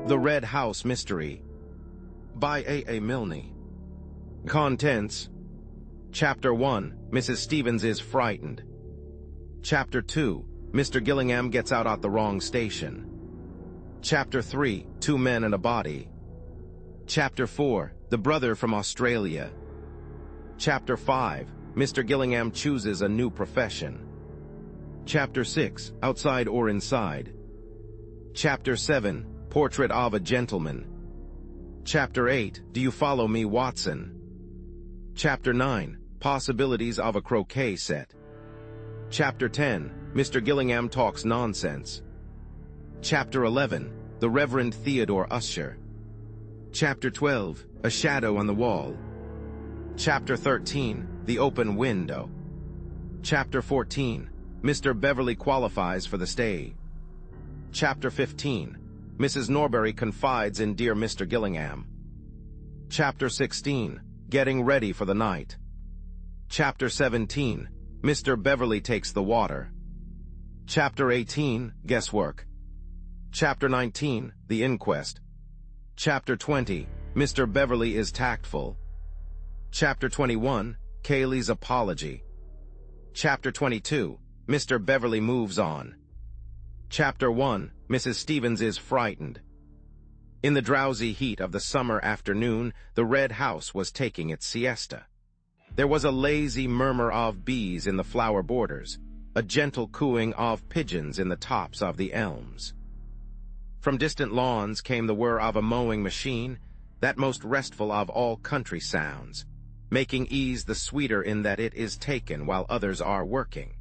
The Red House Mystery by A. Milne. Contents: Chapter 1, Mrs. Stevens is frightened. Chapter 2, Mr. Gillingham gets out at the wrong station. Chapter 3, Two Men and a Body. Chapter 4, The Brother from Australia. Chapter 5, Mr. Gillingham chooses a new profession. Chapter 6, Outside or Inside. Chapter 7, Portrait of a Gentleman. Chapter 8, Do You Follow Me, Watson? Chapter 9, Possibilities of a Croquet Set. Chapter 10, Mr. Gillingham Talks Nonsense. Chapter 11, The Reverend Theodore Usher. Chapter 12, A Shadow on the Wall. Chapter 13, The Open Window. Chapter 14, Mr. Beverley Qualifies for the Stage. Chapter 15, Mrs. Norbury Confides in Dear Mr. Gillingham. Chapter 16, Getting Ready for the Night. Chapter 17, Mr. Beverley Takes the Water. Chapter 18, Guesswork. Chapter 19, The Inquest. Chapter 20, Mr. Beverley is Tactful. Chapter 21, Kaylee's Apology. Chapter 22, Mr. Beverley Moves On. Chapter 1, Mrs. Stevens is Frightened. In the drowsy heat of the summer afternoon, the Red House was taking its siesta. There was a lazy murmur of bees in the flower borders, a gentle cooing of pigeons in the tops of the elms. From distant lawns came the whir of a mowing machine, that most restful of all country sounds, making ease the sweeter in that it is taken while others are working.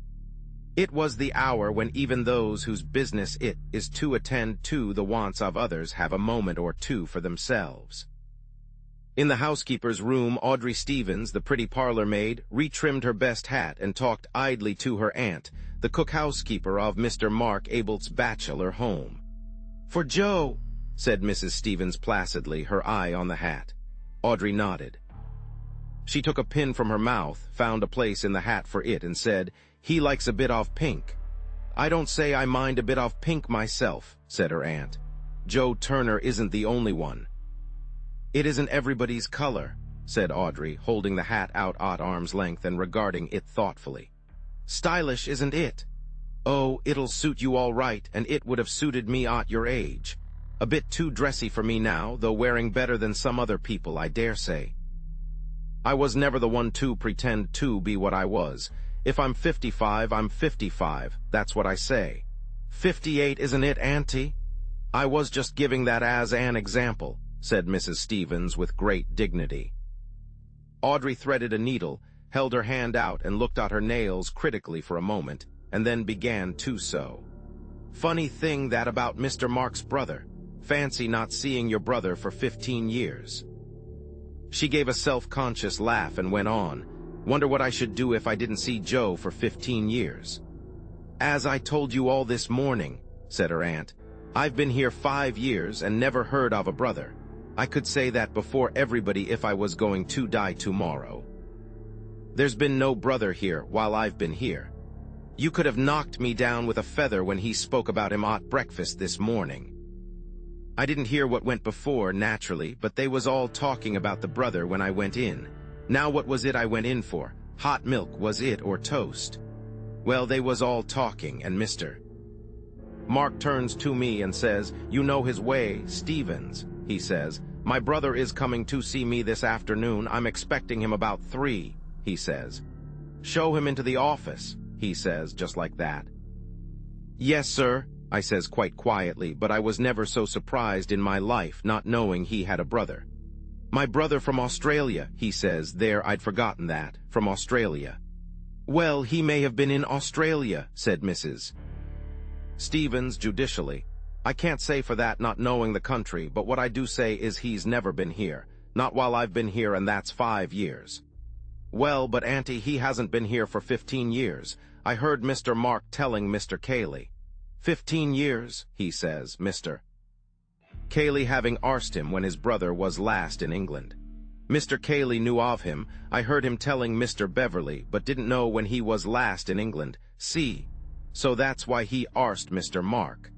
It was the hour when even those whose business it is to attend to the wants of others have a moment or two for themselves. In the housekeeper's room, Audrey Stevens, the pretty parlor maid, retrimmed her best hat and talked idly to her aunt, the cook-housekeeper of Mr. Mark Abelt's bachelor home. "For Joe," said Mrs. Stevens placidly, her eye on the hat. Audrey nodded. She took a pin from her mouth, found a place in the hat for it, and said, "He likes a bit of pink." "I don't say I mind a bit of pink myself," said her aunt. "Joe Turner isn't the only one." "It isn't everybody's color," said Audrey, holding the hat out at arm's length and regarding it thoughtfully. "Stylish, isn't it? Oh, it'll suit you all right, and it would have suited me at your age. A bit too dressy for me now, though wearing better than some other people, I dare say. I was never the one to pretend to be what I was. If I'm 55, I'm 55, that's what I say. 58, isn't it, Auntie?" "I was just giving that as an example," said Mrs. Stevens with great dignity. Audrey threaded a needle, held her hand out, and looked at her nails critically for a moment, and then began to sew. "Funny thing that about Mr. Mark's brother. Fancy not seeing your brother for 15 years. She gave a self-conscious laugh and went on, "Wonder what I should do if I didn't see Joe for 15 years. "As I told you all this morning," said her aunt, "I've been here 5 years and never heard of a brother. I could say that before everybody if I was going to die tomorrow. There's been no brother here while I've been here. You could have knocked me down with a feather when he spoke about him at breakfast this morning. I didn't hear what went before, naturally, but they was all talking about the brother when I went in. Now what was it I went in for? Hot milk, was it, or toast? Well, they was all talking, and Mr. Mark turns to me and says, 'You know his way, Stevens,' he says. 'My brother is coming to see me this afternoon. I'm expecting him about 3, he says. 'Show him into the office,' he says, just like that. 'Yes, sir,' I says quite quietly, but I was never so surprised in my life not knowing he had a brother. 'My brother from Australia,' he says. There, I'd forgotten that, from Australia. 'Well, he may have been in Australia,' said Mrs. Stevens judicially. 'I can't say for that, not knowing the country, but what I do say is he's never been here, not while I've been here, and that's 5 years. 'Well, but Auntie, he hasn't been here for 15 years. I heard Mr. Mark telling Mr. Cayley. 15 years, he says, Mr. Cayley having arsed him when his brother was last in England. Mr. Cayley knew of him. I heard him telling Mr. Beverley, but didn't know when he was last in England. See, so that's why he arsed Mr. Mark.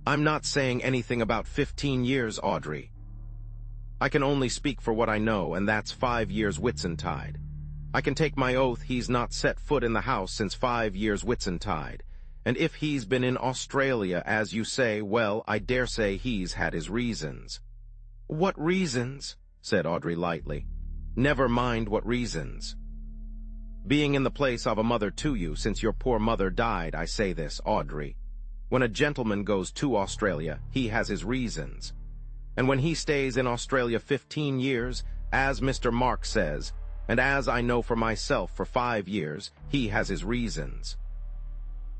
I'm not saying anything about 15 years, Audrey. I can only speak for what I know, and that's 5 years Whitsuntide. I can take my oath he's not set foot in the house since 5 years Whitsuntide. And if he's been in Australia, as you say, well, I dare say he's had his reasons. What reasons? Said Audrey lightly. Never mind what reasons. Being in the place of a mother to you since your poor mother died, I say this, Audrey. When a gentleman goes to Australia, he has his reasons. And when he stays in Australia 15 years, as Mr. Mark says, and as I know for myself for 5 years, he has his reasons.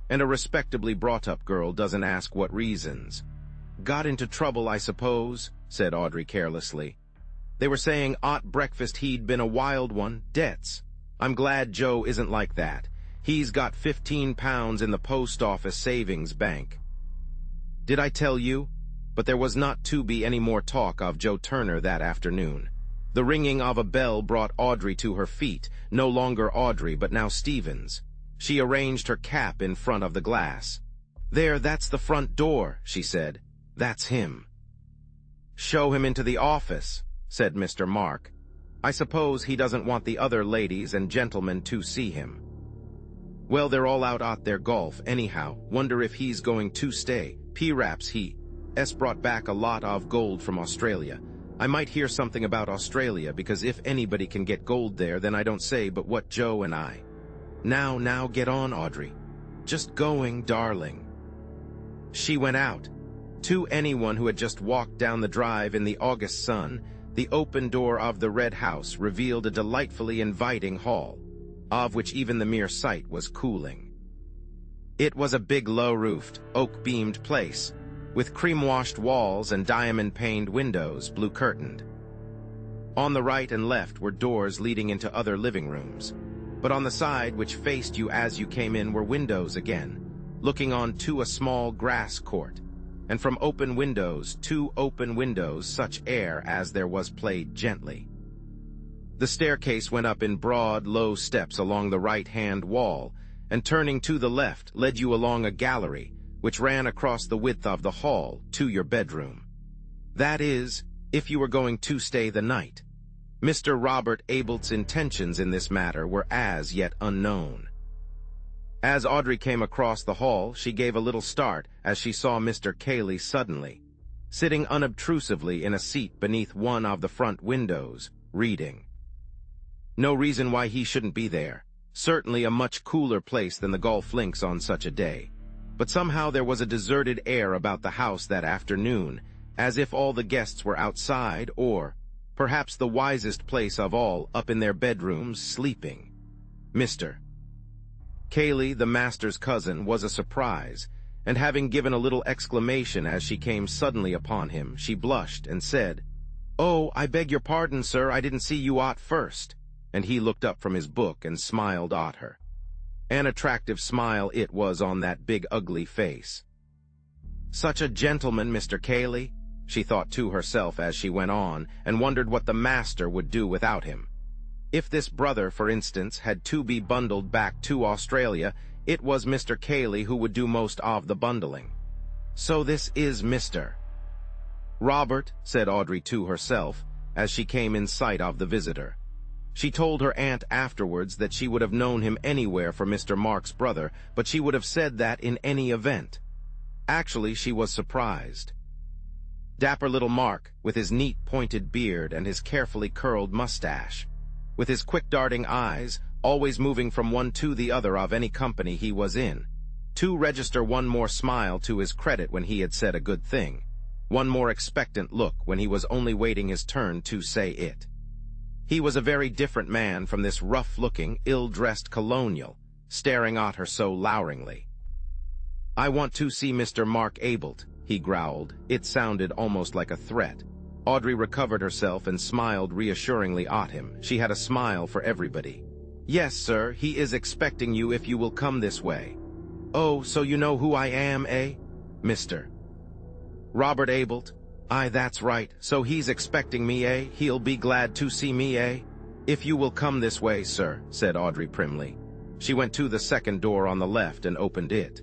And a respectably brought-up girl doesn't ask what reasons. Got into trouble, I suppose, said Audrey carelessly. They were saying at breakfast he'd been a wild one, debts. I'm glad Joe isn't like that. He's got £15 in the post office savings bank. Did I tell you? But there was not to be any more talk of Joe Turner that afternoon. The ringing of a bell brought Audrey to her feet, no longer Audrey, but now Stevens. She arranged her cap in front of the glass. There, that's the front door, she said. That's him. Show him into the office, said Mr. Mark. I suppose he doesn't want the other ladies and gentlemen to see him. Well, they're all out at their golf, anyhow. Wonder if he's going to stay. P-raps he's brought back a lot of gold from Australia. I might hear something about Australia, because if anybody can get gold there, then I don't say but what Joe and I. Now, get on, Audrey. Just going, darling. She went out. To anyone who had just walked down the drive in the August sun, the open door of the Red House revealed a delightfully inviting hall, of which even the mere sight was cooling. It was a big low-roofed, oak-beamed place, with cream-washed walls and diamond-paned windows, blue-curtained. On the right and left were doors leading into other living rooms, but on the side which faced you as you came in were windows again, looking on to a small grass court, and from open windows, 2 open windows, such air as there was played gently. The staircase went up in broad, low steps along the right-hand wall, and turning to the left led you along a gallery, which ran across the width of the hall to your bedroom. That is, if you were going to stay the night. Mr. Robert Abelt's intentions in this matter were as yet unknown. As Audrey came across the hall, she gave a little start as she saw Mr. Cayley suddenly, sitting unobtrusively in a seat beneath one of the front windows, reading. No reason why he shouldn't be there. Certainly a much cooler place than the golf links on such a day. But somehow there was a deserted air about the house that afternoon, as if all the guests were outside or, perhaps the wisest place of all, up in their bedrooms, sleeping. Mr. Cayley, the master's cousin, was a surprise, and having given a little exclamation as she came suddenly upon him, she blushed and said, "Oh, I beg your pardon, sir, I didn't see you at first." And he looked up from his book and smiled at her. An attractive smile it was on that big ugly face. Such a gentleman, Mr. Cayley, she thought to herself as she went on, and wondered what the master would do without him. If this brother, for instance, had to be bundled back to Australia, it was Mr. Cayley who would do most of the bundling. So this is Mr. Robert, said Audrey to herself, as she came in sight of the visitor. She told her aunt afterwards that she would have known him anywhere for Mr. Mark's brother, but she would have said that in any event. Actually, she was surprised. Dapper little Mark, with his neat pointed beard and his carefully curled mustache, with his quick darting eyes, always moving from one to the other of any company he was in, to register one more smile to his credit when he had said a good thing, one more expectant look when he was only waiting his turn to say it. He was a very different man from this rough-looking, ill-dressed colonial, staring at her so loweringly. "I want to see Mr. Mark Abelt," he growled. It sounded almost like a threat. Audrey recovered herself and smiled reassuringly at him. She had a smile for everybody. "Yes, sir, he is expecting you if you will come this way." "Oh, so you know who I am, eh? Mr. Robert Abelt? Aye, that's right. So he's expecting me, eh? He'll be glad to see me, eh? If you will come this way, sir," said Audrey primly. She went to the second door on the left and opened it.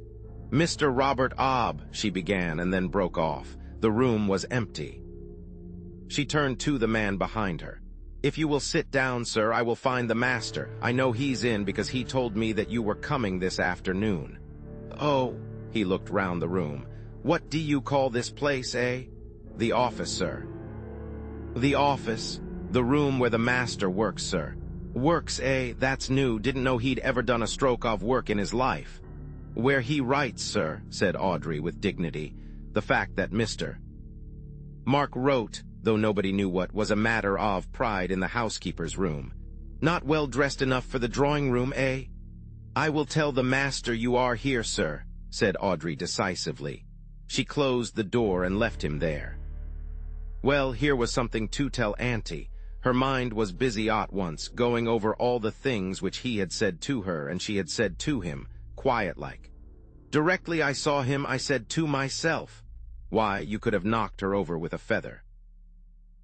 "Mr. Robert Obb," she began and then broke off. The room was empty. She turned to the man behind her. "If you will sit down, sir, I will find the master. I know he's in because he told me that you were coming this afternoon." "Oh," he looked round the room. "What do you call this place, eh?" "The office, sir." "The office? The room where the master works, sir." "Works, eh? That's new. Didn't know he'd ever done a stroke of work in his life." "Where he writes, sir," said Audrey with dignity. The fact that Mr. Mark wrote, though nobody knew what, was a matter of pride in the housekeeper's room. "Not well dressed enough for the drawing room, eh?" "I will tell the master you are here, sir," said Audrey decisively. She closed the door and left him there. Well, here was something to tell Auntie. Her mind was busy at once, going over all the things which he had said to her and she had said to him, quiet-like. "Directly I saw him, I said to myself, why, you could have knocked her over with a feather."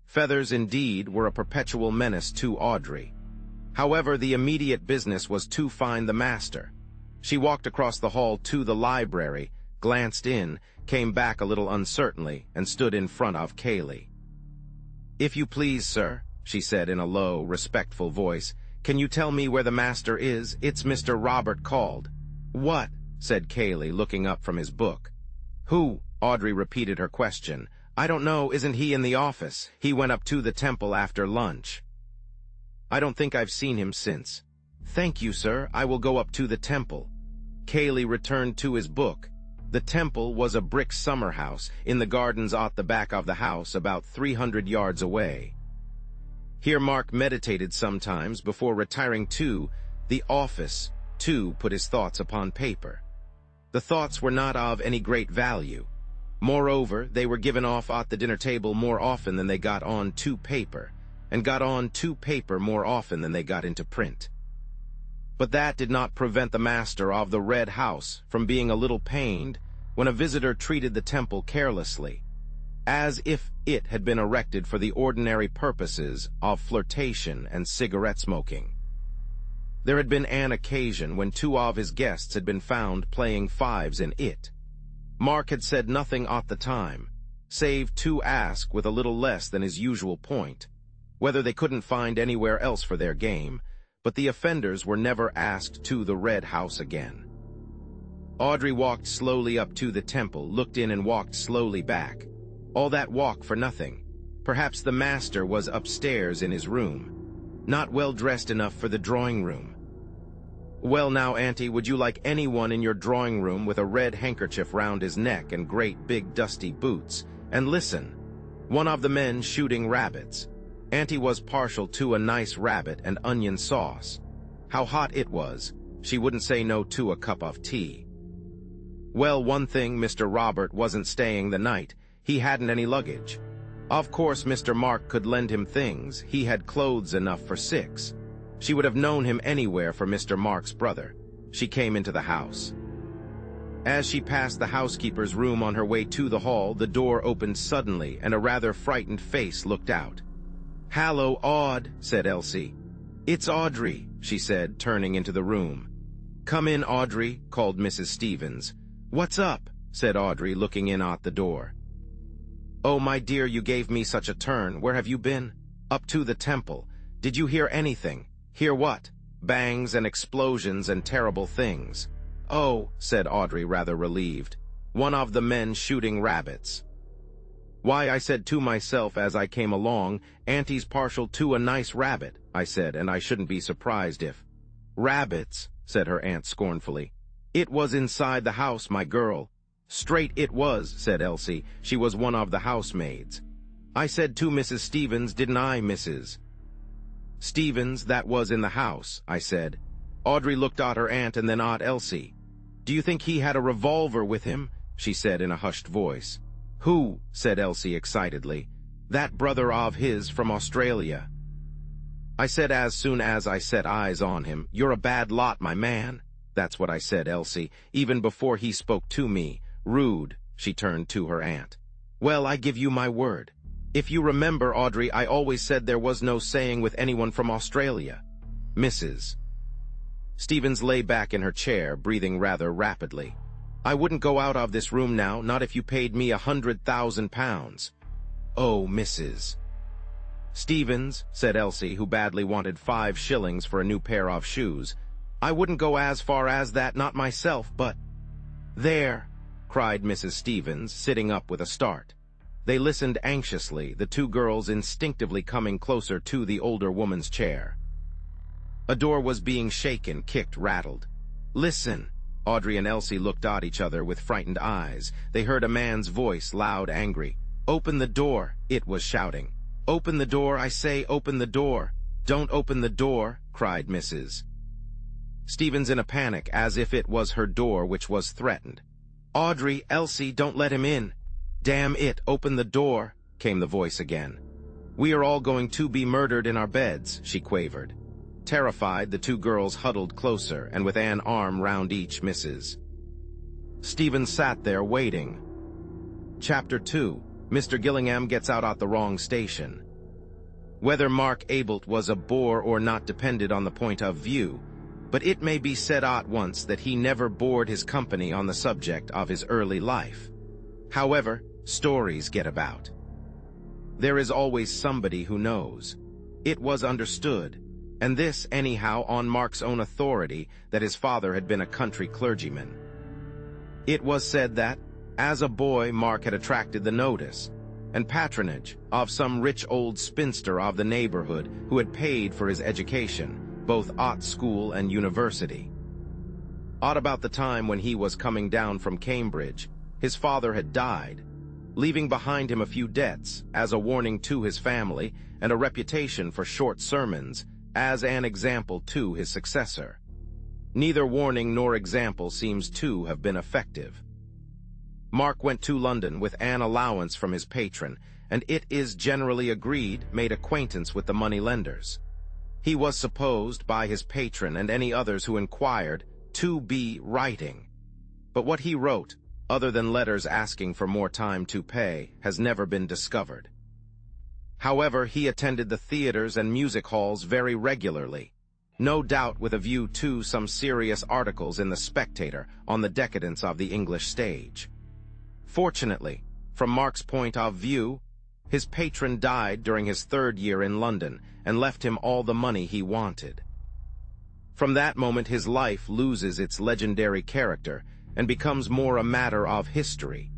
Feathers, indeed, were a perpetual menace to Audrey. However, the immediate business was to find the master. She walked across the hall to the library, glanced in, came back a little uncertainly, and stood in front of Cayley. "If you please, sir," she said in a low, respectful voice, "can you tell me where the master is? It's Mr. Robert called." "What?" said Cayley, looking up from his book. "Who?" Audrey repeated her question. "I don't know. Isn't he in the office? He went up to the temple after lunch." "I don't think I've seen him since." "Thank you, sir. I will go up to the temple." Cayley returned to his book. The temple was a brick summer house in the gardens at the back of the house, about 300 yards away. Here Mark meditated sometimes before retiring to the office to put his thoughts upon paper. The thoughts were not of any great value. Moreover, they were given off at the dinner table more often than they got on to paper, and got on to paper more often than they got into print. But that did not prevent the master of the Red House from being a little pained when a visitor treated the temple carelessly, as if it had been erected for the ordinary purposes of flirtation and cigarette smoking. There had been an occasion when 2 of his guests had been found playing fives in it. Mark had said nothing at the time, save to ask with a little less than his usual point, whether they couldn't find anywhere else for their game, but the offenders were never asked to the Red House again. Audrey walked slowly up to the temple, looked in and walked slowly back. All that walk for nothing. Perhaps the master was upstairs in his room, not well dressed enough for the drawing room. "Well now, Auntie, would you like anyone in your drawing room with a red handkerchief round his neck and great big dusty boots? And listen, one of the men shooting rabbits." Auntie was partial to a nice rabbit and onion sauce. How hot it was, she wouldn't say no to a cup of tea. Well, one thing, Mr. Robert wasn't staying the night. He hadn't any luggage. Of course, Mr. Mark could lend him things. He had clothes enough for 6. She would have known him anywhere for Mr. Mark's brother. She came into the house. As she passed the housekeeper's room on her way to the hall, the door opened suddenly and a rather frightened face looked out. "Hallo, Aud," said Elsie. "It's Audrey," she said, turning into the room. "Come in, Audrey," called Mrs. Stevens. "What's up?" said Audrey, looking in at the door. "Oh, my dear, you gave me such a turn. Where have you been?" "Up to the temple. Did you hear anything?" "Hear what?" "Bangs and explosions and terrible things." "Oh," said Audrey, rather relieved. "One of the men shooting rabbits." "Why, I said to myself as I came along, Auntie's partial to a nice rabbit," I said, "and I shouldn't be surprised if—" "Rabbits," said her aunt scornfully. "It was inside the house, my girl." "Straight it was," said Elsie. "She was one of the housemaids." "I said to Mrs. Stevens, didn't I, Mrs. Stevens, that was in the house," I said. Audrey looked at her aunt and then at Elsie. "Do you think he had a revolver with him?" she said in a hushed voice. "Who?" said Elsie excitedly. "That brother of his from Australia." I said as soon as I set eyes on him, "You're a bad lot, my man." That's what I said, Elsie, even before he spoke to me. "Rude," she turned to her aunt. "Well, I give you my word. If you remember, Audrey, I always said there was no saying with anyone from Australia." Mrs. Stevens lay back in her chair, breathing rather rapidly. I wouldn't go out of this room now, not if you paid me £100,000. Oh, Mrs. Stevens, said Elsie, who badly wanted 5 shillings for a new pair of shoes. I wouldn't go as far as that, not myself, but— There, cried Mrs. Stevens, sitting up with a start. They listened anxiously, the 2 girls instinctively coming closer to the older woman's chair. A door was being shaken, kicked, rattled. Listen! Audrey and Elsie looked at each other with frightened eyes. They heard a man's voice, loud, angry. Open the door, it was shouting. Open the door, I say, open the door. Don't open the door, cried Mrs. Stevens in a panic, as if it was her door which was threatened. Audrey, Elsie, don't let him in. Damn it, open the door, came the voice again. We are all going to be murdered in our beds, she quavered. Terrified, the 2 girls huddled closer, and with an arm round each Mrs. Stevens sat there waiting. Chapter 2. Mr. Gillingham gets out at the wrong station. Whether Mark Abelt was a bore or not depended on the point of view, but it may be said at once that he never bored his company on the subject of his early life. However, stories get about. There is always somebody who knows. It was understood, and this anyhow on Mark's own authority, that his father had been a country clergyman. It was said that, as a boy, Mark had attracted the notice and patronage of some rich old spinster of the neighborhood who had paid for his education, both at school and university. At about the time when he was coming down from Cambridge, his father had died, leaving behind him a few debts as a warning to his family and a reputation for short sermons as an example to his successor. Neither warning nor example seems to have been effective. Mark went to London with an allowance from his patron, and it is generally agreed made acquaintance with the money-lenders. He was supposed by his patron and any others who inquired to be writing. But what he wrote, other than letters asking for more time to pay, has never been discovered. However, he attended the theaters and music halls very regularly, no doubt with a view to some serious articles in The Spectator on the decadence of the English stage. Fortunately, from Mark's point of view, his patron died during his 3rd year in London and left him all the money he wanted. From that moment his life loses its legendary character and becomes more a matter of history.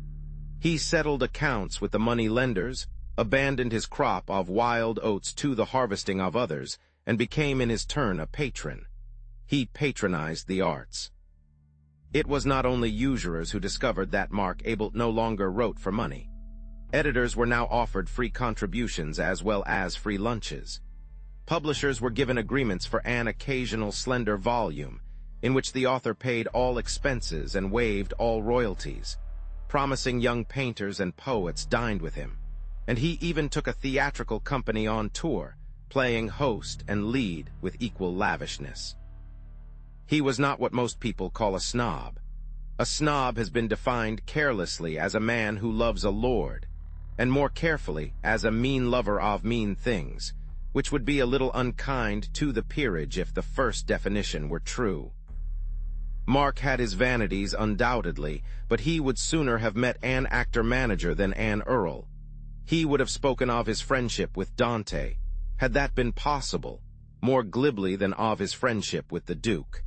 He settled accounts with the money-lenders, abandoned his crop of wild oats to the harvesting of others, and became in his turn a patron. He patronized the arts. It was not only usurers who discovered that Mark Abelt no longer wrote for money. Editors were now offered free contributions as well as free lunches. Publishers were given agreements for an occasional slender volume, in which the author paid all expenses and waived all royalties. Promising young painters and poets dined with him, and he even took a theatrical company on tour, playing host and lead with equal lavishness. He was not what most people call a snob. A snob has been defined carelessly as a man who loves a lord, and more carefully as a mean lover of mean things, which would be a little unkind to the peerage if the first definition were true. Mark had his vanities undoubtedly, but he would sooner have met an actor-manager than an earl. He would have spoken of his friendship with Dante, had that been possible, more glibly than of his friendship with the Duke.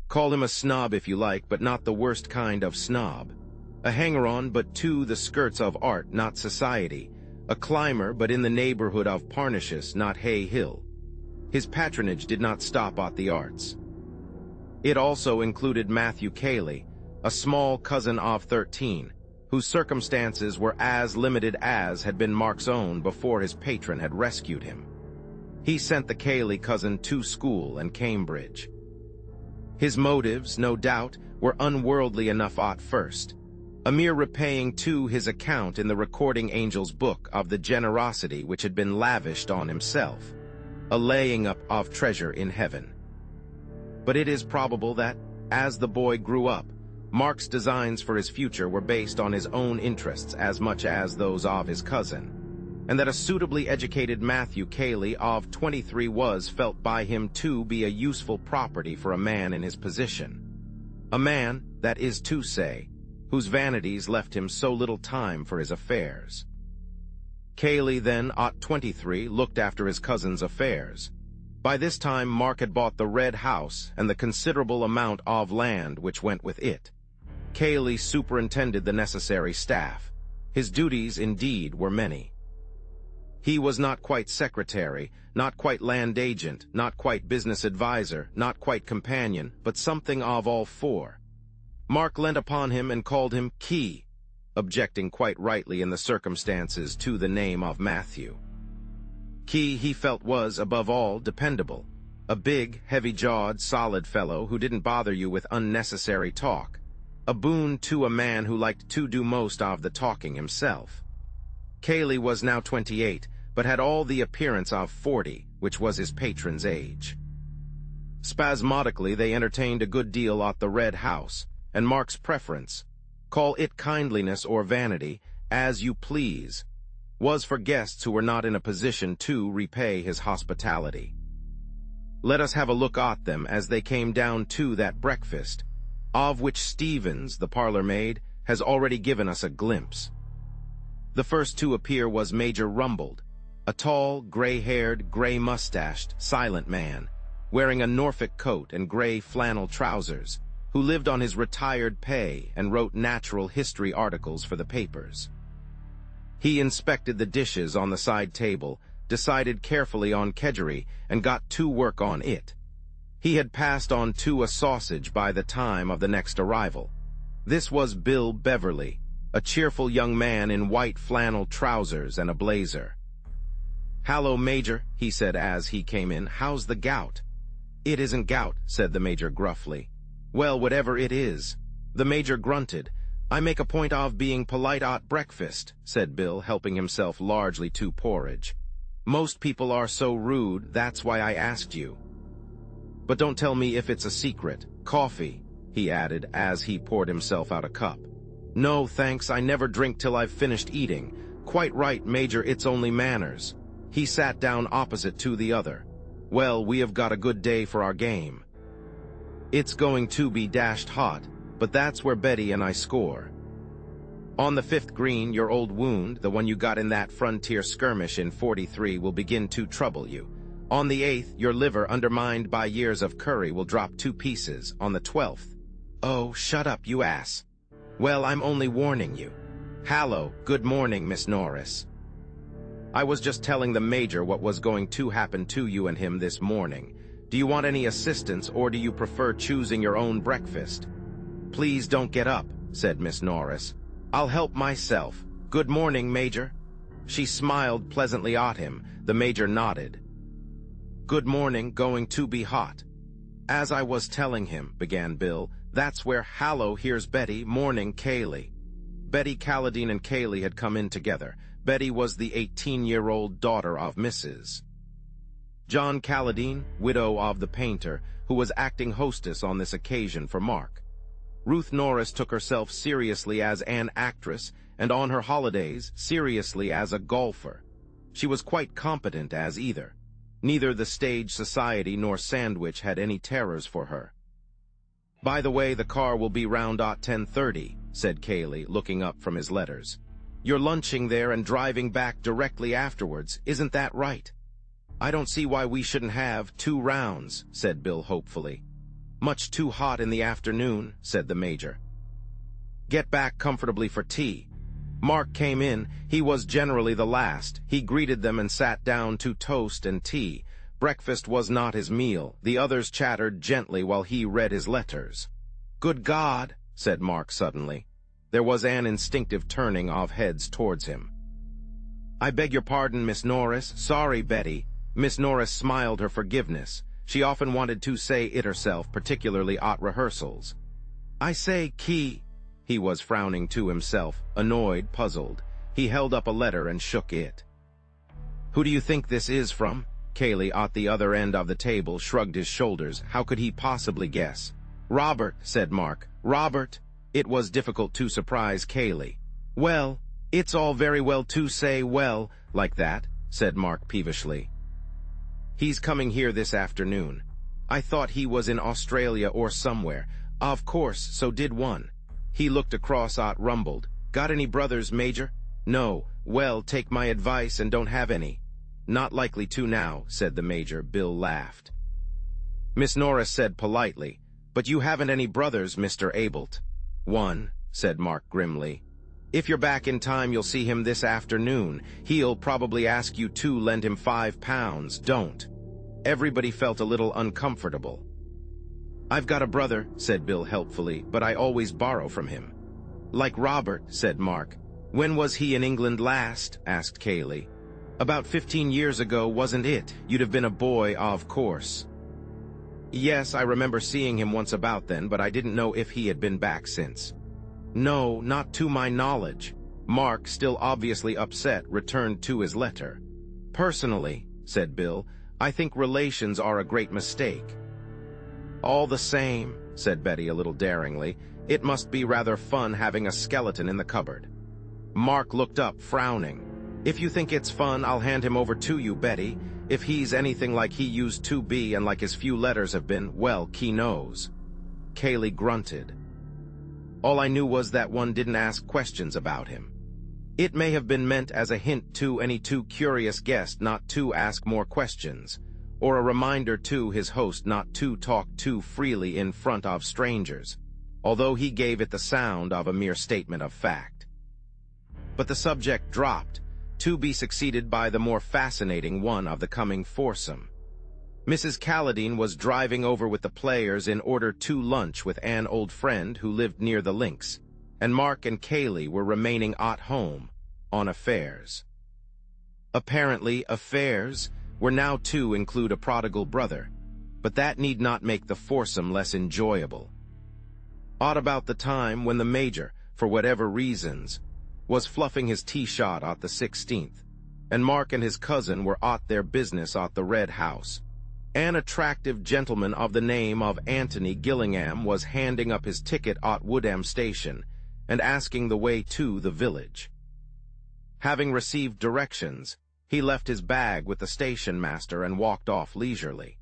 Call him a snob if you like, but not the worst kind of snob. A hanger-on, but to the skirts of art, not society. A climber, but in the neighborhood of Parnassus, not Hay Hill. His patronage did not stop at the arts. It also included Matthew Cayley, a small cousin of 13, whose circumstances were as limited as had been Mark's own before his patron had rescued him. He sent the Cayley cousin to school and Cambridge. His motives, no doubt, were unworldly enough at first, a mere repaying to his account in the recording angel's book of the generosity which had been lavished on himself, a laying up of treasure in heaven. But it is probable that, as the boy grew up, Mark's designs for his future were based on his own interests as much as those of his cousin, and that a suitably educated Matthew Cayley of 23 was felt by him to be a useful property for a man in his position. A man, that is to say, whose vanities left him so little time for his affairs. Cayley then, at 23, looked after his cousin's affairs. By this time Mark had bought the Red House and the considerable amount of land which went with it. Cayley superintended the necessary staff. His duties, indeed, were many. He was not quite secretary, not quite land agent, not quite business advisor, not quite companion, but something of all four. Mark leant upon him and called him Key, objecting quite rightly in the circumstances to the name of Matthew. Key, he felt, was, above all, dependable. A big, heavy-jawed, solid fellow who didn't bother you with unnecessary talk. A boon to a man who liked to do most of the talking himself. Cayley was now 28, but had all the appearance of 40, which was his patron's age. Spasmodically they entertained a good deal at the Red House, and Mark's preference, call it kindliness or vanity, as you please, was for guests who were not in a position to repay his hospitality. Let us have a look at them as they came down to that breakfast, of which Stevens, the parlour-maid, has already given us a glimpse. The first to appear was Major Rumbold, a tall, gray-haired, gray-mustached, silent man, wearing a Norfolk coat and gray flannel trousers, who lived on his retired pay and wrote natural history articles for the papers. He inspected the dishes on the side table, decided carefully on kedgeree, and got to work on it. He had passed on to a sausage by the time of the next arrival. This was Bill Beverley, a cheerful young man in white flannel trousers and a blazer. "Hallo, Major," he said as he came in. "How's the gout?" "It isn't gout," said the Major gruffly. "Well, whatever it is." The Major grunted. "I make a point of being polite at breakfast," said Bill, helping himself largely to porridge. "Most people are so rude, that's why I asked you. But don't tell me if it's a secret. Coffee," he added as he poured himself out a cup. "No, thanks, I never drink till I've finished eating." "Quite right, Major, it's only manners." He sat down opposite to the other. "Well, we have got a good day for our game. It's going to be dashed hot, but that's where Betty and I score. On the 5th green, your old wound, the one you got in that frontier skirmish in '43, will begin to trouble you. On the 8th, your liver, undermined by years of curry, will drop 2 pieces. On the 12th... Oh, shut up, you ass. Well, I'm only warning you. Hallo, good morning, Miss Norris. I was just telling the Major what was going to happen to you and him this morning. Do you want any assistance, or do you prefer choosing your own breakfast?" "Please don't get up," said Miss Norris. "I'll help myself. Good morning, Major." She smiled pleasantly at him. The Major nodded. "Good morning, going to be hot." "As I was telling him," began Bill, "that's where Hallo, here's Betty, morning, Cayley." Betty Calladine and Cayley had come in together. Betty was the 18-year-old daughter of Mrs. John Calladine, widow of the painter, who was acting hostess on this occasion for Mark. Ruth Norris took herself seriously as an actress, and on her holidays seriously as a golfer. She was quite competent as either. Neither the stage society nor Sandwich had any terrors for her. "By the way, the car will be round at 10:30, said Cayley, looking up from his letters. "You're lunching there and driving back directly afterwards, isn't that right?" "I don't see why we shouldn't have 2 rounds, said Bill hopefully. "Much too hot in the afternoon," said the Major. "Get back comfortably for tea." Mark came in. He was generally the last. He greeted them and sat down to toast and tea. Breakfast was not his meal. The others chattered gently while he read his letters. "Good God," said Mark suddenly. There was an instinctive turning of heads towards him. "I beg your pardon, Miss Norris. Sorry, Betty." Miss Norris smiled her forgiveness. She often wanted to say it herself, particularly at rehearsals. "I say, Key." He was frowning to himself, annoyed, puzzled. He held up a letter and shook it. "Who do you think this is from?" Cayley, at the other end of the table, shrugged his shoulders. How could he possibly guess? "Robert," said Mark. "Robert." It was difficult to surprise Cayley. "Well, it's all very well to say well like that," said Mark peevishly. "He's coming here this afternoon. I thought he was in Australia or somewhere. Of course, so did one. He looked across at rumbled. Got any brothers, Major? No. Well, take my advice and don't have any. Not likely to now, said the Major. Bill laughed. Miss Norris said politely, But you haven't any brothers, Mr. Abelt. One, said Mark grimly. If you're back in time, you'll see him this afternoon. He'll probably ask you to lend him £5. Don't. Everybody felt a little uncomfortable. I've got a brother, said Bill helpfully, but I always borrow from him. Like Robert, said Mark. When was he in England last? Asked Cayley. About 15 years ago, wasn't it? You'd have been a boy, of course. Yes, I remember seeing him once about then, but I didn't know if he had been back since. No, not to my knowledge. Mark, still obviously upset, returned to his letter. Personally, said Bill, I think relations are a great mistake. All the same, said Betty a little daringly, it must be rather fun having a skeleton in the cupboard. Mark looked up, frowning. If you think it's fun, I'll hand him over to you, Betty. If he's anything like he used to be and like his few letters have been, well, he knows. Cayley grunted. All I knew was that one didn't ask questions about him. It may have been meant as a hint to any too curious guest not to ask more questions, or a reminder to his host not to talk too freely in front of strangers, although he gave it the sound of a mere statement of fact. But the subject dropped, to be succeeded by the more fascinating one of the coming foursome. Mrs. Calladine was driving over with the players in order to lunch with an old friend who lived near the links, and Mark and Cayley were remaining at home on affairs. Apparently, affairs were now to include a prodigal brother, but that need not make the foursome less enjoyable. At about the time when the Major, for whatever reasons, was fluffing his tea-shot at the 16th, and Mark and his cousin were at their business at the Red House, an attractive gentleman of the name of Antony Gillingham was handing up his ticket at Woodham Station and asking the way to the village. Having received directions, he left his bag with the station master and walked off leisurely.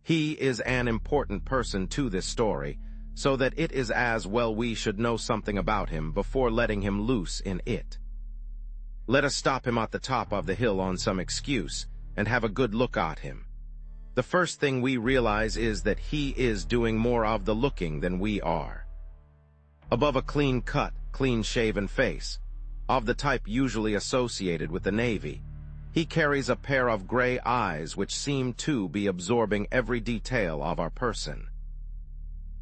He is an important person to this story, so that it is as well we should know something about him before letting him loose in it. Let us stop him at the top of the hill on some excuse and have a good look at him. The first thing we realize is that he is doing more of the looking than we are. Above a clean-cut, clean-shaven face, of the type usually associated with the Navy, he carries a pair of gray eyes which seem to be absorbing every detail of our person.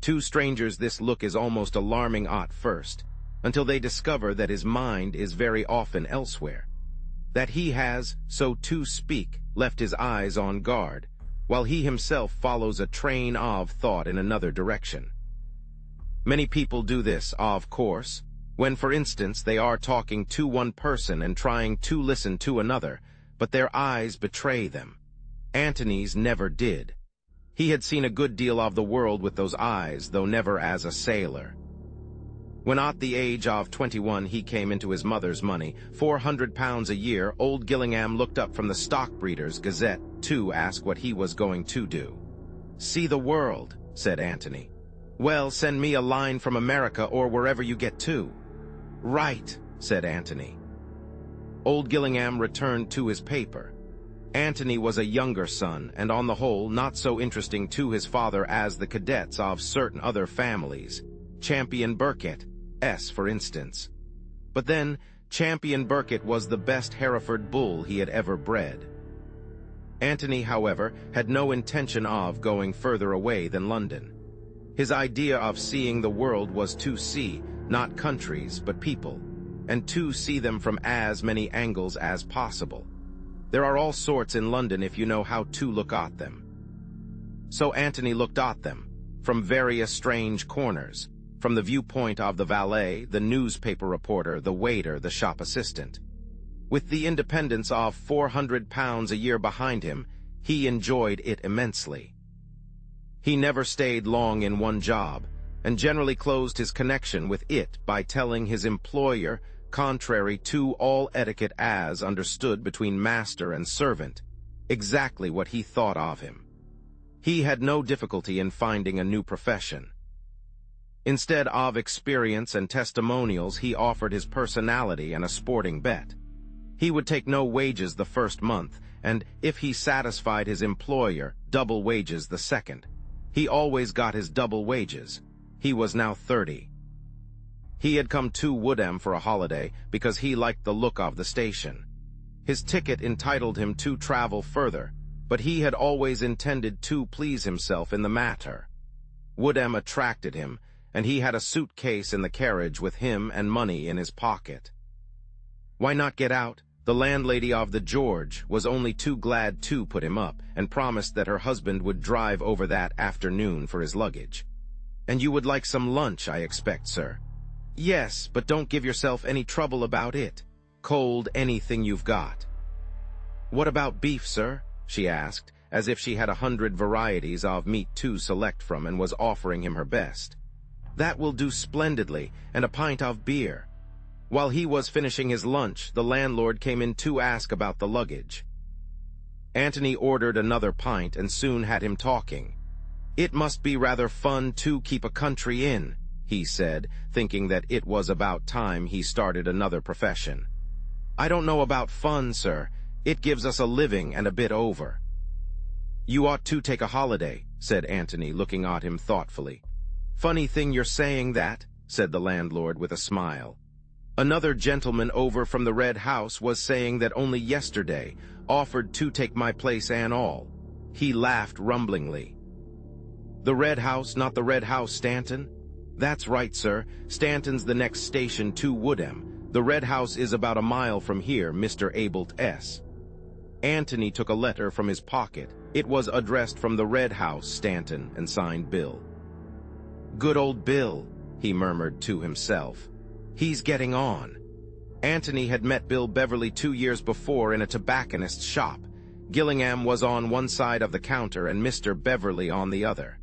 To strangers this look is almost alarming at first, until they discover that his mind is very often elsewhere, that he has, so to speak, left his eyes on guard, while he himself follows a train of thought in another direction. Many people do this, of course, when, for instance, they are talking to one person and trying to listen to another, but their eyes betray them. Antony's never did. He had seen a good deal of the world with those eyes, though never as a sailor. When at the age of 21 he came into his mother's money, £400 a year, old Gillingham looked up from the Stockbreeder's Gazette to ask what he was going to do. See the world, said Antony. Well, send me a line from America or wherever you get to. Right, said Antony. Old Gillingham returned to his paper. Antony was a younger son, and on the whole not so interesting to his father as the cadets of certain other families. Champion Burkett, for instance. But then, Champion Burkett was the best Hereford bull he had ever bred. Antony, however, had no intention of going further away than London. His idea of seeing the world was to see, not countries, but people, and to see them from as many angles as possible. There are all sorts in London if you know how to look at them. So Antony looked at them, from various strange corners, from the viewpoint of the valet, the newspaper reporter, the waiter, the shop assistant. With the independence of £400 a year behind him, he enjoyed it immensely. He never stayed long in one job, and generally closed his connection with it by telling his employer, contrary to all etiquette as understood between master and servant, exactly what he thought of him. He had no difficulty in finding a new profession. Instead of experience and testimonials, he offered his personality and a sporting bet. He would take no wages the first month, and if he satisfied his employer, double wages the second. He always got his double wages. He was now 30. He had come to Whodunit for a holiday because he liked the look of the station. His ticket entitled him to travel further, but he had always intended to please himself in the matter. Whodunit attracted him, and he had a suitcase in the carriage with him and money in his pocket. Why not get out? The landlady of the George was only too glad to put him up, and promised that her husband would drive over that afternoon for his luggage. "And you would like some lunch, I expect, sir." "Yes, but don't give yourself any trouble about it. Cold anything you've got." "What about beef, sir?" she asked, as if she had 100 varieties of meat to select from and was offering him her best. "That will do splendidly, and a pint of beer." While he was finishing his lunch, the landlord came in to ask about the luggage. Antony ordered another pint and soon had him talking. "It must be rather fun to keep a country inn," he said, thinking that it was about time he started another profession. "I don't know about fun, sir. It gives us a living and a bit over." "You ought to take a holiday," said Antony, looking at him thoughtfully. "Funny thing you're saying that," said the landlord with a smile. "Another gentleman over from the Red House was saying that only yesterday offered to take my place and all." He laughed rumblingly. "The Red House, not the Red House, Stanton?" "That's right, sir. Stanton's the next station to Whodunit. The Red House is about a mile from here, Mr. Abelt S." Antony took a letter from his pocket. It was addressed from the Red House, Stanton, and signed Bill. "Good old Bill," he murmured to himself. "He's getting on." Antony had met Bill Beverley 2 years before in a tobacconist's shop. Gillingham was on one side of the counter and Mr. Beverley on the other.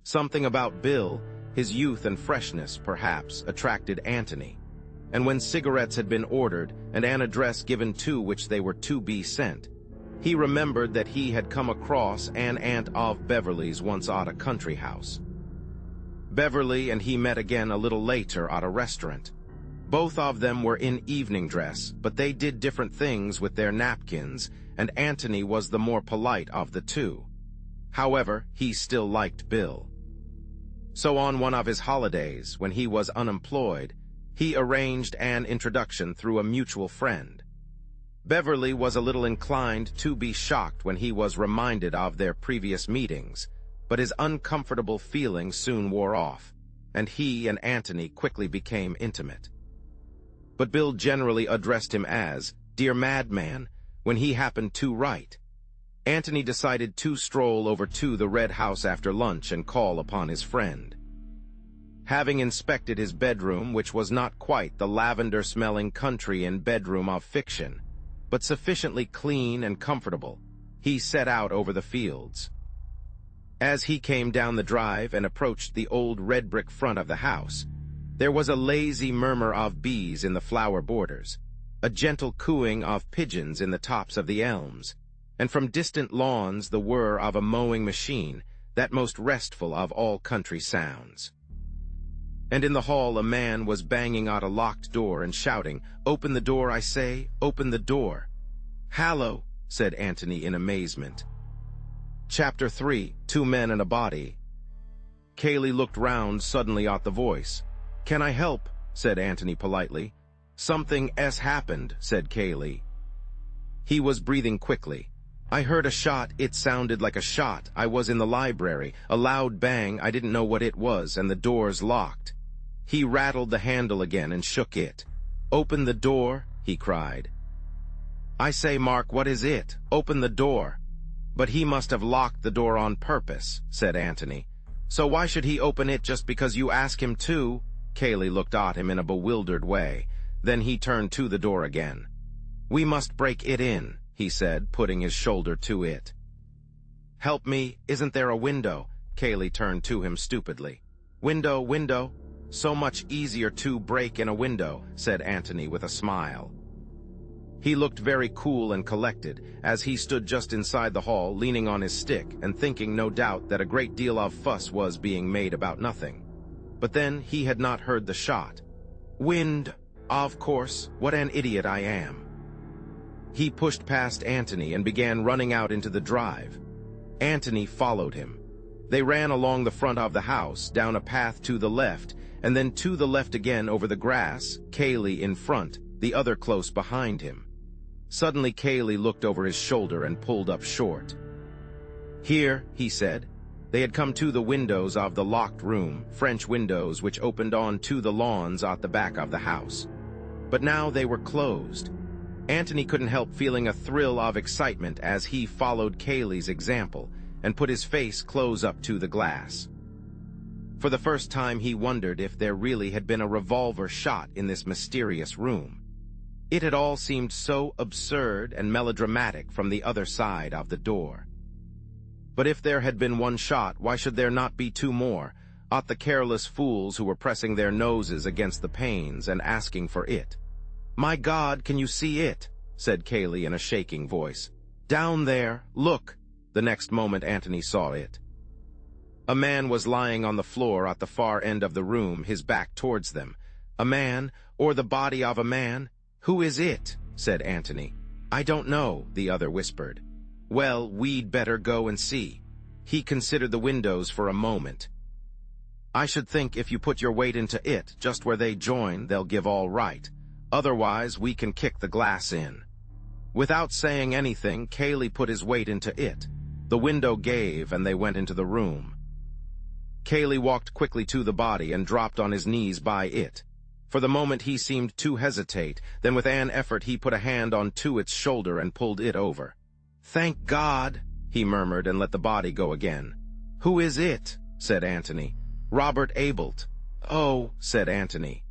Something about Bill, his youth and freshness, perhaps, attracted Antony. And when cigarettes had been ordered and an address given to which they were to be sent, he remembered that he had come across an aunt of Beverley's once at a country house. Beverley and he met again a little later at a restaurant. Both of them were in evening dress, but they did different things with their napkins, and Antony was the more polite of the two. However, he still liked Bill. So on one of his holidays, when he was unemployed, he arranged an introduction through a mutual friend. Beverley was a little inclined to be shocked when he was reminded of their previous meetings, but his uncomfortable feelings soon wore off, and he and Antony quickly became intimate. But Bill generally addressed him as "Dear Madman" when he happened to write. Antony decided to stroll over to the Red House after lunch and call upon his friend. Having inspected his bedroom, which was not quite the lavender-smelling country inn bedroom of fiction, but sufficiently clean and comfortable, he set out over the fields. As he came down the drive and approached the old red-brick front of the house, there was a lazy murmur of bees in the flower borders, a gentle cooing of pigeons in the tops of the elms, and from distant lawns the whir of a mowing machine, that most restful of all country sounds. And in the hall a man was banging out a locked door and shouting, "Open the door, I say, open the door." "Hallo," said Antony in amazement. Chapter 3, 2 Men and a Body. Cayley looked round suddenly at the voice. "Can I help?" said Antony politely. "Something has happened," said Cayley. He was breathing quickly. "I heard a shot. It sounded like a shot. I was in the library. A loud bang. I didn't know what it was, and the door's locked." He rattled the handle again and shook it. "Open the door," he cried. "I say, Mark, what is it? Open the door." "But he must have locked the door on purpose," said Antony. "So why should he open it just because you ask him to?" Cayley looked at him in a bewildered way. Then he turned to the door again. "We must break it in," he said, putting his shoulder to it. "Help me, isn't there a window?" Cayley turned to him stupidly. "Window, window. So much easier to break in a window," said Antony with a smile. He looked very cool and collected, as he stood just inside the hall, leaning on his stick, and thinking, no doubt, that a great deal of fuss was being made about nothing. But then he had not heard the shot. Wind, of course, what an idiot I am. He pushed past Antony and began running out into the drive. Antony followed him. They ran along the front of the house, down a path to the left, and then to the left again over the grass, Kaylee in front, the other close behind him. Suddenly Kaylee looked over his shoulder and pulled up short. Here, he said. They had come to the windows of the locked room, French windows which opened on to the lawns at the back of the house. But now they were closed. Antony couldn't help feeling a thrill of excitement as he followed Kaylee's example and put his face close up to the glass. For the first time he wondered if there really had been a revolver shot in this mysterious room. It had all seemed so absurd and melodramatic from the other side of the door. But if there had been one shot, why should there not be two more, at the careless fools who were pressing their noses against the panes and asking for it? "My God, can you see it?" said Kaylee in a shaking voice. "Down there, look." The next moment Antony saw it. A man was lying on the floor at the far end of the room, his back towards them. A man, or the body of a man? "Who is it?" said Antony. "I don't know," the other whispered. "Well, we'd better go and see." He considered the windows for a moment. "I should think if you put your weight into it, just where they join, they'll give all right. Otherwise, we can kick the glass in." Without saying anything, Kaylee put his weight into it. The window gave, and they went into the room. Kaylee walked quickly to the body and dropped on his knees by it. For the moment he seemed to hesitate, then with an effort he put a hand on to its shoulder and pulled it over. "Thank God," he murmured and let the body go again. "Who is it?" said Antony. "Robert Abelt." "Oh," said Antony.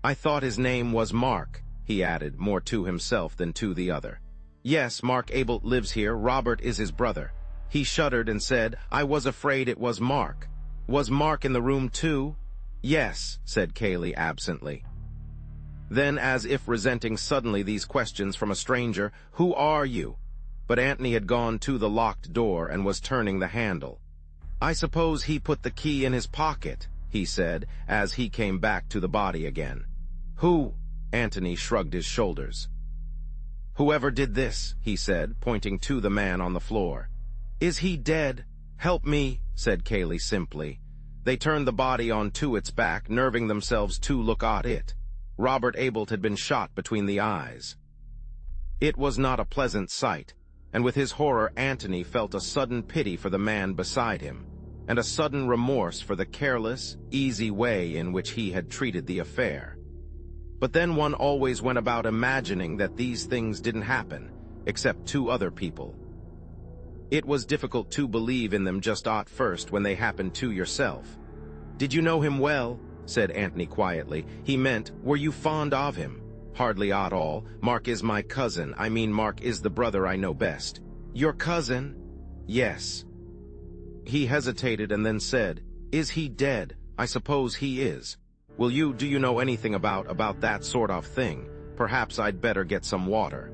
"I thought his name was Mark," he added, more to himself than to the other. "Yes, Mark Abelt lives here. Robert is his brother." He shuddered and said, "I was afraid it was Mark." "Was Mark in the room too?" "Yes," said Kaylee absently. Then, as if resenting suddenly these questions from a stranger, "Who are you?" But Antony had gone to the locked door and was turning the handle. "I suppose he put the key in his pocket," he said, as he came back to the body again. "Who?" Antony shrugged his shoulders. "Whoever did this," he said, pointing to the man on the floor. "Is he dead?" "Help me," said Kaylee simply. They turned the body on to its back, nerving themselves to look at it. Robert Abelt had been shot between the eyes. It was not a pleasant sight, and with his horror Antony felt a sudden pity for the man beside him, and a sudden remorse for the careless, easy way in which he had treated the affair. But then one always went about imagining that these things didn't happen, except to other people. It was difficult to believe in them just at first when they happened to yourself. "Did you know him well?" said Antony quietly. He meant, "Were you fond of him?" "Hardly at all. Mark is my cousin. I mean, Mark is the brother I know best." "Your cousin?" "Yes." He hesitated and then said, "Is he dead? I suppose he is. Do you know anything about that sort of thing? Perhaps I'd better get some water."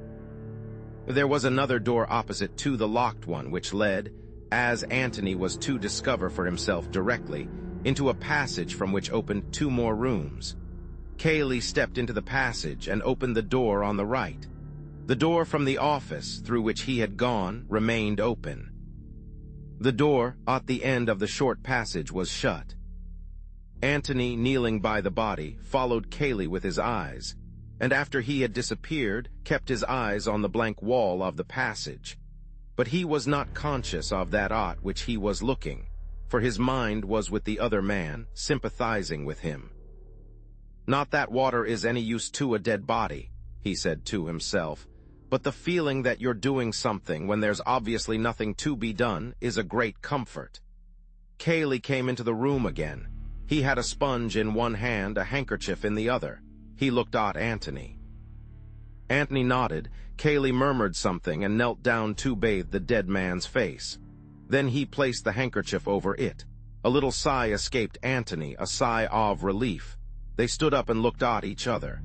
There was another door opposite to the locked one which led, as Antony was to discover for himself directly, into a passage from which opened two more rooms. Kaylee stepped into the passage and opened the door on the right. The door from the office through which he had gone remained open. The door at the end of the short passage was shut. Antony, kneeling by the body, followed Kaylee with his eyes, and after he had disappeared, kept his eyes on the blank wall of the passage. But he was not conscious of that at which he was looking, for his mind was with the other man, sympathizing with him. "Not that water is any use to a dead body," he said to himself, "but the feeling that you're doing something when there's obviously nothing to be done is a great comfort." Kaylee came into the room again. He had a sponge in one hand, a handkerchief in the other. He looked at Antony. Antony nodded. Kaylee murmured something and knelt down to bathe the dead man's face. Then he placed the handkerchief over it. A little sigh escaped Antony, a sigh of relief. They stood up and looked at each other.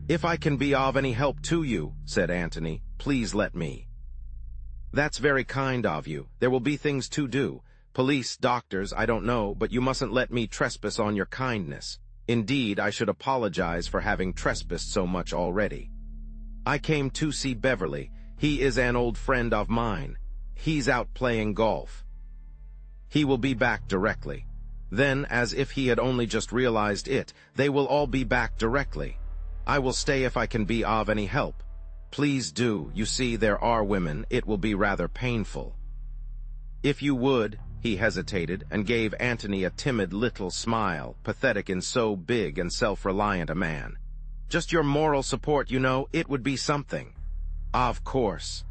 "If I can be of any help to you," said Antony, "please let me." "That's very kind of you. There will be things to do. Police, doctors, I don't know, but you mustn't let me trespass on your kindness. Indeed, I should apologize for having trespassed so much already. I came to see Beverley. He is an old friend of mine. He's out playing golf. He will be back directly." Then, as if he had only just realized it, "They will all be back directly. I will stay if I can be of any help. Please do. You see, there are women. It will be rather painful. If you would." He hesitated and gave Antony a timid little smile, pathetic in so big and self-reliant a man. "Just your moral support, you know, it would be something." "Of course."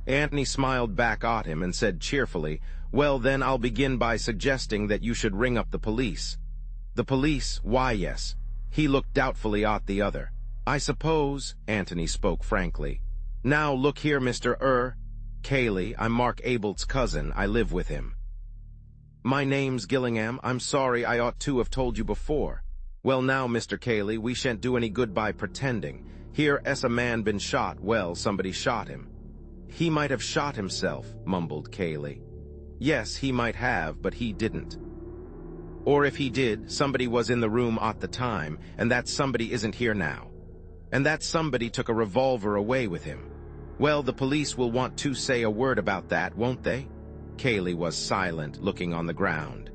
Antony smiled back at him and said cheerfully, "Well, then I'll begin by suggesting that you should ring up the police." "The police? Why, yes." He looked doubtfully at the other. "I suppose," Antony spoke frankly. "Now, look here, Mr. Cayley, I'm Mark Abelt's cousin. I live with him." "My name's Gillingham. I'm sorry, I ought to have told you before." "Well now, Mr. Cayley, we shan't do any good by pretending. Here's a man been shot. Well, somebody shot him." "He might have shot himself," mumbled Cayley. "Yes, he might have, but he didn't. Or if he did, somebody was in the room at the time, and that somebody isn't here now. And that somebody took a revolver away with him. Well, the police will want to say a word about that, won't they?" Cayley was silent, looking on the ground.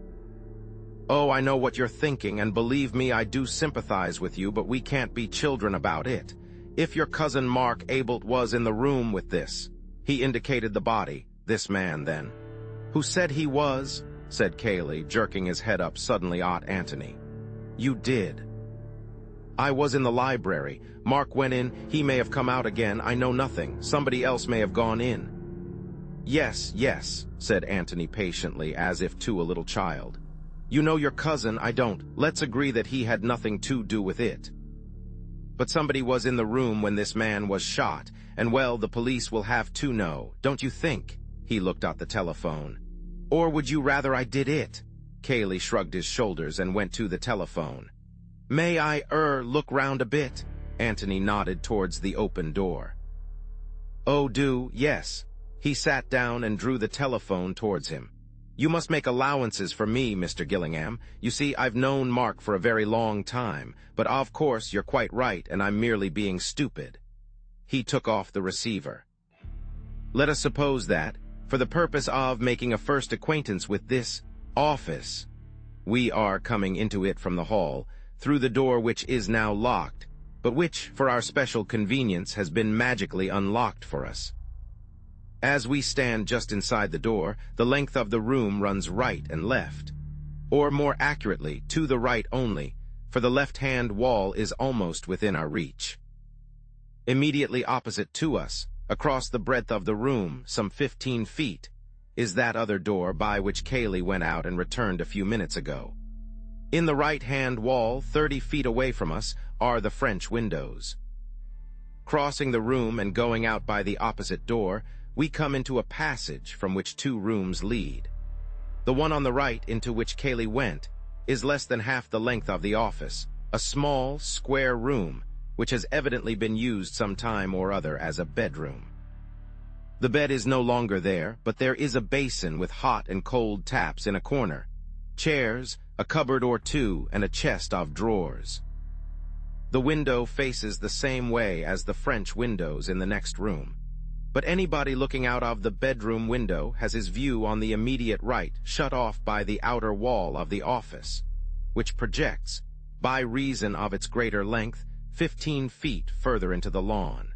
"Oh, I know what you're thinking, and believe me, I do sympathize with you, but we can't be children about it. If your cousin Mark Abelt was in the room with this," he indicated the body, "this man, then." "Who said he was?" said Cayley, jerking his head up suddenly at Antony. "You did." "I was in the library. Mark went in. He may have come out again. I know nothing. Somebody else may have gone in." Yes," said Antony patiently, as if to a little child. "You know your cousin, I don't. Let's agree that he had nothing to do with it. But somebody was in the room when this man was shot, and well, the police will have to know, don't you think?" He looked at the telephone. "Or would you rather I did it?" Cayley shrugged his shoulders and went to the telephone. "May I, look round a bit?" Antony nodded towards the open door. "Oh, do, yes." He sat down and drew the telephone towards him. "You must make allowances for me, Mr. Gillingham. You see, I've known Mark for a very long time, but of course you're quite right, and I'm merely being stupid." He took off the receiver. "Let us suppose that, for the purpose of making a first acquaintance with this office, we are coming into it from the hall, through the door which is now locked, but which, for our special convenience, has been magically unlocked for us. As we stand just inside the door, the length of the room runs right and left, or more accurately, to the right only, for the left-hand wall is almost within our reach. Immediately opposite to us, across the breadth of the room, some 15 feet, is that other door by which Cayley went out and returned a few minutes ago. In the right-hand wall, 30 feet away from us, are the French windows. Crossing the room and going out by the opposite door, we come into a passage from which 2 rooms lead. The one on the right, into which Cayley went, is less than half the length of the office, a small, square room, which has evidently been used some time or other as a bedroom. The bed is no longer there, but there is a basin with hot and cold taps in a corner, chairs, a cupboard or 2, and a chest of drawers. The window faces the same way as the French windows in the next room, but anybody looking out of the bedroom window has his view on the immediate right, shut off by the outer wall of the office, which projects, by reason of its greater length, 15 feet further into the lawn.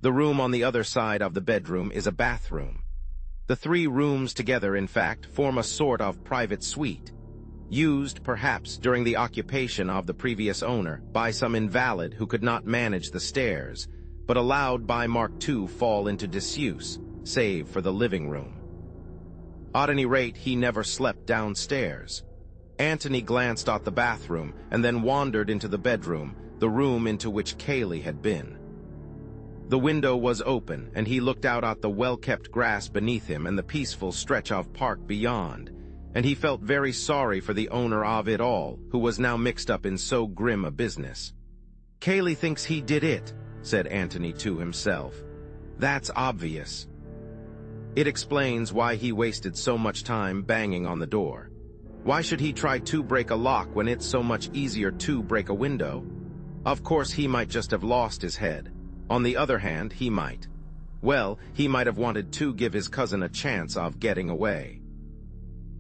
The room on the other side of the bedroom is a bathroom. The 3 rooms together, in fact, form a sort of private suite, used, perhaps, during the occupation of the previous owner by some invalid who could not manage the stairs, but allowed by Mark to fall into disuse, save for the living room. At any rate, he never slept downstairs. Antony glanced at the bathroom and then wandered into the bedroom, the room into which Cayley had been. The window was open, and he looked out at the well-kept grass beneath him and the peaceful stretch of park beyond, and he felt very sorry for the owner of it all, who was now mixed up in so grim a business. "Cayley thinks he did it," said Antony to himself. "That's obvious." It explains why he wasted so much time banging on the door. Why should he try to break a lock when it's so much easier to break a window? Of course, he might just have lost his head. On the other hand, he might. Well, he might have wanted to give his cousin a chance of getting away.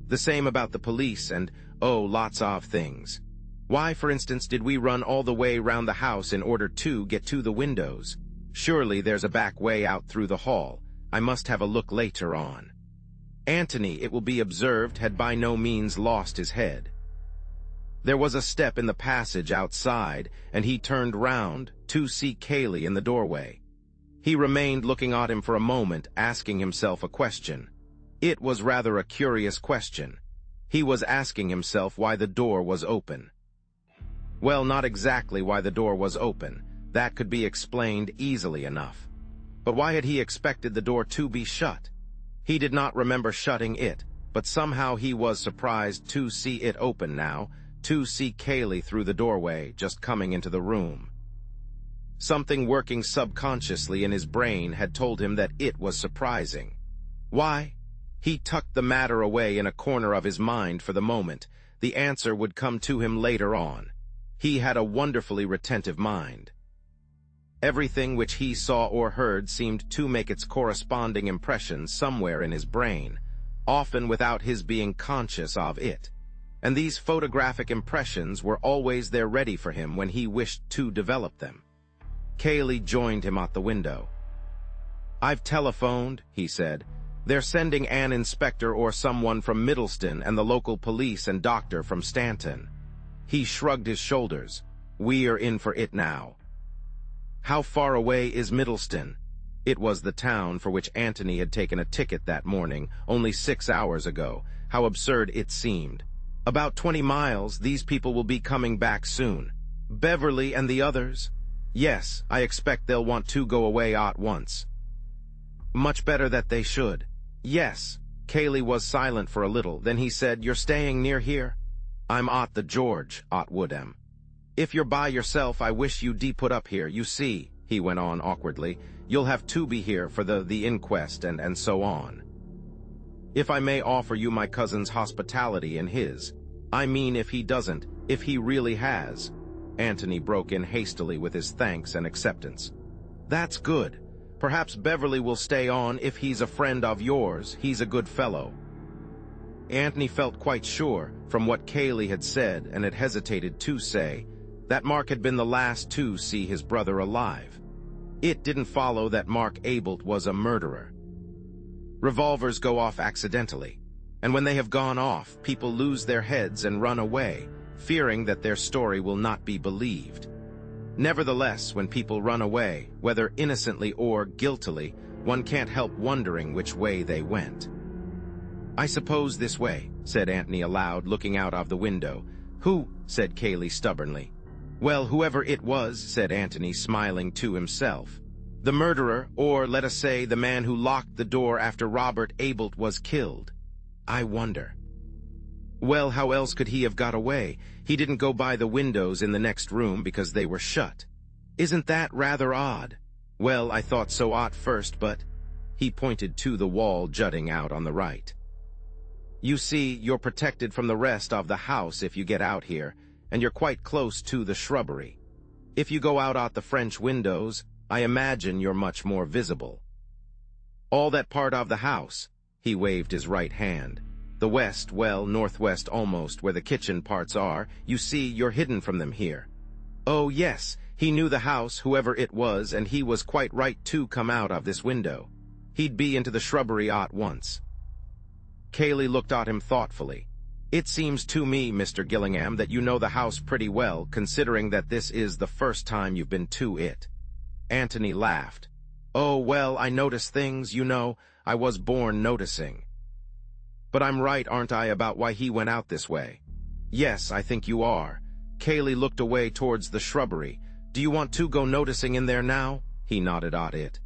The same about the police and, oh, lots of things. Why, for instance, did we run all the way round the house in order to get to the windows? Surely there's a back way out through the hall. I must have a look later on. Antony, it will be observed, had by no means lost his head. There was a step in the passage outside, and he turned round to see Kaylee in the doorway. He remained looking at him for a moment, asking himself a question. It was rather a curious question. He was asking himself why the door was open. Well, not exactly why the door was open. That could be explained easily enough. But why had he expected the door to be shut? He did not remember shutting it, but somehow he was surprised to see it open now, to see Kaylee through the doorway, just coming into the room. Something working subconsciously in his brain had told him that it was surprising. Why? He tucked the matter away in a corner of his mind for the moment. The answer would come to him later on. He had a wonderfully retentive mind. Everything which he saw or heard seemed to make its corresponding impression somewhere in his brain, often without his being conscious of it. And these photographic impressions were always there ready for him when he wished to develop them. Kaylee joined him at the window. "I've telephoned," he said. "They're sending an inspector or someone from Middleston and the local police and doctor from Stanton." He shrugged his shoulders. "We're in for it now." How far away is Middleston? It was the town for which Antony had taken a ticket that morning, only 6 hours ago. How absurd it seemed. About 20 miles, these people will be coming back soon. Beverley and the others? Yes, I expect they'll want to go away at once. Much better that they should. Yes. Kaylee was silent for a little, then he said, "You're staying near here?" "I'm at the George, at Woodham." "If you're by yourself, I wish you'd put up here. You see," he went on awkwardly, "you'll have to be here for the inquest and so on. If I may offer you my cousin's hospitality and his. I mean, if he doesn't, if he really has." Antony broke in hastily with his thanks and acceptance. "That's good. Perhaps Beverley will stay on if he's a friend of yours. He's a good fellow." Antony felt quite sure, from what Kaylee had said and had hesitated to say, that Mark had been the last to see his brother alive. It didn't follow that Mark Abelt was a murderer. Revolvers go off accidentally, and when they have gone off, people lose their heads and run away, fearing that their story will not be believed. Nevertheless, when people run away, whether innocently or guiltily, one can't help wondering which way they went. "I suppose this way," said Antony aloud, looking out of the window. "Who?" said Kaylee stubbornly. "Well, whoever it was," said Antony, smiling to himself. "The murderer, or let us say, the man who locked the door after Robert Abelt was killed. I wonder. Well, how else could he have got away? He didn't go by the windows in the next room because they were shut. Isn't that rather odd? Well, I thought so at first, but—" He pointed to the wall jutting out on the right. "You see, you're protected from the rest of the house if you get out here, and you're quite close to the shrubbery. If you go out at the French windows, I imagine you're much more visible. All that part of the house," he waved his right hand. "The west, well, northwest almost, where the kitchen parts are, you see, you're hidden from them here." Oh, yes, he knew the house, whoever it was, and he was quite right to come out of this window. He'd be into the shrubbery at once. Kaylee looked at him thoughtfully. "It seems to me, Mr. Gillingham, that you know the house pretty well, considering that this is the first time you've been to it." Antony laughed. "Oh, well, I notice things, you know. I was born noticing." "But I'm right, aren't I, about why he went out this way?" "Yes, I think you are." Kaylee looked away towards the shrubbery. "Do you want to go noticing in there now?" He nodded at it.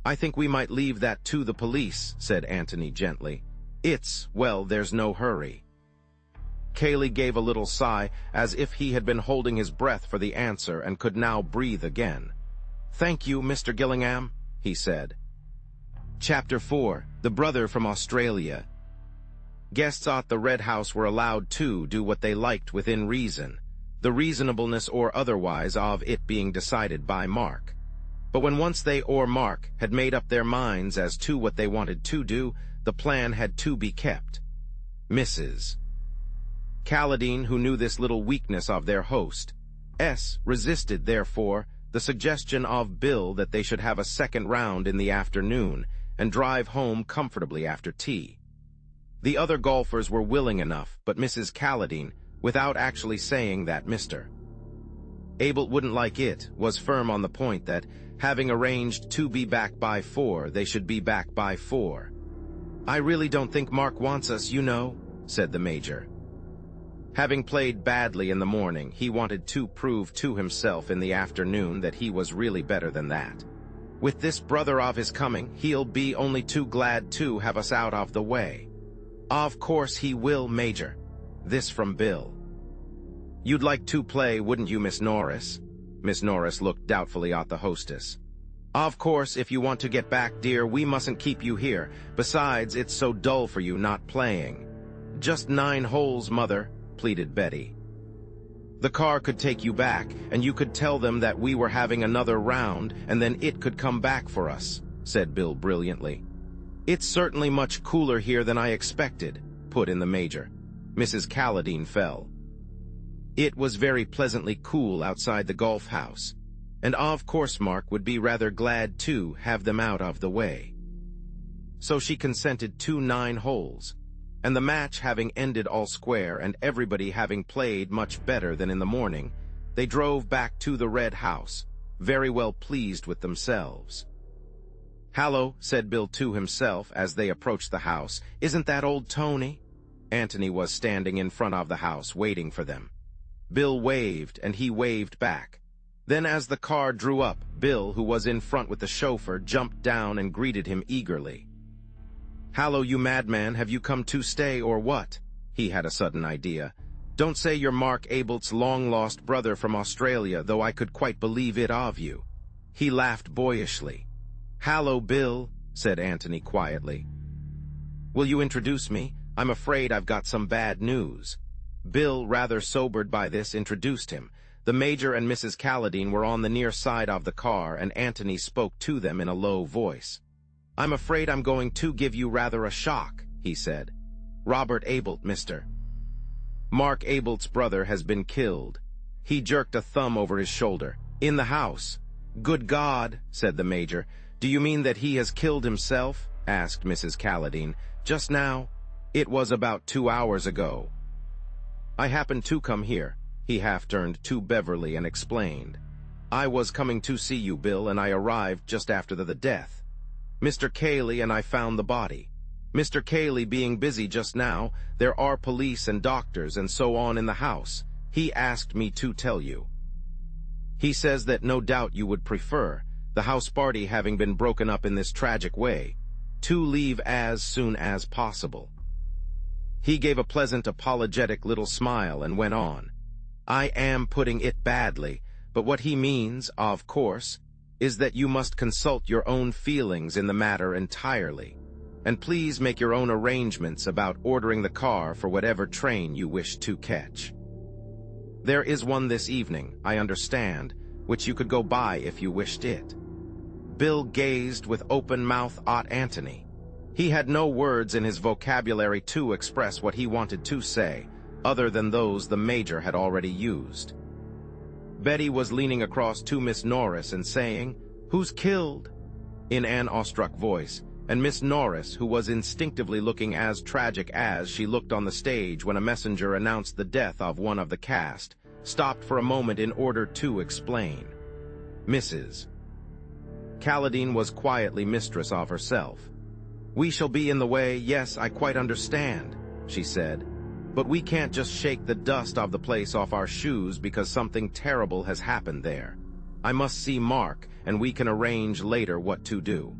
"I think we might leave that to the police," said Antony gently. Well, there's no hurry." Kaylee gave a little sigh, as if he had been holding his breath for the answer and could now breathe again. "Thank you, Mr. Gillingham," he said. Chapter 4. The brother from Australia. Guests at the Red House were allowed to do what they liked within reason, the reasonableness or otherwise of it being decided by Mark. But when once they or Mark had made up their minds as to what they wanted to do, the plan had to be kept. Mrs. Calladine, who knew this little weakness of their host, resisted, therefore, the suggestion of Bill that they should have a second round in the afternoon and drive home comfortably after tea. The other golfers were willing enough, but Mrs. Calladine, without actually saying that Mr. Abel wouldn't like it, was firm on the point that, having arranged to be back by 4, they should be back by 4. "I really don't think Mark wants us, you know," said the Major. Having played badly in the morning, he wanted to prove to himself in the afternoon that he was really better than that. With this brother of his coming, he'll be only too glad to have us out of the way. "Of course he will, Major." This from Bill. "You'd like to play, wouldn't you, Miss Norris?" Miss Norris looked doubtfully at the hostess. "Of course, if you want to get back, dear, we mustn't keep you here. Besides, it's so dull for you not playing." "Just 9 holes, Mother," pleaded Betty. "The car could take you back, and you could tell them that we were having another round, and then it could come back for us," said Bill brilliantly. "It's certainly much cooler here than I expected," put in the Major. Mrs. Calladine fell. It was very pleasantly cool outside the golf house, and of course Mark would be rather glad to have them out of the way. So she consented to 9 holes, and the match having ended all square and everybody having played much better than in the morning, they drove back to the Red House, very well pleased with themselves. "Hallo," said Bill to himself as they approached the house. "Isn't that old Tony?" Antony was standing in front of the house, waiting for them. Bill waved, and he waved back. Then as the car drew up, Bill, who was in front with the chauffeur, jumped down and greeted him eagerly. "Hallo, you madman, have you come to stay or what?" He had a sudden idea. "Don't say you're Mark Abelt's long-lost brother from Australia, though I could quite believe it of you." He laughed boyishly. "Hallo, Bill," said Antony quietly. "Will you introduce me? I'm afraid I've got some bad news." Bill, rather sobered by this, introduced him. The Major and Mrs. Calladine were on the near side of the car, and Antony spoke to them in a low voice. "I'm afraid I'm going to give you rather a shock," he said. "Robert Abelt, Mr. Mark Abelt's brother has been killed." He jerked a thumb over his shoulder. "In the house." "Good God," said the Major. "Do you mean that he has killed himself?" asked Mrs. Calladine. "Just now?" "It was about 2 hours ago. I happened to come here." He half-turned to Beverley and explained. "I was coming to see you, Bill, and I arrived just after the death. Mr. Cayley and I found the body. Mr. Cayley being busy just now, there are police and doctors and so on in the house. He asked me to tell you. He says that no doubt you would prefer, the house party having been broken up in this tragic way, to leave as soon as possible." He gave a pleasant, apologetic little smile and went on. "I am putting it badly, but what he means, of course, is that you must consult your own feelings in the matter entirely, and please make your own arrangements about ordering the car for whatever train you wish to catch. There is one this evening, I understand, which you could go by if you wished it." Bill gazed with open mouth at Antony. He had no words in his vocabulary to express what he wanted to say, other than those the Major had already used. Betty was leaning across to Miss Norris and saying, "Who's killed?" in an awestruck voice, and Miss Norris, who was instinctively looking as tragic as she looked on the stage when a messenger announced the death of one of the cast, stopped for a moment in order to explain. Mrs. Calladine was quietly mistress of herself. "We shall be in the way, yes, I quite understand," she said. "But we can't just shake the dust of the place off our shoes because something terrible has happened there. I must see Mark, and we can arrange later what to do.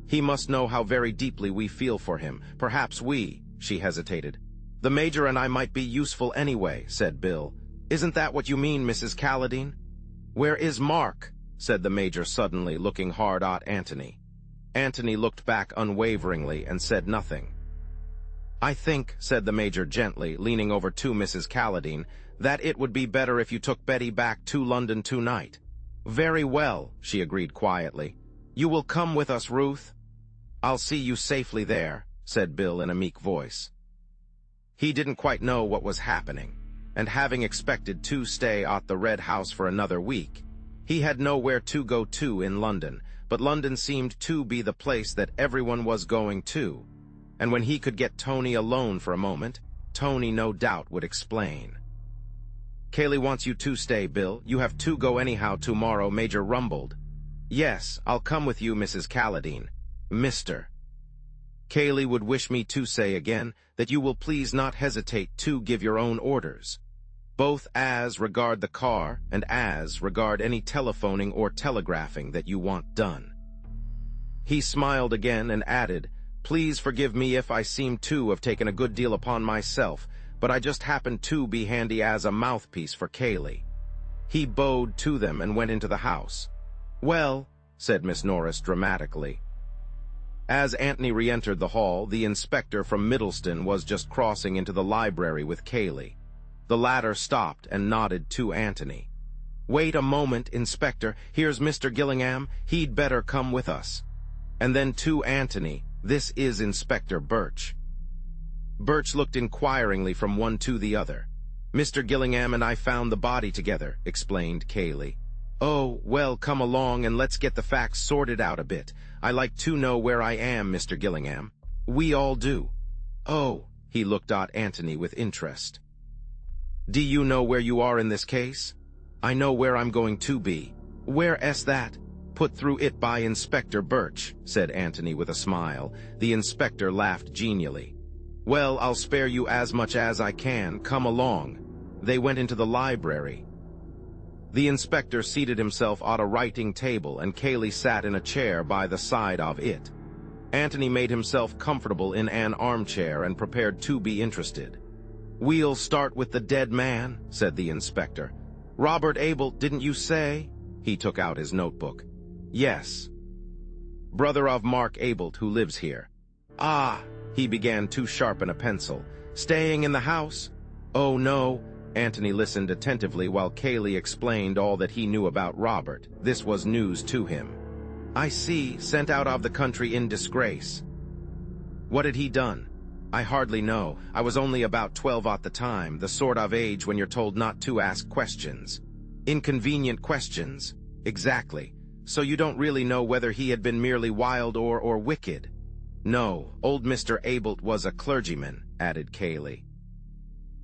He must know how very deeply we feel for him. Perhaps we," she hesitated. "The Major and I might be useful anyway," said Bill. "Isn't that what you mean, Mrs. Calladine?" "Where is Mark?" said the Major suddenly, looking hard at Antony. Antony looked back unwaveringly and said nothing. "I think," said the Major gently, leaning over to Mrs. Calladine, "that it would be better if you took Betty back to London tonight." "Very well," she agreed quietly. "You will come with us, Ruth?" "I'll see you safely there," said Bill in a meek voice. He didn't quite know what was happening, and having expected to stay at the Red House for another week, he had nowhere to go to in London, but London seemed to be the place that everyone was going to, and when he could get Tony alone for a moment, Tony no doubt would explain. "Kaylee wants you to stay, Bill. You have to go anyhow tomorrow," Major rumbled. "Yes, I'll come with you, Mrs. Calladine. Mr. Kaylee would wish me to say again that you will please not hesitate to give your own orders, both as regard the car and as regard any telephoning or telegraphing that you want done." He smiled again and added, "Please forgive me if I seem to have taken a good deal upon myself, but I just happened to be handy as a mouthpiece for Kaylee." He bowed to them and went into the house. "Well," said Miss Norris dramatically. As Antony re-entered the hall, the inspector from Middleston was just crossing into the library with Kaylee. The latter stopped and nodded to Antony. "Wait a moment, Inspector. Here's Mr. Gillingham. He'd better come with us." And then to Antony, "This is Inspector Birch." Birch looked inquiringly from one to the other. "Mr. Gillingham and I found the body together," explained Kaylee. "Oh, well, come along and let's get the facts sorted out a bit. I like to know where I am, Mr. Gillingham." "We all do." "Oh," he looked at Antony with interest. "Do you know where you are in this case?" "I know where I'm going to be." "Where's that?" "Put through it by Inspector Birch," said Antony with a smile. The inspector laughed genially. "Well, I'll spare you as much as I can. Come along." They went into the library. The inspector seated himself at a writing table, and Kaylee sat in a chair by the side of it. Antony made himself comfortable in an armchair and prepared to be interested. "We'll start with the dead man," said the inspector. "Robert Abel, didn't you say?" He took out his notebook. "Yes." "Brother of Mark Abel, who lives here." "Ah," he began to sharpen a pencil. "Staying in the house?" "Oh, no." Antony listened attentively while Kaylee explained all that he knew about Robert. This was news to him. "I see, sent out of the country in disgrace." "What had he done?" "I hardly know. I was only about 12 at the time, the sort of age when you're told not to ask questions." "Inconvenient questions?" "Exactly. So you don't really know whether he had been merely wild or wicked?" "No, old Mr. Abel was a clergyman," added Kaylee.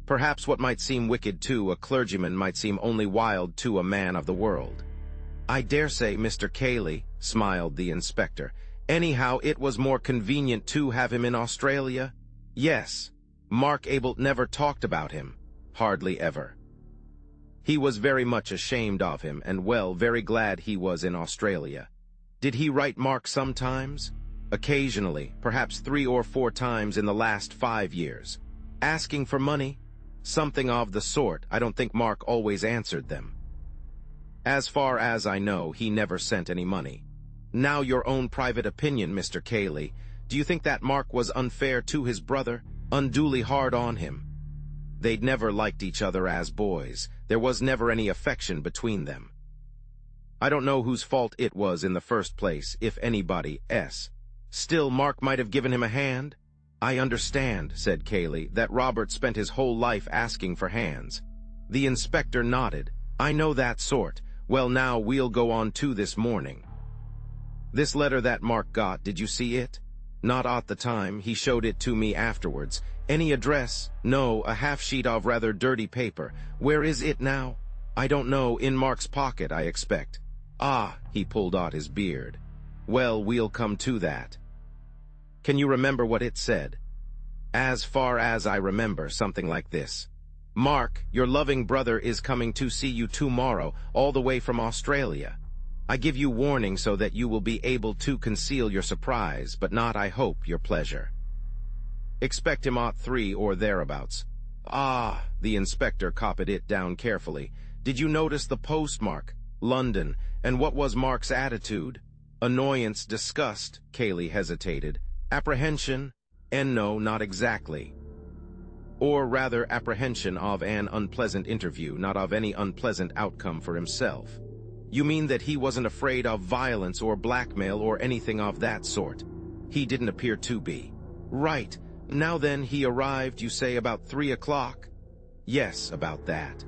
"Perhaps what might seem wicked to a clergyman might seem only wild to a man of the world." "I dare say, Mr. Kaylee," smiled the inspector. "Anyhow, it was more convenient to have him in Australia?" "Yes. Mark Abel never talked about him. Hardly ever. He was very much ashamed of him, and well, very glad he was in Australia." "Did he write Mark sometimes?" "Occasionally, perhaps 3 or 4 times in the last 5 years. Asking for money?" "Something of the sort. I don't think Mark always answered them." "As far as I know, he never sent any money." "Now your own private opinion, Mr. Kaylee. Do you think that Mark was unfair to his brother, unduly hard on him?" "They'd never liked each other as boys. There was never any affection between them. I don't know whose fault it was in the first place, if anybody's. Still, Mark might have given him a hand." "I understand," said Kaylee, "that Robert spent his whole life asking for hands." The inspector nodded. "I know that sort. Well, now we'll go on to this morning. This letter that Mark got, did you see it?" "Not at the time. He showed it to me afterwards." "Any address?" "No, a half-sheet of rather dirty paper." "Where is it now?" "I don't know. In Mark's pocket, I expect." "Ah," he pulled out his beard. "Well, we'll come to that. Can you remember what it said?" "As far as I remember, something like this: Mark, your loving brother is coming to see you tomorrow, all the way from Australia. I give you warning so that you will be able to conceal your surprise, but not, I hope, your pleasure. Expect him at 3 or thereabouts." "Ah," the inspector copied it down carefully. "Did you notice the postmark? London. And what was Mark's attitude?" Annoyance, disgust, Cayley hesitated. Apprehension? And no, not exactly. Or rather, apprehension of an unpleasant interview, not of any unpleasant outcome for himself. You mean that he wasn't afraid of violence or blackmail or anything of that sort? He didn't appear to be. Right. Now then, he arrived, you say, about 3 o'clock? Yes, about that.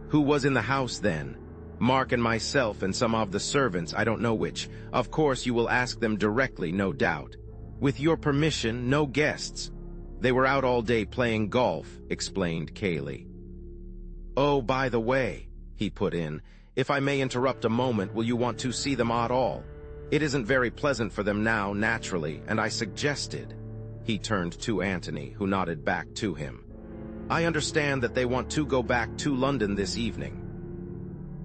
Who was in the house then? Mark and myself and some of the servants, I don't know which. Of course, you will ask them directly, no doubt. With your permission, no guests. They were out all day playing golf, explained Cayley. Oh, by the way, he put in, if I may interrupt a moment, will you want to see them at all? It isn't very pleasant for them now, naturally, and I suggested. He turned to Antony, who nodded back to him. I understand that they want to go back to London this evening.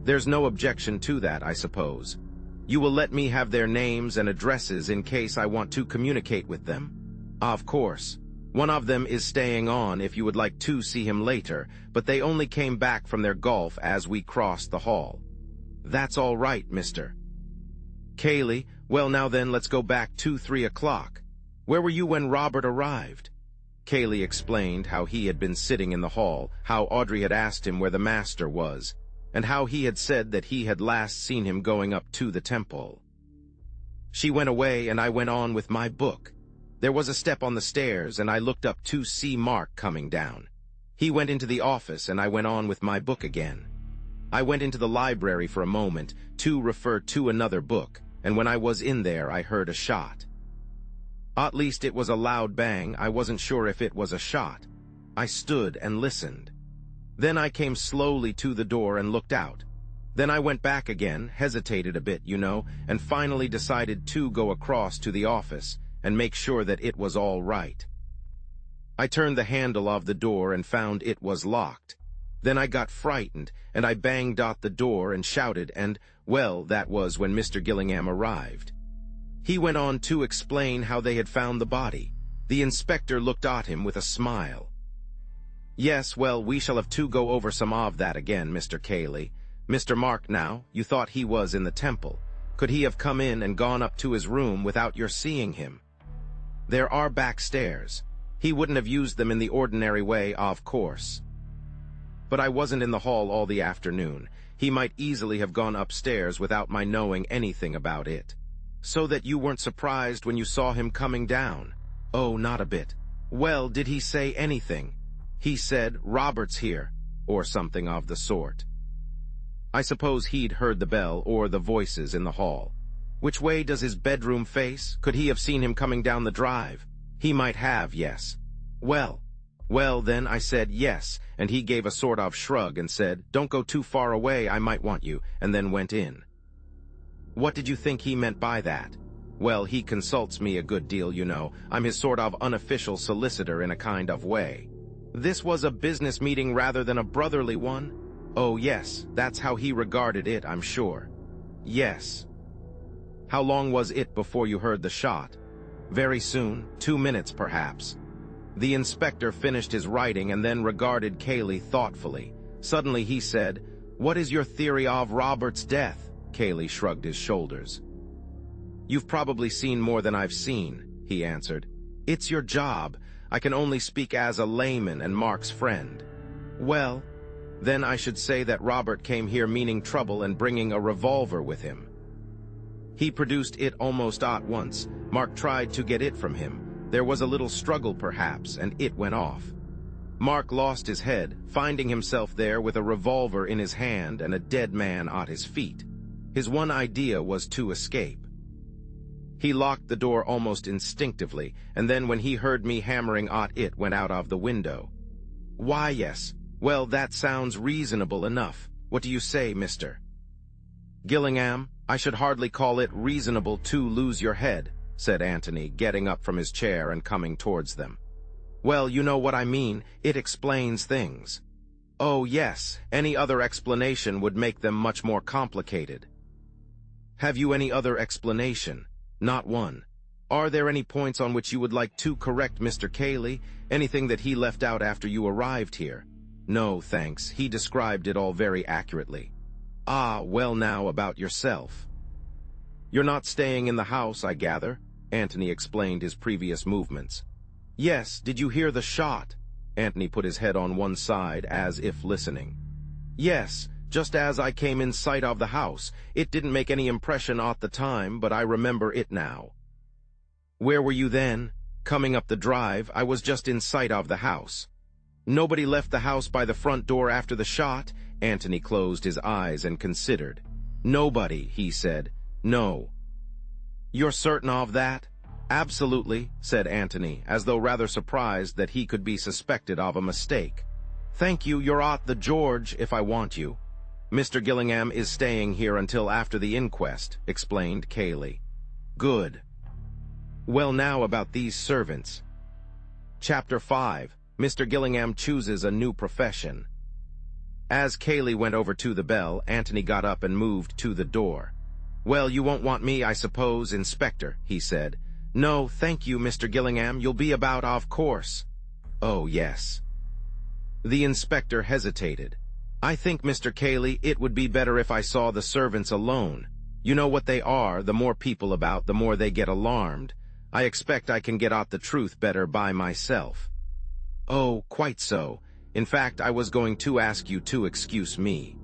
There's no objection to that, I suppose. You will let me have their names and addresses in case I want to communicate with them? Of course. One of them is staying on if you would like to see him later, but they only came back from their golf as we crossed the hall. That's all right, mister. Cayley, well now then, let's go back to 3 o'clock. Where were you when Robert arrived? Cayley explained how he had been sitting in the hall, how Audrey had asked him where the master was, and how he had said that he had last seen him going up to the temple. She went away and I went on with my book. There was a step on the stairs and I looked up to see Mark coming down. He went into the office and I went on with my book again. I went into the library for a moment to refer to another book, and when I was in there I heard a shot. At least it was a loud bang. I wasn't sure if it was a shot. I stood and listened. Then I came slowly to the door and looked out. Then I went back again, hesitated a bit, you know, and finally decided to go across to the office and make sure that it was all right. I turned the handle of the door and found it was locked. Then I got frightened, and I banged at the door and shouted, and, well, that was when Mr. Gillingham arrived. He went on to explain how they had found the body. The inspector looked at him with a smile. Yes, well, we shall have to go over some of that again, Mr. Cayley. Mr. Mark now, you thought he was in the temple. Could he have come in and gone up to his room without your seeing him? There are back stairs. He wouldn't have used them in the ordinary way, of course. But I wasn't in the hall all the afternoon. He might easily have gone upstairs without my knowing anything about it. So that you weren't surprised when you saw him coming down? Oh, not a bit. Well, did he say anything? He said, Robert's here, or something of the sort. I suppose he'd heard the bell or the voices in the hall. Which way does his bedroom face? Could he have seen him coming down the drive? He might have, yes. Well, then I said yes, and he gave a sort of shrug and said, don't go too far away, I might want you, and then went in. What did you think he meant by that? Well, he consults me a good deal, you know. I'm his sort of unofficial solicitor in a kind of way. This was a business meeting rather than a brotherly one? Oh, yes, that's how he regarded it, I'm sure. Yes. How long was it before you heard the shot? Very soon, 2 minutes perhaps. The inspector finished his writing and then regarded Cayley thoughtfully. Suddenly he said, What is your theory of Robert's death? Cayley shrugged his shoulders. You've probably seen more than I've seen, he answered. It's your job. I can only speak as a layman and Mark's friend. Well, then I should say that Robert came here meaning trouble and bringing a revolver with him. He produced it almost at once. Mark tried to get it from him. There was a little struggle perhaps, and it went off. Mark lost his head, finding himself there with a revolver in his hand and a dead man at his feet. His one idea was to escape. He locked the door almost instinctively, and then when he heard me hammering at it, went out of the window. Why, yes. Well, that sounds reasonable enough. What do you say, mister? Gillingham, I should hardly call it reasonable to lose your head, said Antony, getting up from his chair and coming towards them. Well, you know what I mean. It explains things. Oh, yes, any other explanation would make them much more complicated. Have you any other explanation? Not one. Are there any points on which you would like to correct Mr. Cayley? Anything that he left out after you arrived here? No, thanks. He described it all very accurately. Ah, well now, about yourself. You're not staying in the house, I gather? Antony explained his previous movements. Yes, did you hear the shot? Antony put his head on one side as if listening. Yes, just as I came in sight of the house. It didn't make any impression at the time, but I remember it now. Where were you then? Coming up the drive, I was just in sight of the house. Nobody left the house by the front door after the shot? Antony closed his eyes and considered. Nobody, he said. No. You're certain of that? Absolutely, said Antony, as though rather surprised that he could be suspected of a mistake. Thank you, you're at the George if I want you. Mr. Gillingham is staying here until after the inquest, explained Cayley. Good. Well, now about these servants. Chapter 5. Mr. Gillingham chooses a new profession. As Cayley went over to the bell, Antony got up and moved to the door. Well, you won't want me, I suppose, Inspector, he said. No, thank you, Mr. Gillingham. You'll be about, of course. Oh, yes. The inspector hesitated. I think, Mr. Cayley, it would be better if I saw the servants alone. You know what they are. The more people about, the more they get alarmed. I expect I can get at the truth better by myself. Oh, quite so. In fact, I was going to ask you to excuse me.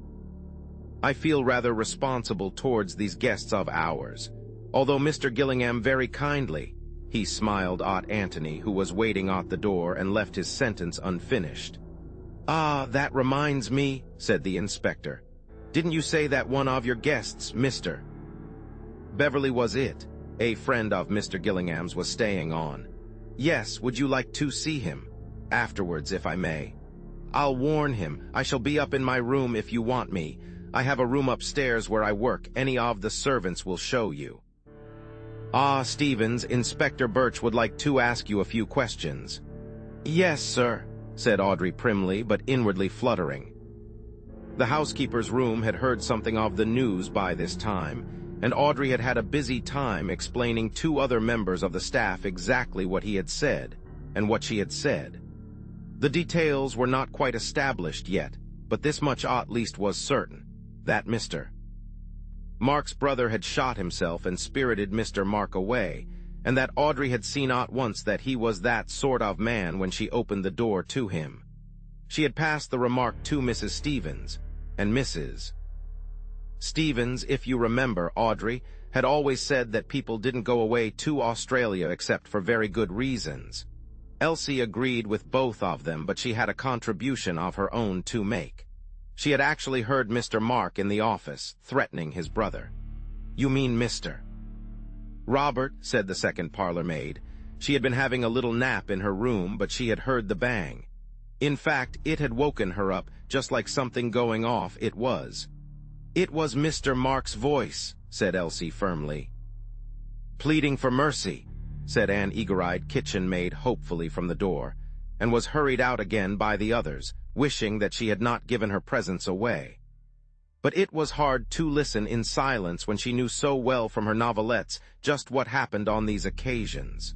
I feel rather responsible towards these guests of ours. Although Mr. Gillingham very kindly, he smiled at Antony, who was waiting at the door, and left his sentence unfinished. Ah, that reminds me, said the inspector. Didn't you say that one of your guests, Mr. Beverley was it? A friend of Mr. Gillingham's was staying on. Yes, would you like to see him? Afterwards, if I may. I'll warn him. I shall be up in my room if you want me. I have a room upstairs where I work. Any of the servants will show you. Ah, Stevens, Inspector Birch would like to ask you a few questions. Yes, sir, said Audrey primly, but inwardly fluttering. The housekeeper's room had heard something of the news by this time, and Audrey had had a busy time explaining to other members of the staff exactly what he had said, and what she had said. The details were not quite established yet, but this much at least was certain, that Mr. Mark's brother had shot himself and spirited Mr. Mark away, and that Audrey had seen at once that he was that sort of man when she opened the door to him. She had passed the remark to Mrs. Stevens, and Mrs. Stevens, if you remember, Audrey, had always said that people didn't go away to Australia except for very good reasons. Elsie agreed with both of them, but she had a contribution of her own to make. She had actually heard Mr. Mark in the office, threatening his brother. You mean Mr. Robert, said the second parlor maid. She had been having a little nap in her room, but she had heard the bang. In fact, it had woken her up, just like something going off. It was Mr. Mark's voice, said Elsie firmly. Pleading for mercy, said an eager-eyed kitchen maid hopefully from the door, and was hurried out again by the others, wishing that she had not given her presence away. But it was hard to listen in silence when she knew so well from her novelettes just what happened on these occasions.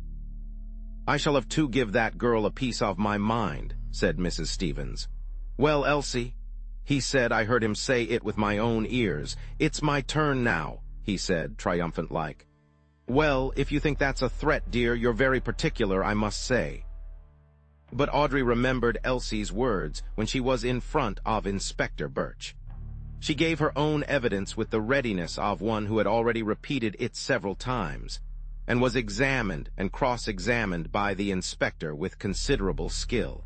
I shall have to give that girl a piece of my mind, said Mrs. Stevens. Well, Elsie, he said, I heard him say it with my own ears. It's my turn now, he said, triumphant-like. Well, if you think that's a threat, dear, you're very particular, I must say. But Audrey remembered Elsie's words when she was in front of Inspector Birch. She gave her own evidence with the readiness of one who had already repeated it several times, and was examined and cross-examined by the inspector with considerable skill.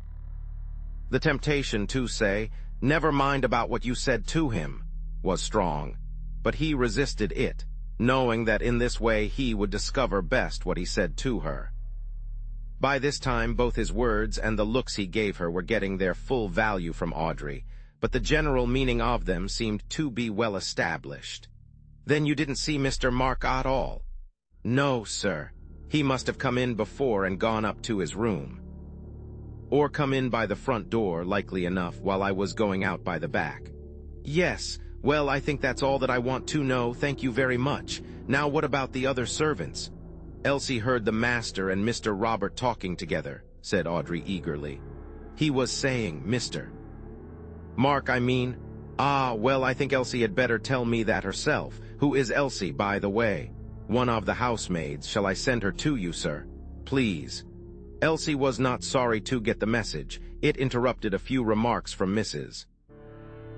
The temptation to say, "Never mind about what you said to him," was strong, but he resisted it, knowing that in this way he would discover best what he said to her. By this time, both his words and the looks he gave her were getting their full value from Audrey, but the general meaning of them seemed to be well established. Then you didn't see Mr. Mark at all? No, sir. He must have come in before and gone up to his room. Or come in by the front door, likely enough, while I was going out by the back. Yes, well, I think that's all that I want to know, thank you very much. Now what about the other servants? Elsie heard the master and Mr. Robert talking together, said Audrey eagerly. He was saying, Mr. Mark, I mean. "Ah, well, I think Elsie had better tell me that herself. Who is Elsie, by the way?" "One of the housemaids. Shall I send her to you, sir?" "Please." Elsie was not sorry to get the message. It interrupted a few remarks from Mrs.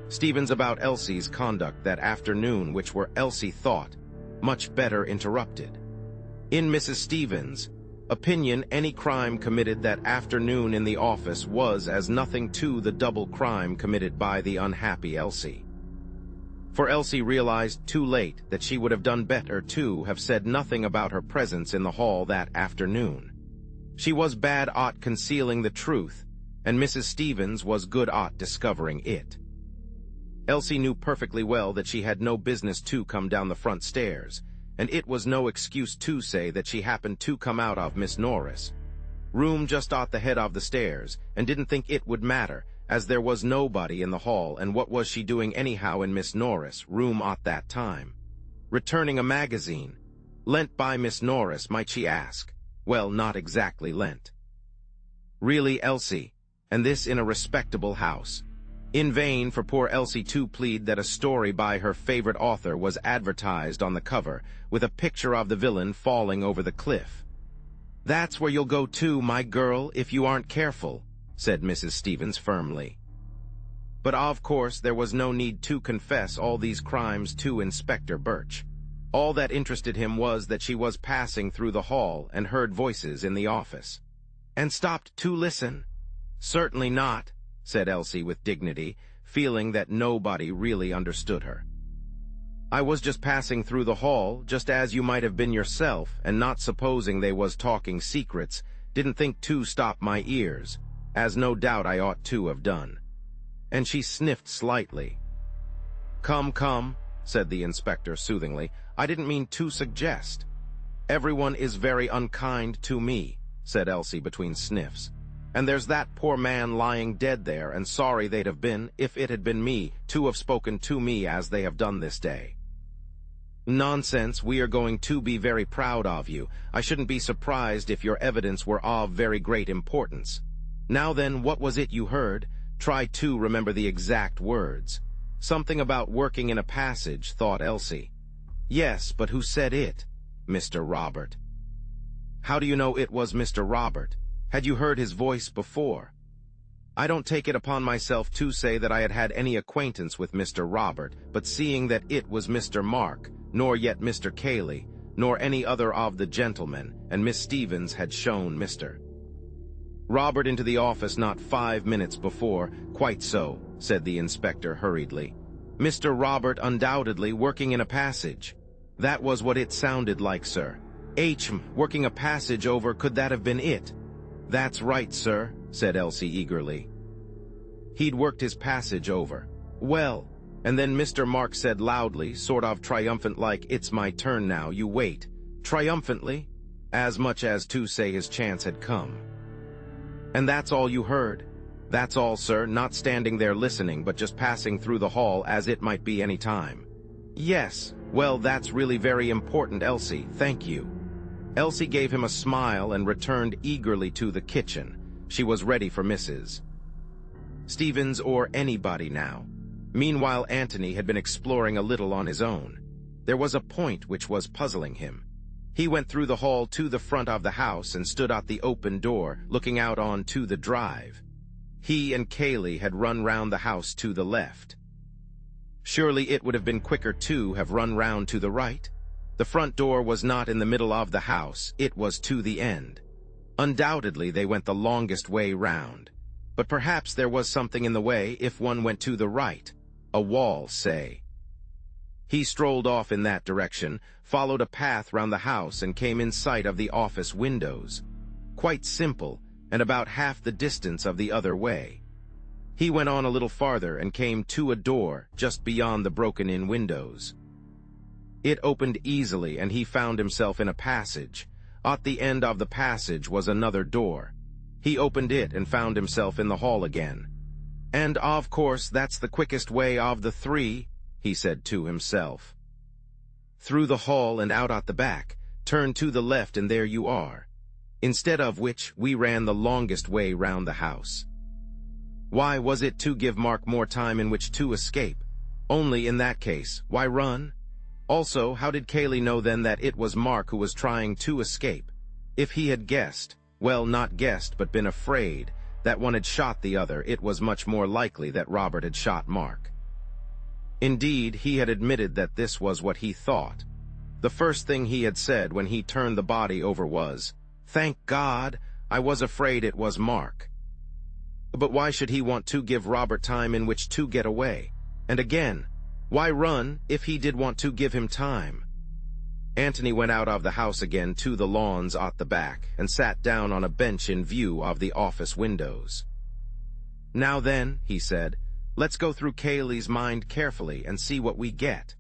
Stevens about Elsie's conduct that afternoon, which were, Elsie thought, much better interrupted. In Mrs. Stevens' opinion, any crime committed that afternoon in the office was as nothing to the double crime committed by the unhappy Elsie. For Elsie realized too late that she would have done better to have said nothing about her presence in the hall that afternoon. She was bad at concealing the truth, and Mrs. Stevens was good at discovering it. Elsie knew perfectly well that she had no business to come down the front stairs, and it was no excuse to say that she happened to come out of Miss Norris' room just at the head of the stairs, and didn't think it would matter, as there was nobody in the hall, and what was she doing anyhow in Miss Norris' room at that time? Returning a magazine. Lent by Miss Norris, might she ask? Well, not exactly lent. Really, Elsie, and this in a respectable house. In vain for poor Elsie to plead that a story by her favorite author was advertised on the cover, with a picture of the villain falling over the cliff. "That's where you'll go to, my girl, if you aren't careful," said Mrs. Stevens firmly. But of course there was no need to confess all these crimes to Inspector Birch. All that interested him was that she was passing through the hall and heard voices in the office. "And stopped to listen?" "Certainly not," said Elsie with dignity, feeling that nobody really understood her. "I was just passing through the hall, just as you might have been yourself, and not supposing they was talking secrets, didn't think to stop my ears, as no doubt I ought to have done." And she sniffed slightly. "Come, come," said the inspector soothingly, "I didn't mean to suggest." "Everyone is very unkind to me," said Elsie between sniffs. "And there's that poor man lying dead there, and sorry they'd have been, if it had been me, to have spoken to me as they have done this day." "Nonsense, we are going to be very proud of you. I shouldn't be surprised if your evidence were of very great importance. Now then, what was it you heard? Try to remember the exact words." "Something about working in a passage," thought Elsie. "Yes, but who said it?" "Mr. Robert." "How do you know it was Mr. Robert? Had you heard his voice before?" "I don't take it upon myself to say that I had had any acquaintance with Mr. Robert, but seeing that it was Mr. Mark, nor yet Mr. Cayley, nor any other of the gentlemen, and Miss Stevens had shown Mr. Robert into the office not 5 minutes before." "Quite so," said the inspector hurriedly. "Mr. Robert undoubtedly working in a passage." "That was what it sounded like, sir." Working a passage over, could that have been it?" "That's right, sir," said Elsie eagerly. "He'd worked his passage over. Well," and then Mr. Mark said loudly, sort of triumphant like, "It's my turn now, you wait." Triumphantly, as much as to say his chance had come. "And that's all you heard?" "That's all, sir, not standing there listening, but just passing through the hall as it might be any time." "Yes, well, that's really very important, Elsie, thank you." Elsie gave him a smile and returned eagerly to the kitchen. She was ready for Mrs. Stevens or anybody now. Meanwhile, Antony had been exploring a little on his own. There was a point which was puzzling him. He went through the hall to the front of the house and stood at the open door, looking out on to the drive. He and Cayley had run round the house to the left. Surely it would have been quicker to have run round to the right? The front door was not in the middle of the house, it was to the end. Undoubtedly they went the longest way round. But perhaps there was something in the way if one went to the right. A wall, say. He strolled off in that direction, followed a path round the house, and came in sight of the office windows. Quite simple, and about half the distance of the other way. He went on a little farther and came to a door just beyond the broken-in windows. It opened easily, and he found himself in a passage. At the end of the passage was another door. He opened it and found himself in the hall again. "And, of course, that's the quickest way of the three," he said to himself. "Through the hall and out at the back, turn to the left and there you are." Instead of which, we ran the longest way round the house. Why was it to give Mark more time in which to escape? Only in that case, why run? Also, how did Cayley know then that it was Mark who was trying to escape? If he had guessed, well, not guessed, but been afraid, that one had shot the other, it was much more likely that Robert had shot Mark. Indeed, he had admitted that this was what he thought. The first thing he had said when he turned the body over was, "Thank God, I was afraid it was Mark." But why should he want to give Robert time in which to get away? And again, why run if he did want to give him time? Antony went out of the house again to the lawns at the back and sat down on a bench in view of the office windows. "Now then," he said, "let's go through Cayley's mind carefully and see what we get."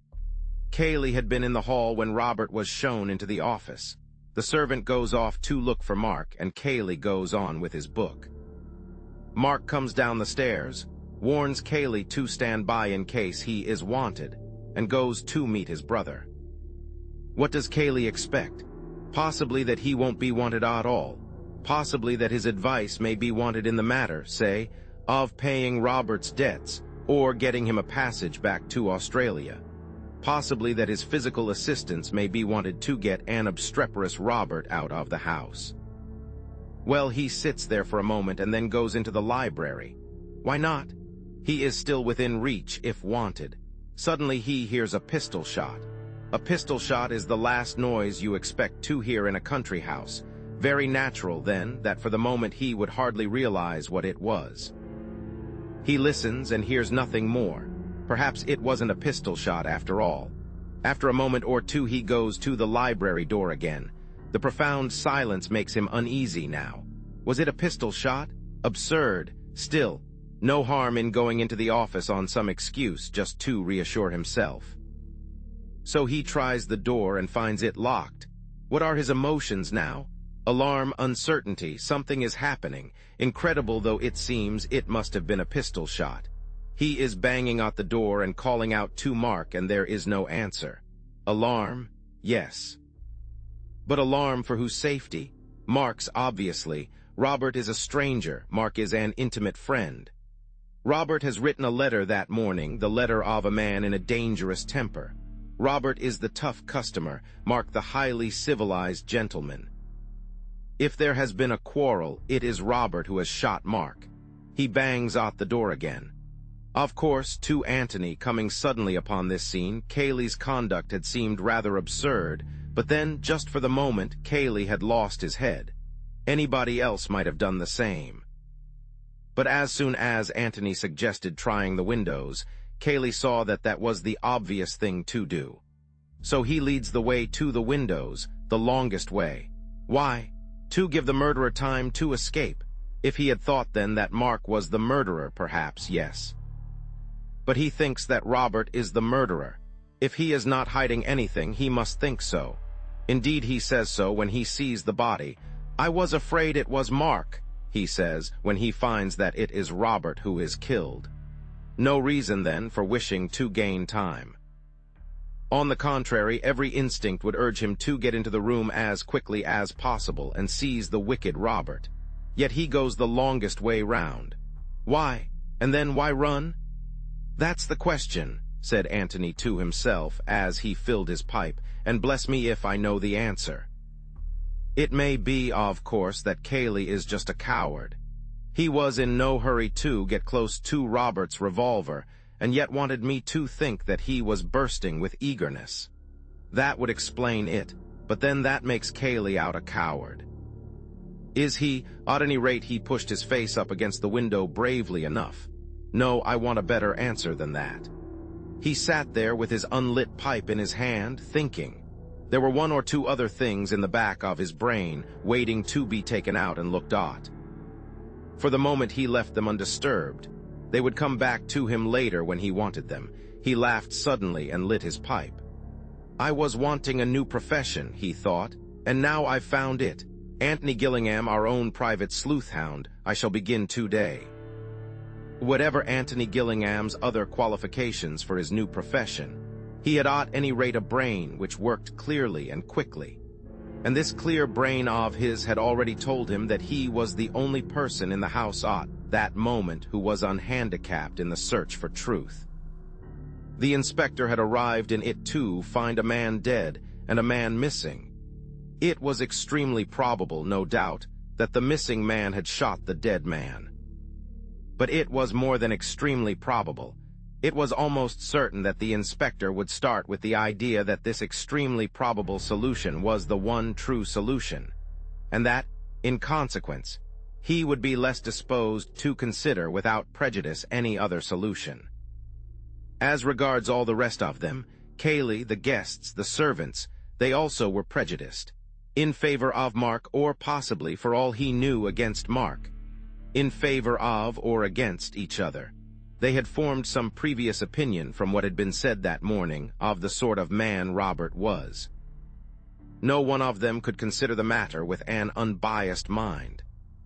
Cayley had been in the hall when Robert was shown into the office. The servant goes off to look for Mark, and Cayley goes on with his book. Mark comes down the stairs, warns Cayley to stand by in case he is wanted, and goes to meet his brother. What does Cayley expect? Possibly that he won't be wanted at all. Possibly that his advice may be wanted in the matter, say, of paying Robert's debts or getting him a passage back to Australia. Possibly that his physical assistance may be wanted to get an obstreperous Robert out of the house. Well, he sits there for a moment and then goes into the library. Why not? He is still within reach if wanted. Suddenly he hears a pistol shot. A pistol shot is the last noise you expect to hear in a country house. Very natural, then, that for the moment he would hardly realize what it was. He listens and hears nothing more. Perhaps it wasn't a pistol shot after all. After a moment or two he goes to the library door again. The profound silence makes him uneasy now. Was it a pistol shot? Absurd. Still, no harm in going into the office on some excuse just to reassure himself. So he tries the door and finds it locked. What are his emotions now? Alarm, uncertainty, something is happening. Incredible though it seems, it must have been a pistol shot. He is banging at the door and calling out to Mark, and there is no answer. Alarm? Yes. But alarm for whose safety? Mark's, obviously. Robert is a stranger. Mark is an intimate friend. Robert has written a letter that morning, the letter of a man in a dangerous temper. Robert is the tough customer, Mark the highly civilized gentleman. If there has been a quarrel, it is Robert who has shot Mark. He bangs at the door again. Of course, to Antony, coming suddenly upon this scene, Cayley's conduct had seemed rather absurd, but then, just for the moment, Cayley had lost his head. Anybody else might have done the same. But as soon as Antony suggested trying the windows, Cayley saw that that was the obvious thing to do. So he leads the way to the windows, the longest way. Why? To give the murderer time to escape. If he had thought then that Mark was the murderer, perhaps, yes. But he thinks that Robert is the murderer. If he is not hiding anything, he must think so. Indeed, he says so when he sees the body. "I was afraid it was Mark," he says, when he finds that it is Robert who is killed. No reason, then, for wishing to gain time. On the contrary, every instinct would urge him to get into the room as quickly as possible and seize the wicked Robert. Yet he goes the longest way round. Why? And then why run? "That's the question," said Antony to himself as he filled his pipe, "and bless me if I know the answer." It may be, of course, that Cayley is just a coward. He was in no hurry to get close to Robert's revolver, and yet wanted me to think that he was bursting with eagerness. That would explain it, but then that makes Cayley out a coward. Is he? At any rate, he pushed his face up against the window bravely enough. No, I want a better answer than that. He sat there with his unlit pipe in his hand, thinking. There were one or two other things in the back of his brain, waiting to be taken out and looked at. For the moment he left them undisturbed. They would come back to him later when he wanted them. He laughed suddenly and lit his pipe. "I was wanting a new profession," he thought, "and now I've found it. Antony Gillingham, our own private sleuth hound, I shall begin today." Whatever Antony Gillingham's other qualifications for his new profession, he had at any rate a brain which worked clearly and quickly. And this clear brain of his had already told him that he was the only person in the house at that moment who was unhandicapped in the search for truth. The inspector had arrived in it to find a man dead and a man missing. It was extremely probable, no doubt, that the missing man had shot the dead man. But it was more than extremely probable. It was almost certain that the inspector would start with the idea that this extremely probable solution was the one true solution, and that, in consequence, he would be less disposed to consider without prejudice any other solution. As regards all the rest of them, Cayley, the guests, the servants, they also were prejudiced, in favor of Mark or possibly, for all he knew, against Mark, in favor of or against each other. They had formed some previous opinion from what had been said that morning of the sort of man Robert was. No one of them could consider the matter with an unbiased mind.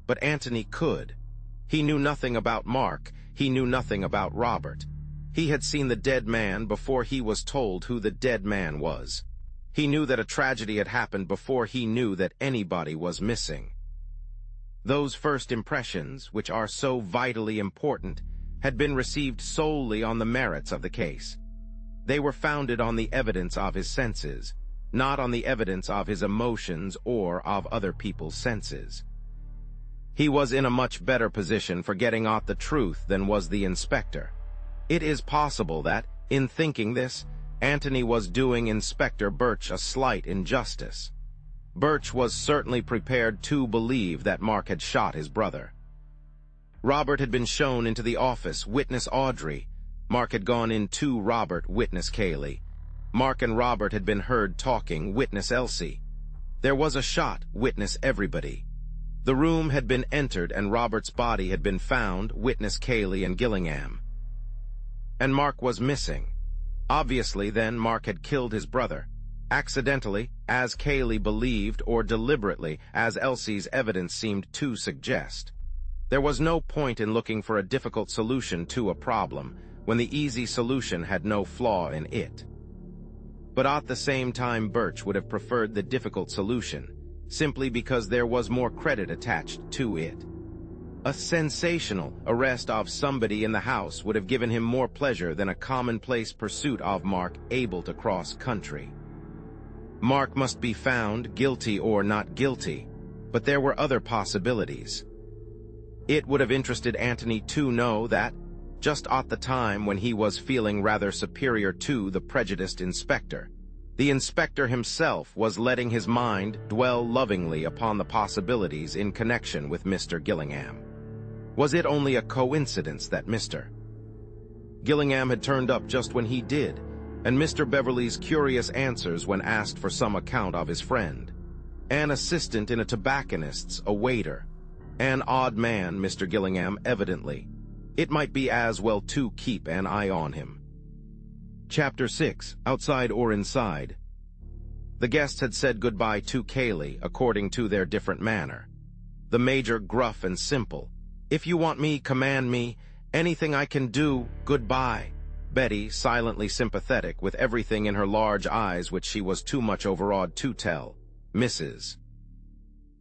But Antony could. He knew nothing about Mark. He knew nothing about Robert. He had seen the dead man before he was told who the dead man was. He knew that a tragedy had happened before he knew that anybody was missing. Those first impressions, which are so vitally important, had been received solely on the merits of the case. They were founded on the evidence of his senses, not on the evidence of his emotions or of other people's senses. He was in a much better position for getting at the truth than was the inspector. It is possible that, in thinking this, Antony was doing Inspector Birch a slight injustice. Birch was certainly prepared to believe that Mark had shot his brother. Robert had been shown into the office, witness Audrey. Mark had gone in to Robert, witness Cayley. Mark and Robert had been heard talking, witness Elsie. There was a shot, witness everybody. The room had been entered and Robert's body had been found, witness Cayley and Gillingham. And Mark was missing. Obviously, then, Mark had killed his brother, accidentally, as Cayley believed, or deliberately, as Elsie's evidence seemed to suggest. There was no point in looking for a difficult solution to a problem, when the easy solution had no flaw in it. But at the same time, Birch would have preferred the difficult solution, simply because there was more credit attached to it. A sensational arrest of somebody in the house would have given him more pleasure than a commonplace pursuit of Mark able to cross country. Mark must be found, guilty or not guilty, but there were other possibilities. It would have interested Antony to know that, just at the time when he was feeling rather superior to the prejudiced inspector, the inspector himself was letting his mind dwell lovingly upon the possibilities in connection with Mr. Gillingham. Was it only a coincidence that Mr. Gillingham had turned up just when he did, and Mr. Beverley's curious answers when asked for some account of his friend? An assistant in a tobacconist's, a waiter. An odd man, Mr. Gillingham, evidently. It might be as well to keep an eye on him. Chapter 6, Outside or Inside. The guests had said goodbye to Cayley, according to their different manner. The major gruff and simple. "If you want me, command me. Anything I can do, goodbye." Betty, silently sympathetic, with everything in her large eyes which she was too much overawed to tell. Mrs.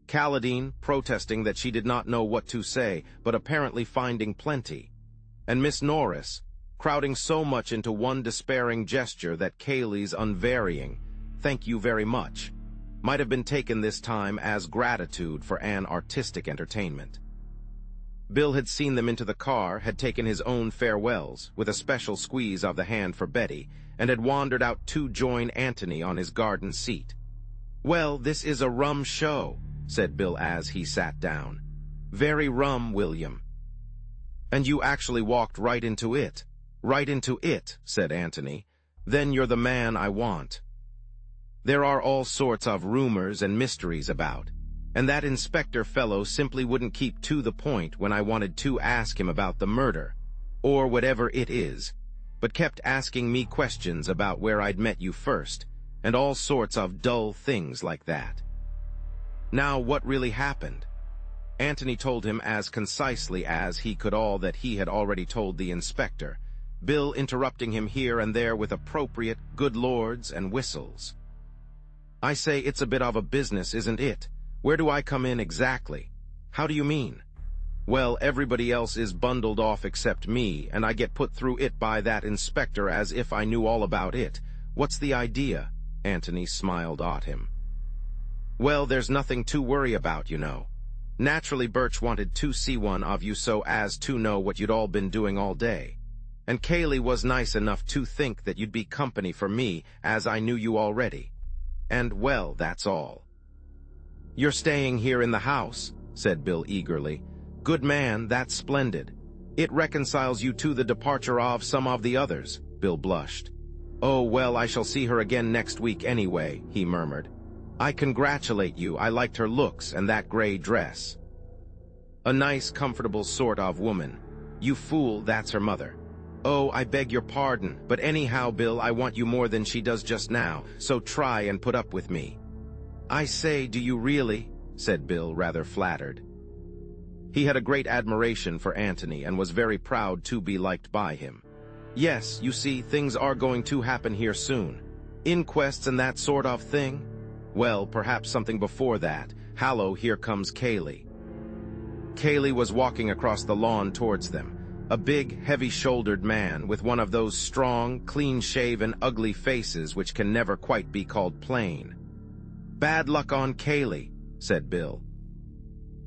Calladine, protesting that she did not know what to say, but apparently finding plenty. And Miss Norris, crowding so much into one despairing gesture that Cayley's unvarying, "Thank you very much," might have been taken this time as gratitude for an artistic entertainment. Bill had seen them into the car, had taken his own farewells, with a special squeeze of the hand for Betty, and had wandered out to join Antony on his garden seat. "Well, this is a rum show," said Bill as he sat down. "Very rum, William." "And you actually walked right into it." "Right into it," said Antony. "Then you're the man I want. There are all sorts of rumors and mysteries about. And that inspector fellow simply wouldn't keep to the point when I wanted to ask him about the murder, or whatever it is, but kept asking me questions about where I'd met you first, and all sorts of dull things like that. Now, what really happened?" Antony told him as concisely as he could all that he had already told the inspector, Bill interrupting him here and there with appropriate good lords and whistles. "I say, it's a bit of a business, isn't it? Where do I come in exactly?" "How do you mean?" Well, everybody else is bundled off except me, and I get put through it by that inspector as if I knew all about it. What's the idea? Antony smiled at him. Well, there's nothing to worry about, you know. Naturally, Birch wanted to see one of you so as to know what you'd all been doing all day. And Kaylee was nice enough to think that you'd be company for me, as I knew you already. And, well, that's all. You're staying here in the house, said Bill eagerly. Good man, that's splendid. It reconciles you to the departure of some of the others, Bill blushed. Oh, well, I shall see her again next week anyway, he murmured. I congratulate you, I liked her looks and that gray dress. A nice, comfortable sort of woman. You fool, that's her mother. Oh, I beg your pardon, but anyhow, Bill, I want you more than she does just now, so try and put up with me. I say, do you really? Said Bill, rather flattered. He had a great admiration for Antony and was very proud to be liked by him. Yes, you see, things are going to happen here soon. Inquests and that sort of thing. Well, perhaps something before that. Hallo, here comes Kaylee. Kaylee was walking across the lawn towards them. A big, heavy-shouldered man with one of those strong, clean-shaven, ugly faces which can never quite be called plain. Bad luck on Kaylee, said Bill.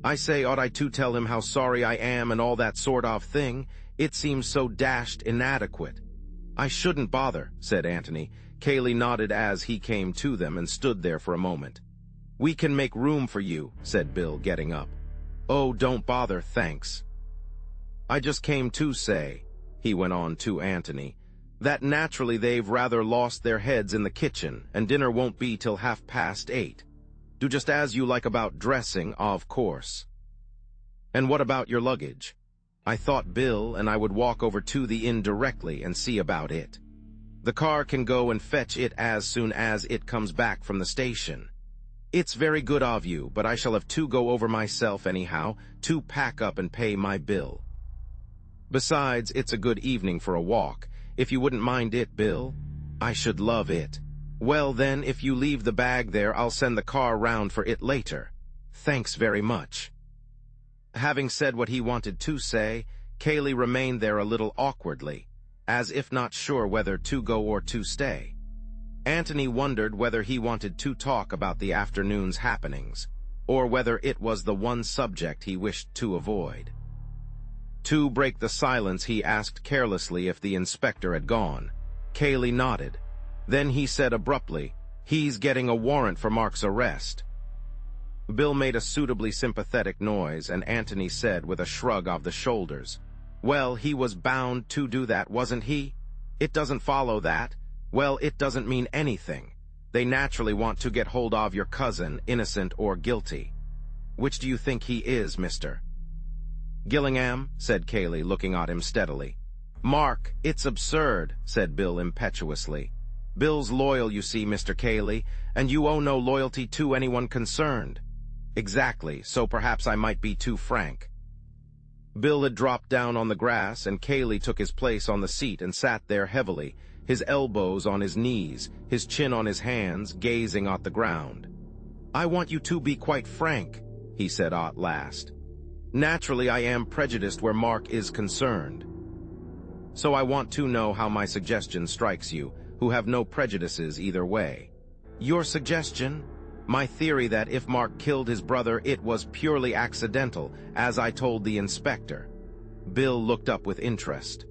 I say, ought I to tell him how sorry I am and all that sort of thing? It seems so dashed inadequate. I shouldn't bother, said Antony. Kaylee nodded as he came to them and stood there for a moment. We can make room for you, said Bill, getting up. Oh, don't bother, thanks. I just came to say, he went on to Antony, that naturally they've rather lost their heads in the kitchen, and dinner won't be till 8:30. Do just as you like about dressing, of course. And what about your luggage? I thought Bill and I would walk over to the inn directly and see about it. The car can go and fetch it as soon as it comes back from the station. It's very good of you, but I shall have to go over myself anyhow, to pack up and pay my bill. Besides, it's a good evening for a walk. If you wouldn't mind it, Bill, I should love it. Well then, if you leave the bag there, I'll send the car round for it later. Thanks very much. Having said what he wanted to say, Kaylee remained there a little awkwardly, as if not sure whether to go or to stay. Antony wondered whether he wanted to talk about the afternoon's happenings, or whether it was the one subject he wished to avoid. To break the silence, he asked carelessly if the inspector had gone. Kaylee nodded. Then he said abruptly, "He's getting a warrant for Mark's arrest." Bill made a suitably sympathetic noise, and Antony said with a shrug of the shoulders, "Well, he was bound to do that, wasn't he? It doesn't follow that. Well, it doesn't mean anything. They naturally want to get hold of your cousin, innocent or guilty. Which do you think he is, mister?" "Gillingham," said Kaylee, looking at him steadily. "Mark, it's absurd," said Bill impetuously. "Bill's loyal, you see, Mr. Kaylee, and you owe no loyalty to anyone concerned." "Exactly, so perhaps I might be too frank." Bill had dropped down on the grass, and Kaylee took his place on the seat and sat there heavily, his elbows on his knees, his chin on his hands, gazing at the ground. "I want you to be quite frank," he said at last. "Naturally, I am prejudiced where Mark is concerned. So I want to know how my suggestion strikes you, who have no prejudices either way." "Your suggestion?" "My theory that if Mark killed his brother, it was purely accidental, as I told the inspector." Bill looked up with interest.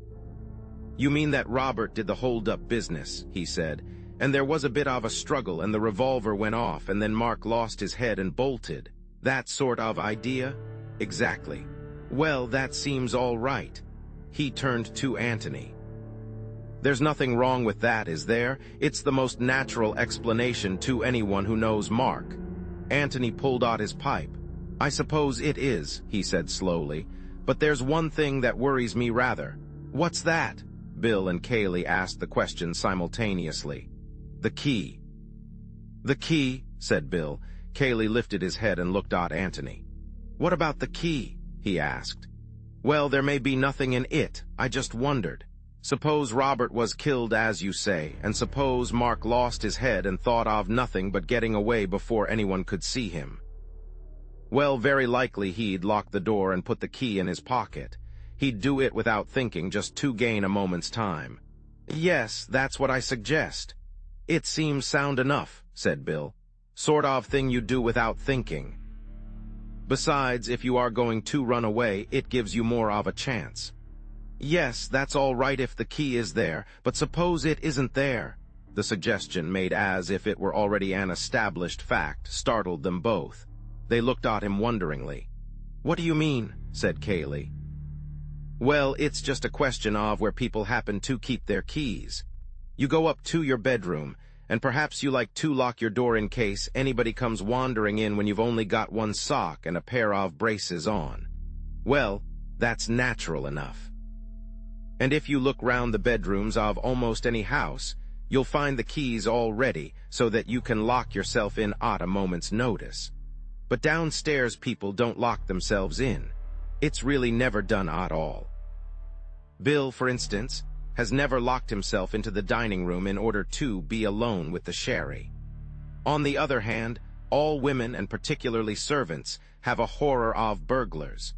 "You mean that Robert did the hold-up business," he said, "and there was a bit of a struggle and the revolver went off and then Mark lost his head and bolted. That sort of idea?" "Exactly." "Well, that seems all right." He turned to Antony. "There's nothing wrong with that, is there? It's the most natural explanation to anyone who knows Mark." Antony pulled out his pipe. "I suppose it is," he said slowly, "but there's one thing that worries me rather." "What's that?" Bill and Kaylee asked the question simultaneously. "The key." "The key," said Bill. Kaylee lifted his head and looked at Antony. "What about the key?" he asked. "Well, there may be nothing in it. I just wondered. Suppose Robert was killed, as you say, and suppose Mark lost his head and thought of nothing but getting away before anyone could see him. Well, very likely he'd lock the door and put the key in his pocket. He'd do it without thinking, just to gain a moment's time. Yes, that's what I suggest. It seems sound enough, said Bill. Sort of thing you do without thinking. Besides, if you are going to run away, it gives you more of a chance. Yes, that's all right if the key is there, but suppose it isn't there. The suggestion, made as if it were already an established fact, startled them both. They looked at him wonderingly. What do you mean? Said Kaylee. Well, it's just a question of where people happen to keep their keys. You go up to your bedroom, and perhaps you like to lock your door in case anybody comes wandering in when you've only got one sock and a pair of braces on. Well, that's natural enough. And if you look round the bedrooms of almost any house, you'll find the keys all ready so that you can lock yourself in at a moment's notice. But downstairs people don't lock themselves in. It's really never done at all. Bill, for instance, has never locked himself into the dining room in order to be alone with the sherry. On the other hand, all women, and particularly servants, have a horror of burglars.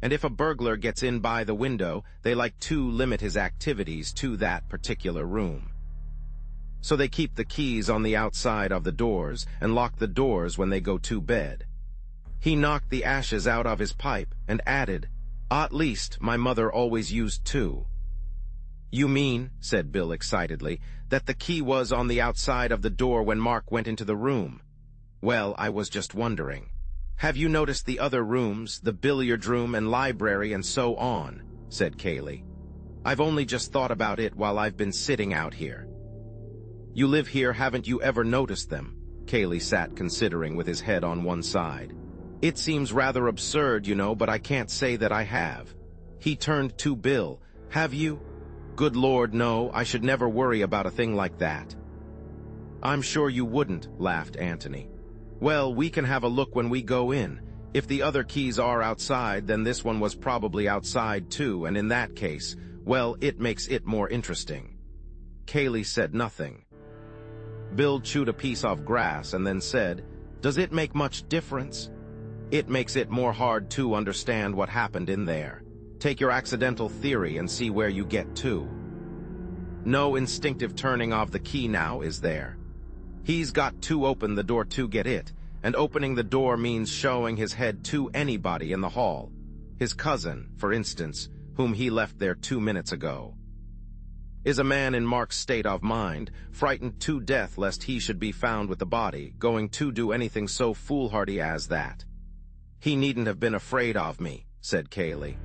And if a burglar gets in by the window, they like to limit his activities to that particular room. So they keep the keys on the outside of the doors and lock the doors when they go to bed. He knocked the ashes out of his pipe and added, "At least my mother always used to." You mean, said Bill excitedly, that the key was on the outside of the door when Mark went into the room? Well, I was just wondering. Have you noticed the other rooms, the billiard room and library and so on? Said Kaylee. I've only just thought about it while I've been sitting out here. You live here, haven't you ever noticed them? Kaylee sat considering with his head on one side. It seems rather absurd, you know, but I can't say that I have. He turned to Bill. Have you? Good Lord, no, I should never worry about a thing like that. I'm sure you wouldn't, laughed Antony. Well, we can have a look when we go in. If the other keys are outside, then this one was probably outside too, and in that case, well, it makes it more interesting. Kaylee said nothing. Bill chewed a piece of grass and then said, Does it make much difference? It makes it more hard to understand what happened in there. Take your accidental theory and see where you get to. No instinctive turning of the key now, is there? He's got to open the door to get it, and opening the door means showing his head to anybody in the hall. His cousin, for instance, whom he left there 2 minutes ago. Is a man in Mark's state of mind, frightened to death lest he should be found with the body, going to do anything so foolhardy as that? He needn't have been afraid of me, said Kaylee.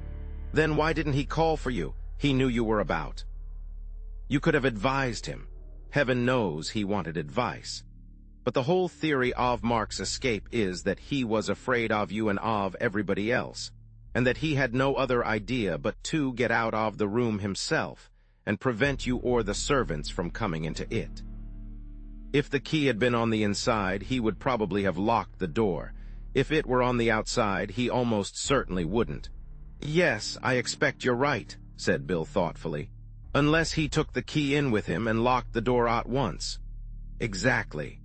Then why didn't he call for you? He knew you were about. You could have advised him. Heaven knows he wanted advice. But the whole theory of Mark's escape is that he was afraid of you and of everybody else, and that he had no other idea but to get out of the room himself and prevent you or the servants from coming into it. If the key had been on the inside, he would probably have locked the door. If it were on the outside, he almost certainly wouldn't. Yes, I expect you're right, said Bill thoughtfully. Unless he took the key in with him and locked the door at once. Exactly.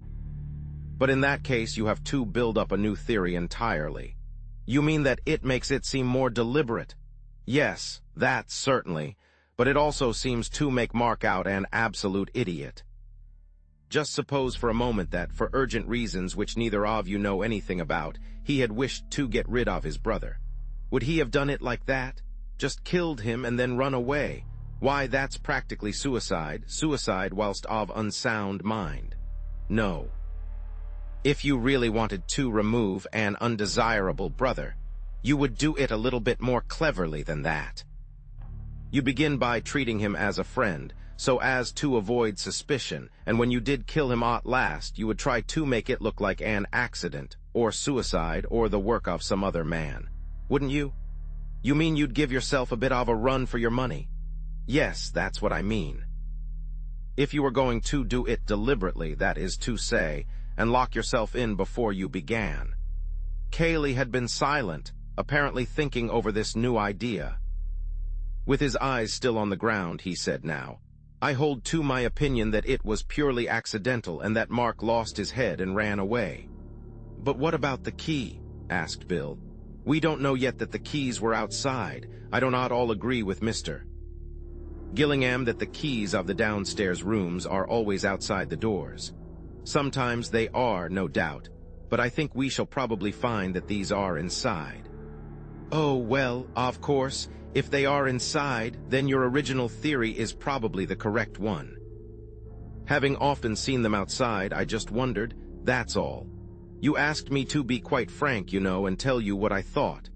But in that case, you have to build up a new theory entirely. You mean that it makes it seem more deliberate? Yes, that certainly, but it also seems to make Mark out an absolute idiot. Just suppose for a moment that, for urgent reasons which neither of you know anything about, he had wished to get rid of his brother. Would he have done it like that? Just killed him and then run away? Why, that's practically suicide whilst of unsound mind. No. If you really wanted to remove an undesirable brother, you would do it a little bit more cleverly than that. You begin by treating him as a friend, so as to avoid suspicion, and when you did kill him at last, you would try to make it look like an accident, or suicide, or the work of some other man. Wouldn't you? You mean you'd give yourself a bit of a run for your money? Yes, that's what I mean. If you were going to do it deliberately, that is to say, and lock yourself in before you began. Kaylee had been silent, apparently thinking over this new idea. With his eyes still on the ground, he said now, I hold to my opinion that it was purely accidental and that Mark lost his head and ran away. But what about the key? asked Bill. "We don't know yet that the keys were outside. I do not all agree with Mr. Gillingham that the keys of the downstairs rooms are always outside the doors. Sometimes they are, no doubt, but I think we shall probably find that these are inside." "Oh, well, of course, if they are inside, then your original theory is probably the correct one. Having often seen them outside, I just wondered, that's all. You asked me to be quite frank, you know, and tell you what I thought.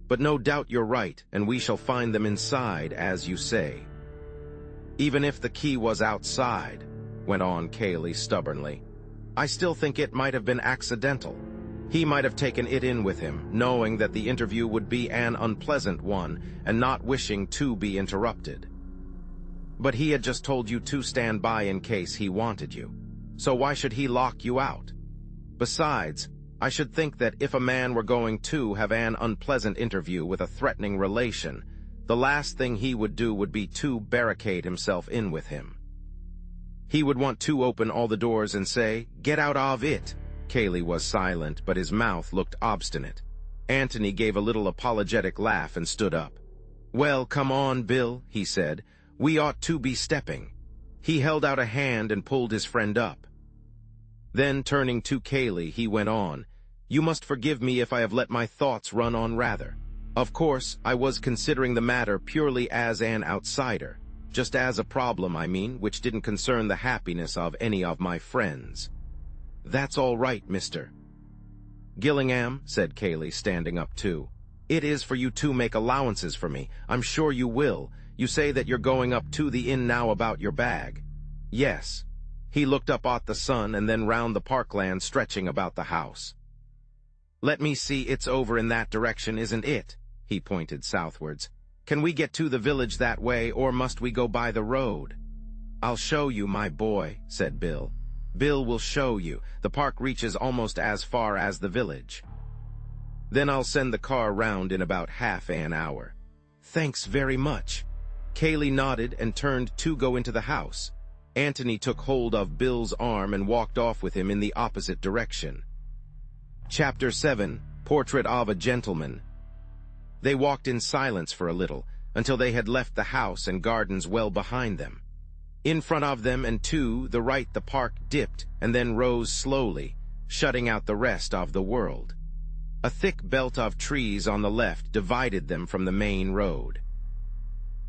But no doubt you're right, and we shall find them inside, as you say." "Even if the key was outside," went on Cayley stubbornly, "I still think it might have been accidental. He might have taken it in with him, knowing that the interview would be an unpleasant one and not wishing to be interrupted. But he had just told you to stand by in case he wanted you. So why should he lock you out? Besides, I should think that if a man were going to have an unpleasant interview with a threatening relation, the last thing he would do would be to barricade himself in with him. He would want to open all the doors and say, 'Get out of it.'" Cayley was silent, but his mouth looked obstinate. Antony gave a little apologetic laugh and stood up. "Well, come on, Bill," he said. "We ought to be stepping." He held out a hand and pulled his friend up. Then, turning to Cayley, he went on, "You must forgive me if I have let my thoughts run on rather. Of course, I was considering the matter purely as an outsider, just as a problem, I mean, which didn't concern the happiness of any of my friends." "That's all right, Mr. Gillingham," said Cayley, standing up too. "It is for you to make allowances for me. I'm sure you will. You say that you're going up to the inn now about your bag." "Yes." He looked up at the sun and then round the parkland stretching about the house. "Let me see, it's over in that direction, isn't it?" He pointed southwards. "Can we get to the village that way, or must we go by the road?" "I'll show you, my boy," said Bill. "Bill will show you. The park reaches almost as far as the village. Then I'll send the car round in about half an hour." "Thanks very much." Cayley nodded and turned to go into the house. Antony took hold of Bill's arm and walked off with him in the opposite direction. Chapter 7. Portrait of a Gentleman. They walked in silence for a little, until they had left the house and gardens well behind them. In front of them and to the right the park dipped and then rose slowly, shutting out the rest of the world. A thick belt of trees on the left divided them from the main road.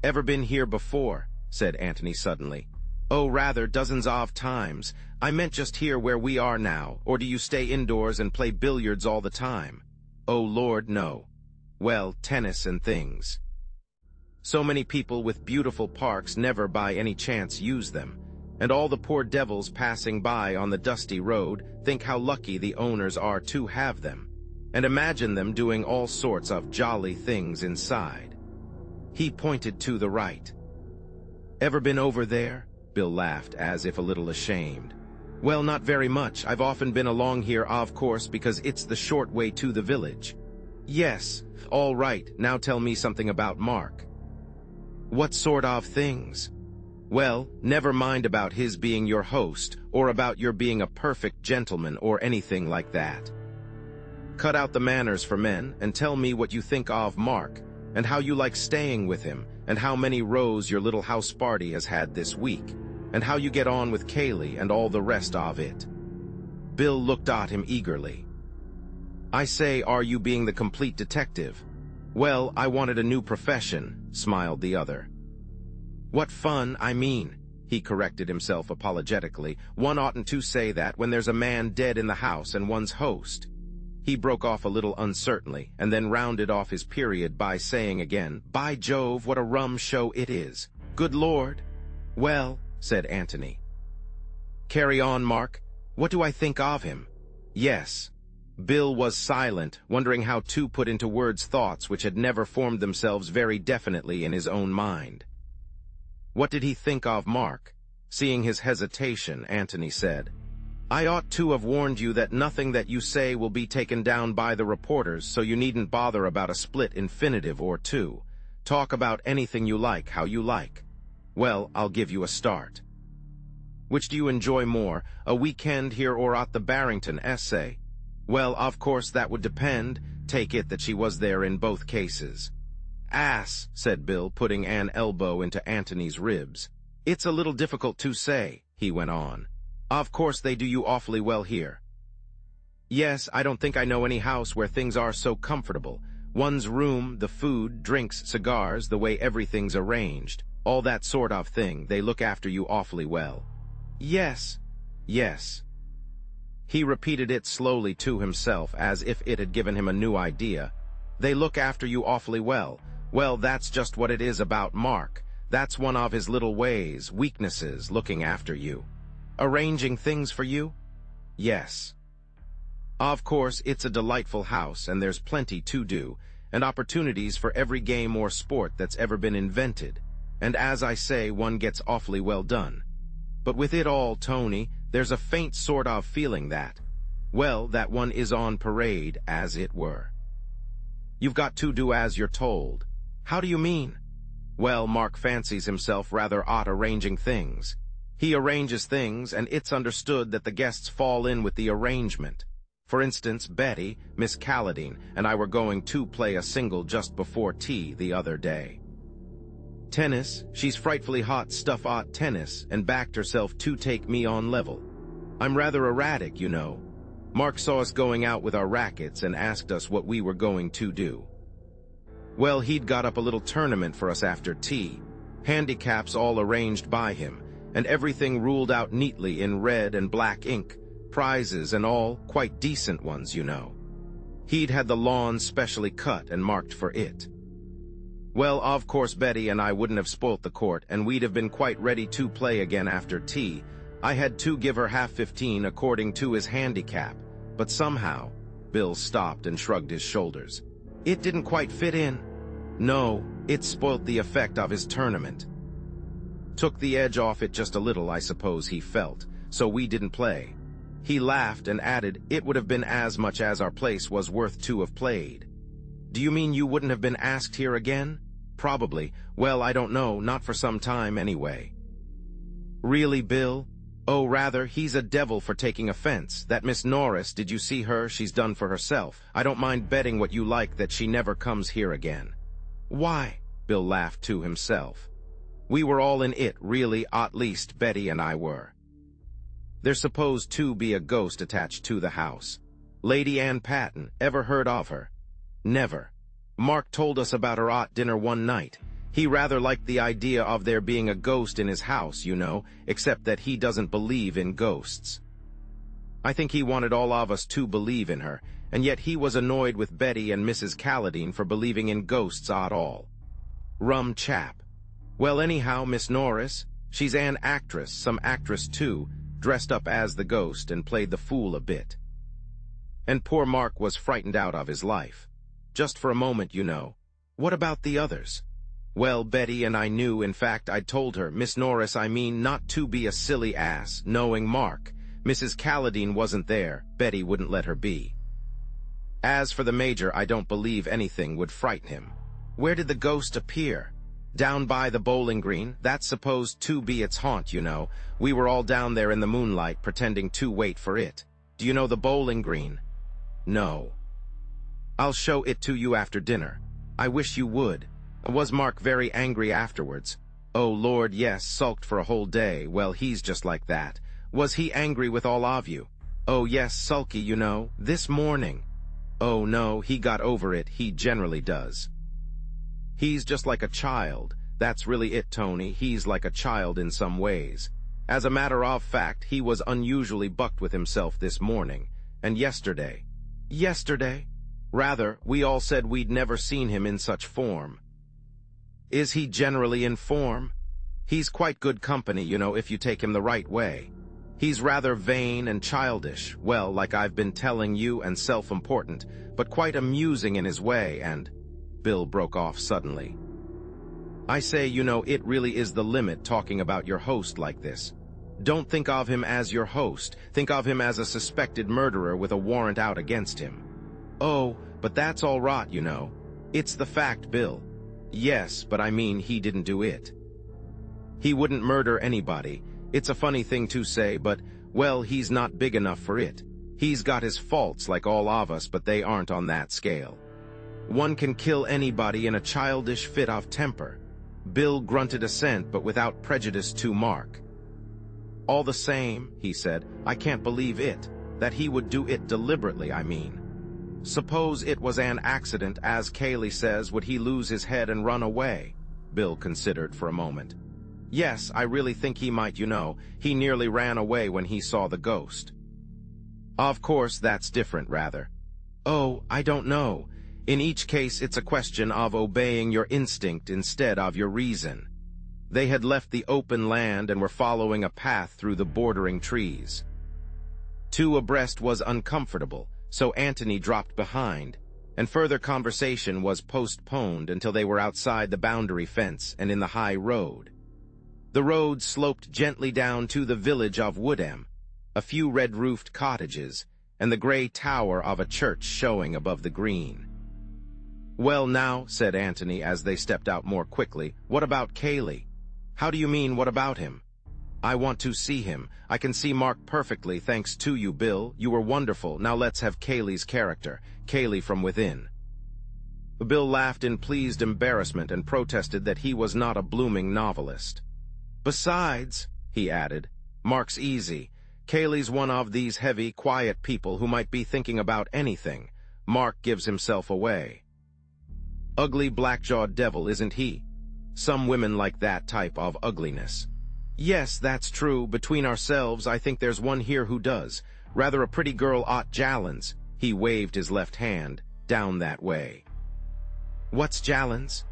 "Ever been here before?" said Antony suddenly. "Oh, rather, dozens of times. I meant just here where we are now, or do you stay indoors and play billiards all the time?" "Oh, Lord, no. Well, tennis and things. So many people with beautiful parks never by any chance use them, and all the poor devils passing by on the dusty road think how lucky the owners are to have them, and imagine them doing all sorts of jolly things inside." He pointed to the right. "Ever been over there?" Bill laughed, as if a little ashamed. "Well, not very much. I've often been along here, of course, because it's the short way to the village." "Yes, all right. Now tell me something about Mark." "What sort of things?" "Well, never mind about his being your host, or about your being a perfect gentleman, or anything like that. Cut out the manners for men, and tell me what you think of Mark, and how you like staying with him, and how many rows your little house party has had this week, and how you get on with Cayley and all the rest of it." Bill looked at him eagerly. "I say, are you being the complete detective?" "Well, I wanted a new profession," smiled the other. "What fun, I mean," he corrected himself apologetically. "One oughtn't to say that when there's a man dead in the house and one's host." He broke off a little uncertainly, and then rounded off his period by saying again, "By Jove, what a rum show it is! Good Lord!" "Well," said Antony. "Carry on, Mark. What do I think of him?" "Yes." Bill was silent, wondering how to put into words thoughts which had never formed themselves very definitely in his own mind. What did he think of Mark? Seeing his hesitation, Antony said, "I ought to have warned you that nothing that you say will be taken down by the reporters, so you needn't bother about a split infinitive or two. Talk about anything you like, how you like. Well, I'll give you a start. Which do you enjoy more, a weekend here or at the Barrington essay? Well, of course that would depend. take it that she was there in both cases. Ass, said Bill, putting an elbow into Antony's ribs. It's a little difficult to say, he went on. Of course they do you awfully well here. Yes, I don't think I know any house where things are so comfortable. One's room, the food, drinks, cigars, the way everything's arranged, all that sort of thing, they look after you awfully well. Yes, yes. He repeated it slowly to himself, as if it had given him a new idea. They look after you awfully well. Well, that's just what it is about Mark. That's one of his little ways, weaknesses, looking after you. Arranging things for you? Yes. Of course, it's a delightful house, and there's plenty to do, and opportunities for every game or sport that's ever been invented. And as I say, one gets awfully well done. But with it all, Tony, there's a faint sort of feeling that, well, that one is on parade, as it were. You've got to do as you're told. How do you mean? Well, Mark fancies himself rather odd arranging things. He arranges things, and it's understood that the guests fall in with the arrangement. For instance, Betty, Miss Calladine, and I were going to play a single just before tea the other day. Tennis, she's frightfully hot stuff at tennis, and backed herself to take me on level. I'm rather erratic, you know. Mark saw us going out with our rackets and asked us what we were going to do. Well, he'd got up a little tournament for us after tea, handicaps all arranged by him, and everything ruled out neatly in red and black ink, prizes and all, quite decent ones, you know. He'd had the lawn specially cut and marked for it. Well, of course Betty and I wouldn't have spoilt the court, and we'd have been quite ready to play again after tea. I had to give her half 15 according to his handicap, but somehow, Bill stopped and shrugged his shoulders. It didn't quite fit in. No, it spoilt the effect of his tournament. Took the edge off it just a little, I suppose he felt, so we didn't play. He laughed and added, it would have been as much as our place was worth to have played. Do you mean you wouldn't have been asked here again? Probably. Well, I don't know, not for some time anyway. Really, Bill? Oh, rather, he's a devil for taking offense. That Miss Norris, did you see her? She's done for herself. I don't mind betting what you like that she never comes here again. Why? Bill laughed to himself. We were all in it, really, at least Betty and I were. There's supposed to be a ghost attached to the house. Lady Ann Patten, ever heard of her? Never. Mark told us about her at dinner one night. He rather liked the idea of there being a ghost in his house, you know, except that he doesn't believe in ghosts. I think he wanted all of us to believe in her, and yet he was annoyed with Betty and Mrs. Calladine for believing in ghosts at all. Rum chap. Well, anyhow, Miss Norris, she's an actress, some actress too, dressed up as the ghost and played the fool a bit. And poor Mark was frightened out of his life. Just for a moment, you know. What about the others? Well, Betty and I knew, in fact, I'd told her, Miss Norris, I mean, not to be a silly ass, knowing Mark. Mrs. Calladine wasn't there, Betty wouldn't let her be. As for the Major, I don't believe anything would frighten him. Where did the ghost appear? Down by the bowling green, that's supposed to be its haunt, you know. We were all down there in the moonlight, pretending to wait for it. Do you know the bowling green? No. I'll show it to you after dinner. I wish you would. Was Mark very angry afterwards? Oh, Lord, yes, sulked for a whole day. Well, he's just like that. Was he angry with all of you? Oh, yes, sulky, you know, this morning. Oh, no, he got over it. He generally does. He's just like a child. That's really it, Tony. He's like a child in some ways. As a matter of fact, he was unusually bucked with himself this morning. And yesterday. Yesterday? Rather, we all said we'd never seen him in such form. Is he generally in form? He's quite good company, you know, if you take him the right way. He's rather vain and childish, well, like I've been telling you, and self-important, but quite amusing in his way, and... Bill broke off suddenly. I say, you know, it really is the limit talking about your host like this. Don't think of him as your host. Think of him as a suspected murderer with a warrant out against him. Oh, but that's all rot, you know. It's the fact, Bill. Yes, but I mean he didn't do it. He wouldn't murder anybody. It's a funny thing to say, but, well, he's not big enough for it. He's got his faults like all of us, but they aren't on that scale. One can kill anybody in a childish fit of temper. Bill grunted assent, but without prejudice to Mark. All the same, he said, I can't believe it, that he would do it deliberately, I mean. Suppose it was an accident, as Cayley says, would he lose his head and run away? Bill considered for a moment. Yes, I really think he might, you know. He nearly ran away when he saw the ghost. Of course, that's different, rather. Oh, I don't know. In each case, it's a question of obeying your instinct instead of your reason. They had left the open land and were following a path through the bordering trees. Two abreast was uncomfortable, so Antony dropped behind, and further conversation was postponed until they were outside the boundary fence and in the high road. The road sloped gently down to the village of Whodunit, a few red-roofed cottages, and the gray tower of a church showing above the green. Well now, said Antony as they stepped out more quickly, what about Cayley? How do you mean, what about him? I want to see him. I can see Mark perfectly, thanks to you, Bill. You were wonderful. Now let's have Cayley's character. Cayley from within. Bill laughed in pleased embarrassment and protested that he was not a blooming novelist. Besides, he added, Mark's easy. Cayley's one of these heavy, quiet people who might be thinking about anything. Mark gives himself away. Ugly black-jawed devil, isn't he? Some women like that type of ugliness. Yes, that's true. Between ourselves, I think there's one here who does. Rather a pretty girl, Aunt Jallan's. He waved his left hand, down that way. What's Jallan's?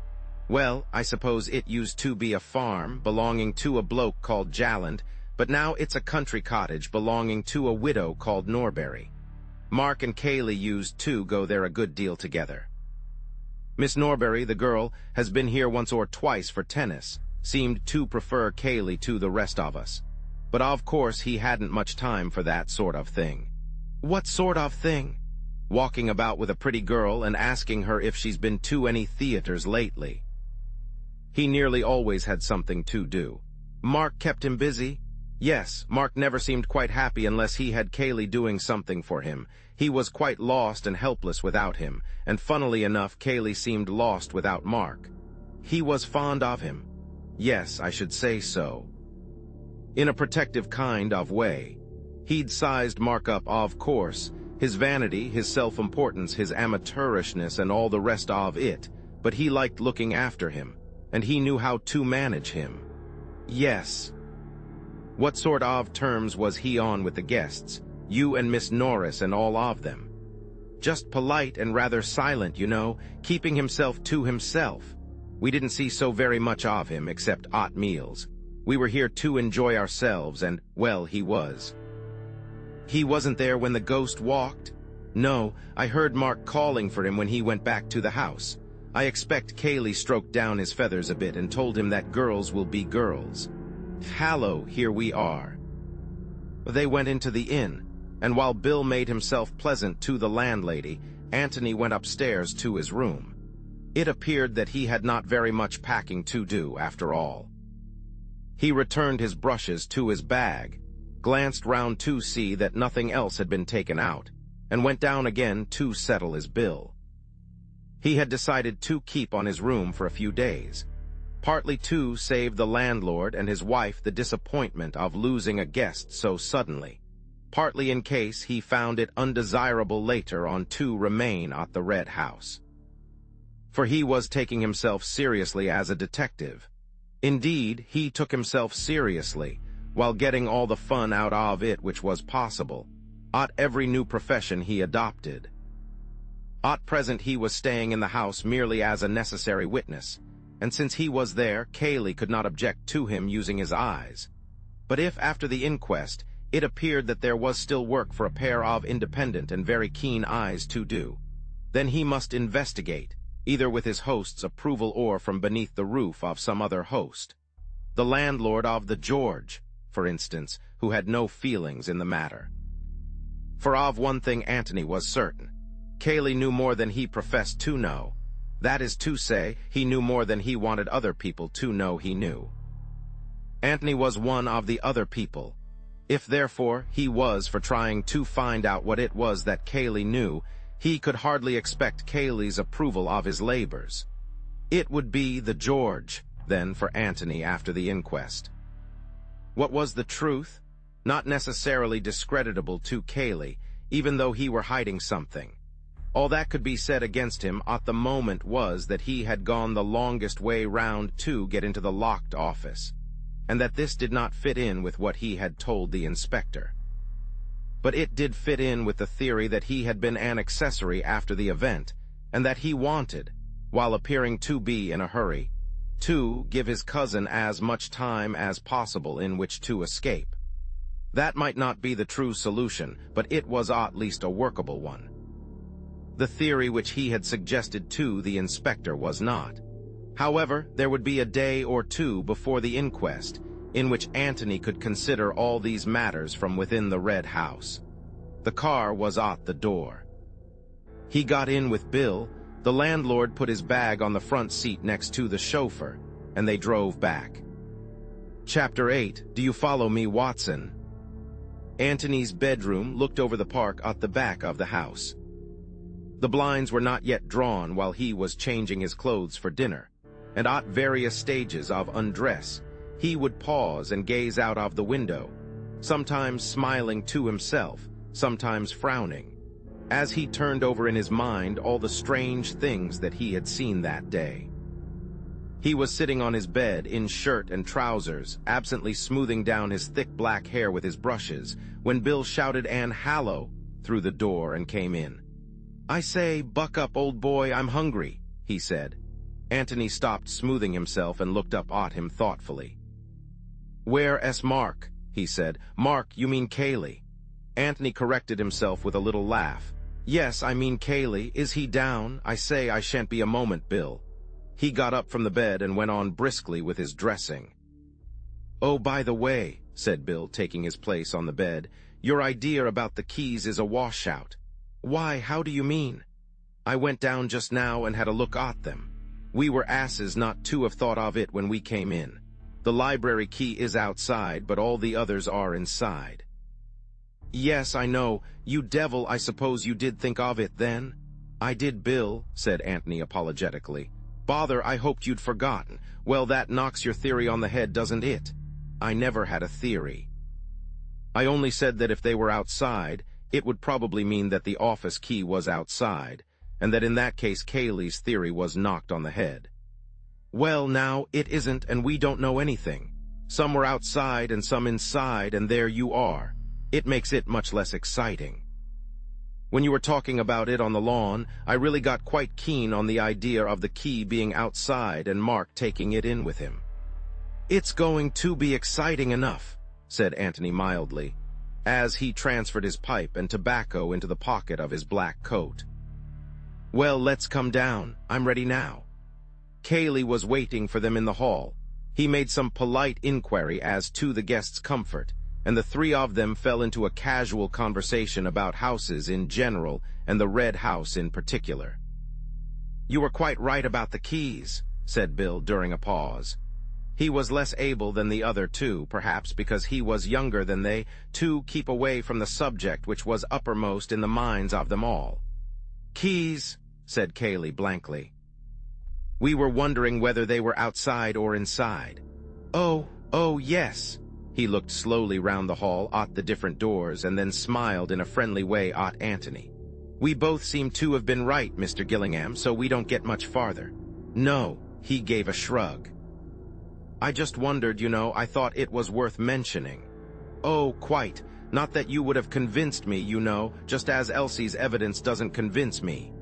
Well, I suppose it used to be a farm belonging to a bloke called Jalland, but now it's a country cottage belonging to a widow called Norbury. Mark and Cayley used to go there a good deal together. Miss Norbury, the girl, has been here once or twice for tennis, seemed to prefer Cayley to the rest of us. But of course he hadn't much time for that sort of thing. What sort of thing? Walking about with a pretty girl and asking her if she's been to any theaters lately. He nearly always had something to do. Mark kept him busy. Yes, Mark never seemed quite happy unless he had Cayley doing something for him. He was quite lost and helpless without him, and funnily enough, Cayley seemed lost without Mark. He was fond of him. Yes, I should say so. In a protective kind of way. He'd sized Mark up, of course, his vanity, his self-importance, his amateurishness, and all the rest of it, but he liked looking after him, and he knew how to manage him. Yes. What sort of terms was he on with the guests? You and Miss Norris and all of them. Just polite and rather silent, you know, keeping himself to himself. We didn't see so very much of him, except at meals. We were here to enjoy ourselves, and, well, he was. He wasn't there when the ghost walked? No, I heard Mark calling for him when he went back to the house. I expect Cayley stroked down his feathers a bit and told him that girls will be girls. Hallo, here we are. They went into the inn, and while Bill made himself pleasant to the landlady, Antony went upstairs to his room. It appeared that he had not very much packing to do, after all. He returned his brushes to his bag, glanced round to see that nothing else had been taken out, and went down again to settle his bill. He had decided to keep on his room for a few days, partly to save the landlord and his wife the disappointment of losing a guest so suddenly, partly in case he found it undesirable later on to remain at the Red House. For he was taking himself seriously as a detective. Indeed, he took himself seriously, while getting all the fun out of it which was possible, at every new profession he adopted. At present he was staying in the house merely as a necessary witness, and since he was there, Cayley could not object to him using his eyes. But if, after the inquest, it appeared that there was still work for a pair of independent and very keen eyes to do, then he must investigate, either with his host's approval or from beneath the roof of some other host. The landlord of the George, for instance, who had no feelings in the matter. For of one thing Antony was certain. Cayley knew more than he professed to know. That is to say, he knew more than he wanted other people to know he knew. Antony was one of the other people. If therefore he was for trying to find out what it was that Cayley knew, he could hardly expect Cayley's approval of his labors. It would be the George, then, for Antony after the inquest. What was the truth? Not necessarily discreditable to Cayley, even though he were hiding something. All that could be said against him at the moment was that he had gone the longest way round to get into the locked office, and that this did not fit in with what he had told the inspector. But it did fit in with the theory that he had been an accessory after the event, and that he wanted, while appearing to be in a hurry, to give his cousin as much time as possible in which to escape. That might not be the true solution, but it was at least a workable one. The theory which he had suggested to the inspector was not. However, there would be a day or two before the inquest, in which Antony could consider all these matters from within the Red House. The car was at the door. He got in with Bill. The landlord put his bag on the front seat next to the chauffeur, and they drove back. Chapter 8. Do you follow me, Watson? Antony's bedroom looked over the park at the back of the house. The blinds were not yet drawn while he was changing his clothes for dinner, and at various stages of undress, he would pause and gaze out of the window, sometimes smiling to himself, sometimes frowning, as he turned over in his mind all the strange things that he had seen that day. He was sitting on his bed in shirt and trousers, absently smoothing down his thick black hair with his brushes, when Bill shouted an "Hallo" through the door and came in. "I say, buck up, old boy, I'm hungry," he said. Antony stopped smoothing himself and looked up at him thoughtfully. "Where's Mark?" he said. "Mark, you mean Cayley." Antony corrected himself with a little laugh. "Yes, I mean Cayley. Is he down? I say, I shan't be a moment, Bill." He got up from the bed and went on briskly with his dressing. "Oh, by the way," said Bill, taking his place on the bed, "your idea about the keys is a washout." "Why, how do you mean?" "I went down just now and had a look at them. We were asses not to have thought of it when we came in. The library key is outside, but all the others are inside." "Yes, I know. You devil, I suppose you did think of it then?" "I did, Bill," said Antony apologetically. "Bother, I hoped you'd forgotten. Well, that knocks your theory on the head, doesn't it?" "I never had a theory. I only said that if they were outside, it would probably mean that the office key was outside, and that in that case Cayley's theory was knocked on the head." "Well, now, it isn't, and we don't know anything. Some were outside and some inside, and there you are. It makes it much less exciting. When you were talking about it on the lawn, I really got quite keen on the idea of the key being outside and Mark taking it in with him." "It's going to be exciting enough," said Antony mildly, as he transferred his pipe and tobacco into the pocket of his black coat. "Well, let's come down. I'm ready now." Cayley was waiting for them in the hall. He made some polite inquiry as to the guests' comfort, and the three of them fell into a casual conversation about houses in general and the Red House in particular. "You were quite right about the keys," said Bill during a pause. He was less able than the other two, perhaps because he was younger than they, to keep away from the subject which was uppermost in the minds of them all. "Keys," said Cayley blankly. "We were wondering whether they were outside or inside." Oh, yes." He looked slowly round the hall at the different doors and then smiled in a friendly way at Antony. "We both seem to have been right, Mr. Gillingham, so we don't get much farther." "No," he gave a shrug. "I just wondered, I thought it was worth mentioning." "Oh, quite. Not that you would have convinced me, just as Elsie's evidence doesn't convince me."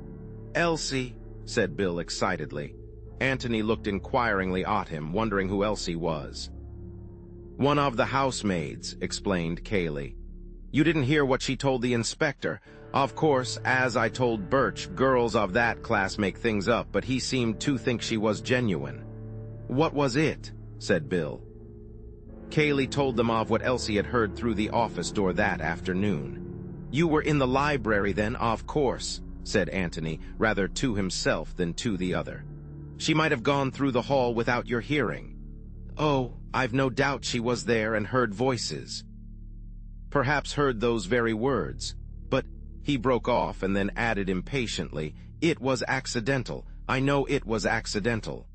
"Elsie," said Bill excitedly. Antony looked inquiringly at him, wondering who Elsie was. "One of the housemaids," explained Cayley. "You didn't hear what she told the inspector. Of course, as I told Birch, girls of that class make things up, but he seemed to think she was genuine." "What was it?" said Bill. Cayley told them of what Elsie had heard through the office door that afternoon. "You were in the library then, of course," said Antony, rather to himself than to the other. "She might have gone through the hall without your hearing." "Oh, I've no doubt she was there and heard voices." perhaps heard those very words. But he broke off and then added impatiently, "It was accidental. I know it was accidental.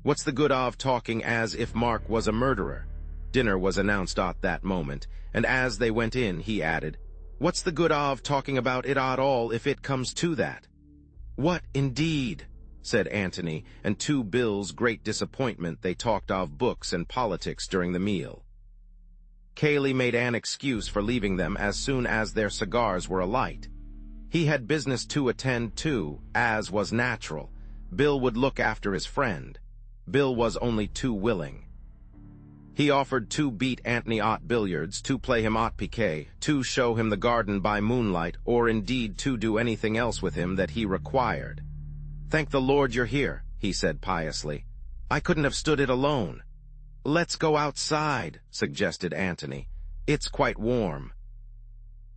What's the good of talking as if Mark was a murderer?" Dinner was announced at that moment, and as they went in, he added, "What's the good of talking about it at all if it comes to that?" "What, indeed?" said Antony, and to Bill's great disappointment they talked of books and politics during the meal. Cayley made an excuse for leaving them as soon as their cigars were alight. He had business to attend to, as was natural. Bill would look after his friend. Bill was only too willing. He offered to beat Antony at billiards, to play him at piquet, to show him the garden by moonlight, or indeed to do anything else with him that he required. "Thank the Lord you're here," he said piously. "I couldn't have stood it alone." "Let's go outside," suggested Antony. "It's quite warm."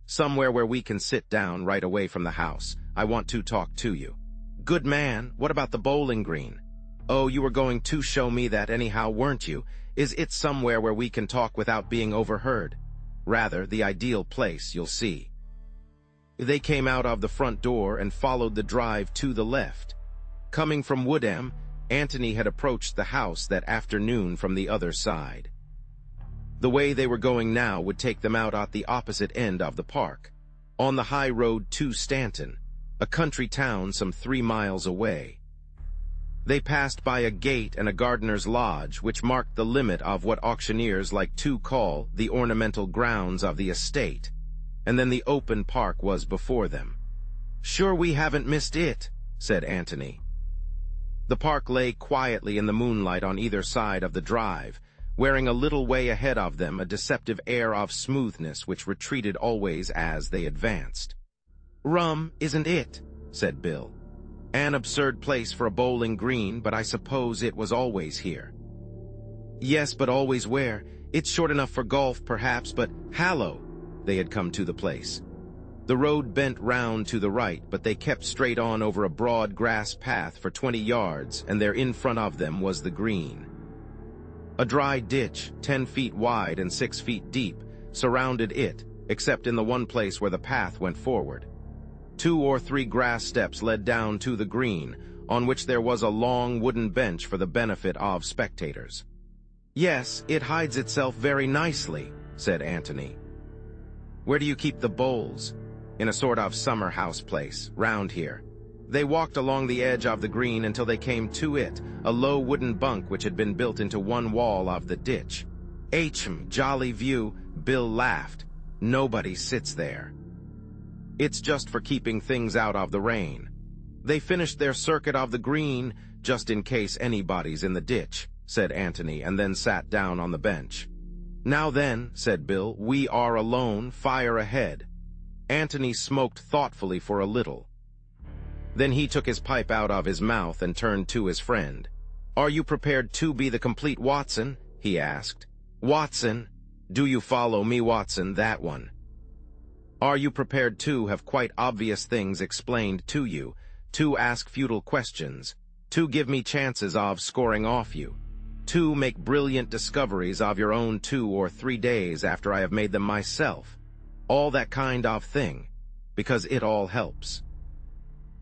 "Somewhere where we can sit down right away from the house. I want to talk to you." "Good man, what about the bowling green?" "Oh, you were going to show me that anyhow, weren't you? Is it somewhere where we can talk without being overheard?" "Rather, the ideal place, you'll see." They came out of the front door and followed the drive to the left. Coming from Woodham, Antony had approached the house that afternoon from the other side. The way they were going now would take them out at the opposite end of the park, on the high road to Stanton, a country town some 3 miles away. They passed by a gate and a gardener's lodge, which marked the limit of what auctioneers like to call the ornamental grounds of the estate, and then the open park was before them. "Sure we haven't missed it," said Antony. The park lay quietly in the moonlight on either side of the drive, wearing a little way ahead of them a deceptive air of smoothness which retreated always as they advanced. "Rum, isn't it?" said Bill. "An absurd place for a bowling green, but I suppose it was always here." "Yes, but always where? It's short enough for golf, perhaps, but hallo!" They had come to the place. The road bent round to the right, but they kept straight on over a broad grass path for 20 yards, and there in front of them was the green. A dry ditch, 10 feet wide and 6 feet deep, surrounded it, except in the one place where the path went forward. 2 or 3 grass steps led down to the green, on which there was a long wooden bench for the benefit of spectators. "Yes, it hides itself very nicely," said Antony. "Where do you keep the bowls?" "In a sort of summer house place, round here." They walked along the edge of the green until they came to it, a low wooden bunk which had been built into one wall of the ditch. Jolly view," Bill laughed. "Nobody sits there. It's just for keeping things out of the rain." They finished their circuit of the green, "just in case anybody's in the ditch," said Antony, and then sat down on the bench. "Now then," said Bill, "we are alone, fire ahead." Antony smoked thoughtfully for a little. Then he took his pipe out of his mouth and turned to his friend. "Are you prepared to be the complete Watson?" he asked. "Watson? Do you follow me, Watson, that one? Are you prepared to have quite obvious things explained to you, to ask futile questions, to give me chances of scoring off you, to make brilliant discoveries of your own 2 or 3 days after I have made them myself? All that kind of thing, because it all helps."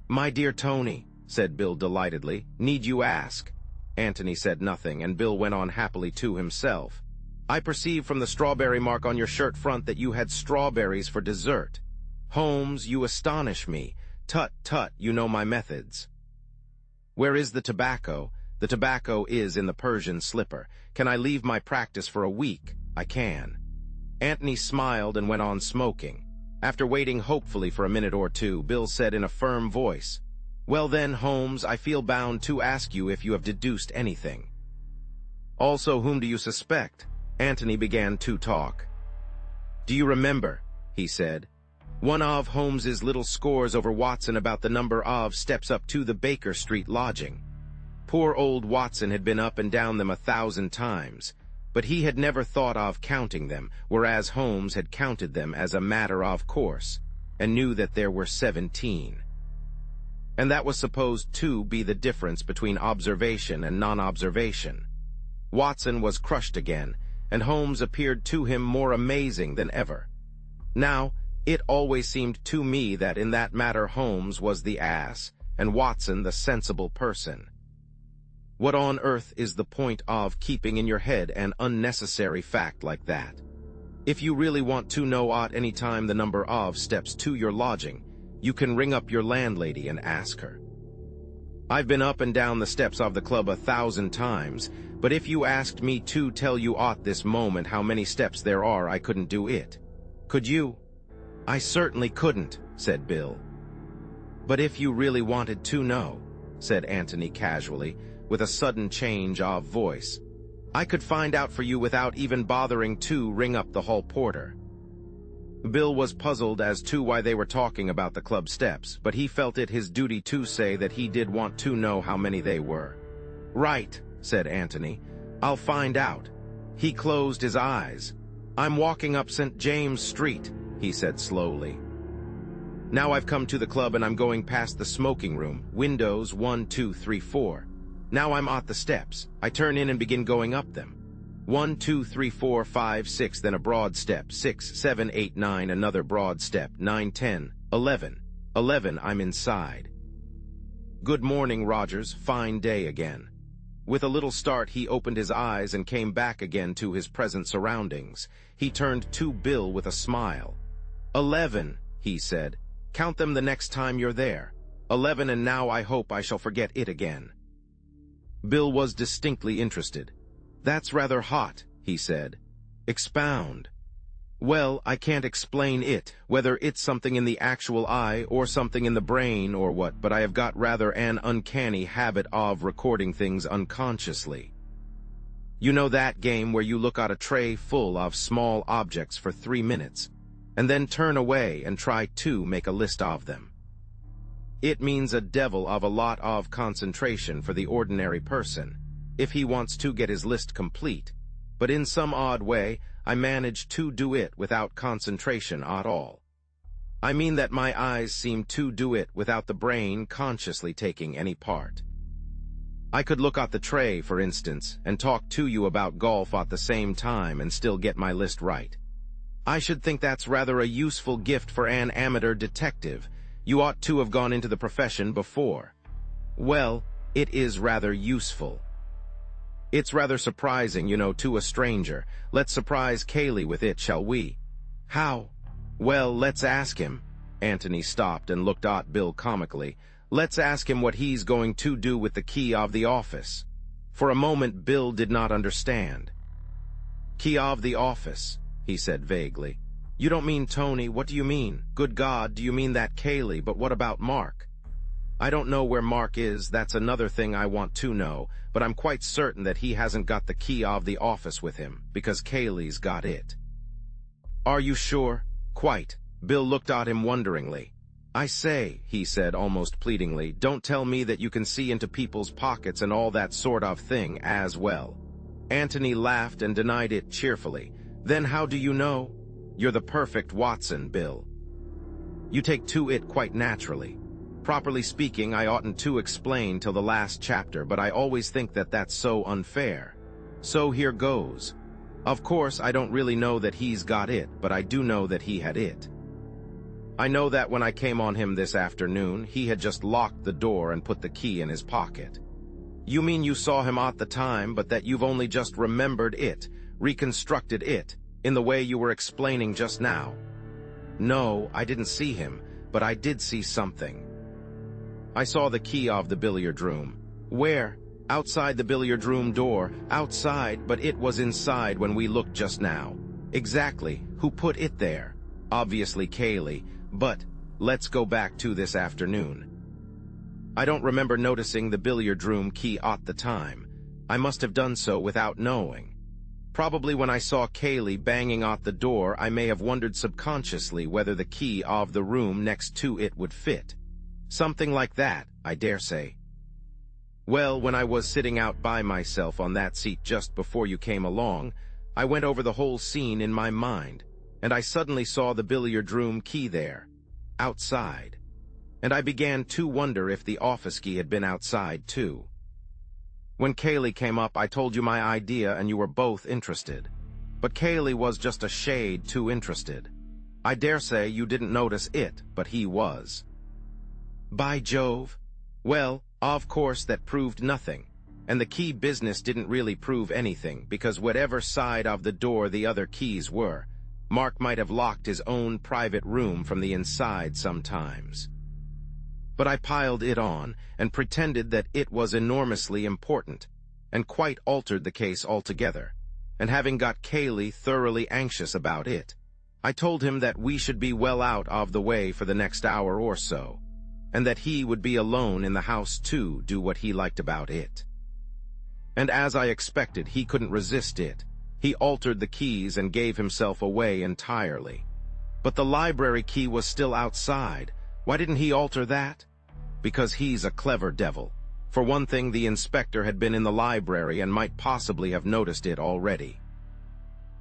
"My dear Tony," said Bill delightedly, "need you ask?" Antony said nothing, and Bill went on happily to himself. "I perceive from the strawberry mark on your shirt front that you had strawberries for dessert. Holmes, you astonish me. Tut, tut, you know my methods. Where is the tobacco? The tobacco is in the Persian slipper. Can I leave my practice for a week? I can." Antony smiled and went on smoking. After waiting hopefully for a minute or two, Bill said in a firm voice, "Well then, Holmes, I feel bound to ask you if you have deduced anything." "Also, whom do you suspect?" Antony began to talk. "Do you remember," he said, "one of Holmes's little scores over Watson about the number of steps up to the Baker Street lodging? Poor old Watson had been up and down them 1,000 times, but he had never thought of counting them, whereas Holmes had counted them as a matter of course, and knew that there were 17. And that was supposed to be the difference between observation and non-observation. Watson was crushed again, and Holmes appeared to him more amazing than ever. Now, it always seemed to me that in that matter Holmes was the ass, and Watson the sensible person. What on earth is the point of keeping in your head an unnecessary fact like that? If you really want to know at any time the number of steps to your lodging, you can ring up your landlady and ask her. I've been up and down the steps of the club 1,000 times, but if you asked me to tell you at this moment how many steps there are, I couldn't do it. Could you? I certainly couldn't, said Bill. But if you really wanted to know, said Antony casually, with a sudden change of voice, I could find out for you without even bothering to ring up the hall porter. Bill was puzzled as to why they were talking about the club steps, but he felt it his duty to say that he did want to know how many they were. Right, said Antony. I'll find out. He closed his eyes. I'm walking up St. James Street, he said slowly. Now I've come to the club and I'm going past the smoking room, windows 1, 2, 3, 4. Now I'm at the steps. I turn in and begin going up them. 1, 2, 3, 4, 5, 6, then a broad step, 6, 7, 8, 9, another broad step, 9, 10, 11. 11, I'm inside. Good morning, Rogers, fine day again. With a little start, he opened his eyes and came back again to his present surroundings. He turned to Bill with a smile. 11, he said. Count them the next time you're there. 11, and now I hope I shall forget it again. Bill was distinctly interested. That's rather hot, he said. Expound. Well, I can't explain it, whether it's something in the actual eye or something in the brain or what, but I have got rather an uncanny habit of recording things unconsciously. You know that game where you look at a tray full of small objects for 3 minutes, and then turn away and try to make a list of them? It means a devil of a lot of concentration for the ordinary person, if he wants to get his list complete, but in some odd way, I manage to do it without concentration at all. I mean that my eyes seem to do it without the brain consciously taking any part. I could look at the tray, for instance, and talk to you about golf at the same time and still get my list right. I should think that's rather a useful gift for an amateur detective. You ought to have gone into the profession before. Well, it is rather useful. It's rather surprising, you know, to a stranger. Let's surprise Cayley with it, shall we? How? Well, let's ask him. Antony stopped and looked at Bill comically. Let's ask him what he's going to do with the key of the office. For a moment, Bill did not understand. Key of the office, he said vaguely. You don't mean Tony, what do you mean? Good God, do you mean that Cayley, but what about Mark? I don't know where Mark is, that's another thing I want to know, but I'm quite certain that he hasn't got the key of the office with him, because Cayley's got it. Are you sure? Quite. Bill looked at him wonderingly. I say, he said almost pleadingly, don't tell me that you can see into people's pockets and all that sort of thing as well. Antony laughed and denied it cheerfully. Then how do you know? You're the perfect Watson, Bill. You take to it quite naturally. Properly speaking, I oughtn't to explain till the last chapter, but I always think that that's so unfair. So here goes. Of course, I don't really know that he's got it, but I do know that he had it. I know that when I came on him this afternoon, he had just locked the door and put the key in his pocket. You mean you saw him at the time, but that you've only just remembered it, reconstructed it, in the way you were explaining just now? No, I didn't see him, but I did see something. I saw the key of the billiard room. Where? Outside the billiard room door. Outside, but it was inside when we looked just now. Exactly. Who put it there? Obviously Cayley, but let's go back to this afternoon. I don't remember noticing the billiard room key at the time. I must have done so without knowing. Probably when I saw Cayley banging at the door, I may have wondered subconsciously whether the key of the room next to it would fit. Something like that, I dare say. Well, when I was sitting out by myself on that seat just before you came along, I went over the whole scene in my mind, and I suddenly saw the billiard room key there, outside. And I began to wonder if the office key had been outside, too. When Cayley came up, I told you my idea, and you were both interested. but Cayley was just a shade too interested. I dare say you didn't notice it, but he was. By Jove! Well, of course that proved nothing, and the key business didn't really prove anything, because whatever side of the door the other keys were, Mark might have locked his own private room from the inside sometimes. But I piled it on and pretended that it was enormously important, and quite altered the case altogether, and having got Cayley thoroughly anxious about it, I told him that we should be well out of the way for the next hour or so, and that he would be alone in the house to do what he liked about it. And as I expected, he couldn't resist it. He altered the keys and gave himself away entirely. But the library key was still outside. Why didn't he alter that? Because he's a clever devil. For one thing, the inspector had been in the library and might possibly have noticed it already.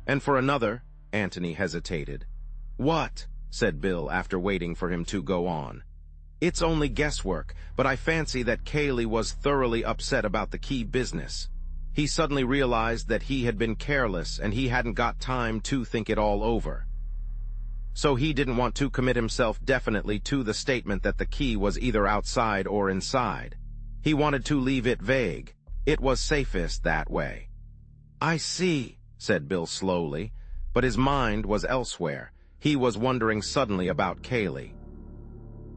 And for another, Antony hesitated. What? Said Bill after waiting for him to go on. It's only guesswork, but I fancy that Cayley was thoroughly upset about the key business. He suddenly realized that he had been careless and he hadn't got time to think it all over. So he didn't want to commit himself definitely to the statement that the key was either outside or inside. He wanted to leave it vague. It was safest that way. I see, said Bill slowly, but his mind was elsewhere. He was wondering suddenly about Cayley.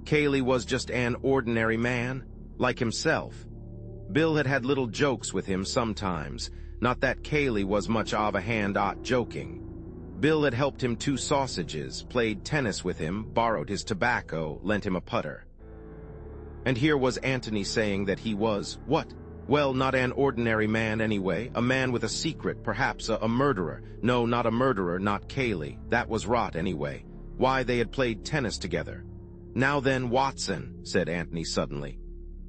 Cayley was just an ordinary man, like himself. Bill had had little jokes with him sometimes, not that Cayley was much of a hand at joking. Bill had helped him 2 sausages, played tennis with him, borrowed his tobacco, lent him a putter. And here was Antony saying that he was, what? Well, not an ordinary man anyway, a man with a secret, perhaps a murderer. No, not a murderer, not Cayley. That was rot anyway. Why, they had played tennis together. Now then, Watson, said Antony suddenly,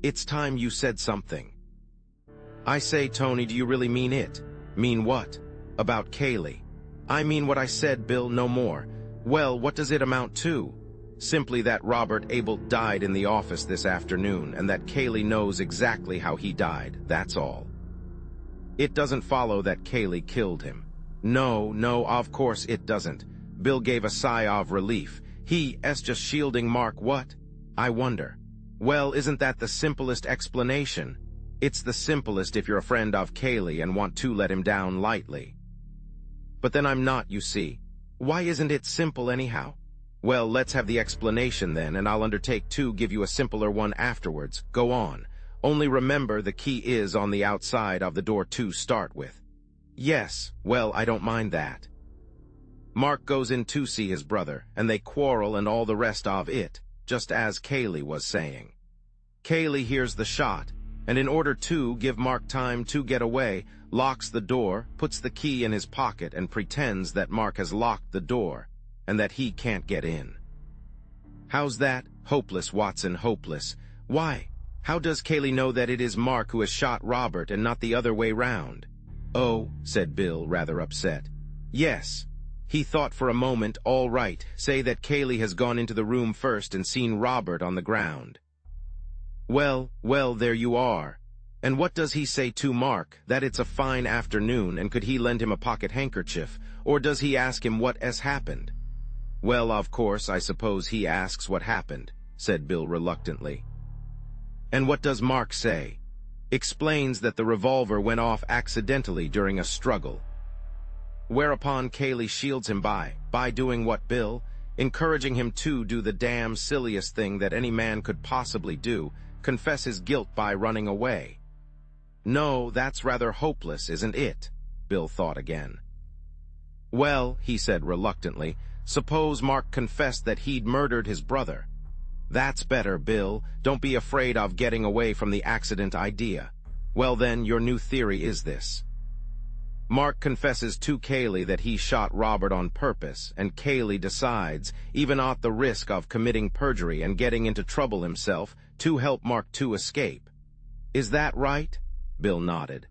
it's time you said something. I say, Tony, do you really mean it? Mean what? About Cayley. I mean what I said, Bill, no more. Well, what does it amount to? Simply that Robert Abel died in the office this afternoon, and that Cayley knows exactly how he died, that's all. It doesn't follow that Cayley killed him. No, of course it doesn't. Bill gave a sigh of relief. He's just shielding Mark, what? I wonder. Well, isn't that the simplest explanation? It's the simplest if you're a friend of Cayley and want to let him down lightly. But then I'm not, you see. Why isn't it simple anyhow? Well, let's have the explanation then, and I'll undertake to give you a simpler one afterwards. Go on. Only remember the key is on the outside of the door to start with. Yes, well, I don't mind that. Mark goes in to see his brother, and they quarrel and all the rest of it, just as Cayley was saying. Cayley hears the shot, and in order to give Mark time to get away, locks the door, puts the key in his pocket, and pretends that Mark has locked the door, and that he can't get in. How's that? Hopeless, Watson, hopeless. Why? How does Cayley know that it is Mark who has shot Robert and not the other way round? Oh, said Bill, rather upset. Yes. He thought for a moment, all right, say that Cayley has gone into the room first and seen Robert on the ground. Well, there you are. And what does he say to Mark? That it's a fine afternoon, and could he lend him a pocket handkerchief? Or does he ask him what has happened? Well, of course, I suppose he asks what happened, said Bill reluctantly. And what does Mark say? Explains that the revolver went off accidentally during a struggle. Whereupon Cayley shields him by doing what, Bill? Encouraging him to do the damn silliest thing that any man could possibly do, confess his guilt by running away. No, that's rather hopeless, isn't it? Bill thought again. Well, he said reluctantly, suppose Mark confessed that he'd murdered his brother. That's better, Bill. Don't be afraid of getting away from the accident idea. Well then, your new theory is this. Mark confesses to Cayley that he shot Robert on purpose, and Cayley decides, even at the risk of committing perjury and getting into trouble himself, to help Mark to escape. Is that right? Bill nodded.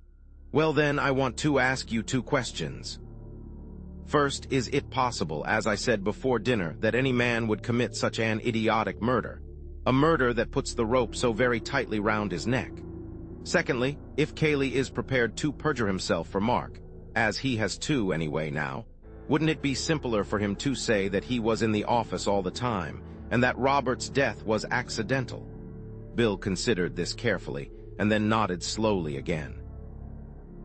Well then, I want to ask you 2 questions. First, is it possible, as I said before dinner, that any man would commit such an idiotic murder? A murder that puts the rope so very tightly round his neck. Secondly, if Cayley is prepared to perjure himself for Mark, as he has two anyway now. Wouldn't it be simpler for him to say that he was in the office all the time, and that Robert's death was accidental? Bill considered this carefully, and then nodded slowly again.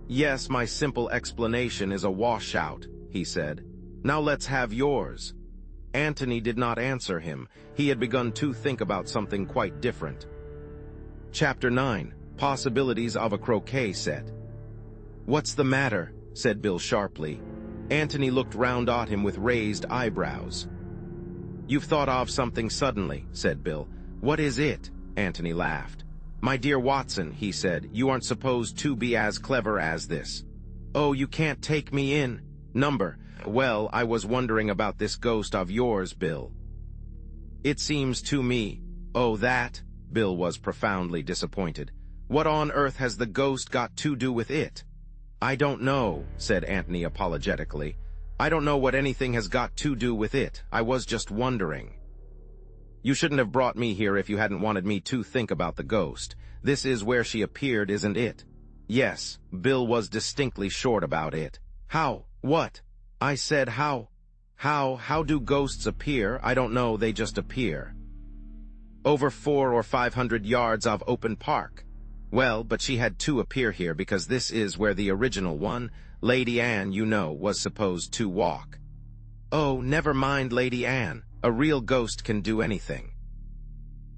"Yes, my simple explanation is a washout," he said. "Now let's have yours." Antony did not answer him. He had begun to think about something quite different. Chapter 9. Possibilities of a croquet set. "What's the matter?" said Bill sharply. Antony looked round at him with raised eyebrows. "You've thought of something suddenly," said Bill. "What is it?" Antony laughed. "My dear Watson," he said, "you aren't supposed to be as clever as this." "Oh, you can't take me in. Number. Well, I was wondering about this ghost of yours, Bill. It seems to me—" "Oh, that?" Bill was profoundly disappointed. "What on earth has the ghost got to do with it?" "I don't know," said Antony apologetically. "I don't know what anything has got to do with it. I was just wondering." "You shouldn't have brought me here if you hadn't wanted me to think about the ghost. This is where she appeared, isn't it?" "Yes." Bill was distinctly short about it. "How? What?" "I said how. How do ghosts appear? I don't know, they just appear." "Over 400 or 500 yards of open park." "Well, but she had to appear here because this is where the original one, Lady Anne, you know, was supposed to walk." "Oh, never mind Lady Anne. A real ghost can do anything."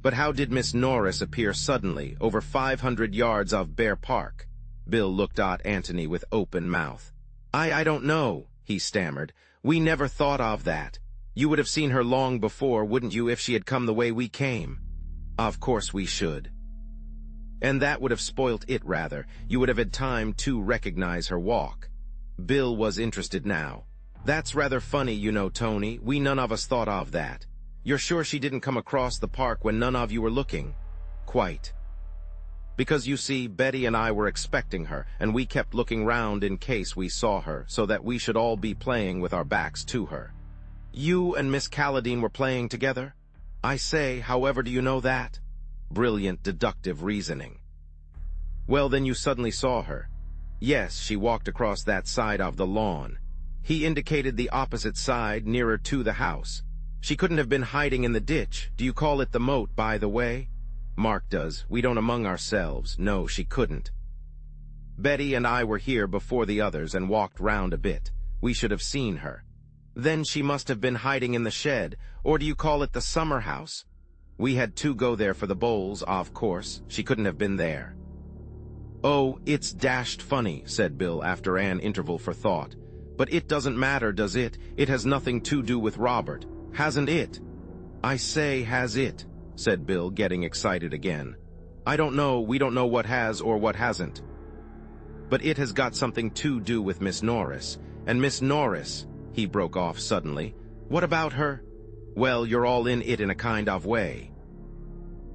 "But how did Miss Norris appear suddenly over 500 yards of bare park?" Bill looked at Antony with open mouth. I don't know," he stammered. "We never thought of that. You would have seen her long before, wouldn't you, if she had come the way we came?" "Of course we should." "And that would have spoilt it rather. You would have had time to recognize her walk." Bill was interested now. "That's rather funny, you know, Tony. We none of us thought of that. You're sure she didn't come across the park when none of you were looking?" "Quite. Because, you see, Betty and I were expecting her, and we kept looking round in case we saw her, so that we should all be playing with our backs to her." "You and Miss Calladine were playing together?" "I say, however do you know that?" Brilliant deductive reasoning. "Well, then you suddenly saw her." "Yes, she walked across that side of the lawn." He indicated the opposite side, nearer to the house. "She couldn't have been hiding in the ditch. Do you call it the moat, by the way?" "Mark does. We don't among ourselves. No, she couldn't." "Betty and I were here before the others and walked round a bit. We should have seen her." "Then she must have been hiding in the shed, or do you call it the summer house?" "We had to go there for the bowls, of course. She couldn't have been there." "Oh, it's dashed funny," said Bill after an interval for thought. "But it doesn't matter, does it? It has nothing to do with Robert, hasn't it?" "I say, has it?" said Bill, getting excited again. "I don't know. We don't know what has or what hasn't." "But it has got something to do with Miss Norris. And Miss Norris," he broke off suddenly. "What about her?" "Well, you're all in it in a kind of way.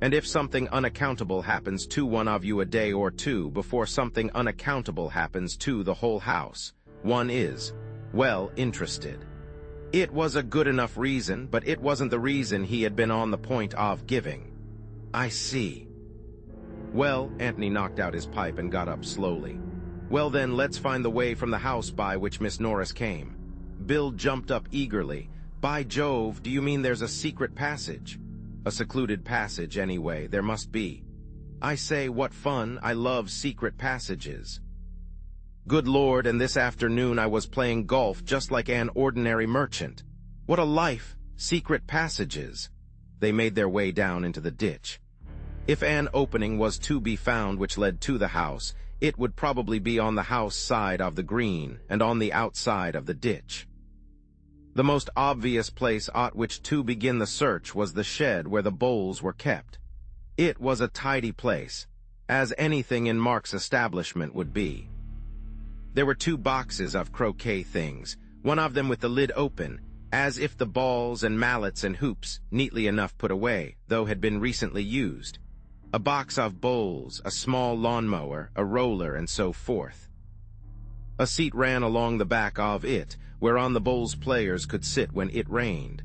And if something unaccountable happens to one of you a day or two before something unaccountable happens to the whole house, one is, well, interested." It was a good enough reason, but it wasn't the reason he had been on the point of giving. "I see." "Well," Antony knocked out his pipe and got up slowly. "Well then, let's find the way from the house by which Miss Norris came." Bill jumped up eagerly. "By Jove, do you mean there's a secret passage?" "A secluded passage, anyway. There must be." "I say, what fun. I love secret passages." "Good Lord, and this afternoon I was playing golf just like an ordinary merchant. What a life! Secret passages." They made their way down into the ditch. If an opening was to be found which led to the house, it would probably be on the house side of the green and on the outside of the ditch. The most obvious place at which to begin the search was the shed where the bowls were kept. It was a tidy place, as anything in Mark's establishment would be. There were 2 boxes of croquet things, one of them with the lid open, as if the balls and mallets and hoops, neatly enough put away, though had been recently used. A box of bowls, a small lawnmower, a roller, and so forth. A seat ran along the back of it, whereon the bowls players could sit when it rained.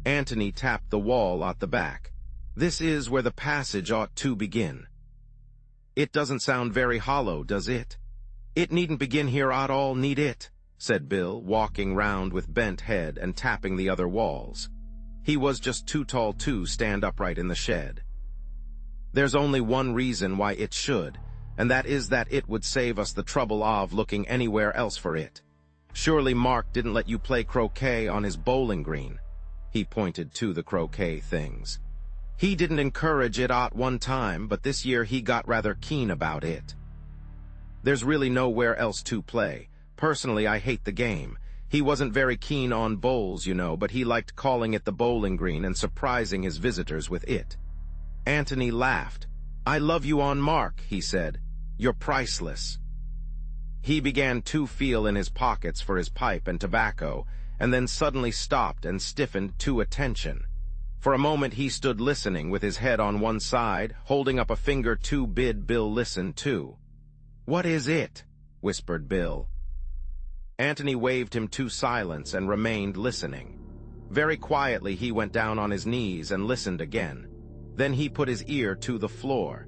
Antony tapped the wall at the back. "This is where the passage ought to begin." "It doesn't sound very hollow, does it?" "It needn't begin here at all, need it?" said Bill, walking round with bent head and tapping the other walls. He was just too tall to stand upright in the shed. "There's only one reason why it should, and that is that it would save us the trouble of looking anywhere else for it. Surely Mark didn't let you play croquet on his bowling green." He pointed to the croquet things. "He didn't encourage it at one time, but this year he got rather keen about it. There's really nowhere else to play. Personally, I hate the game. He wasn't very keen on bowls, you know, but he liked calling it the bowling green and surprising his visitors with it." Antony laughed. "I love you on Mark," he said. "You're priceless." He began to feel in his pockets for his pipe and tobacco, and then suddenly stopped and stiffened to attention. For a moment he stood listening with his head on one side, holding up a finger to bid Bill listen too. "What is it?" whispered Bill. Antony waved him to silence and remained listening. Very quietly he went down on his knees and listened again. Then he put his ear to the floor.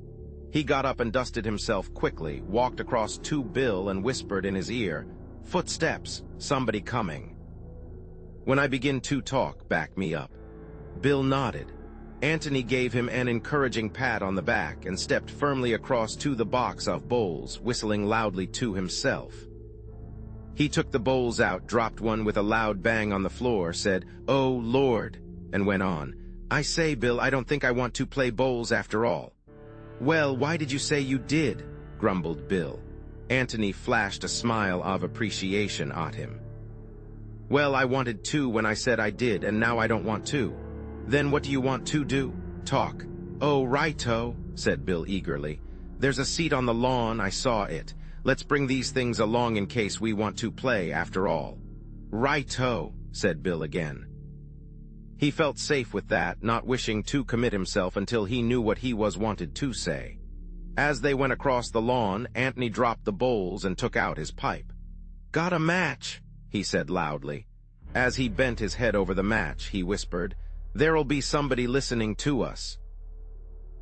He got up and dusted himself quickly, walked across to Bill and whispered in his ear, "Footsteps, somebody coming. When I begin to talk, back me up." Bill nodded. Antony gave him an encouraging pat on the back and stepped firmly across to the box of bowls, whistling loudly to himself. He took the bowls out, dropped one with a loud bang on the floor, said, "Oh, Lord," and went on, "I say, Bill, I don't think I want to play bowls after all." "Well, why did you say you did?" grumbled Bill. Antony flashed a smile of appreciation at him. "Well, I wanted to when I said I did, and now I don't want to." "Then what do you want to do?" "Talk." "Oh, righto," said Bill eagerly. "There's a seat on the lawn, I saw it. Let's bring these things along in case we want to play after all." "Righto," said Bill again. He felt safe with that, not wishing to commit himself until he knew what he was wanted to say. As they went across the lawn, Antony dropped the bowls and took out his pipe. "Got a match," he said loudly. As he bent his head over the match, he whispered, "There'll be somebody listening to us.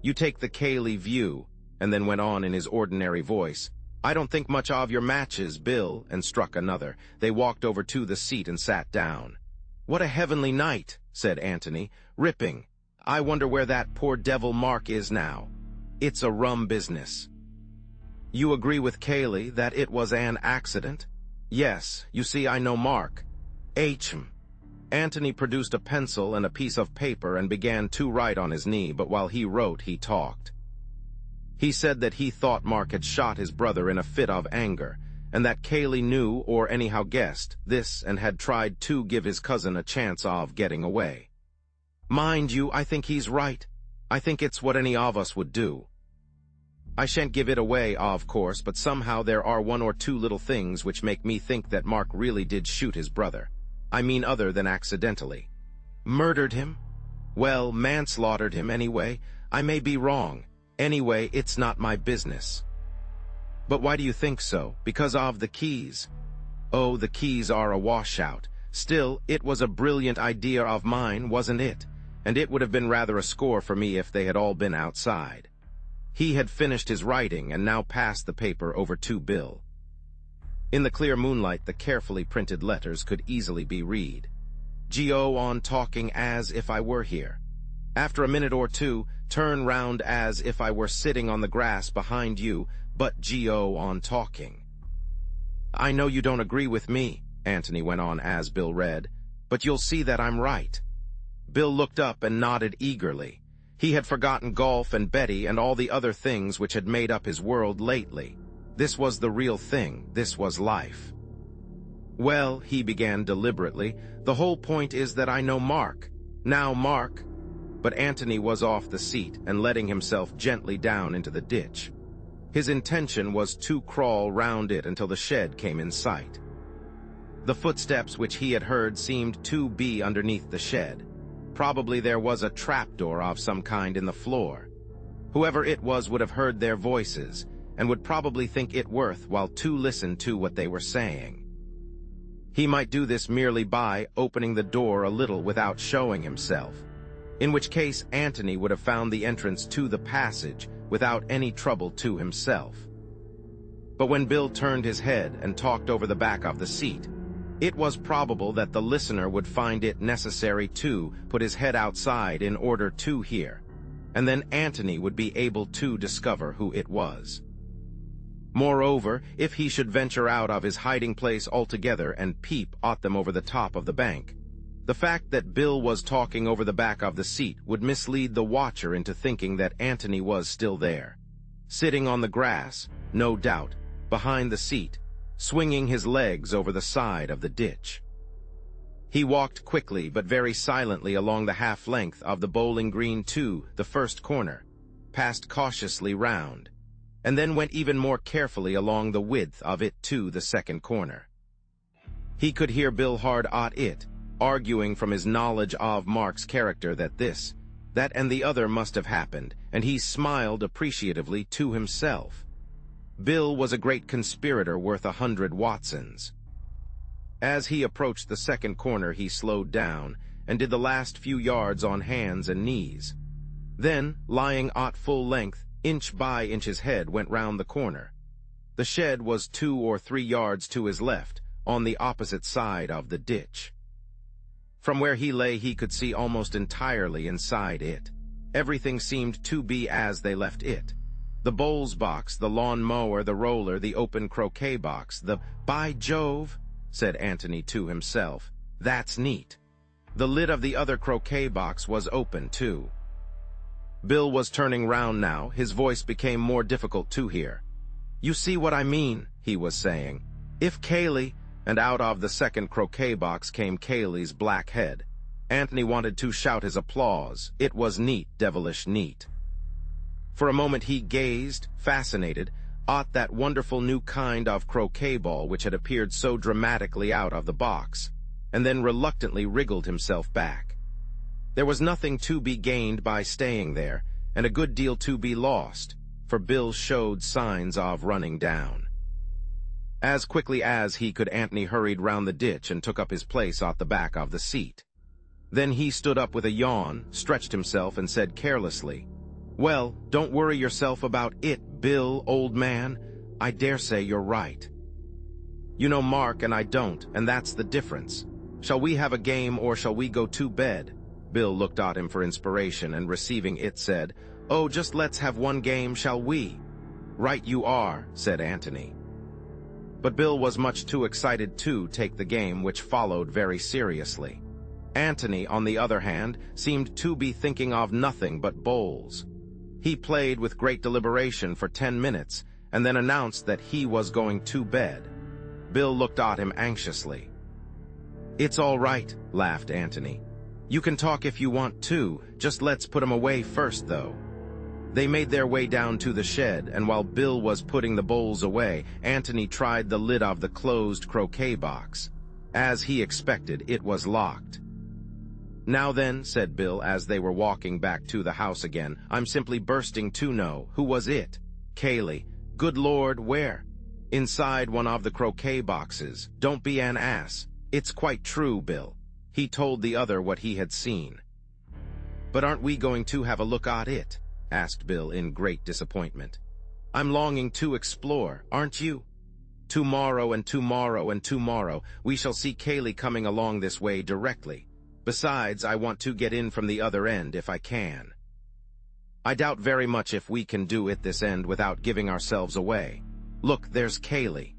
You take the Cayley view," and then went on in his ordinary voice, "I don't think much of your matches, Bill," and struck another. They walked over to the seat and sat down. "What a heavenly night," said Antony. "Ripping. I wonder where that poor devil Mark is now. It's a rum business." "You agree with Cayley that it was an accident?" "Yes. You see, I know Mark." "H-m." Antony produced a pencil and a piece of paper and began to write on his knee, but while he wrote, he talked. He said that he thought Mark had shot his brother in a fit of anger, and that Cayley knew, or anyhow guessed, this and had tried to give his cousin a chance of getting away. "Mind you, I think he's right. I think it's what any of us would do. I shan't give it away, of course, but somehow there are one or two little things which make me think that Mark really did shoot his brother. I mean other than accidentally. Murdered him? Well, manslaughtered him anyway. I may be wrong. Anyway, it's not my business." "But why do you think so? Because of the keys?" "Oh, the keys are a washout. Still, it was a brilliant idea of mine, wasn't it? And it would have been rather a score for me if they had all been outside." He had finished his writing and now passed the paper over to Bill. In the clear moonlight, the carefully printed letters could easily be read. "Go on talking as if I were here. After a minute or two, turn round as if I were sitting on the grass behind you, but go on talking." "I know you don't agree with me," Antony went on as Bill read, "but you'll see that I'm right." Bill looked up and nodded eagerly. He had forgotten golf and Betty and all the other things which had made up his world lately. This was the real thing. This was life. "Well," he began deliberately, "the whole point is that I know Mark. Now, Mark—" But Antony was off the seat and letting himself gently down into the ditch. His intention was to crawl round it until the shed came in sight. The footsteps which he had heard seemed to be underneath the shed. Probably there was a trapdoor of some kind in the floor. Whoever it was would have heard their voices, and would probably think it worthwhile to listen to what they were saying. He might do this merely by opening the door a little without showing himself, in which case Antony would have found the entrance to the passage without any trouble to himself. But when Bill turned his head and talked over the back of the seat, it was probable that the listener would find it necessary to put his head outside in order to hear, and then Antony would be able to discover who it was. Moreover, if he should venture out of his hiding place altogether and peep at them over the top of the bank, the fact that Bill was talking over the back of the seat would mislead the watcher into thinking that Antony was still there, sitting on the grass, no doubt, behind the seat, swinging his legs over the side of the ditch. He walked quickly but very silently along the half-length of the bowling green to the first corner, passed cautiously round, and then went even more carefully along the width of it to the second corner. He could hear Bill hard at it, arguing from his knowledge of Mark's character that this, that and the other must have happened, and he smiled appreciatively to himself. Bill was a great conspirator worth 100 Watsons. As he approached the second corner, he slowed down and did the last few yards on hands and knees. Then, lying at full length, inch by inch, his head went round the corner. The shed was 2 or 3 yards to his left, on the opposite side of the ditch. From where he lay, he could see almost entirely inside it. Everything seemed to be as they left it. The bowls box, the lawn mower, the roller, the open croquet box, "By Jove," said Antony to himself, "that's neat." The lid of the other croquet box was open, too. Bill was turning round now. His voice became more difficult to hear. "You see what I mean," he was saying. "If Cayley—" and out of the second croquet box came Cayley's black head. Antony wanted to shout his applause. It was neat, devilish neat. For a moment he gazed, fascinated, at that wonderful new kind of croquet ball which had appeared so dramatically out of the box, and then reluctantly wriggled himself back. There was nothing to be gained by staying there, and a good deal to be lost, for Bill showed signs of running down. As quickly as he could, Antony hurried round the ditch and took up his place at the back of the seat. Then he stood up with a yawn, stretched himself, and said carelessly, "Well, don't worry yourself about it, Bill, old man. I dare say you're right. You know Mark and I don't, and that's the difference. Shall we have a game or shall we go to bed?" Bill looked at him for inspiration and, receiving it, said, "Oh, just let's have one game, shall we?" "Right you are," said Antony. But Bill was much too excited to take the game, which followed very seriously. Antony, on the other hand, seemed to be thinking of nothing but bowls. He played with great deliberation for 10 minutes, and then announced that he was going to bed. Bill looked at him anxiously. "It's all right," laughed Antony. "You can talk if you want to, just let's put 'em away first, though." They made their way down to the shed, and while Bill was putting the bowls away, Antony tried the lid of the closed croquet box. As he expected, it was locked. "Now then," said Bill as they were walking back to the house again, "I'm simply bursting to know, who was it?" "Cayley." "Good Lord, where?" "Inside one of the croquet boxes. Don't be an ass. It's quite true, Bill." He told the other what he had seen. "But aren't we going to have a look at it?" asked Bill in great disappointment. "I'm longing to explore, aren't you? Tomorrow and tomorrow and tomorrow we shall see Cayley coming along this way directly. Besides, I want to get in from the other end if I can. I doubt very much if we can do it this end without giving ourselves away. Look, there's Cayley."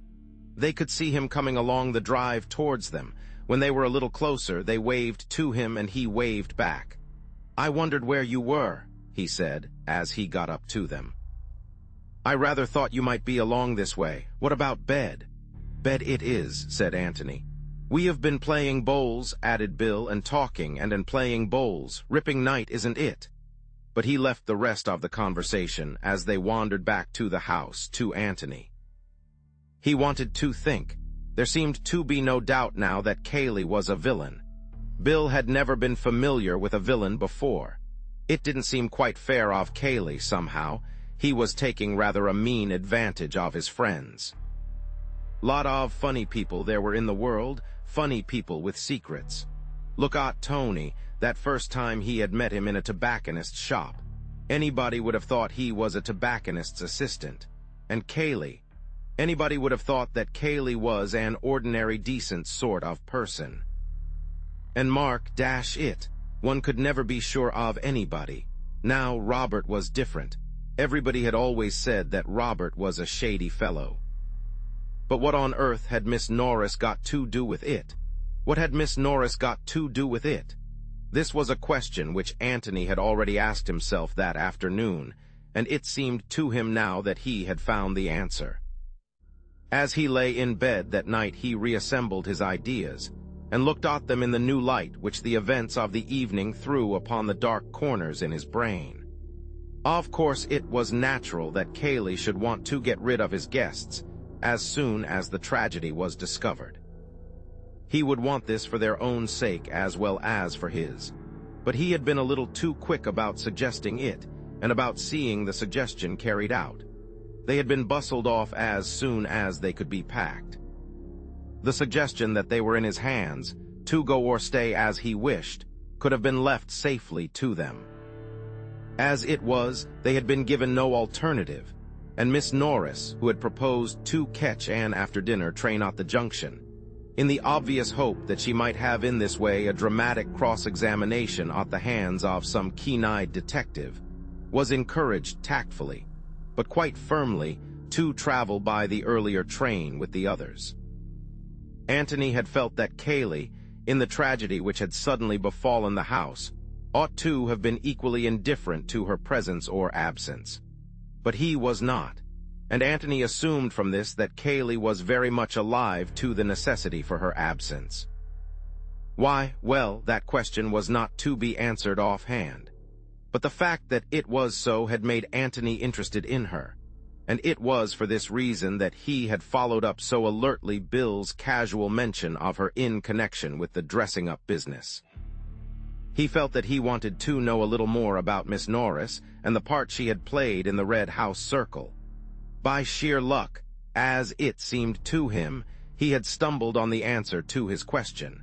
They could see him coming along the drive towards them. When they were a little closer, they waved to him and he waved back. "I wondered where you were," he said, as he got up to them. "I rather thought you might be along this way. What about bed?" "Bed it is," said Antony. "We have been playing bowls," added Bill, "and talking, and playing bowls. Ripping night, isn't it?" But he left the rest of the conversation as they wandered back to the house to Antony. He wanted to think. There seemed to be no doubt now that Cayley was a villain. Bill had never been familiar with a villain before. It didn't seem quite fair of Cayley, somehow. He was taking rather a mean advantage of his friends. Lot of funny people there were in the world, funny people with secrets. Look at Tony, that first time he had met him in a tobacconist's shop. Anybody would have thought he was a tobacconist's assistant. And Cayley, Anybody would have thought that Cayley was an ordinary decent sort of person. And Mark, dash it, one could never be sure of anybody. Now Robert was different. Everybody had always said that Robert was a shady fellow. But what on earth had Miss Norris got to do with it? What had Miss Norris got to do with it? This was a question which Antony had already asked himself that afternoon, and it seemed to him now that he had found the answer. As he lay in bed that night, he reassembled his ideas, and looked at them in the new light which the events of the evening threw upon the dark corners in his brain. Of course, it was natural that Cayley should want to get rid of his guests as soon as the tragedy was discovered. He would want this for their own sake as well as for his. But he had been a little too quick about suggesting it, and about seeing the suggestion carried out. They had been bustled off as soon as they could be packed. The suggestion that they were in his hands, to go or stay as he wished, could have been left safely to them. As it was, they had been given no alternative, and Miss Norris, who had proposed to catch an after-dinner train at the junction, in the obvious hope that she might have in this way a dramatic cross-examination at the hands of some keen-eyed detective, was encouraged tactfully, but quite firmly, to travel by the earlier train with the others. Antony had felt that Cayley, in the tragedy which had suddenly befallen the house, ought to have been equally indifferent to her presence or absence. But he was not, and Antony assumed from this that Cayley was very much alive to the necessity for her absence. Why, well, that question was not to be answered offhand. But the fact that it was so had made Antony interested in her, and it was for this reason that he had followed up so alertly Bill's casual mention of her in connection with the dressing-up business. He felt that he wanted to know a little more about Miss Norris and the part she had played in the Red House circle. By sheer luck, as it seemed to him, he had stumbled on the answer to his question.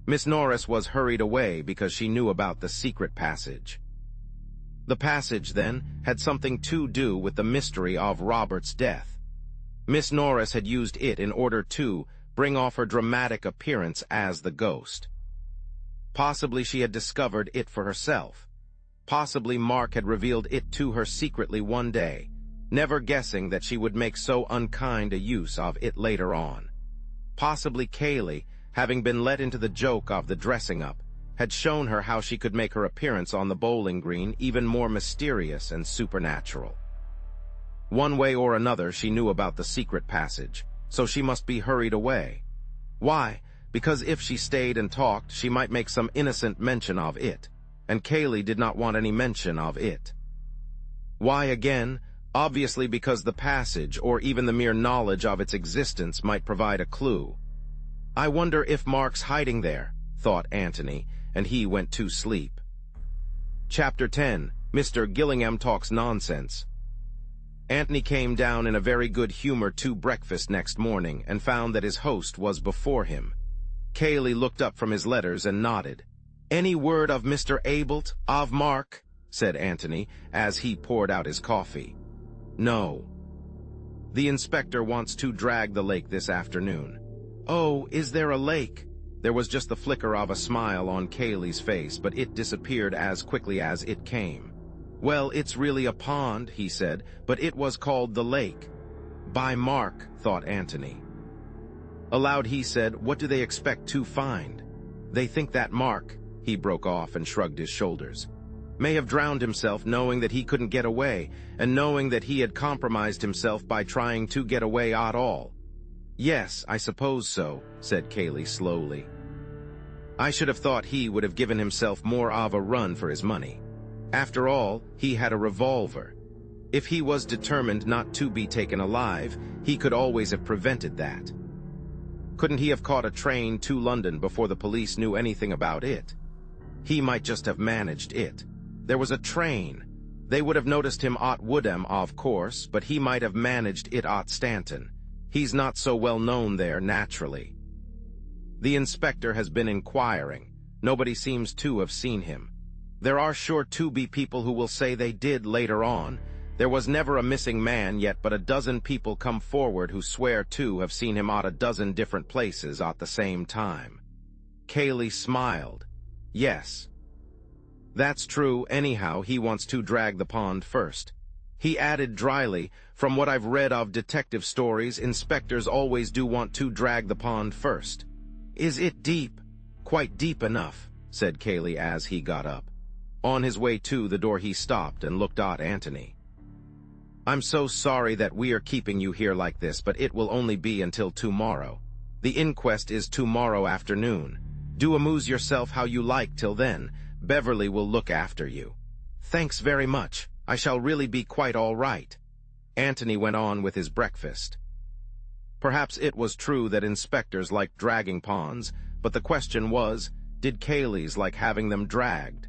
Miss Norris was hurried away because she knew about the secret passage. The passage, then, had something to do with the mystery of Robert's death. Miss Norris had used it in order to bring off her dramatic appearance as the ghost. Possibly she had discovered it for herself. Possibly Mark had revealed it to her secretly one day, never guessing that she would make so unkind a use of it later on. Possibly Cayley, having been let into the joke of the dressing-up, had shown her how she could make her appearance on the bowling green even more mysterious and supernatural. One way or another she knew about the secret passage, so she must be hurried away. Why? Because if she stayed and talked, she might make some innocent mention of it, and Cayley did not want any mention of it. Why again? Obviously because the passage, or even the mere knowledge of its existence, might provide a clue. I wonder if Mark's hiding there, thought Antony, and he went to sleep. Chapter 10. Mr. Gillingham Talks Nonsense. Antony came down in a very good humor to breakfast next morning and found that his host was before him. Cayley looked up from his letters and nodded. "Any word of Mr. Abelt, of Mark?" said Antony, as he poured out his coffee. "No. The inspector wants to drag the lake this afternoon." "Oh, is there a lake?" There was just the flicker of a smile on Cayley's face, but it disappeared as quickly as it came. "Well, it's really a pond," he said, "but it was called the lake." "By Mark," thought Antony. Aloud he said, "What do they expect to find? They think that Mark," he broke off and shrugged his shoulders, "may have drowned himself knowing that he couldn't get away, and knowing that he had compromised himself by trying to get away at all." "Yes, I suppose so," said Cayley slowly. "I should have thought he would have given himself more of a run for his money. After all, he had a revolver. If he was determined not to be taken alive, he could always have prevented that. Couldn't he have caught a train to London before the police knew anything about it? He might just have managed it. There was a train. They would have noticed him at Woodham, of course, but he might have managed it at Stanton. He's not so well known there, naturally. The inspector has been inquiring. Nobody seems to have seen him. There are sure to be people who will say they did later on. There was never a missing man yet, but a dozen people come forward who swear to have seen him at a dozen different places at the same time. Cayley smiled. Yes. That's true. Anyhow, he wants to drag the pond first. He added dryly, from what I've read of detective stories, inspectors always do want to drag the pond first. Is it deep? Quite deep enough, said Cayley as he got up. On his way to the door he stopped and looked at Antony. I'm so sorry that we are keeping you here like this, but it will only be until tomorrow. The inquest is tomorrow afternoon. Do amuse yourself how you like till then. Beverley will look after you. Thanks very much. I shall really be quite all right. Antony went on with his breakfast. Perhaps it was true that inspectors liked dragging ponds, but the question was, did Cayley's like having them dragged?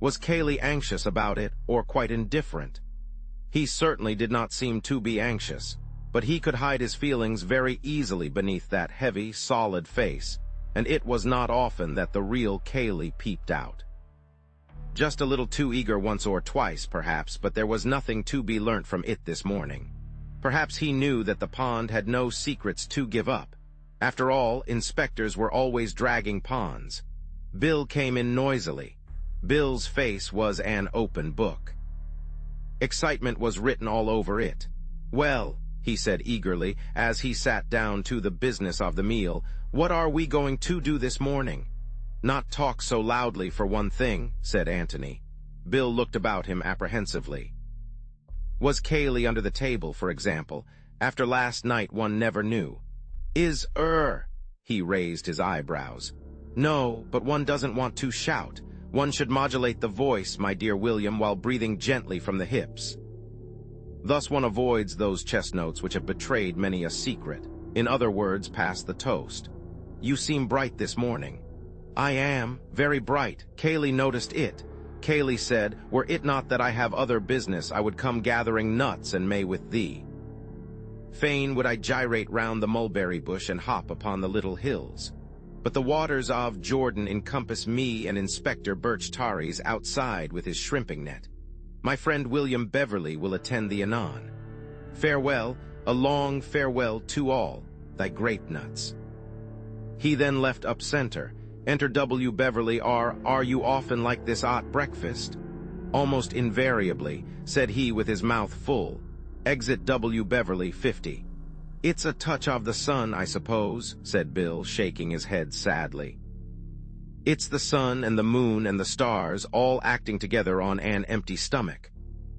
Was Cayley anxious about it, or quite indifferent? He certainly did not seem to be anxious, but he could hide his feelings very easily beneath that heavy, solid face, and it was not often that the real Cayley peeped out. Just a little too eager once or twice, perhaps, but there was nothing to be learnt from it this morning. Perhaps he knew that the pond had no secrets to give up. After all, inspectors were always dragging ponds. Bill came in noisily. Bill's face was an open book. Excitement was written all over it. Well, he said eagerly, as he sat down to the business of the meal, what are we going to do this morning? Not talk so loudly, for one thing, said Antony. Bill looked about him apprehensively. Was Cayley under the table, for example? After last night one never knew. He raised his eyebrows. No, but one doesn't want to shout. One should modulate the voice, my dear William, while breathing gently from the hips. Thus one avoids those chest notes which have betrayed many a secret. In other words, pass the toast. You seem bright this morning. I am, very bright. Cayley noticed it. Cayley said, were it not that I have other business, I would come gathering nuts and may with thee. Fain would I gyrate round the mulberry bush and hop upon the little hills. But the waters of Jordan encompass me and Inspector Birch Tarry's outside with his shrimping net. My friend William Beverley will attend thee anon. Farewell, a long farewell to all, thy grape nuts. He then left up center. Enter W. Beverley. Are you often like this at breakfast? Almost invariably, said he with his mouth full. Exit W. Beverley, 50. It's a touch of the sun, I suppose, said Bill, shaking his head sadly. It's the sun and the moon and the stars all acting together on an empty stomach.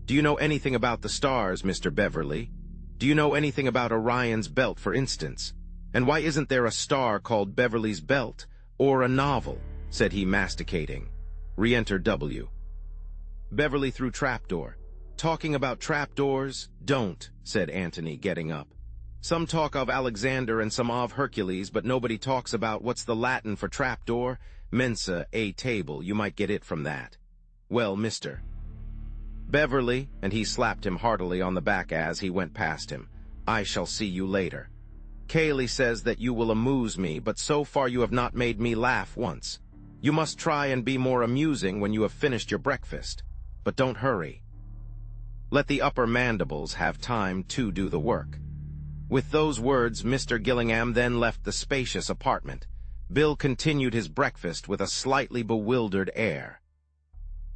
Do you know anything about the stars, Mr. Beverley? Do you know anything about Orion's belt, for instance? And why isn't there a star called Beverley's Belt, or a novel? Said he, masticating. Re-enter W. Beverley through trapdoor. Talking about trapdoors? Don't, said Antony, getting up. Some talk of Alexander and some of Hercules, but nobody talks about what's the Latin for trapdoor. Mensa, a table, you might get it from that. Well, Mr. Beverley, and he slapped him heartily on the back as he went past him, I shall see you later. Cayley says that you will amuse me, but so far you have not made me laugh once. You must try and be more amusing when you have finished your breakfast. But don't hurry. Let the upper mandibles have time to do the work. With those words, Mr. Gillingham then left the spacious apartment. Bill continued his breakfast with a slightly bewildered air.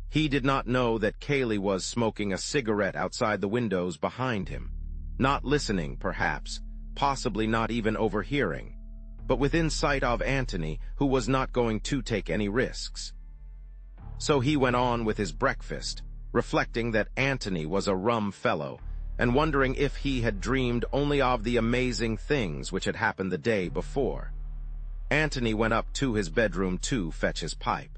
He did not know that Cayley was smoking a cigarette outside the windows behind him. Not listening, perhaps, possibly not even overhearing, but within sight of Antony, who was not going to take any risks. So he went on with his breakfast, reflecting that Antony was a rum fellow, and wondering if he had dreamed only of the amazing things which had happened the day before. Antony went up to his bedroom to fetch his pipe.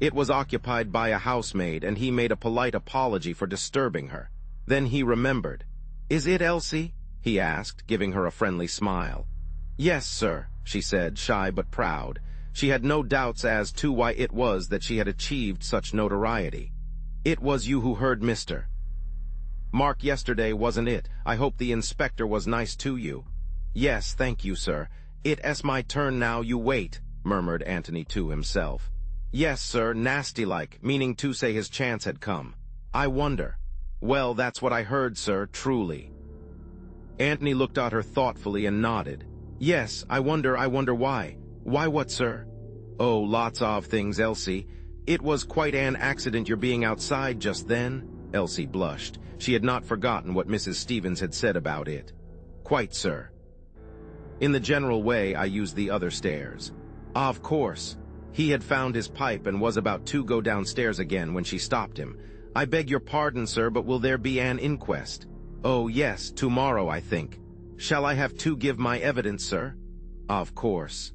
It was occupied by a housemaid, and he made a polite apology for disturbing her. Then he remembered. Is it Elsie? He asked, giving her a friendly smile. Yes, sir, she said, shy but proud. She had no doubts as to why it was that she had achieved such notoriety. It was you who heard Mr. Mark yesterday, wasn't it? I hope the inspector was nice to you. Yes, thank you, sir. It's my turn now, you wait, murmured Antony to himself. Yes, sir, nasty-like, meaning to say his chance had come. I wonder. Well, that's what I heard, sir, truly. Antony looked at her thoughtfully and nodded. Yes, I wonder why. Why what, sir? Oh, lots of things, Elsie. It was quite an accident your being outside just then. Elsie blushed. She had not forgotten what Mrs. Stevens had said about it. Quite, sir. In the general way, I used the other stairs. Of course. He had found his pipe and was about to go downstairs again when she stopped him. I beg your pardon, sir, but will there be an inquest? Oh, yes, tomorrow, I think. Shall I have to give my evidence, sir? Of course.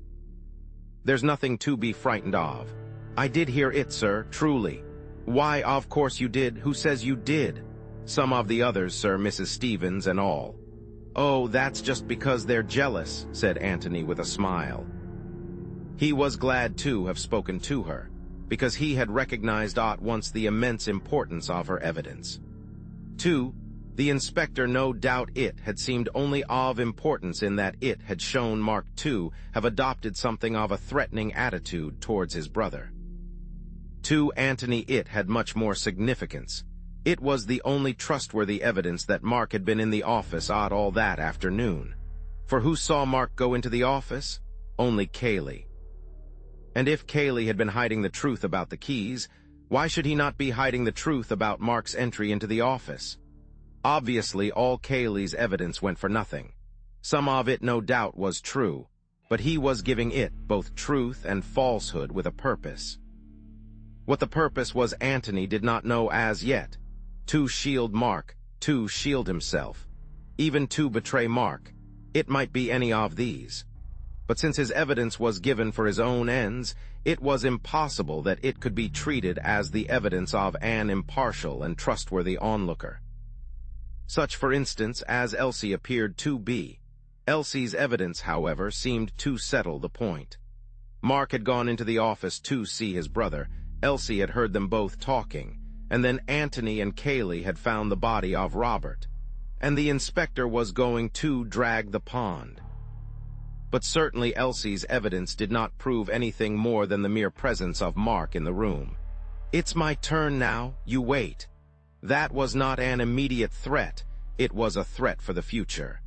There's nothing to be frightened of. I did hear it, sir, truly. Why, of course you did. Who says you did? Some of the others, sir, Mrs. Stevens and all. Oh, that's just because they're jealous, said Antony with a smile. He was glad to have spoken to her, because he had recognized at once the immense importance of her evidence. 2. The inspector, no doubt it had seemed only of importance in that it had shown Mark to have adopted something of a threatening attitude towards his brother. To Antony it had much more significance. It was the only trustworthy evidence that Mark had been in the office at all that afternoon. For who saw Mark go into the office? Only Cayley. And if Cayley had been hiding the truth about the keys, why should he not be hiding the truth about Mark's entry into the office? Obviously, all Cayley's evidence went for nothing. Some of it, no doubt, was true, but he was giving it both truth and falsehood with a purpose. What the purpose was Antony did not know as yet. To shield Mark, to shield himself, even to betray Mark. It might be any of these. But since his evidence was given for his own ends, it was impossible that it could be treated as the evidence of an impartial and trustworthy onlooker. Such, for instance, as Elsie appeared to be. Elsie's evidence, however, seemed to settle the point. Mark had gone into the office to see his brother. Elsie had heard them both talking, and then Antony and Cayley had found the body of Robert, and the inspector was going to drag the pond. But certainly Elsie's evidence did not prove anything more than the mere presence of Mark in the room. It's my turn now, you wait. That was not an immediate threat, it was a threat for the future.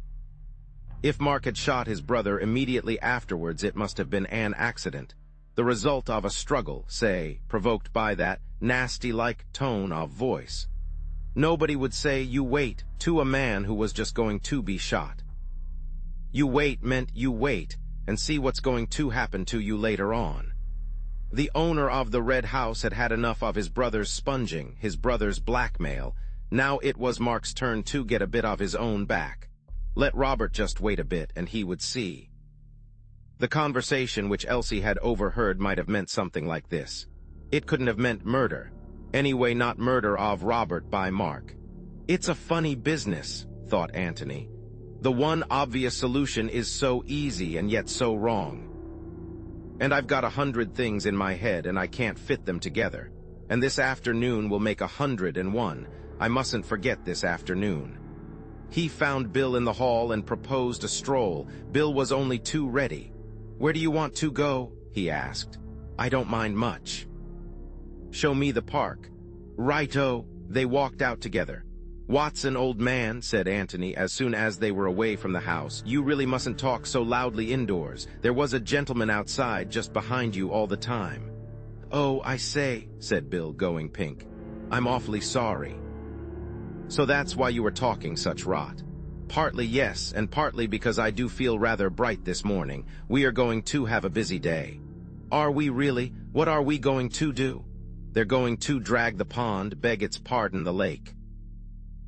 If Mark had shot his brother immediately afterwards, it must have been an accident, the result of a struggle, say, provoked by that nasty-like tone of voice. Nobody would say, you wait, to a man who was just going to be shot. You wait meant you wait, and see what's going to happen to you later on. The owner of the Red House had had enough of his brother's sponging, his brother's blackmail. Now it was Mark's turn to get a bit of his own back. Let Robert just wait a bit, and he would see. The conversation which Elsie had overheard might have meant something like this. It couldn't have meant murder. Anyway, not murder of Robert by Mark. It's a funny business, thought Antony. The one obvious solution is so easy and yet so wrong. And I've got 100 things in my head and I can't fit them together. And this afternoon will make 101. I mustn't forget this afternoon. He found Bill in the hall and proposed a stroll. Bill was only too ready. Where do you want to go? He asked. I don't mind much. Show me the park. Righto. They walked out together. Watson, old man, said Antony as soon as they were away from the house, you really mustn't talk so loudly indoors. There was a gentleman outside just behind you all the time. Oh, I say, said Bill, going pink. I'm awfully sorry. So that's why you were talking such rot. Partly yes, and partly because I do feel rather bright this morning. We are going to have a busy day. Are we really? What are we going to do? They're going to drag the pond, beg its pardon, the lake.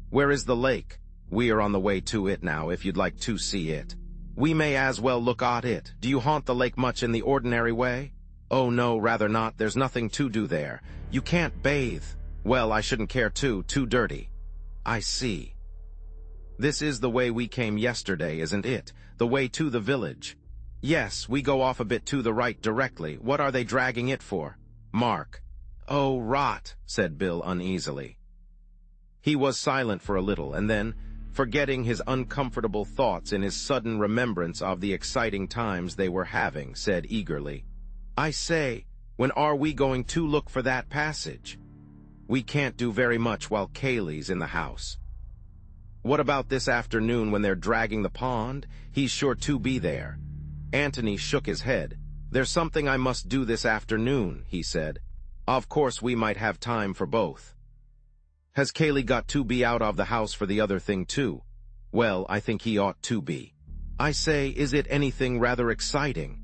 Where is the lake? We are on the way to it now, if you'd like to see it. We may as well look at it. Do you haunt the lake much in the ordinary way? Oh no, rather not. There's nothing to do there. You can't bathe. Well, I shouldn't care to. Too dirty. I see. This is the way we came yesterday, isn't it? The way to the village. Yes, we go off a bit to the right directly. What are they dragging it for? Mark. Oh, rot, said Bill uneasily. He was silent for a little, and then, forgetting his uncomfortable thoughts in his sudden remembrance of the exciting times they were having, said eagerly, I say, when are we going to look for that passage? We can't do very much while Kaylee's in the house. What about this afternoon when they're dragging the pond? He's sure to be there. Antony shook his head. There's something I must do this afternoon, he said. Of course we might have time for both. Has Kaylee got to be out of the house for the other thing too? Well, I think he ought to be. I say, is it anything rather exciting?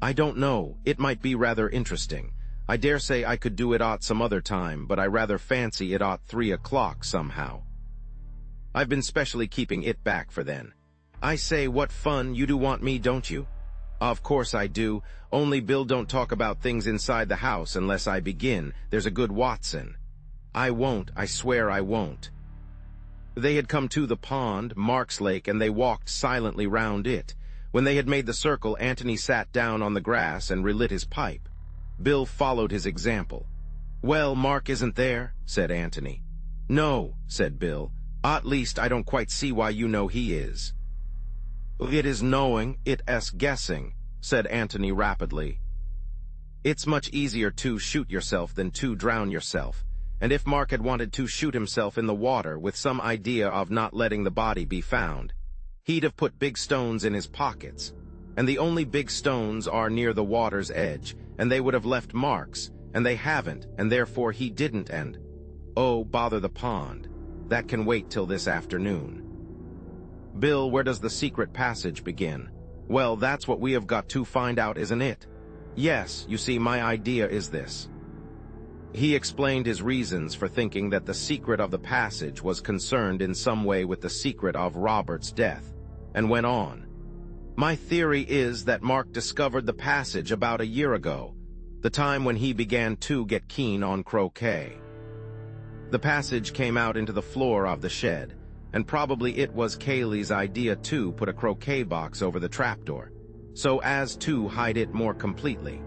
I don't know, it might be rather interesting. I dare say I could do it at some other time, but I rather fancy it at 3 o'clock somehow. I've been specially keeping it back for then. I say, what fun, you do want me, don't you? Of course I do, only Bill don't talk about things inside the house unless I begin. There's a good Watson. I won't, I swear I won't. They had come to the pond, Mark's Lake, and they walked silently round it. When they had made the circle, Antony sat down on the grass and relit his pipe. Bill followed his example. Well, Mark isn't there, said Antony. No, said Bill. At least I don't quite see why you know he is. It is knowing, it-s guessing, said Antony rapidly. It's much easier to shoot yourself than to drown yourself. And if Mark had wanted to shoot himself in the water with some idea of not letting the body be found, he'd have put big stones in his pockets. And the only big stones are near the water's edge, and they would have left marks, and they haven't, and therefore he didn't, and... Oh, bother the pond. That can wait till this afternoon. Bill, where does the secret passage begin? Well, that's what we have got to find out, isn't it? Yes, you see, my idea is this. He explained his reasons for thinking that the secret of the passage was concerned in some way with the secret of Robert's death, and went on. My theory is that Mark discovered the passage about a year ago, the time when he began to get keen on croquet. The passage came out into the floor of the shed, and probably it was Kaylee's idea to put a croquet box over the trapdoor, so as to hide it more completely.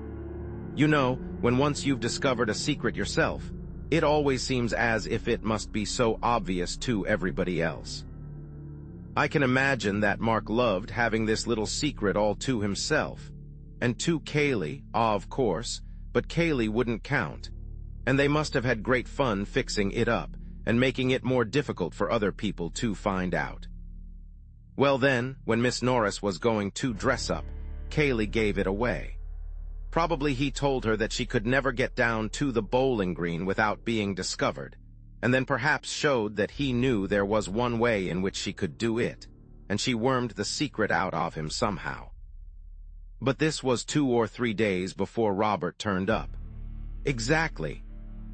You know, when once you've discovered a secret yourself, it always seems as if it must be so obvious to everybody else. I can imagine that Mark loved having this little secret all to himself, and to Kaylee, of course, but Kaylee wouldn't count, and they must have had great fun fixing it up and making it more difficult for other people to find out. Well then, when Miss Norris was going to dress up, Kaylee gave it away. Probably he told her that she could never get down to the bowling green without being discovered, and then perhaps showed that he knew there was one way in which she could do it, and she wormed the secret out of him somehow. But this was 2 or 3 days before Robert turned up. Exactly.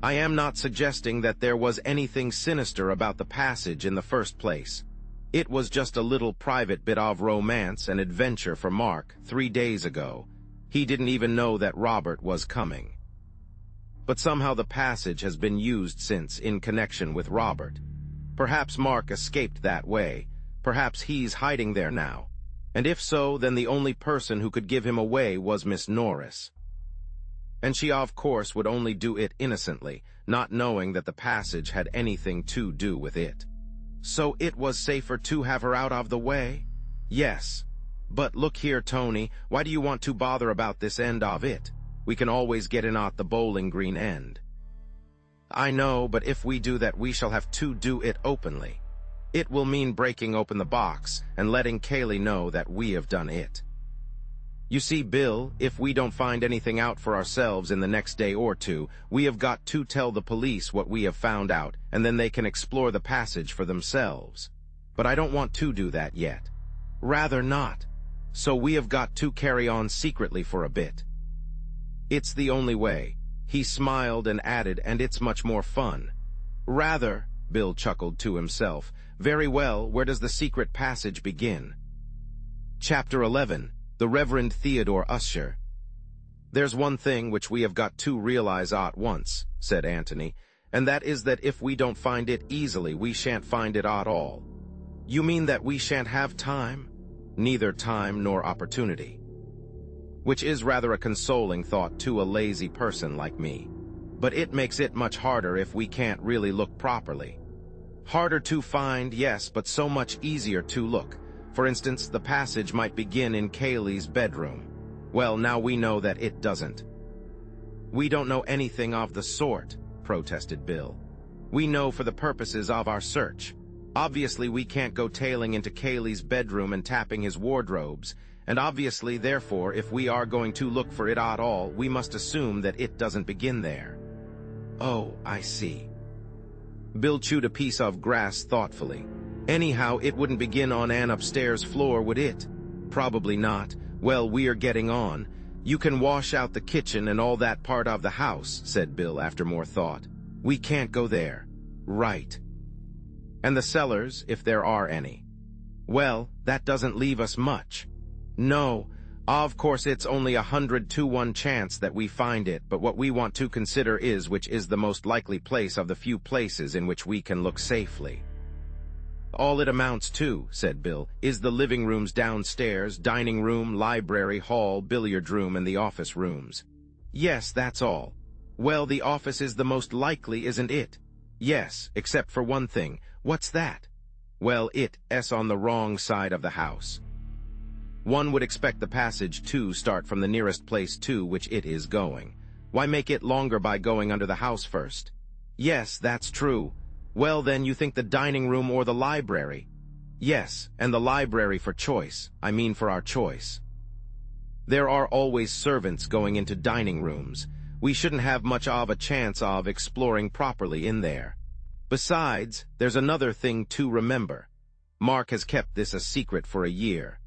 I am not suggesting that there was anything sinister about the passage in the first place. It was just a little private bit of romance and adventure for Mark 3 days ago. He didn't even know that Robert was coming. But somehow the passage has been used since in connection with Robert. Perhaps Mark escaped that way. Perhaps he's hiding there now. And if so, then the only person who could give him away was Miss Norris. And she, of course, would only do it innocently, not knowing that the passage had anything to do with it. So it was safer to have her out of the way? Yes. But look here, Tony, why do you want to bother about this end of it? We can always get in at the bowling green end. I know, but if we do that, we shall have to do it openly. It will mean breaking open the box and letting Kaylee know that we have done it. You see, Bill, if we don't find anything out for ourselves in the next day or two, we have got to tell the police what we have found out, and then they can explore the passage for themselves. But I don't want to do that yet. Rather not. So we have got to carry on secretly for a bit. It's the only way. He smiled and added, and it's much more fun. Rather, Bill chuckled to himself. Very well, where does the secret passage begin? Chapter 11. The Reverend Theodore Usher. There's one thing which we have got to realize at once, said Antony, and that is that if we don't find it easily, we shan't find it at all. You mean that we shan't have time? Neither time nor opportunity. Which is rather a consoling thought to a lazy person like me. But it makes it much harder if we can't really look properly. Harder to find, yes, but so much easier to look. For instance, the passage might begin in Kaylee's bedroom. Well, now we know that it doesn't. We don't know anything of the sort, protested Bill. We know for the purposes of our search. Obviously, we can't go tailing into Kaylee's bedroom and tapping his wardrobes, and obviously, therefore, if we are going to look for it at all, we must assume that it doesn't begin there. Oh, I see. Bill chewed a piece of grass thoughtfully. Anyhow, it wouldn't begin on an upstairs floor, would it? Probably not. Well, we're getting on. You can wash out the kitchen and all that part of the house, said Bill after more thought. We can't go there. Right. And the cellars, if there are any. Well, that doesn't leave us much. No, of course it's only 100 to 1 chance that we find it, but what we want to consider is which is the most likely place of the few places in which we can look safely. All it amounts to, said Bill, is the living rooms downstairs, dining room, library, hall, billiard room, and the office rooms. Yes, that's all. Well, the office is the most likely, isn't it? Yes, except for one thing. What's that? Well, it's on the wrong side of the house. One would expect the passage to start from the nearest place to which it is going. Why make it longer by going under the house first? Yes, that's true. Well, then, you think the dining room or the library? Yes, and the library for choice. I mean for our choice. There are always servants going into dining rooms. We shouldn't have much of a chance of exploring properly in there. Besides, there's another thing to remember. Mark has kept this a secret for a year.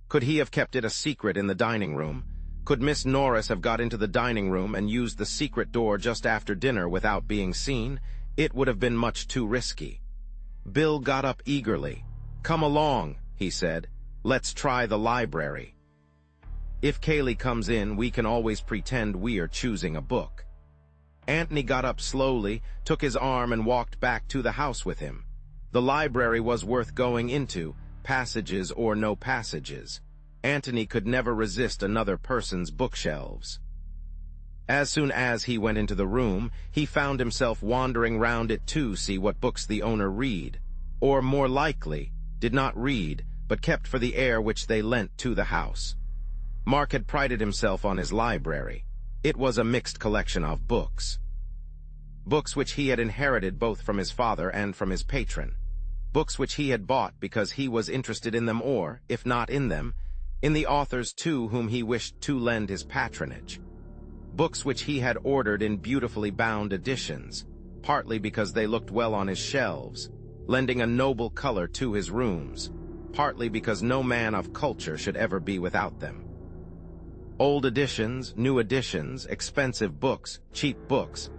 Could he have kept it a secret in the dining room? Could Miss Norris have got into the dining room and used the secret door just after dinner without being seen? It would have been much too risky. Bill got up eagerly. Come along, he said. Let's try the library. If Kaylee comes in, we can always pretend we are choosing a book. Antony got up slowly, took his arm and walked back to the house with him. The library was worth going into, passages or no passages. Antony could never resist another person's bookshelves. As soon as he went into the room, he found himself wandering round it to see what books the owner read, or more likely, did not read, but kept for the air which they lent to the house. Mark had prided himself on his library. It was a mixed collection of books. Books which he had inherited both from his father and from his patron. Books which he had bought because he was interested in them or, if not in them, in the authors to whom he wished to lend his patronage. Books which he had ordered in beautifully bound editions, partly because they looked well on his shelves, lending a noble color to his rooms, partly because no man of culture should ever be without them. Old editions, new editions, expensive books, cheap books,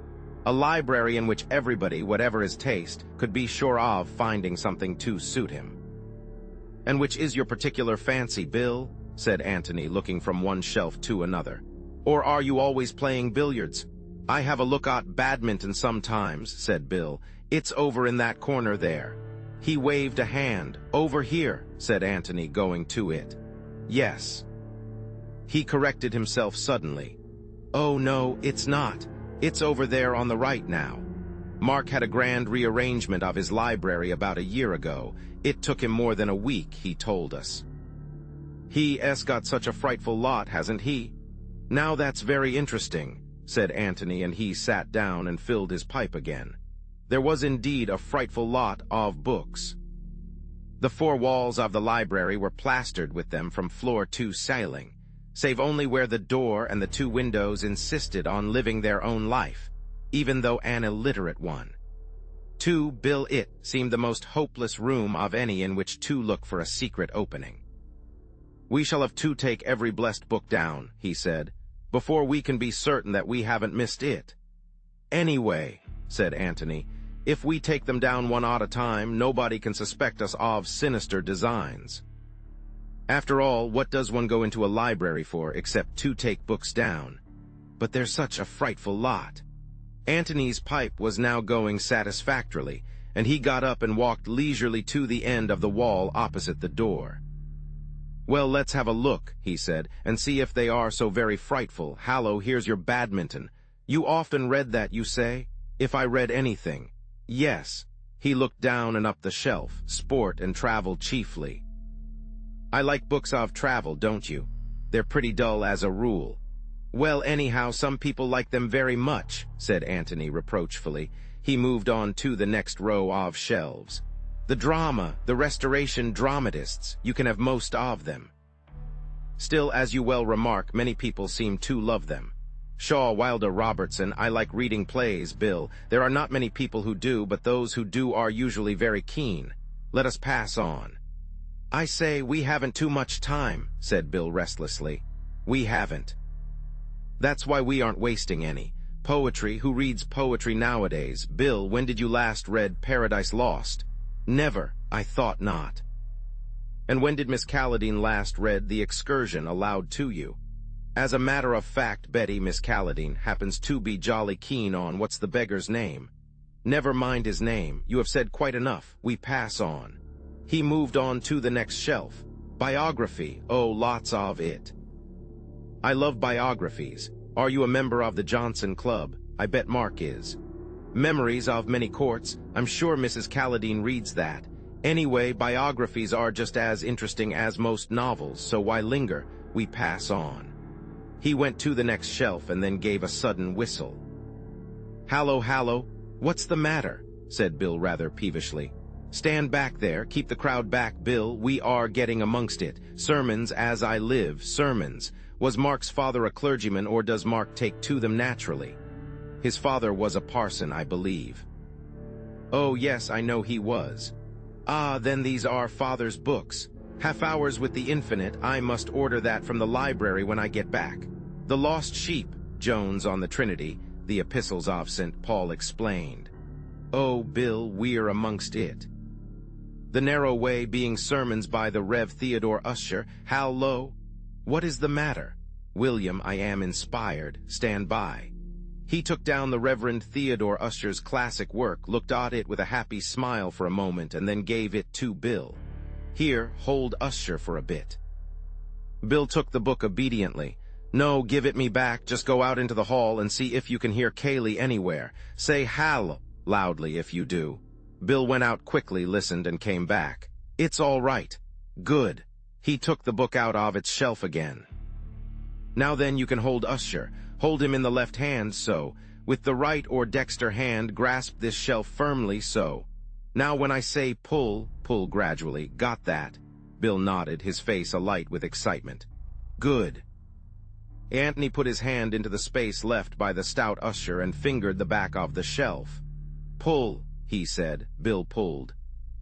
a library in which everybody, whatever his taste, could be sure of finding something to suit him. And which is your particular fancy, Bill? Said Antony, looking from one shelf to another. Or are you always playing billiards? I have a look at badminton sometimes, said Bill. It's over in that corner there. He waved a hand. Over here, said Antony, going to it. Yes. He corrected himself suddenly. Oh no, it's not. It's over there on the right now. Mark had a grand rearrangement of his library about a year ago. It took him more than a week, he told us. He's got such a frightful lot, hasn't he? Now that's very interesting, said Antony, and he sat down and filled his pipe again. There was indeed a frightful lot of books. The four walls of the library were plastered with them from floor to ceiling, save only where the door and the two windows insisted on living their own life, even though an illiterate one. To Bill, it seemed the most hopeless room of any in which to look for a secret opening. We shall have to take every blessed book down, he said, before we can be certain that we haven't missed it. Anyway, said Antony, if we take them down one at a time, nobody can suspect us of sinister designs. After all, what does one go into a library for except to take books down? But there's such a frightful lot. Antony's pipe was now going satisfactorily, and he got up and walked leisurely to the end of the wall opposite the door. Well, let's have a look, he said, and see if they are so very frightful. Hallo, here's your badminton. You often read that, you say? If I read anything. Yes. He looked down and up the shelf. Sport and travel chiefly. I like books of travel, don't you? They're pretty dull as a rule. Well, anyhow, some people like them very much, said Antony reproachfully. he moved on to the next row of shelves. The drama, the restoration dramatists, you can have most of them. Still, as you well remark, many people seem to love them. Shaw, Wilder, Robertson, I like reading plays, Bill. There are not many people who do, but those who do are usually very keen. Let us pass on. I say, we haven't too much time, said Bill restlessly. We haven't. That's why we aren't wasting any. Poetry, who reads poetry nowadays? Bill, when did you last read Paradise Lost? Never, I thought not. And when did Miss Calladine last read The Excursion aloud to you? As a matter of fact, Betty, Miss Calladine happens to be jolly keen on what's the beggar's name. Never mind his name, you have said quite enough, we pass on. He moved on to the next shelf. Biography, oh, lots of it. I love biographies. Are you a member of the Johnson Club? I bet Mark is. Memories of Many Courts, I'm sure Mrs. Calladine reads that. Anyway, biographies are just as interesting as most novels, so why linger? We pass on. He went to the next shelf and then gave a sudden whistle. Hallo, hallo, what's the matter? Said Bill rather peevishly. Stand back there, keep the crowd back, Bill, we are getting amongst it. Sermons as I live, sermons. Was Mark's father a clergyman, or does Mark take to them naturally? His father was a parson, I believe. Oh yes, I know he was. Ah, then these are father's books. Half Hours with the Infinite, I must order that from the library when I get back. The Lost Sheep, Jones on the Trinity, the Epistles of St. Paul explained. Oh, Bill, we're amongst it. The Narrow Way being sermons by the Rev. Theodore Usher, hallo? What is the matter? William, I am inspired, stand by. He took down the Reverend Theodore Usher's classic work, looked at it with a happy smile for a moment, and then gave it to Bill. Here, hold Usher for a bit. Bill took the book obediently. No, give it me back, just go out into the hall and see if you can hear Kaylee anywhere. Say hal loudly if you do. Bill went out quickly, listened, and came back. It's all right. Good. He took the book out of its shelf again. Now then, you can hold Usher. Hold him in the left hand, so. With the right or dexter hand, grasp this shelf firmly, so. Now when I say pull, pull gradually. Got that? Bill nodded, his face alight with excitement. Good. Antony put his hand into the space left by the stout Usher and fingered the back of the shelf. Pull, he said. Bill pulled.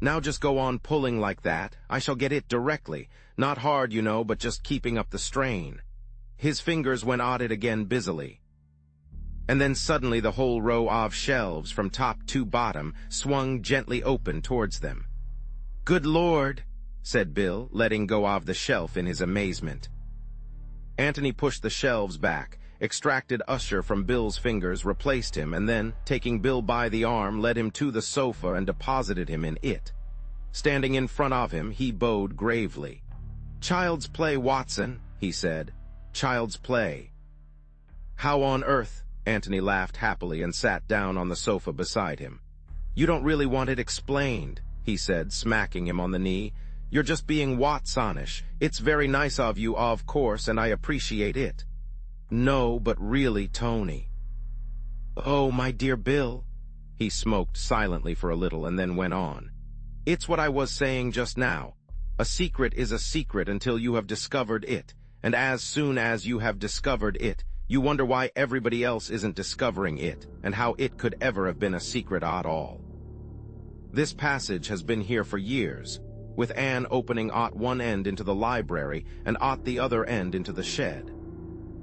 Now just go on pulling like that. I shall get it directly. Not hard, you know, but just keeping up the strain. His fingers went at it again busily. And then suddenly the whole row of shelves, from top to bottom, swung gently open towards them. Good Lord, said Bill, letting go of the shelf in his amazement. Antony pushed the shelves back, extracted Usher from Bill's fingers, replaced him, and then, taking Bill by the arm, led him to the sofa and deposited him in it. Standing in front of him, he bowed gravely. Child's play, Watson, he said. Child's play. How on earth? Antony laughed happily and sat down on the sofa beside him. You don't really want it explained, he said, smacking him on the knee. You're just being Watsonish. It's very nice of you, of course, and I appreciate it. No, but really, Tony. Oh, my dear Bill. He smoked silently for a little and then went on. It's what I was saying just now. A secret is a secret until you have discovered it. And as soon as you have discovered it, you wonder why everybody else isn't discovering it, and how it could ever have been a secret at all. This passage has been here for years, with Anne opening at one end into the library and at the other end into the shed.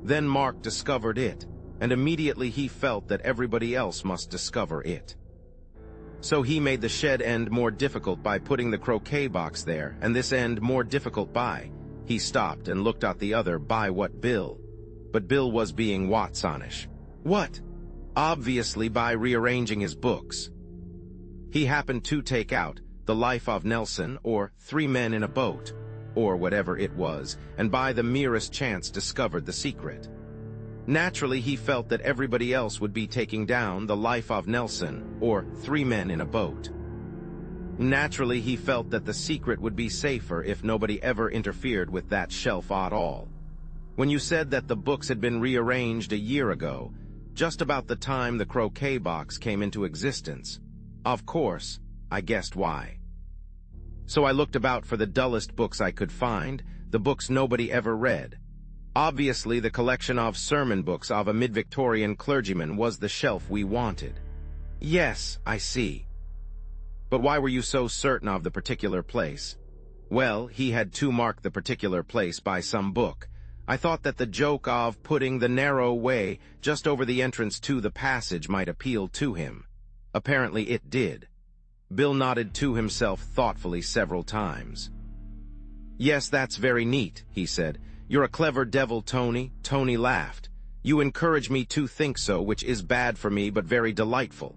Then Mark discovered it, and immediately he felt that everybody else must discover it. So he made the shed end more difficult by putting the croquet box there, and this end more difficult by... He stopped and looked at the other by what Bill. But Bill was being Watsonish. What? Obviously by rearranging his books. He happened to take out The Life of Nelson, or Three Men in a Boat, or whatever it was, and by the merest chance discovered the secret. Naturally, he felt that everybody else would be taking down The Life of Nelson, or Three Men in a Boat. Naturally, he felt that the secret would be safer if nobody ever interfered with that shelf at all. When you said that the books had been rearranged a year ago, just about the time the croquet box came into existence. Of course, I guessed why. So I looked about for the dullest books I could find, the books nobody ever read. Obviously, the collection of sermon books of a mid-Victorian clergyman was the shelf we wanted. Yes, I see. But why were you so certain of the particular place? Well, he had to mark the particular place by some book. I thought that the joke of putting the narrow way just over the entrance to the passage might appeal to him. Apparently it did. Bill nodded to himself thoughtfully several times. Yes, that's very neat, he said. You're a clever devil, Tony. Tony laughed. You encourage me to think so, which is bad for me but very delightful.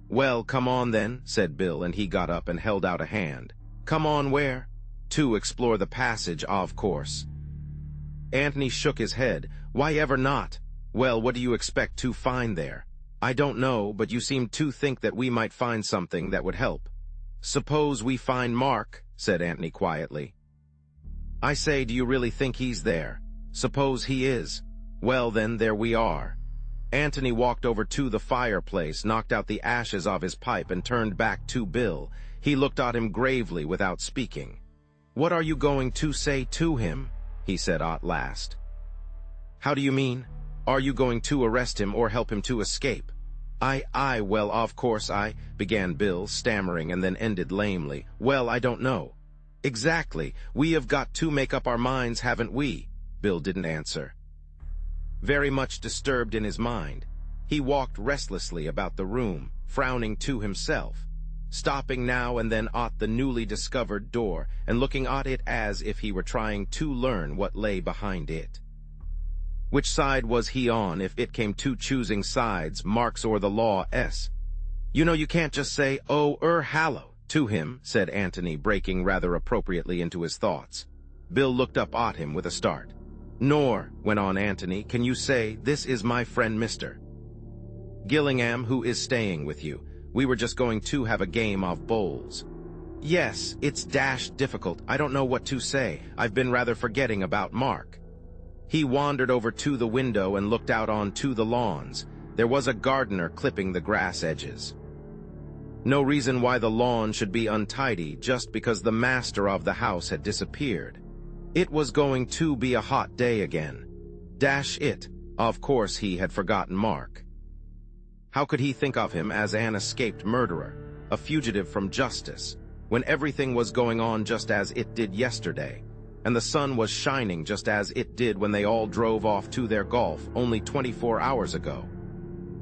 Well, come on then, said Bill, and he got up and held out a hand. Come on where? To explore the passage, of course. Antony shook his head. Why ever not? Well, what do you expect to find there? I don't know, but you seem to think that we might find something that would help. Suppose we find Mark, said Antony quietly. I say, do you really think he's there? Suppose he is. Well then, there we are. Antony walked over to the fireplace, knocked out the ashes of his pipe, and turned back to Bill. He looked at him gravely without speaking. What are you going to say to him? He said at last. How do you mean? Are you going to arrest him or help him to escape? Well, of course began Bill, stammering, and then ended lamely. Well, I don't know. Exactly. We have got to make up our minds, haven't we? Bill didn't answer. Very much disturbed in his mind, he walked restlessly about the room, frowning to himself, stopping now and then at the newly discovered door and looking at it as if he were trying to learn what lay behind it. Which side was he on if it came to choosing sides, Mark's or the law's? You know, you can't just say, hallo, to him, said Antony, breaking rather appropriately into his thoughts. Bill looked up at him with a start. Nor, went on Antony, can you say, this is my friend Mr. Gillingham, who is staying with you. We were just going to have a game of bowls. Yes, it's dashed difficult. I don't know what to say. I've been rather forgetting about Mark. He wandered over to the window and looked out onto the lawns. There was a gardener clipping the grass edges. No reason why the lawn should be untidy just because the master of the house had disappeared. It was going to be a hot day again. Dash it. Of course he had forgotten Mark. How could he think of him as an escaped murderer, a fugitive from justice, when everything was going on just as it did yesterday, and the sun was shining just as it did when they all drove off to their golf only 24 hours ago?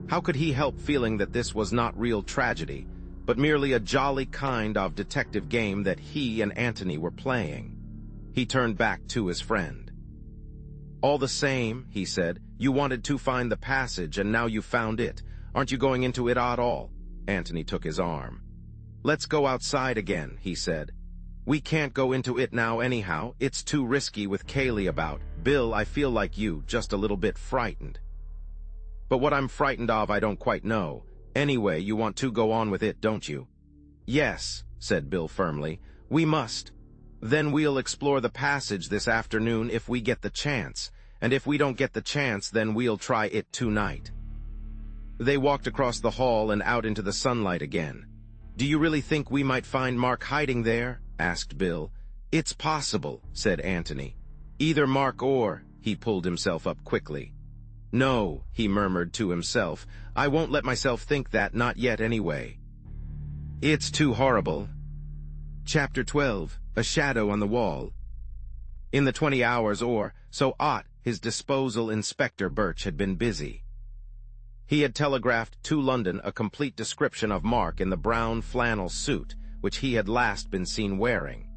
How could he help feeling that this was not real tragedy, but merely a jolly kind of detective game that he and Antony were playing? He turned back to his friend. All the same, he said, you wanted to find the passage and now you found it. Aren't you going into it at all? Antony took his arm. Let's go outside again, he said. We can't go into it now anyhow. It's too risky with Kaylee about. Bill, I feel like you, just a little bit frightened. But what I'm frightened of I don't quite know. Anyway, you want to go on with it, don't you? Yes, said Bill firmly. We must. Then we'll explore the passage this afternoon if we get the chance, and if we don't get the chance, then we'll try it tonight. They walked across the hall and out into the sunlight again. Do you really think we might find Mark hiding there? Asked Bill. It's possible, said Antony. Either Mark or... He pulled himself up quickly. No, he murmured to himself. I won't let myself think that, not yet anyway. It's too horrible. Chapter 12. A Shadow on the Wall. In the 20 hours or so at his disposal, Inspector Birch had been busy. He had telegraphed to London a complete description of Mark in the brown flannel suit which he had last been seen wearing.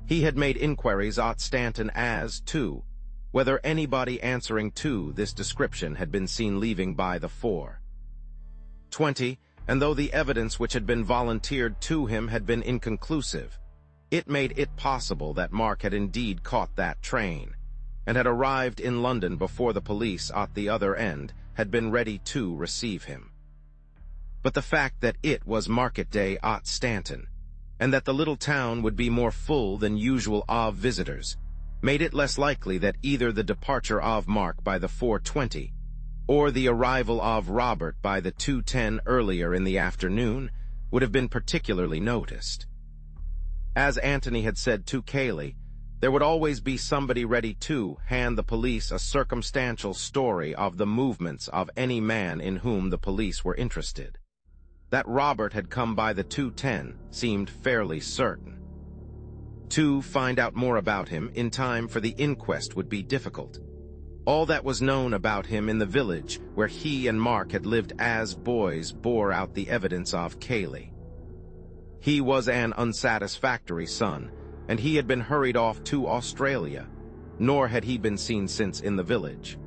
He had made inquiries at Stanton as to whether anybody answering to this description had been seen leaving by the 4:20, and though the evidence which had been volunteered to him had been inconclusive, it made it possible that Mark had indeed caught that train, and had arrived in London before the police at the other end had been ready to receive him. But the fact that it was market day at Stanton, and that the little town would be more full than usual of visitors, made it less likely that either the departure of Mark by the 4:20 or the arrival of Robert by the 2:10 earlier in the afternoon would have been particularly noticed. As Antony had said to Cayley, there would always be somebody ready to hand the police a circumstantial story of the movements of any man in whom the police were interested. That Robert had come by the 2:10 seemed fairly certain. To find out more about him in time for the inquest would be difficult. All that was known about him in the village where he and Mark had lived as boys bore out the evidence of Cayley. He was an unsatisfactory son, and he had been hurried off to Australia, nor had he been seen since in the village.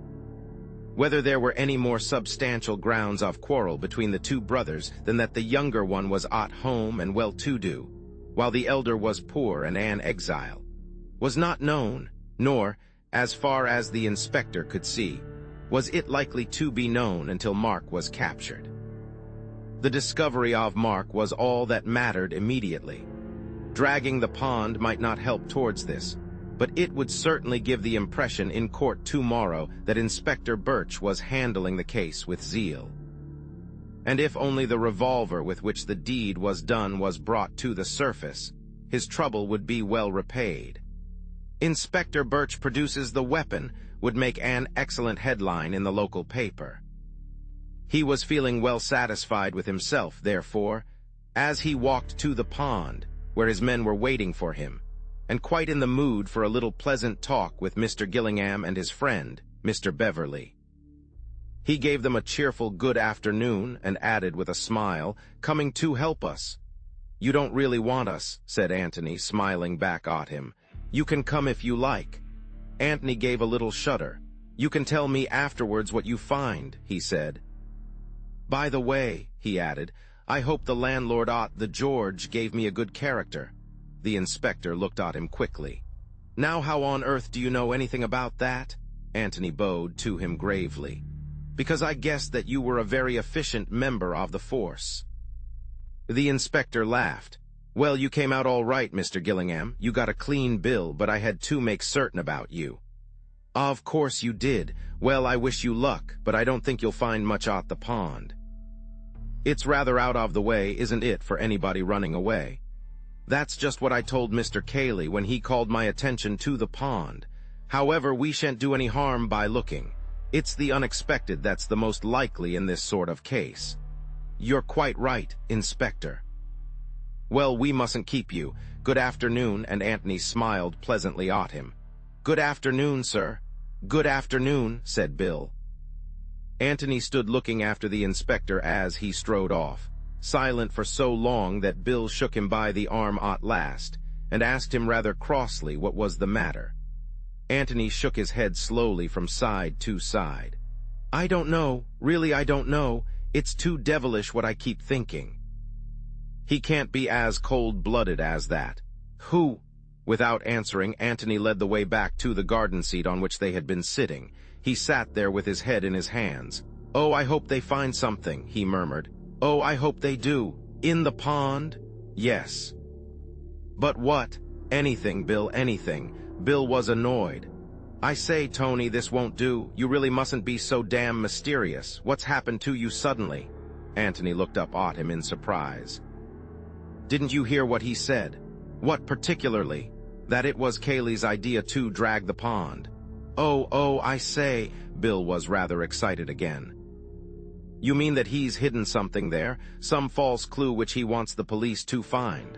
Whether there were any more substantial grounds of quarrel between the two brothers than that the younger one was at home and well-to-do, while the elder was poor and an exile, was not known, nor, as far as the inspector could see, was it likely to be known until Mark was captured. The discovery of Mark was all that mattered immediately. Dragging the pond might not help towards this, but it would certainly give the impression in court tomorrow that Inspector Birch was handling the case with zeal. And if only the revolver with which the deed was done was brought to the surface, his trouble would be well repaid. Inspector Birch produces the weapon would make an excellent headline in the local paper. He was feeling well satisfied with himself, therefore, as he walked to the pond, where his men were waiting for him, and quite in the mood for a little pleasant talk with Mr. Gillingham and his friend, Mr. Beverley. He gave them a cheerful good afternoon and added with a smile, "Coming to help us." "You don't really want us," said Antony, smiling back at him. "You can come if you like." Antony gave a little shudder. "You can tell me afterwards what you find," he said. "By the way," he added, "I hope the landlord at the George gave me a good character." The inspector looked at him quickly. "Now how on earth do you know anything about that?" Antony bowed to him gravely. "Because I guessed that you were a very efficient member of the force." The inspector laughed. "Well, you came out all right, Mr. Gillingham. You got a clean bill, but I had to make certain about you." "Of course you did. Well, I wish you luck, but I don't think you'll find much at the pond." "It's rather out of the way, isn't it, for anybody running away?" "That's just what I told Mr. Cayley when he called my attention to the pond. However, we shan't do any harm by looking. It's the unexpected that's the most likely in this sort of case." "You're quite right, Inspector." "Well, we mustn't keep you. Good afternoon," and Antony smiled pleasantly at him. "Good afternoon, sir." "Good afternoon," said Bill. Antony stood looking after the inspector as he strode off, silent for so long that Bill shook him by the arm at last, and asked him rather crossly what was the matter. Antony shook his head slowly from side to side. "I don't know, really I don't know. It's too devilish what I keep thinking." "He can't be as cold-blooded as that." "Who?" Without answering, Antony led the way back to the garden seat on which they had been sitting. He sat there with his head in his hands. "Oh, I hope they find something," he murmured. "Oh, I hope they do. In the pond?" "Yes." "But what?" "Anything, Bill, anything." Bill was annoyed. "I say, Tony, this won't do. You really mustn't be so damn mysterious. What's happened to you suddenly?" Antony looked up at him in surprise. "Didn't you hear what he said?" "What particularly?" "That it was Cayley's idea to drag the pond." Oh, I say," Bill was rather excited again. "You mean that he's hidden something there, some false clue which he wants the police to find?"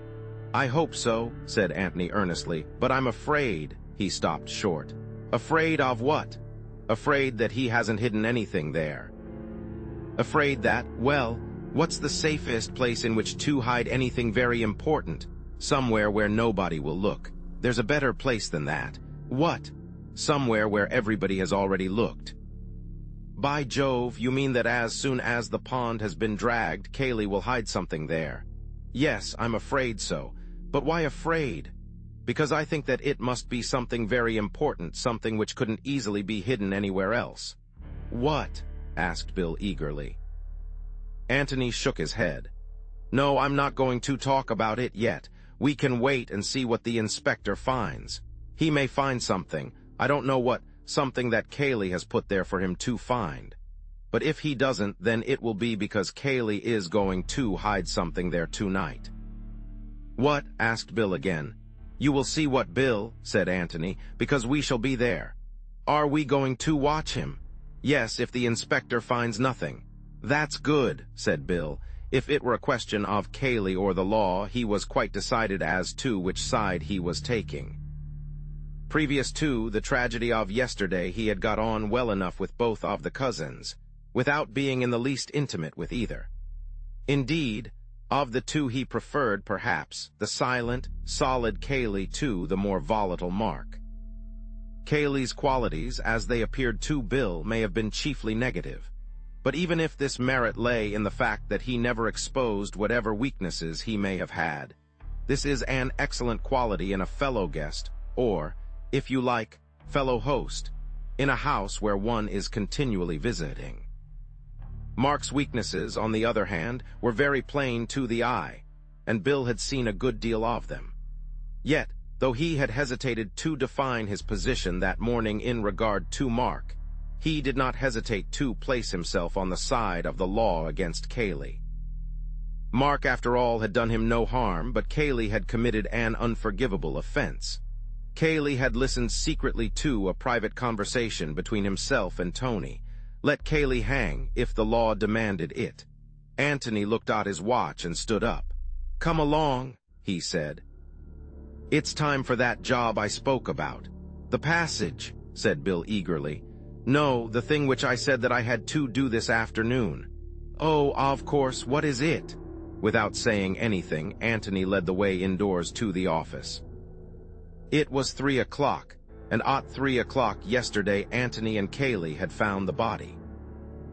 "I hope so," said Antony earnestly, "but I'm afraid—" He stopped short. "Afraid of what?" "Afraid that he hasn't hidden anything there." "Afraid that, well, what's the safest place in which to hide anything very important? Somewhere where nobody will look. There's a better place than that." "What?" "Somewhere where everybody has already looked." "By Jove, you mean that as soon as the pond has been dragged, Cayley will hide something there?" "Yes, I'm afraid so. But why afraid?" "Because I think that it must be something very important, something which couldn't easily be hidden anywhere else." "What?" asked Bill eagerly. Antony shook his head. "No, I'm not going to talk about it yet. We can wait and see what the inspector finds. He may find something, I don't know what, something that Cayley has put there for him to find." But if he doesn't, then it will be because Kaylee is going to hide something there tonight. "What?" asked Bill again. "You will see what, Bill," said Antony, "because we shall be there." "Are we going to watch him?" "Yes, if the inspector finds nothing." "That's good," said Bill. If it were a question of Kaylee or the law, he was quite decided as to which side he was taking. Previous to the tragedy of yesterday, he had got on well enough with both of the cousins, without being in the least intimate with either. Indeed, of the two he preferred, perhaps, the silent, solid Kaylee to the more volatile Mark. Kaylee's qualities, as they appeared to Bill, may have been chiefly negative. But even if this merit lay in the fact that he never exposed whatever weaknesses he may have had, this is an excellent quality in a fellow guest, or, if you like, fellow host, in a house where one is continually visiting. Mark's weaknesses, on the other hand, were very plain to the eye, and Bill had seen a good deal of them. Yet, though he had hesitated to define his position that morning in regard to Mark, he did not hesitate to place himself on the side of the law against Kaylee. Mark, after all, had done him no harm, but Kaylee had committed an unforgivable offense. Kaylee had listened secretly to a private conversation between himself and Tony. Let Kaylee hang if the law demanded it. Antony looked at his watch and stood up. "Come along," he said. "It's time for that job I spoke about." "The passage," said Bill eagerly. "No, the thing which I said that I had to do this afternoon." "Oh, of course, what is it?" Without saying anything, Antony led the way indoors to the office. It was 3 o'clock, and at 3 o'clock yesterday Antony and Kaylee had found the body.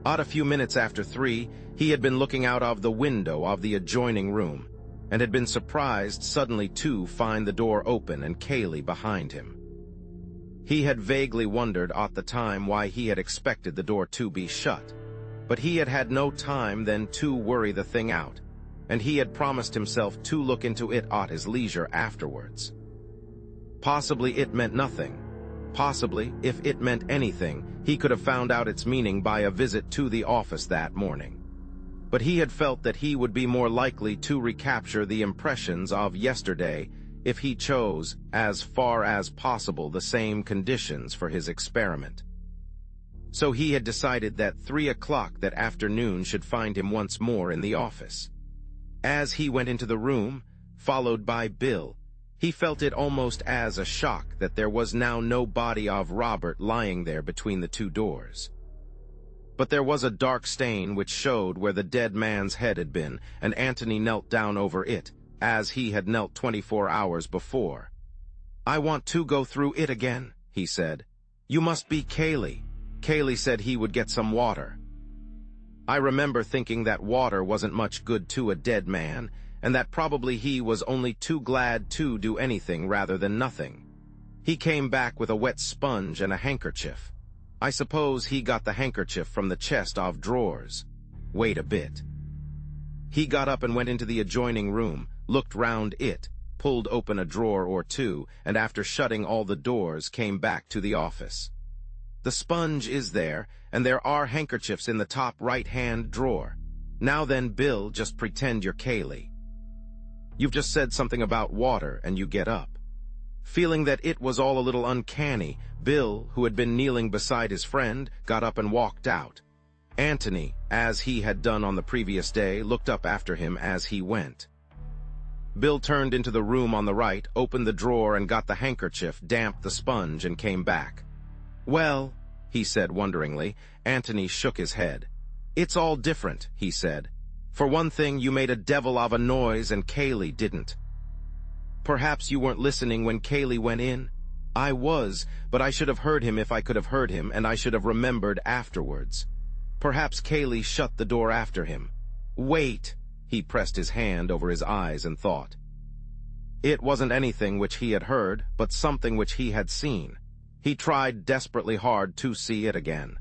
At a few minutes after 3, he had been looking out of the window of the adjoining room, and had been surprised suddenly to find the door open and Kaylee behind him. He had vaguely wondered at the time why he had expected the door to be shut, but he had had no time then to worry the thing out, and he had promised himself to look into it at his leisure afterwards. Possibly it meant nothing. Possibly, if it meant anything, he could have found out its meaning by a visit to the office that morning. But he had felt that he would be more likely to recapture the impressions of yesterday if he chose, as far as possible, the same conditions for his experiment. So he had decided that 3 o'clock that afternoon should find him once more in the office. As he went into the room, followed by Bill, he felt it almost as a shock that there was now no body of Robert lying there between the two doors. But there was a dark stain which showed where the dead man's head had been, and Antony knelt down over it, as he had knelt 24 hours before. "I want to go through it again," he said. "You must be Kaylee. Kaylee said he would get some water." I remember thinking that water wasn't much good to a dead man, and that probably he was only too glad to do anything rather than nothing. He came back with a wet sponge and a handkerchief. I suppose he got the handkerchief from the chest of drawers. Wait a bit. He got up and went into the adjoining room, looked round it, pulled open a drawer or two, and after shutting all the doors, came back to the office. "The sponge is there, and there are handkerchiefs in the top right-hand drawer. Now then, Bill, just pretend you're Kaylee. You've just said something about water, and you get up." Feeling that it was all a little uncanny, Bill, who had been kneeling beside his friend, got up and walked out. Antony, as he had done on the previous day, looked up after him as he went. Bill turned into the room on the right, opened the drawer and got the handkerchief, damped the sponge, and came back. "Well," he said wonderingly. Antony shook his head. "It's all different," he said. "For one thing, you made a devil of a noise and Kaylee didn't. Perhaps you weren't listening when Kaylee went in? I was, but I should have heard him if I could have heard him, and I should have remembered afterwards. Perhaps Kaylee shut the door after him. Wait!" He pressed his hand over his eyes and thought. It wasn't anything which he had heard, but something which he had seen. He tried desperately hard to see it again.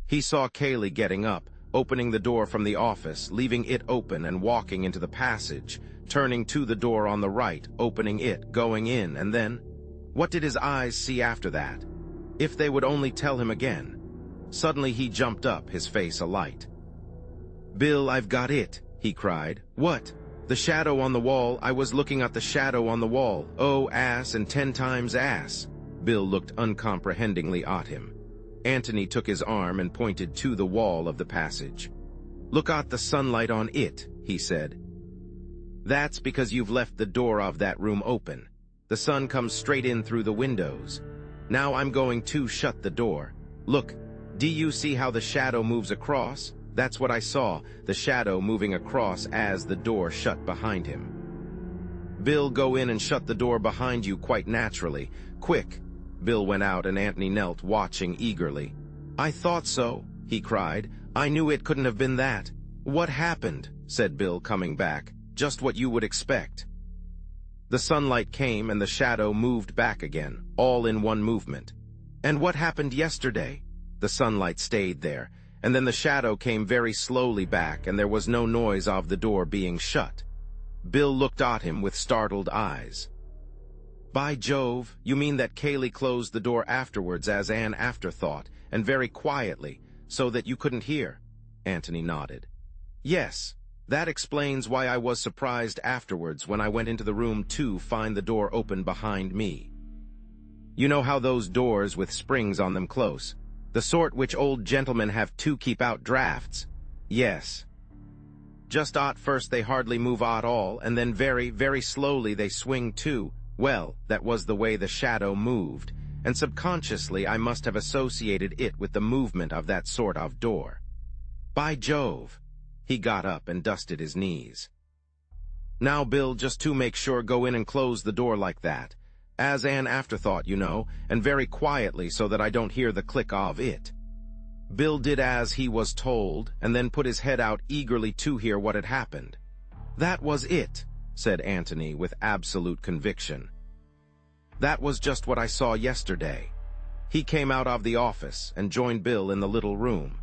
He saw Kaylee getting up, opening the door from the office, leaving it open and walking into the passage, turning to the door on the right, opening it, going in, and then... What did his eyes see after that? If they would only tell him again. Suddenly he jumped up, his face alight. "Bill, I've got it," he cried. "What?" "The shadow on the wall. I was looking at the shadow on the wall. Oh, ass and 10 times ass." Bill looked uncomprehendingly at him. Antony took his arm and pointed to the wall of the passage. "Look at the sunlight on it," he said. "That's because you've left the door of that room open. The sun comes straight in through the windows. Now I'm going to shut the door. Look, do you see how the shadow moves across? That's what I saw, the shadow moving across as the door shut behind him." "Bill, go in and shut the door behind you quite naturally. Quick." Bill went out and Antony knelt, watching eagerly. "I thought so," he cried. "I knew it couldn't have been that." "What happened?" said Bill, coming back. "Just what you would expect." The sunlight came and the shadow moved back again, all in one movement. "And what happened yesterday?" The sunlight stayed there, and then the shadow came very slowly back and there was no noise of the door being shut. Bill looked at him with startled eyes. "By Jove, you mean that Kaylee closed the door afterwards as an afterthought, and very quietly, so that you couldn't hear?" Antony nodded. "Yes, that explains why I was surprised afterwards when I went into the room to find the door open behind me. You know how those doors with springs on them close, the sort which old gentlemen have to keep out drafts?" "Yes. Just at first they hardly move at all, and then very, very slowly they swing to. Well, that was the way the shadow moved, and subconsciously I must have associated it with the movement of that sort of door. By Jove!" He got up and dusted his knees. "Now, Bill, just to make sure, go in and close the door like that, as an afterthought, you know, and very quietly so that I don't hear the click of it." Bill did as he was told, and then put his head out eagerly to hear what had happened. "That was it," said Antony with absolute conviction. "That was just what I saw yesterday." He came out of the office and joined Bill in the little room.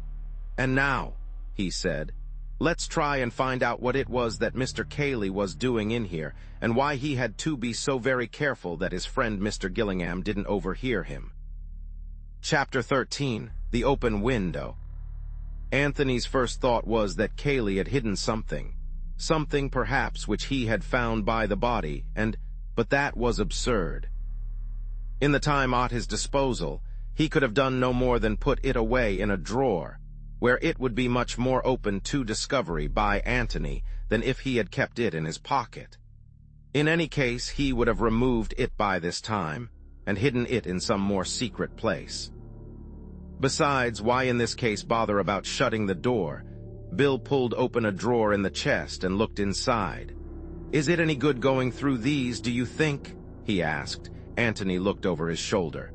"And now," he said, "let's try and find out what it was that Mr. Cayley was doing in here, and why he had to be so very careful that his friend Mr. Gillingham didn't overhear him." Chapter 13. The Open Window. Anthony's first thought was that Cayley had hidden something perhaps which he had found by the body, but that was absurd. In the time at his disposal, he could have done no more than put it away in a drawer, where it would be much more open to discovery by Antony than if he had kept it in his pocket. In any case, he would have removed it by this time, and hidden it in some more secret place. Besides, why in this case bother about shutting the door? Bill pulled open a drawer in the chest and looked inside. "Is it any good going through these, do you think?" he asked. Antony looked over his shoulder.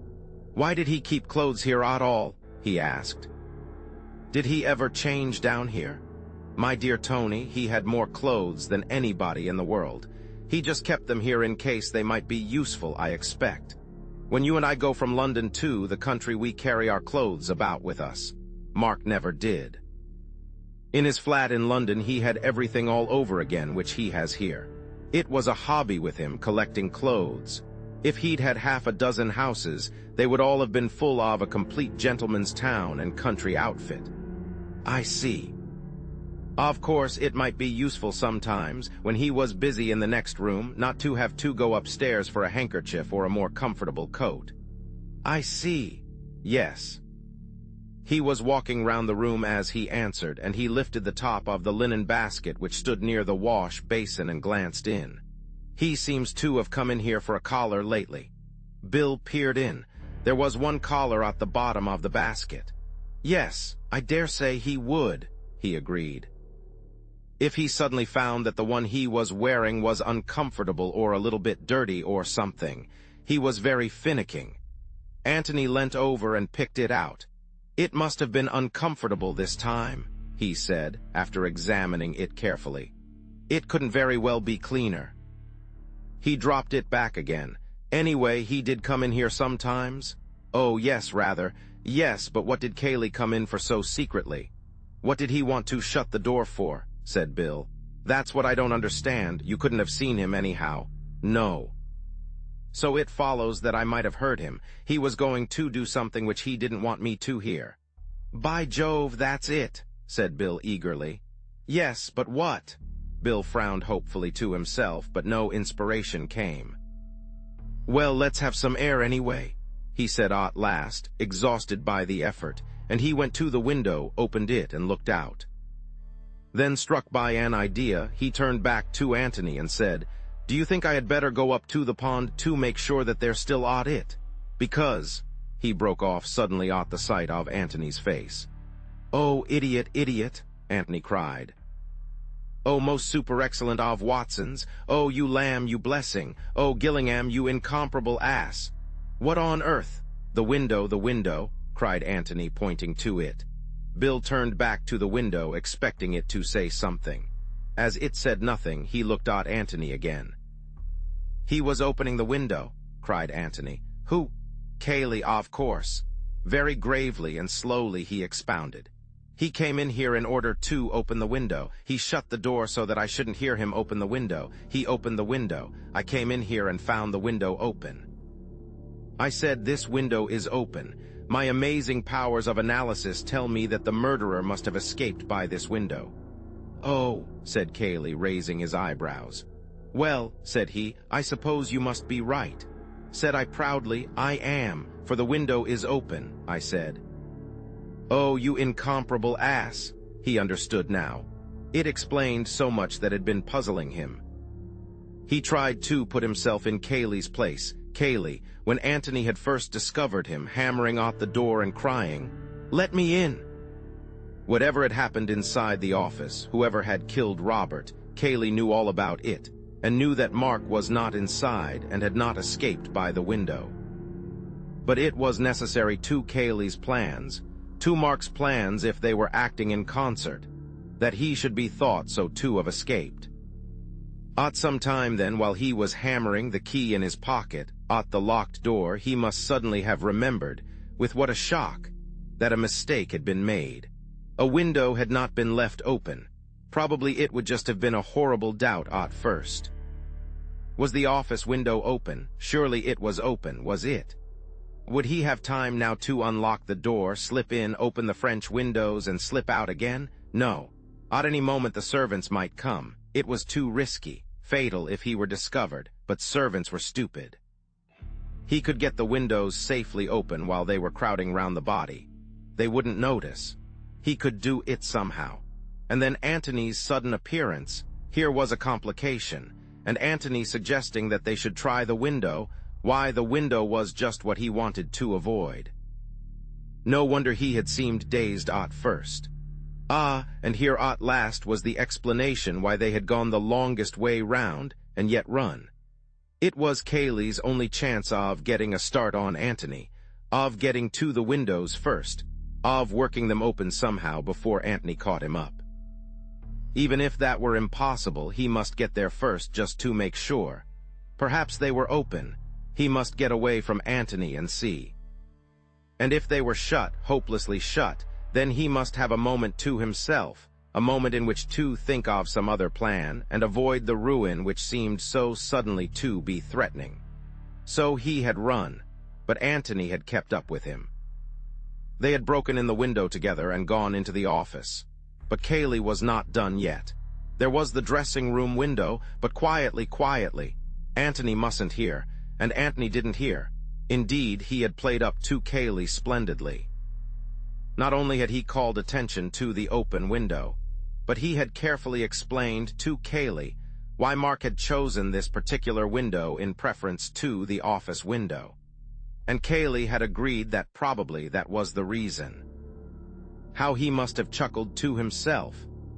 "Why did he keep clothes here at all?" he asked. "Did he ever change down here?" "My dear Tony, he had more clothes than anybody in the world. He just kept them here in case they might be useful, I expect. When you and I go from London to the country, we carry our clothes about with us. Mark never did. In his flat in London, he had everything all over again, which he has here. It was a hobby with him, collecting clothes. If he'd had half a dozen houses, they would all have been full of a complete gentleman's town and country outfit." "I see. Of course, it might be useful sometimes, when he was busy in the next room, not to have to go upstairs for a handkerchief or a more comfortable coat." "I see. Yes." He was walking round the room as he answered, and he lifted the top of the linen basket which stood near the wash basin and glanced in. "He seems to have come in here for a collar lately." Bill peered in. There was one collar at the bottom of the basket. "Yes, I dare say he would," he agreed. "If he suddenly found that the one he was wearing was uncomfortable or a little bit dirty or something, he was very finicking." Antony leant over and picked it out. "It must have been uncomfortable this time," he said, after examining it carefully. "It couldn't very well be cleaner." He dropped it back again. "Anyway, he did come in here sometimes?" "Oh, yes, rather. Yes, but what did Cayley come in for so secretly?" "What did he want to shut the door for?" said Bill. "That's what I don't understand. You couldn't have seen him anyhow." "No." "So it follows that I might have heard him. He was going to do something which he didn't want me to hear." "By Jove, that's it," said Bill eagerly. "Yes, but what?" Bill frowned hopefully to himself, but no inspiration came. "Well, let's have some air anyway," he said at last, exhausted by the effort, and he went to the window, opened it, and looked out. Then, struck by an idea, he turned back to Antony and said, "Do you think I had better go up to the pond to make sure that they're still at it? Because—" He broke off suddenly at the sight of Antony's face. "Oh, idiot, idiot," Antony cried. "Oh, most super-excellent of Watsons! Oh, you lamb, you blessing! Oh, Gillingham, you incomparable ass! What on earth—" the window, cried Antony, pointing to it. Bill turned back to the window, expecting it to say something. As it said nothing, he looked at Antony again. "He was opening the window," cried Antony. "Who?" "Cayley, of course." Very gravely and slowly he expounded. "He came in here in order to open the window. He shut the door so that I shouldn't hear him open the window. He opened the window. I came in here and found the window open. I said, this window is open. My amazing powers of analysis tell me that the murderer must have escaped by this window." "Oh," said Cayley, raising his eyebrows. "Well," said he, "I suppose you must be right." Said I proudly, "I am, for the window is open," I said. "Oh, you incomparable ass." He understood now. It explained so much that had been puzzling him. He tried to put himself in Cayley's place. Cayley, when Antony had first discovered him, hammering at the door and crying, "Let me in!" Whatever had happened inside the office, whoever had killed Robert, Cayley knew all about it, and knew that Mark was not inside and had not escaped by the window. But it was necessary to Cayley's plans, to Mark's plans if they were acting in concert, that he should be thought so to have escaped. At some time then, while he was hammering the key in his pocket, at the locked door, he must suddenly have remembered, with what a shock, that a mistake had been made. A window had not been left open. Probably it would just have been a horrible doubt at first. Was the office window open? Surely it was open, was it? Would he have time now to unlock the door, slip in, open the French windows, and slip out again? No. At any moment the servants might come. It was too risky, fatal if he were discovered, but servants were stupid. He could get the windows safely open while they were crowding round the body. They wouldn't notice. He could do it somehow. And then Antony's sudden appearance. Here was a complication, and Antony suggesting that they should try the window. Why, the window was just what he wanted to avoid. No wonder he had seemed dazed at first. Ah, and here at last was the explanation why they had gone the longest way round, and yet run. It was Cayley's only chance of getting a start on Antony, of getting to the windows first, of working them open somehow before Antony caught him up. Even if that were impossible, he must get there first just to make sure. Perhaps they were open. He must get away from Antony and see. And if they were shut, hopelessly shut, then he must have a moment to himself, a moment in which to think of some other plan and avoid the ruin which seemed so suddenly to be threatening. So he had run, but Antony had kept up with him. They had broken in the window together and gone into the office. But Cayley was not done yet. There was the dressing-room window, but quietly. Antony mustn't hear, and Antony didn't hear. Indeed, he had played up to Cayley splendidly. Not only had he called attention to the open window, but he had carefully explained to Cayley why Mark had chosen this particular window in preference to the office window. And Cayley had agreed that probably that was the reason. How he must have chuckled to himself,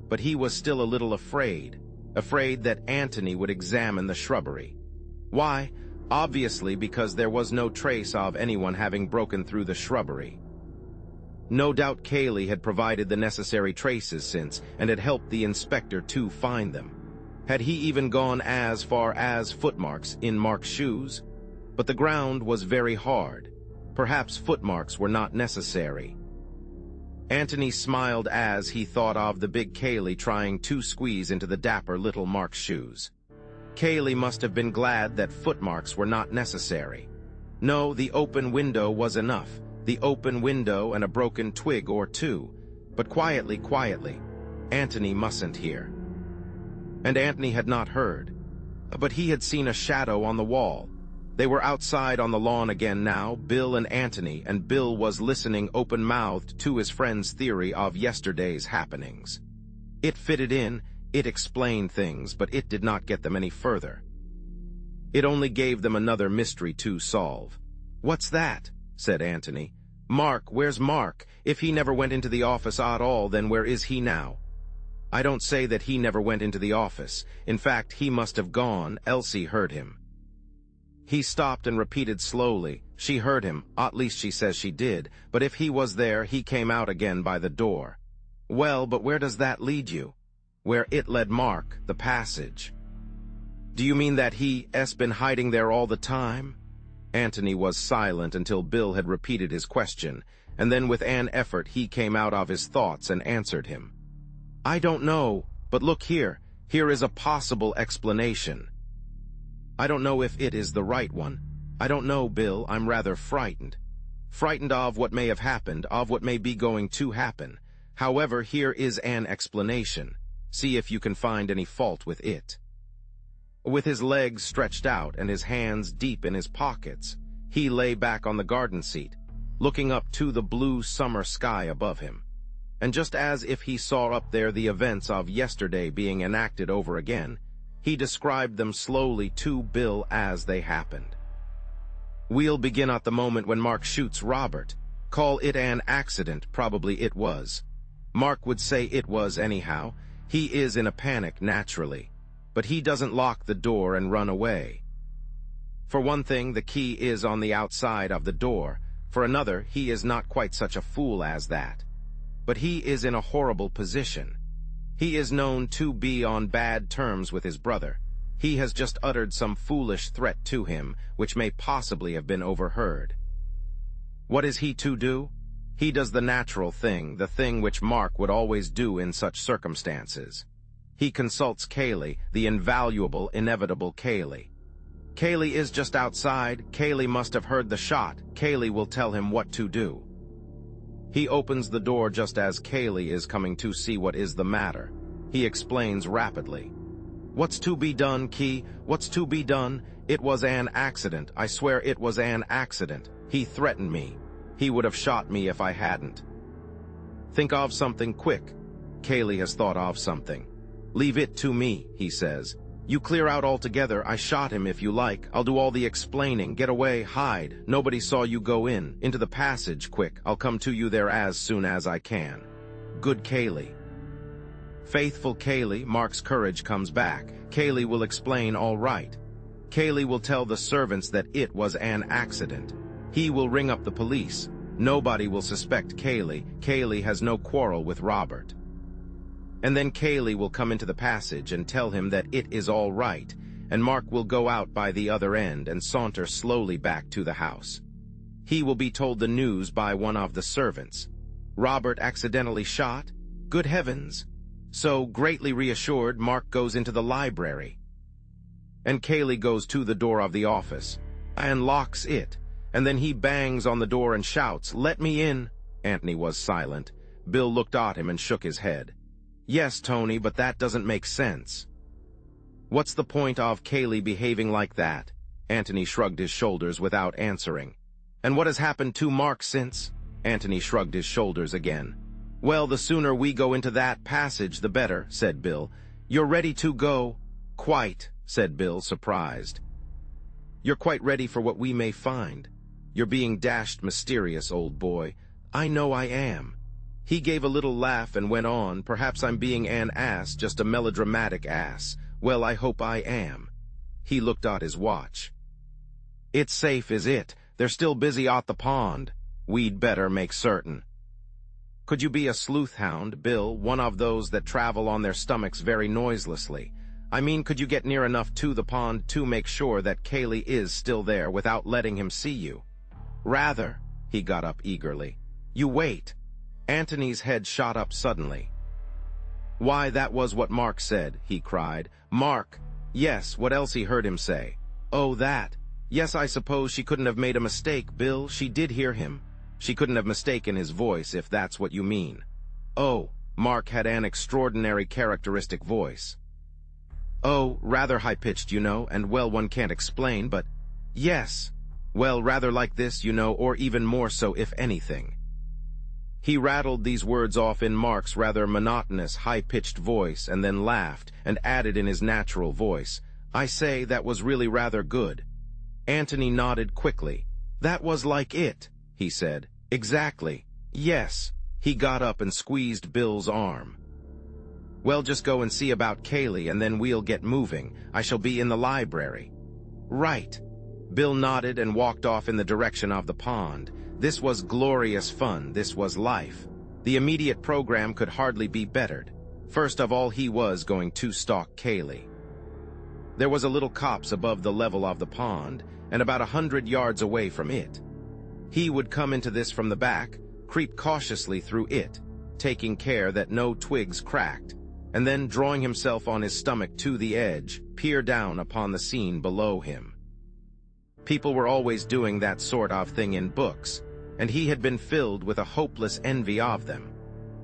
but he was still a little afraid that Antony would examine the shrubbery. Why? Obviously because there was no trace of anyone having broken through the shrubbery. No doubt Cayley had provided the necessary traces since, and had helped the inspector to find them. Had he even gone as far as footmarks in Mark's shoes? But the ground was very hard. Perhaps footmarks were not necessary. Antony smiled as he thought of the big Cayley trying to squeeze into the dapper little Mark's shoes. Cayley must have been glad that footmarks were not necessary. No, the open window was enough. the open window and a broken twig or two. But quietly, quietly. Antony mustn't hear. And Antony had not heard. But he had seen a shadow on the wall. They were outside on the lawn again now, Bill and Antony, and Bill was listening open-mouthed to his friend's theory of yesterday's happenings. It fitted in, it explained things, but it did not get them any further. It only gave them another mystery to solve. "What's that?" said Antony. "Mark, where's Mark? If he never went into the office at all, then where is he now?" "I don't say that he never went into the office. In fact, he must have gone. Elsie heard him." He stopped and repeated slowly. "She heard him, at least she says she did, but if he was there, he came out again by the door." "Well, but where does that lead you?" "Where it led Mark, the passage." "Do you mean that he's been hiding there all the time?" Antony was silent until Bill had repeated his question, and then with an effort he came out of his thoughts and answered him. "I don't know, but look here. Here is a possible explanation. I don't know if it is the right one. I don't know, Bill. I'm rather frightened. Frightened of what may have happened, of what may be going to happen. However, here is an explanation. See if you can find any fault with it." With his legs stretched out and his hands deep in his pockets, he lay back on the garden seat, looking up to the blue summer sky above him. And just as if he saw up there the events of yesterday being enacted over again, he described them slowly to Bill as they happened. "We'll begin at the moment when Mark shoots Robert. Call it an accident, probably it was. Mark would say it was anyhow. He is in a panic, naturally. But he doesn't lock the door and run away. For one thing, the key is on the outside of the door. For another, he is not quite such a fool as that. But he is in a horrible position. He is known to be on bad terms with his brother. He has just uttered some foolish threat to him, which may possibly have been overheard. What is he to do? He does the natural thing, the thing which Mark would always do in such circumstances. He consults Cayley, the invaluable, inevitable Cayley. Cayley is just outside. Cayley must have heard the shot. Cayley will tell him what to do. He opens the door just as Cayley is coming to see what is the matter. He explains rapidly. "What's to be done, Key? What's to be done? It was an accident. I swear it was an accident. He threatened me. He would have shot me if I hadn't." "Think of something quick." Cayley has thought of something. "Leave it to me," he says. "You clear out altogether. I shot him if you like. I'll do all the explaining. Get away, hide. Nobody saw you go in. Into the passage, quick. I'll come to you there as soon as I can." Good Cayley. Faithful Cayley. Mark's courage comes back. Cayley will explain all right. Cayley will tell the servants that it was an accident. He will ring up the police. Nobody will suspect Cayley. Cayley has no quarrel with Robert. And then Cayley will come into the passage and tell him that it is all right, and Mark will go out by the other end and saunter slowly back to the house. He will be told the news by one of the servants. Robert accidentally shot? Good heavens! So, greatly reassured, Mark goes into the library. And Cayley goes to the door of the office and locks it, and then he bangs on the door and shouts, "Let me in!" Antony was silent. Bill looked at him and shook his head. "Yes, Tony, but that doesn't make sense." "What's the point of Cayley behaving like that?" Antony shrugged his shoulders without answering. "And what has happened to Mark since?" Antony shrugged his shoulders again. "Well, the sooner we go into that passage, the better," said Bill. "You're ready to go?" "Quite," said Bill, surprised. "You're quite ready for what we may find. You're being dashed mysterious, old boy. I know I am." He gave a little laugh and went on, "Perhaps I'm being an ass, just a melodramatic ass. Well, I hope I am." He looked at his watch. "It's safe, is it? They're still busy at the pond. We'd better make certain." "Could you be a sleuth hound, Bill, one of those that travel on their stomachs very noiselessly? I mean, could you get near enough to the pond to make sure that Cayley is still there without letting him see you?" "Rather." He got up eagerly. "You wait." Antony's head shot up suddenly. "Why, that was what Mark said," he cried. "Mark!" "Yes, what else he heard him say." "Oh, that. Yes, I suppose she couldn't have made a mistake, Bill. She did hear him." She couldn't have mistaken his voice, if that's what you mean. Oh, Mark had an extraordinary characteristic voice. Oh, rather high-pitched, you know, and well, one can't explain, but yes. Well, rather like this, you know, or even more so, if anything. He rattled these words off in Mark's rather monotonous, high-pitched voice, and then laughed, and added in his natural voice, "I say, that was really rather good." Antony nodded quickly. "That was like it," he said. "Exactly. Yes." He got up and squeezed Bill's arm. "Well, just go and see about Kaylee, and then we'll get moving. I shall be in the library." "Right." Bill nodded and walked off in the direction of the pond. This was glorious fun. This was life. The immediate program could hardly be bettered. First of all, he was going to stalk Kaylee. There was a little copse above the level of the pond, and about 100 yards away from it. He would come into this from the back, creep cautiously through it, taking care that no twigs cracked, and then drawing himself on his stomach to the edge, peer down upon the scene below him. People were always doing that sort of thing in books, and he had been filled with a hopeless envy of them.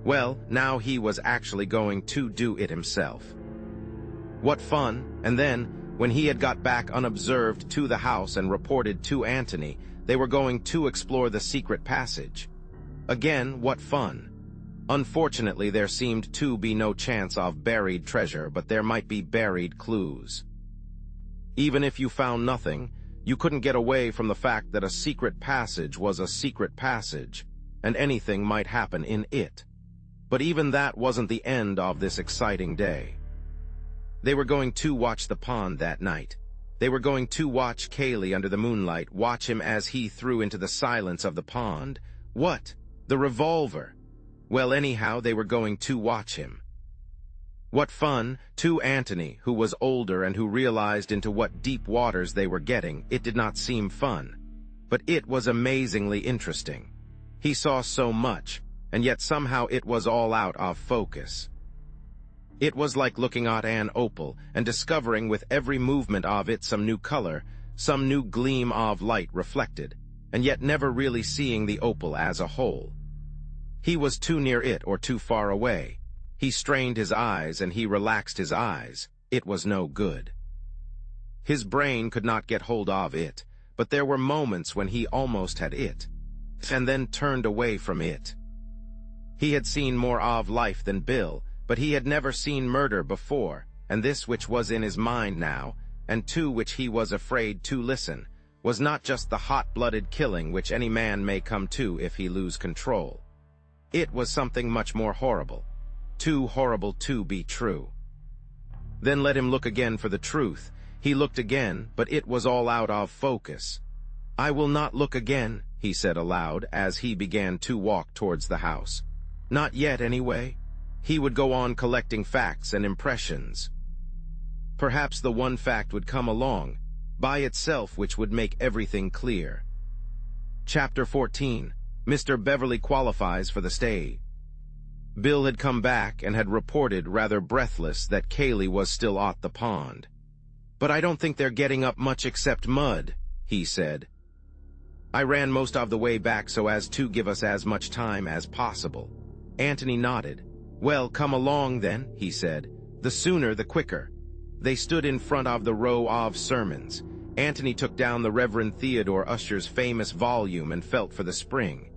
Well, now he was actually going to do it himself. What fun! And then, when he had got back unobserved to the house and reported to Antony, they were going to explore the secret passage. Again, what fun! Unfortunately, there seemed to be no chance of buried treasure, but there might be buried clues. Even if you found nothing, you couldn't get away from the fact that a secret passage was a secret passage, and anything might happen in it. But even that wasn't the end of this exciting day. They were going to watch the pond that night. They were going to watch Kaylee under the moonlight, watch him as he threw into the silence of the pond. What? The revolver! Well, anyhow, they were going to watch him. What fun! To Antony, who was older and who realized into what deep waters they were getting, it did not seem fun. But it was amazingly interesting. He saw so much, and yet somehow it was all out of focus. It was like looking at an opal and discovering with every movement of it some new color, some new gleam of light reflected, and yet never really seeing the opal as a whole. He was too near it or too far away. He strained his eyes and he relaxed his eyes. It was no good. His brain could not get hold of it, but there were moments when he almost had it, and then turned away from it. He had seen more of life than Bill, but he had never seen murder before, and this which was in his mind now, and to which he was afraid to listen, was not just the hot-blooded killing which any man may come to if he lose control. It was something much more horrible. Too horrible to be true. Then let him look again for the truth. He looked again, but it was all out of focus. "I will not look again," he said aloud as he began to walk towards the house. Not yet, anyway. He would go on collecting facts and impressions. Perhaps the one fact would come along, by itself, which would make everything clear. Chapter 14. Mr. Beverley qualifies for the stage. Bill had come back and had reported, rather breathless, that Kaylee was still at the pond. "But I don't think they're getting up much except mud," he said. "I ran most of the way back so as to give us as much time as possible." Antony nodded. "Well, come along then," he said. "The sooner the quicker." They stood in front of the row of sermons. Antony took down the Reverend Theodore Usher's famous volume and felt for the spring.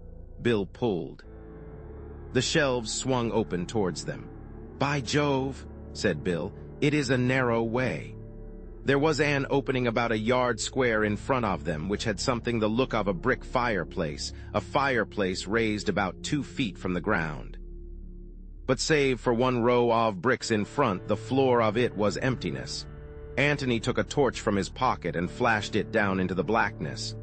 Bill pulled. The shelves swung open towards them. "By Jove," said Bill, "it is a narrow way." There was an opening about a yard square in front of them, which had something the look of a brick fireplace, a fireplace raised about 2 feet from the ground. But save for one row of bricks in front, the floor of it was emptiness. Antony took a torch from his pocket and flashed it down into the blackness.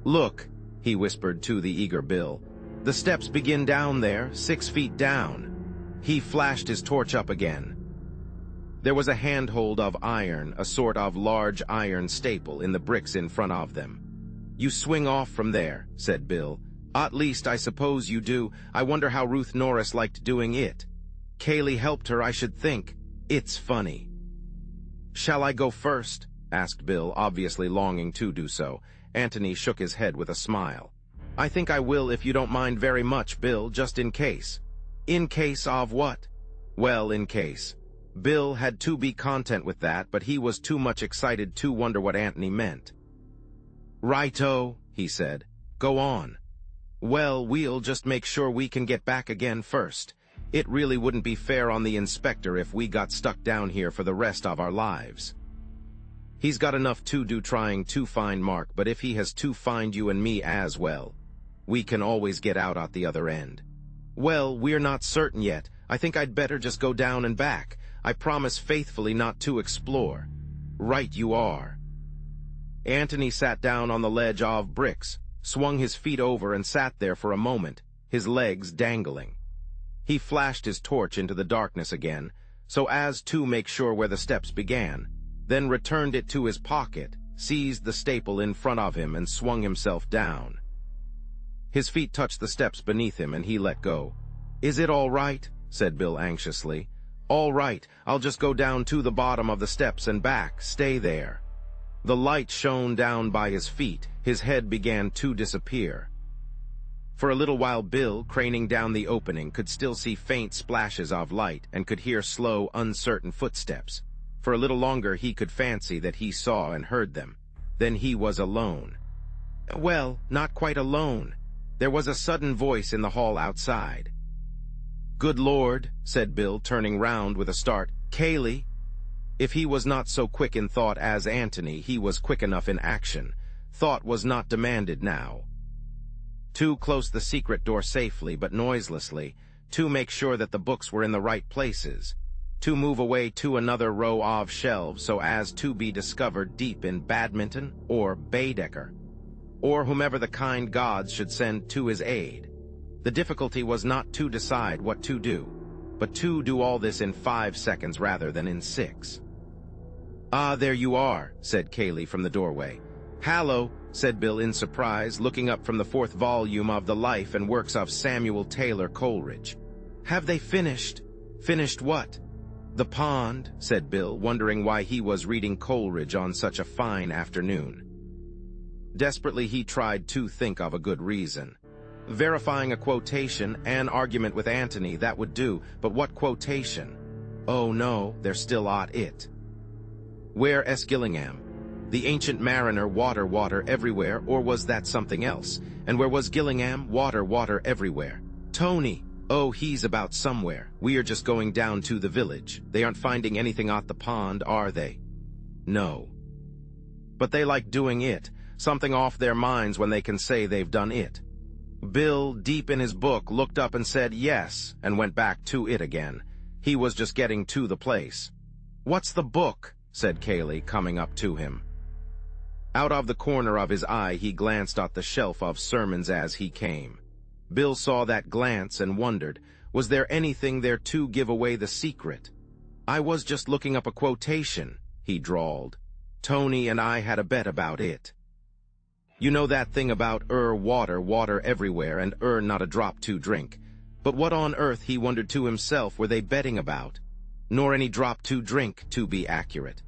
"Look," he whispered to the eager Bill. "The steps begin down there, 6 feet down." He flashed his torch up again. There was a handhold of iron, a sort of large iron staple, in the bricks in front of them. "You swing off from there," said Bill. "At least, I suppose you do. I wonder how Ruth Norris liked doing it. Kaylee helped her, I should think. It's funny." "Shall I go first?" asked Bill, obviously longing to do so. Antony shook his head with a smile. I think I will if you don't mind very much, Bill, just in case. In case of what? Well, in case. Bill had to be content with that, but he was too much excited to wonder what Antony meant. Righto, he said. Go on. Well, we'll just make sure we can get back again first. It really wouldn't be fair on the inspector if we got stuck down here for the rest of our lives. He's got enough to do trying to find Mark, but if he has to find you and me as well, we can always get out at the other end. Well, we're not certain yet. I think I'd better just go down and back. I promise faithfully not to explore. Right you are. Antony sat down on the ledge of bricks, swung his feet over and sat there for a moment, his legs dangling. He flashed his torch into the darkness again, so as to make sure where the steps began, then returned it to his pocket, seized the staple in front of him, and swung himself down. His feet touched the steps beneath him, and he let go. Is it all right? Said Bill anxiously. All right, I'll just go down to the bottom of the steps and back. Stay there. The light shone down by his feet. His head began to disappear. For a little while Bill, craning down the opening, could still see faint splashes of light and could hear slow, uncertain footsteps. For a little longer he could fancy that he saw and heard them. Then he was alone. Well, not quite alone. There was a sudden voice in the hall outside. Good Lord, said Bill, turning round with a start. Cayley. If he was not so quick in thought as Antony, he was quick enough in action. Thought was not demanded now. To close the secret door safely but noiselessly, to make sure that the books were in the right places, to move away to another row of shelves so as to be discovered deep in Badminton or Baedeker, or whomever the kind gods should send to his aid. The difficulty was not to decide what to do, but to do all this in 5 seconds rather than in 6. Ah, there you are, said Cayley from the doorway. Hallo, said Bill in surprise, looking up from the 4th volume of The Life and Works of Samuel Taylor Coleridge. Have they finished? Finished what? The pond, said Bill, wondering why he was reading Coleridge on such a fine afternoon. Desperately he tried to think of a good reason. Verifying a quotation, an argument with Antony, that would do, but what quotation? Oh no, they're still at it. Where S. Gillingham? The ancient mariner, water, water everywhere, or was that something else? And where was Gillingham? Water, water everywhere. Tony! Oh, he's about somewhere. We are just going down to the village. They aren't finding anything at the pond, are they? No. But they like doing it, something off their minds when they can say they've done it. Bill, deep in his book, looked up and said yes, and went back to it again. He was just getting to the place. What's the book? Said Cayley, coming up to him. Out of the corner of his eye he glanced at the shelf of sermons as he came. Bill saw that glance and wondered, was there anything there to give away the secret? I was just looking up a quotation, he drawled. Tony and I had a bet about it. You know that thing about water, water everywhere, and not a drop to drink. But what on earth, he wondered to himself, were they betting about? Nor any drop to drink, to be accurate.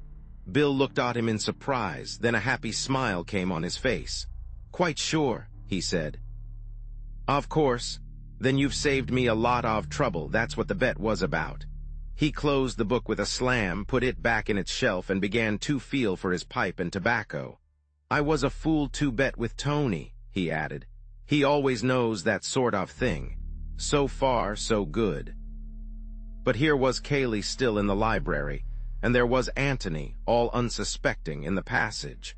Bill looked at him in surprise, then a happy smile came on his face. Quite sure, he said. Of course. Then you've saved me a lot of trouble, that's what the bet was about. He closed the book with a slam, put it back in its shelf, and began to feel for his pipe and tobacco. I was a fool to bet with Tony, he added. He always knows that sort of thing. So far, so good. But here was Cayley still in the library, and there was Antony, all unsuspecting, in the passage.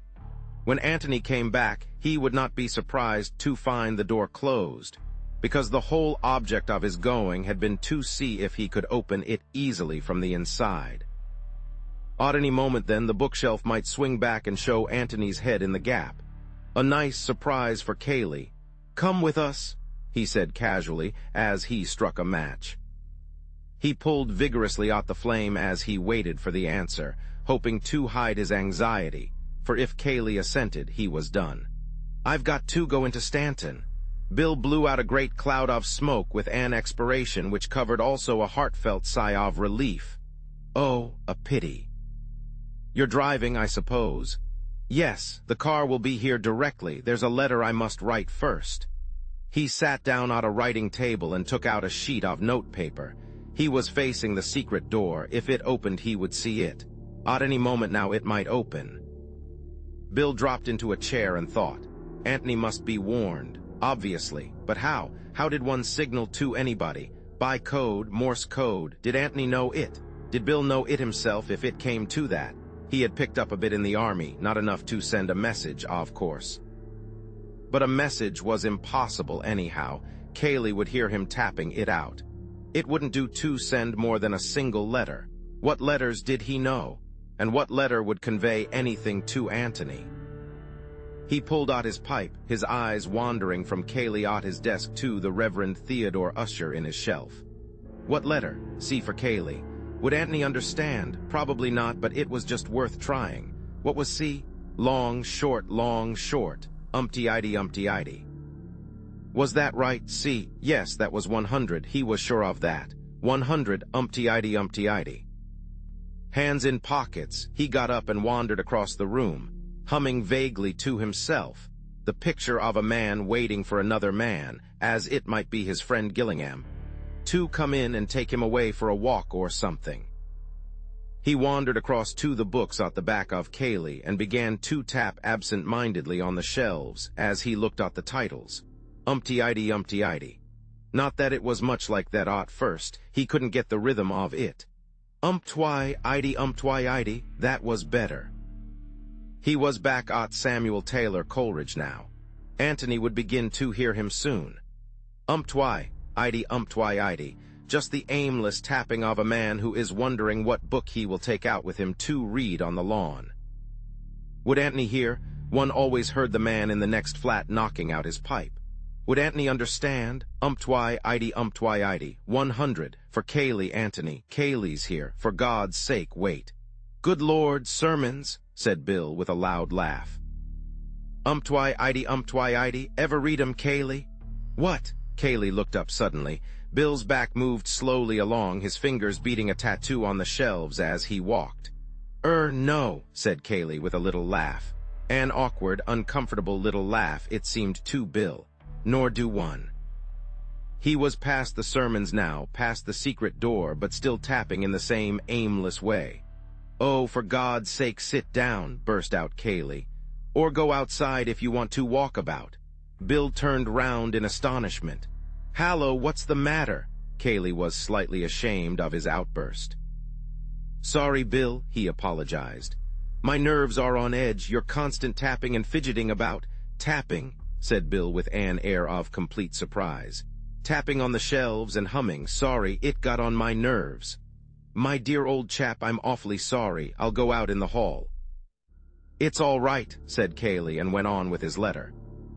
When Antony came back, he would not be surprised to find the door closed, because the whole object of his going had been to see if he could open it easily from the inside. At any moment then, the bookshelf might swing back and show Antony's head in the gap. A nice surprise for Cayley. Come with us, he said casually, as he struck a match. He pulled vigorously at the flame as he waited for the answer, hoping to hide his anxiety, for if Cayley assented, he was done. I've got to go into Stanton. Bill blew out a great cloud of smoke with an expiration which covered also a heartfelt sigh of relief. Oh, a pity. You're driving, I suppose. Yes, the car will be here directly. There's a letter I must write first. He sat down at a writing table and took out a sheet of notepaper. He was facing the secret door. If it opened, he would see it. At any moment now it might open. Bill dropped into a chair and thought. Antony must be warned, obviously. But how? How did one signal to anybody? By code, Morse code. Did Antony know it? Did Bill know it himself if it came to that? He had picked up a bit in the army, not enough to send a message, of course. But a message was impossible anyhow. Kaylee would hear him tapping it out. It wouldn't do to send more than a single letter. What letters did he know? And what letter would convey anything to Antony? He pulled out his pipe, his eyes wandering from Kaylee at his desk to the Reverend Theodore Usher in his shelf. What letter? C for Kaylee. Would Antony understand? Probably not, but it was just worth trying. What was C? Long, short, umpty-iddy. Was that right, C? Yes, that was 100, he was sure of that. 100, umpty-iddy. Hands in pockets, he got up and wandered across the room, humming vaguely to himself, the picture of a man waiting for another man, as it might be his friend Gillingham, to come in and take him away for a walk or something. He wandered across to the books at the back of Kaylee and began to tap absent-mindedly on the shelves as he looked at the titles. Umpty-iddy. Not that it was much like that at first, he couldn't get the rhythm of it. Umptwy-iddy, that was better. He was back at Samuel Taylor Coleridge now. Antony would begin to hear him soon. Umptwy-iddy, just the aimless tapping of a man who is wondering what book he will take out with him to read on the lawn. Would Antony hear? One always heard the man in the next flat knocking out his pipe. Would Antony understand? Umptwy-iddy, 100, for Kaylee, Antony. Kaylee's here, for God's sake, wait. Good Lord, sermons, said Bill with a loud laugh. Umptwy-iddy, ever read 'em, Kaylee? What? Kaylee looked up suddenly. Bill's back moved slowly along, his fingers beating a tattoo on the shelves as he walked. No, said Kaylee with a little laugh. An awkward, uncomfortable little laugh, it seemed to Bill. Nor do one. He was past the sermons now, past the secret door, but still tapping in the same aimless way. Oh, for God's sake, sit down, burst out Kaylee. Or go outside if you want to walk about. Bill turned round in astonishment. Hallo, what's the matter? Kaylee was slightly ashamed of his outburst. Sorry, Bill, he apologized. My nerves are on edge, your constant tapping and fidgeting about. Tapping, said Bill with an air of complete surprise. Tapping on the shelves and humming. Sorry, it got on my nerves. My dear old chap, I'm awfully sorry. I'll go out in the hall. It's all right, said Kaylee and went on with his letter.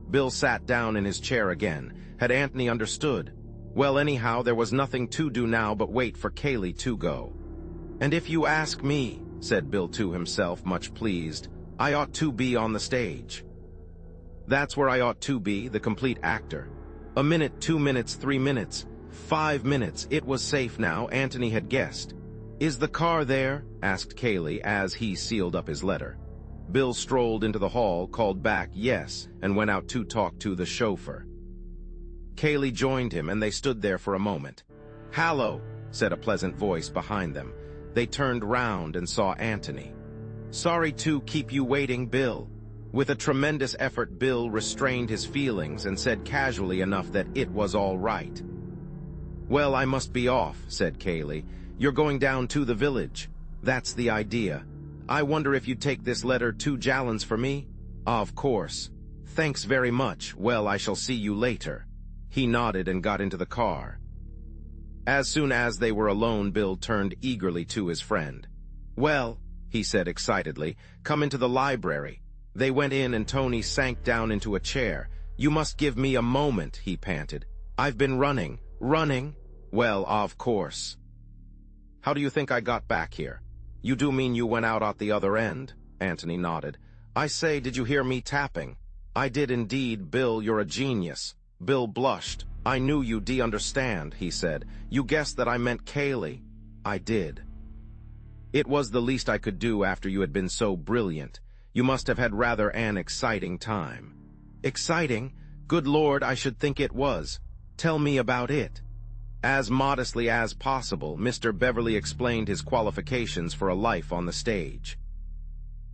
Bill sat down in his chair again. Had Antony understood? Well, anyhow, there was nothing to do now but wait for Kaylee to go. And if you ask me, said Bill to himself, much pleased, I ought to be on the stage. That's where I ought to be, the complete actor. A minute, 2 minutes, 3 minutes, 5 minutes. It was safe now, Antony had guessed. Is the car there? Asked Kaylee as he sealed up his letter. Bill strolled into the hall, called back yes, and went out to talk to the chauffeur. Kaylee joined him, and they stood there for a moment. Hallo, said a pleasant voice behind them. They turned round and saw Antony. Sorry to keep you waiting, Bill. With a tremendous effort, Bill restrained his feelings and said casually enough that it was all right. Well, I must be off, said Kaylee. You're going down to the village. That's the idea. I wonder if you'd take this letter 2 gallons for me? Of course. Thanks very much. Well, I shall see you later. He nodded and got into the car. As soon as they were alone, Bill turned eagerly to his friend. Well, he said excitedly, come into the library. They went in and Tony sank down into a chair. You must give me a moment, he panted. I've been running. Well, of course. How do you think I got back here? You do mean you went out at the other end? Antony nodded. I say, did you hear me tapping? I did indeed, Bill, you're a genius. Bill blushed. I knew you'd understand, he said. You guessed that I meant Kaylee. I did. It was the least I could do after you had been so brilliant. You must have had rather an exciting time. Exciting? Good Lord, I should think it was. Tell me about it. As modestly as possible, Mr. Beverley explained his qualifications for a life on the stage.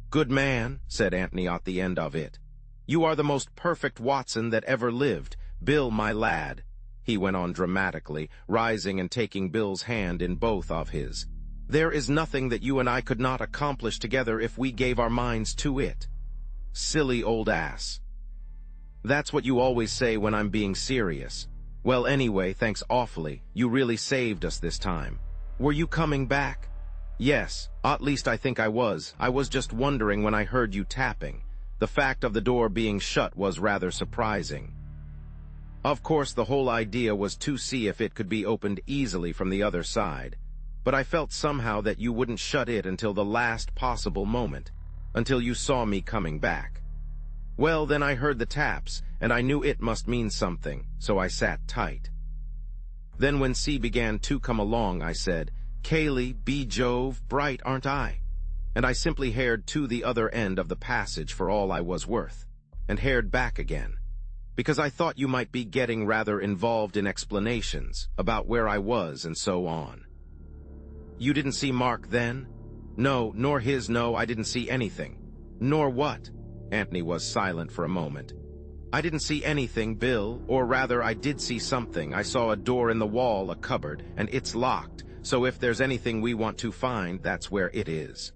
Good man, said Antony at the end of it. You are the most perfect Watson that ever lived, Bill, my lad, he went on dramatically, rising and taking Bill's hand in both of his. There is nothing that you and I could not accomplish together if we gave our minds to it. Silly old ass. That's what you always say when I'm being serious. Well, anyway, thanks awfully. You really saved us this time. Were you coming back? Yes, at least I think I was. I was just wondering when I heard you tapping. The fact of the door being shut was rather surprising. Of course, the whole idea was to see if it could be opened easily from the other side. But I felt somehow that you wouldn't shut it until the last possible moment, until you saw me coming back. Well, then I heard the taps, and I knew it must mean something, so I sat tight. Then when C began to come along, I said, Kaylee, be Jove, bright aren't I? And I simply hared to the other end of the passage for all I was worth, and hared back again, because I thought you might be getting rather involved in explanations about where I was and so on. You didn't see Mark then? No, nor his no, I didn't see anything. Nor what? Antony was silent for a moment. I didn't see anything, Bill, or rather I did see something. I saw a door in the wall, a cupboard, and it's locked, so if there's anything we want to find, that's where it is.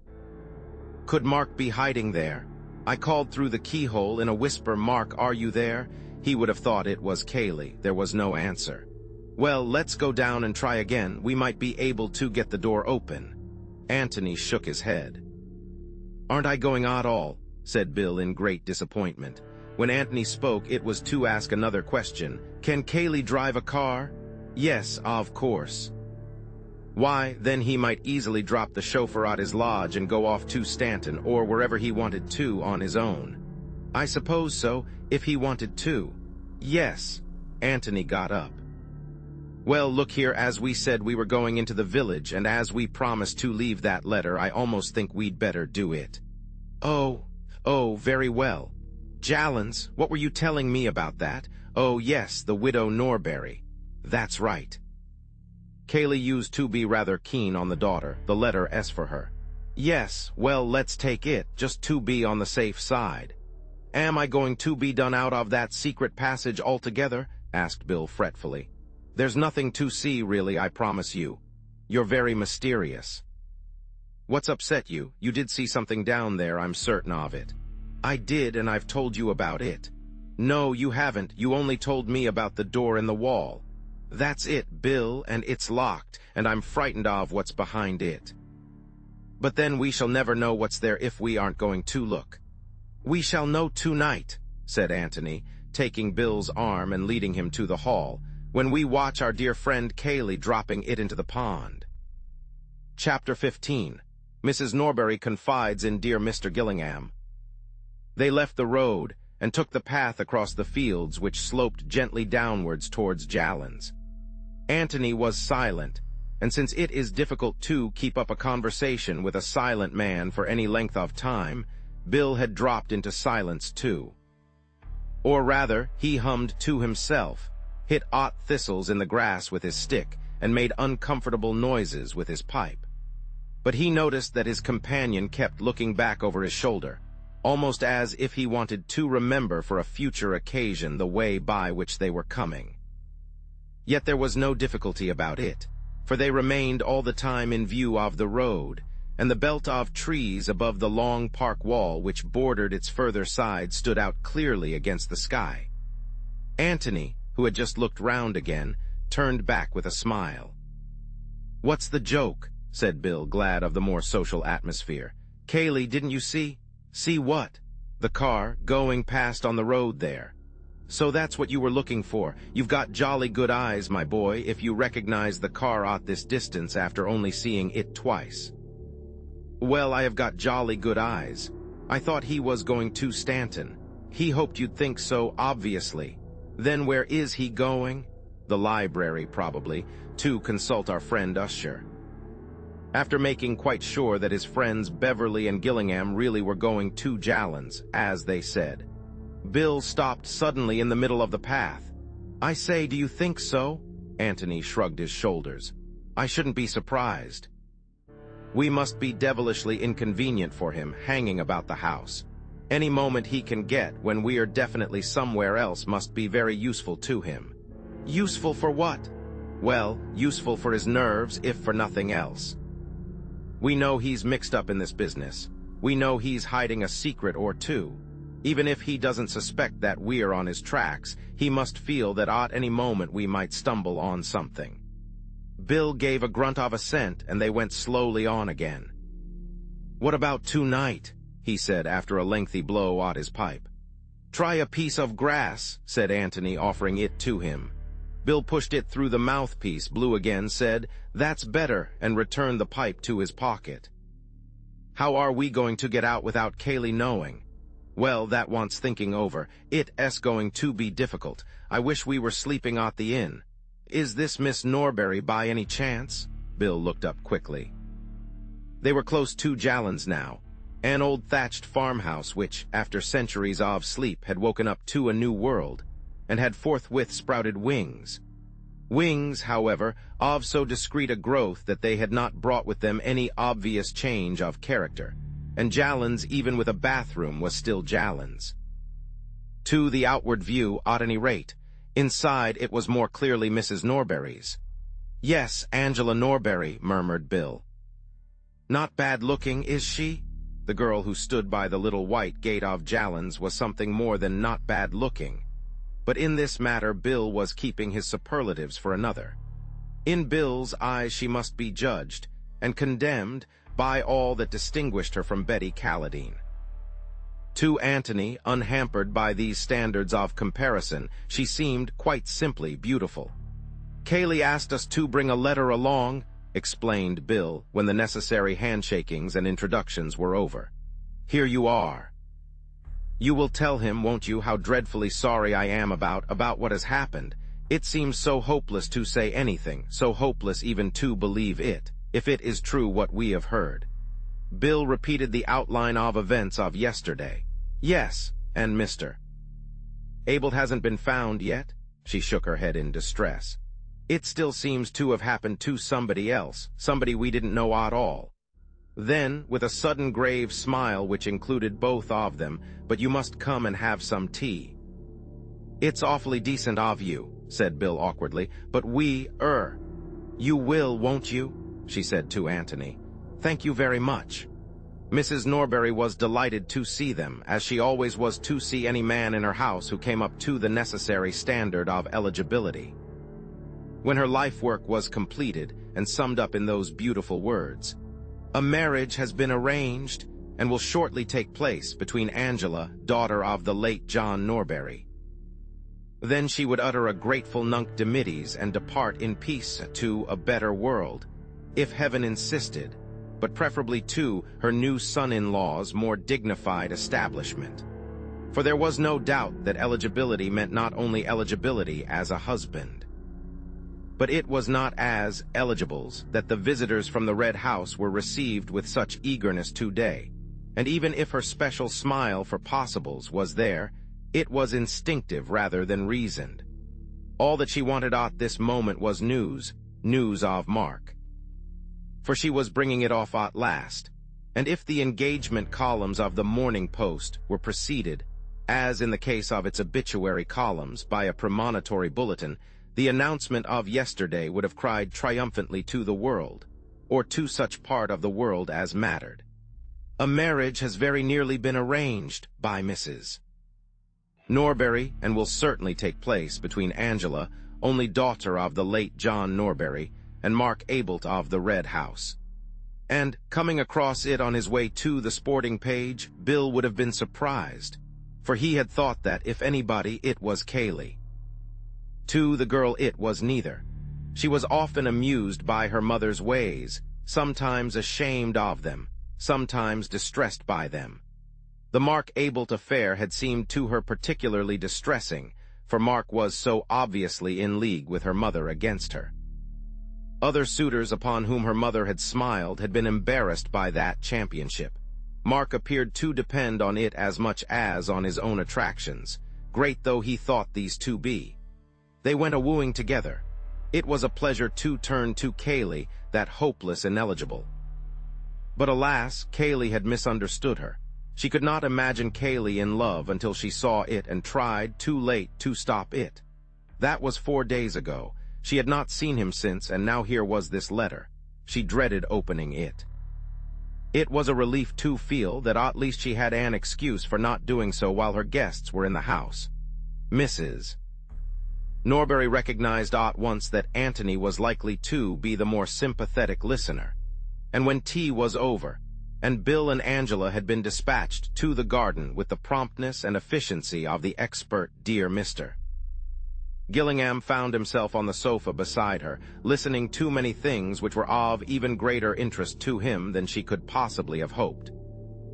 Could Mark be hiding there? I called through the keyhole in a whisper, Mark, are you there? He would have thought it was Kaylee. There was no answer. Well, let's go down and try again. We might be able to get the door open. Antony shook his head. Aren't I going at all? Said Bill in great disappointment. When Antony spoke, it was to ask another question. Can Kaylee drive a car? Yes, of course. Why, then he might easily drop the chauffeur at his lodge and go off to Stanton or wherever he wanted to on his own. I suppose so, if he wanted to. Yes. Antony got up. Well, look here, as we said we were going into the village, and as we promised to leave that letter, I almost think we'd better do it. Oh, very well. Jallens, what were you telling me about that? Oh, yes, the widow Norbury. That's right. Kaylee used to be rather keen on the daughter, the letter S for her. Yes, well, let's take it, just to be on the safe side. Am I going to be done out of that secret passage altogether? Asked Bill fretfully. There's nothing to see, really, I promise you. You're very mysterious. What's upset you? You did see something down there, I'm certain of it. I did, and I've told you about it. No, you haven't. You only told me about the door in the wall. That's it, Bill, and it's locked, and I'm frightened of what's behind it. But then we shall never know what's there if we aren't going to look. We shall know tonight, said Antony, taking Bill's arm and leading him to the hall, when we watch our dear friend Kaylee dropping it into the pond. Chapter 15. Mrs. Norbury confides in dear Mr. Gillingham. They left the road and took the path across the fields which sloped gently downwards towards Jallens. Antony was silent, and since it is difficult to keep up a conversation with a silent man for any length of time, Bill had dropped into silence too. Or rather, he hummed to himself, hit odd thistles in the grass with his stick, and made uncomfortable noises with his pipe. But he noticed that his companion kept looking back over his shoulder, almost as if he wanted to remember for a future occasion the way by which they were coming. Yet there was no difficulty about it, for they remained all the time in view of the road, and the belt of trees above the long park wall which bordered its further side stood out clearly against the sky. Antony, who had just looked round again, turned back with a smile. "What's the joke?" said Bill, glad of the more social atmosphere. "Kaylee, didn't you see?" "See what?" "The car going past on the road there." "So that's what you were looking for. You've got jolly good eyes, my boy, if you recognize the car at this distance after only seeing it twice." "Well, I have got jolly good eyes. I thought he was going to Stanton. He hoped you'd think so, obviously. Then where is he going?" "The library, probably, to consult our friend Usher." After making quite sure that his friends Beverley and Gillingham really were going to Jallens, as they said. Bill stopped suddenly in the middle of the path. "I say, do you think so?" Antony shrugged his shoulders. "I shouldn't be surprised. We must be devilishly inconvenient for him, hanging about the house. Any moment he can get when we are definitely somewhere else must be very useful to him." "Useful for what?" "Well, useful for his nerves, if for nothing else. We know he's mixed up in this business. We know he's hiding a secret or two. Even if he doesn't suspect that we're on his tracks, he must feel that at any moment we might stumble on something." Bill gave a grunt of assent, and they went slowly on again. "What about tonight?" he said after a lengthy blow at his pipe. "Try a piece of grass," said Antony, offering it to him. Bill pushed it through the mouthpiece, blew again, said, "That's better," and returned the pipe to his pocket. "How are we going to get out without Kaylee knowing?" "Well, that wants thinking over. It's going to be difficult. I wish we were sleeping at the inn. Is this Miss Norbury by any chance?" Bill looked up quickly. They were close to Jallan's now, an old thatched farmhouse which, after centuries of sleep, had woken up to a new world, and had forthwith sprouted wings. Wings, however, of so discreet a growth that they had not brought with them any obvious change of character, and Jallan's, even with a bathroom, was still Jallan's. To the outward view, at any rate, inside it was more clearly Mrs. Norbury's. "Yes, Angela Norbury," murmured Bill. "Not bad-looking, is she?" The girl who stood by the little white gate of Jallan's was something more than not bad-looking. But in this matter Bill was keeping his superlatives for another. In Bill's eyes she must be judged and condemned by all that distinguished her from Betty Calladine. To Antony, unhampered by these standards of comparison, she seemed quite simply beautiful. "Kaylee asked us to bring a letter along," explained Bill when the necessary handshakings and introductions were over. "Here you are. You will tell him, won't you, how dreadfully sorry I am about what has happened. It seems so hopeless to say anything, so hopeless even to believe it, if it is true what we have heard." Bill repeated the outline of events of yesterday. "Yes, and Mr. Abel hasn't been found yet?" She shook her head in distress. "It still seems to have happened to somebody else, somebody we didn't know at all." Then, with a sudden grave smile which included both of them, "But you must come and have some tea." "It's awfully decent of you," said Bill awkwardly, "but you will, won't you?" she said to Antony. "Thank you very much." Mrs. Norbury was delighted to see them, as she always was to see any man in her house who came up to the necessary standard of eligibility. When her life work was completed and summed up in those beautiful words, "A marriage has been arranged and will shortly take place between Angela, daughter of the late John Norbury," then she would utter a grateful Nunc Dimittis and depart in peace to a better world, if heaven insisted, but preferably to her new son-in-law's more dignified establishment. For there was no doubt that eligibility meant not only eligibility as a husband. But it was not as eligibles that the visitors from the Red House were received with such eagerness today, and even if her special smile for possibles was there, it was instinctive rather than reasoned. All that she wanted at this moment was news of Mark. For she was bringing it off at last, and if the engagement columns of the Morning Post were preceded, as in the case of its obituary columns, by a premonitory bulletin, the announcement of yesterday would have cried triumphantly to the world, or to such part of the world as mattered. "A marriage has very nearly been arranged by Mrs. Norbury, and will certainly take place between Angela, only daughter of the late John Norbury, and Mark Abel of the Red House." And, coming across it on his way to the sporting page, Bill would have been surprised, for he had thought that, if anybody, it was Kaylee. To the girl it was neither. She was often amused by her mother's ways, sometimes ashamed of them, sometimes distressed by them. The Mark Abel affair had seemed to her particularly distressing, for Mark was so obviously in league with her mother against her. Other suitors upon whom her mother had smiled had been embarrassed by that championship. Mark appeared to depend on it as much as on his own attractions, great though he thought these to be. They went a-wooing together. It was a pleasure to turn to Kaylee, that hopeless ineligible. But alas, Kaylee had misunderstood her. She could not imagine Kaylee in love until she saw it and tried, too late, to stop it. That was 4 days ago. She had not seen him since, and now here was this letter. She dreaded opening it. It was a relief to feel that at least she had an excuse for not doing so while her guests were in the house. Mrs. Norbury recognized at once that Antony was likely to be the more sympathetic listener. And when tea was over, and Bill and Angela had been dispatched to the garden with the promptness and efficiency of the expert dear Mr. Gillingham found himself on the sofa beside her, listening to many things which were of even greater interest to him than she could possibly have hoped.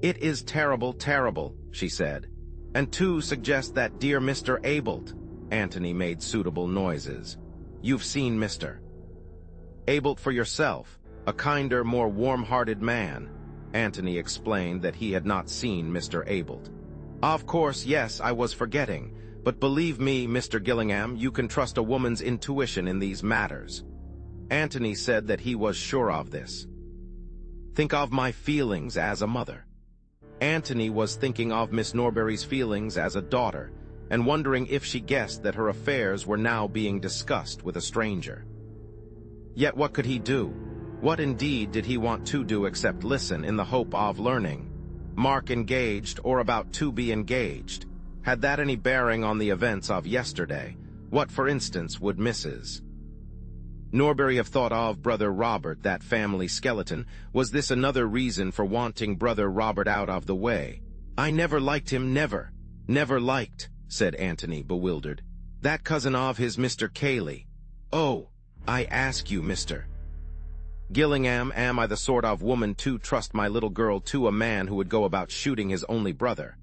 "It is terrible, terrible," she said. "And to suggest that dear Mr. Abelt," Antony made suitable noises. "You've seen Mr. Abelt for yourself, a kinder, more warm-hearted man." Antony explained that he had not seen Mr. Abelt. "Of course, yes, I was forgetting. But believe me, Mr. Gillingham, you can trust a woman's intuition in these matters." Antony said that he was sure of this. "Think of my feelings as a mother." Antony was thinking of Miss Norbury's feelings as a daughter, and wondering if she guessed that her affairs were now being discussed with a stranger. Yet what could he do? What indeed did he want to do except listen in the hope of learning? Mark engaged, or about to be engaged. Had that any bearing on the events of yesterday? What, for instance, would Mrs. Norbury have thought of Brother Robert, that family skeleton? Was this another reason for wanting Brother Robert out of the way? "I never liked him, never liked," said Antony, bewildered. "That cousin of his, Mr. Cayley. Oh, I ask you, Mr. Gillingham, am I the sort of woman to trust my little girl to a man who would go about shooting his only brother?"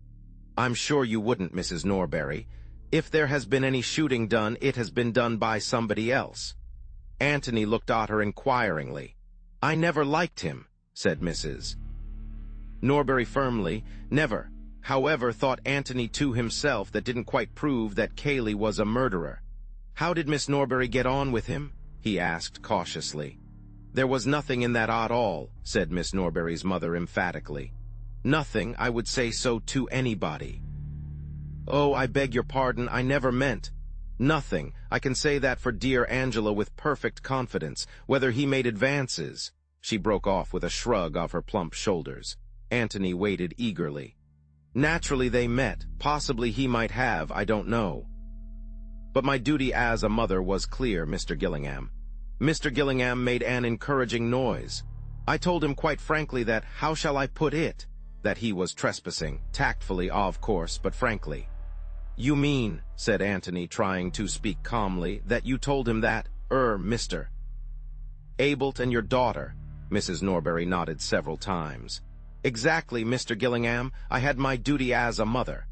"I'm sure you wouldn't, Mrs. Norbury. If there has been any shooting done, it has been done by somebody else." Antony looked at her inquiringly. "I never liked him," said Mrs. Norbury firmly. "Never." However, thought Antony to himself, that didn't quite prove that Cayley was a murderer. "How did Miss Norbury get on with him?" he asked cautiously. "There was nothing in that at all," said Miss Norbury's mother emphatically. "Nothing, I would say so to anybody." "Oh, I beg your pardon, I never meant—" "Nothing, I can say that for dear Angela with perfect confidence. Whether he made advances—" She broke off with a shrug of her plump shoulders. Antony waited eagerly. "Naturally they met. Possibly he might have, I don't know. But my duty as a mother was clear, Mr. Gillingham." Mr. Gillingham made an encouraging noise. "I told him quite frankly that, how shall I put it, that he was trespassing, tactfully, of course, but frankly." "You mean," said Antony, trying to speak calmly, "that you told him that, Mr. Abelt and your daughter?" Mrs. Norbury nodded several times. "Exactly, Mr. Gillingham. I had my duty as a mother.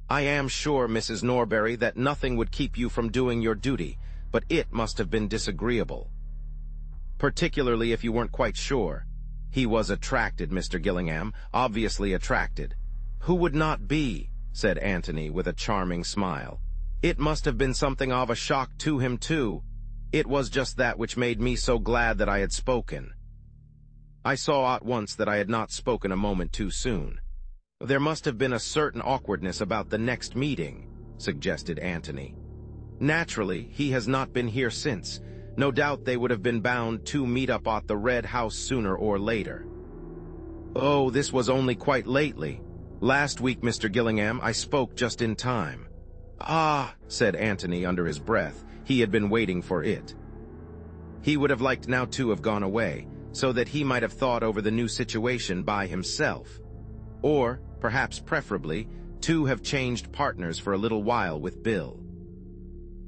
I am sure, Mrs. Norbury, that nothing would keep you from doing your duty, but it must have been disagreeable. Particularly if you weren't quite sure." "He was attracted, Mr. Gillingham, obviously attracted." "Who would not be?" said Antony with a charming smile. "It must have been something of a shock to him, too. It was just that which made me so glad that I had spoken. I saw at once that I had not spoken a moment too soon." "There must have been a certain awkwardness about the next meeting," suggested Antony. "Naturally, he has not been here since. No doubt they would have been bound to meet up at the Red House sooner or later." "Oh, this was only quite lately. Last week, Mr. Gillingham, I spoke just in time." "Ah," said Antony under his breath. He had been waiting for it. He would have liked now to have gone away, so that he might have thought over the new situation by himself. Or, perhaps preferably, to have changed partners for a little while with Bill.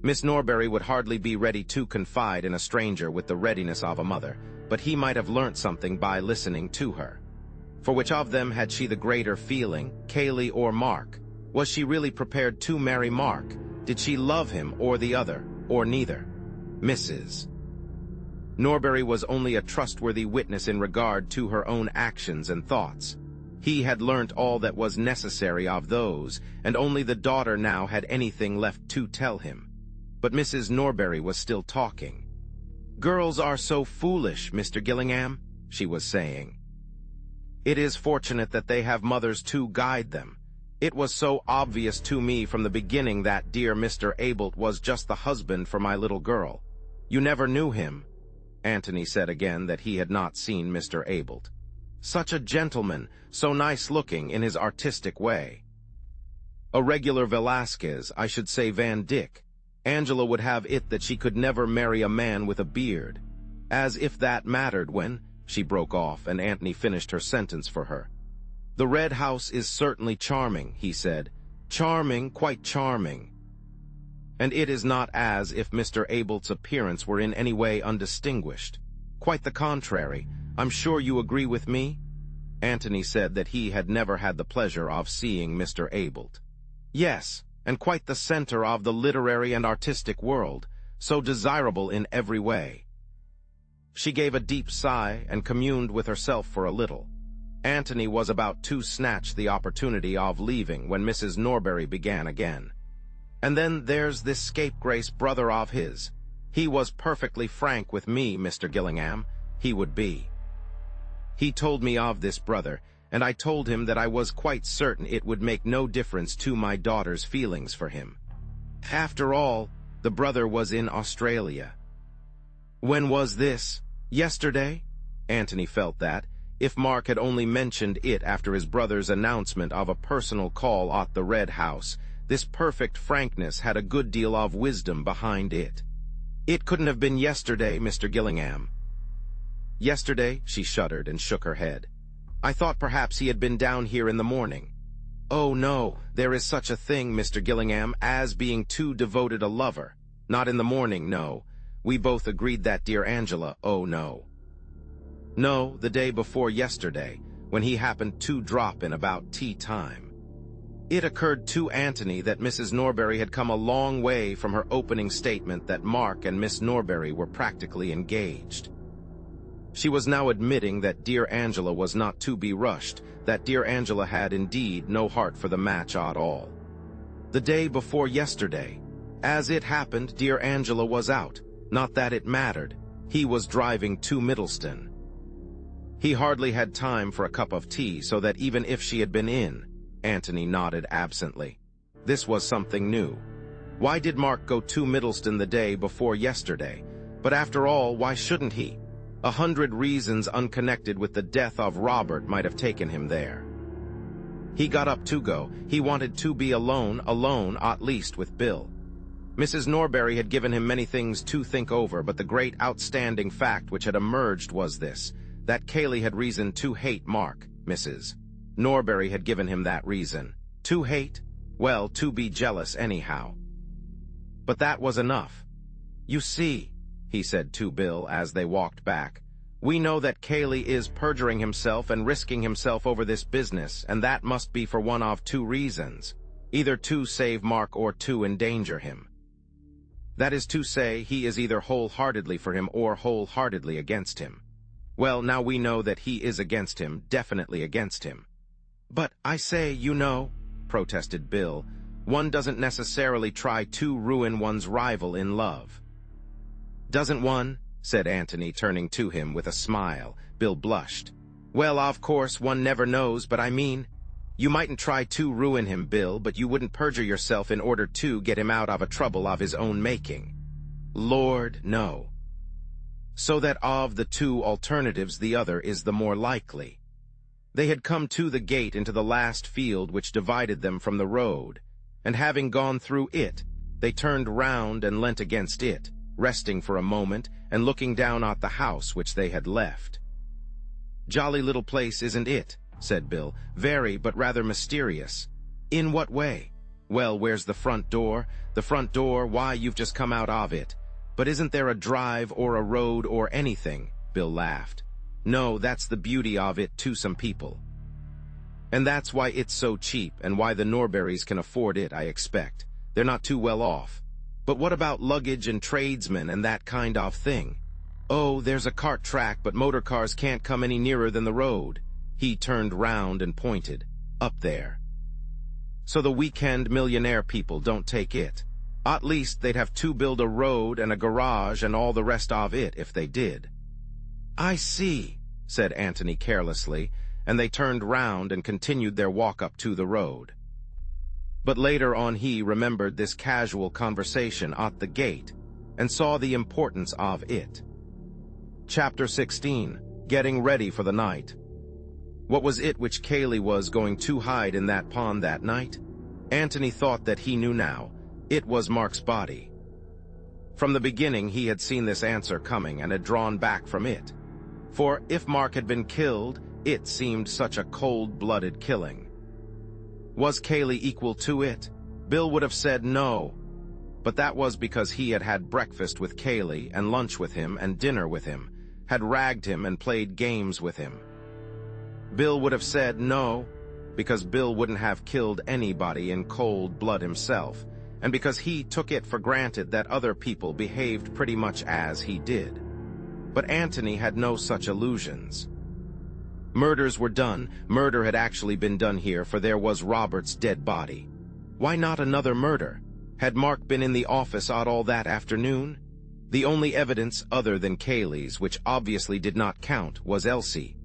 Miss Norbury would hardly be ready to confide in a stranger with the readiness of a mother, but he might have learnt something by listening to her. For which of them had she the greater feeling, Cayley or Mark? Was she really prepared to marry Mark? Did she love him or the other, or neither? Mrs. Norbury was only a trustworthy witness in regard to her own actions and thoughts. He had learnt all that was necessary of those, and only the daughter now had anything left to tell him. But Mrs. Norbury was still talking. "Girls are so foolish, Mr. Gillingham," she was saying. "It is fortunate that they have mothers to guide them. It was so obvious to me from the beginning that dear Mr. Abelt was just the husband for my little girl. You never knew him." Antony said again that he had not seen Mr. Abelt. "Such a gentleman, so nice-looking in his artistic way. A regular Velasquez, I should say Van Dyck. Angela would have it that she could never marry a man with a beard. As if that mattered when—" She broke off, and Antony finished her sentence for her. "The Red House is certainly charming," he said. "Charming, quite charming. And it is not as if Mr. Abelt's appearance were in any way undistinguished. Quite the contrary. I'm sure you agree with me?" Antony said that he had never had the pleasure of seeing Mr. Abelt. "Yes, and quite the center of the literary and artistic world, so desirable in every way." She gave a deep sigh and communed with herself for a little. Antony was about to snatch the opportunity of leaving when Mrs. Norbury began again. "And then there's this scapegrace brother of his. He was perfectly frank with me, Mr. Gillingham. He would be. He told me of this brother, and I told him that I was quite certain it would make no difference to my daughter's feelings for him. After all, the brother was in Australia." "When was this? Yesterday?" Antony felt that, if Mark had only mentioned it after his brother's announcement of a personal call at the Red House, this perfect frankness had a good deal of wisdom behind it. "It couldn't have been yesterday, Mr. Gillingham." "Yesterday?" She shuddered and shook her head. "I thought perhaps he had been down here in the morning." "Oh, no, there is such a thing, Mr. Gillingham, as being too devoted a lover. Not in the morning, no. We both agreed that, dear Angela, oh, no. No, the day before yesterday, when he happened to drop in about tea time. It occurred to Antony that Mrs. Norbury had come a long way from her opening statement that Mark and Miss Norbury were practically engaged. She was now admitting that dear Angela was not to be rushed, that dear Angela had indeed no heart for the match at all. The day before yesterday. As it happened, dear Angela was out. Not that it mattered. He was driving to Middleston. He hardly had time for a cup of tea, so that even if she had been in— Antony nodded absently. This was something new. Why did Mark go to Middleston the day before yesterday? But after all, why shouldn't he? 100 reasons unconnected with the death of Robert might have taken him there. He got up to go. He wanted to be alone at least with Bill. Mrs. Norbury had given him many things to think over, but the great outstanding fact which had emerged was this, that Cayley had reason to hate Mark. Mrs. Norbury had given him that reason. To hate? Well, to be jealous anyhow. But that was enough. "You see," he said to Bill as they walked back, "we know that Cayley is perjuring himself and risking himself over this business, and that must be for one of two reasons, either to save Mark or to endanger him. That is to say, he is either wholeheartedly for him or wholeheartedly against him. Well, now we know that he is against him, definitely against him." "But I say, you know," protested Bill, "one doesn't necessarily try to ruin one's rival in love." "Doesn't one?" said Antony, turning to him with a smile. Bill blushed. "Well, of course, one never knows, but I mean, you mightn't try to ruin him, Bill, but you wouldn't perjure yourself in order to get him out of a trouble of his own making. Lord, no. So that of the two alternatives the other is the more likely." They had come to the gate into the last field which divided them from the road, and having gone through it, they turned round and leant against it, resting for a moment and looking down at the house which they had left. "Jolly little place, isn't it?" said Bill. "Very, but rather mysterious." "In what way?" "Well, where's the front door?" "The front door, why, you've just come out of it." "But isn't there a drive or a road or anything?" Bill laughed. "No, that's the beauty of it to some people. And that's why it's so cheap, and why the Norburys can afford it, I expect. They're not too well off. But what about luggage and tradesmen and that kind of thing?" "Oh, there's a cart track, but motor cars can't come any nearer than the road." He turned round and pointed. Up there. So the weekend millionaire people don't take it. At least they'd have to build a road and a garage and all the rest of it if they did. I see, said Antony carelessly, and they turned round and continued their walk up to the road. But later on he remembered this casual conversation at the gate and saw the importance of it. Chapter 16. Getting ready for the night. What was it which Kaylee was going to hide in that pond that night? Antony thought that he knew now. It was Mark's body. From the beginning he had seen this answer coming and had drawn back from it. For if Mark had been killed, it seemed such a cold-blooded killing. Was Kaylee equal to it? Bill would have said no. But that was because he had had breakfast with Kaylee and lunch with him and dinner with him, had ragged him and played games with him. Bill would have said no, because Bill wouldn't have killed anybody in cold blood himself, and because he took it for granted that other people behaved pretty much as he did. But Antony had no such illusions. Murders were done. Murder had actually been done here, for there was Robert's dead body. Why not another murder? Had Mark been in the office all that afternoon? The only evidence other than Kaylee's, which obviously did not count, was Elsie's.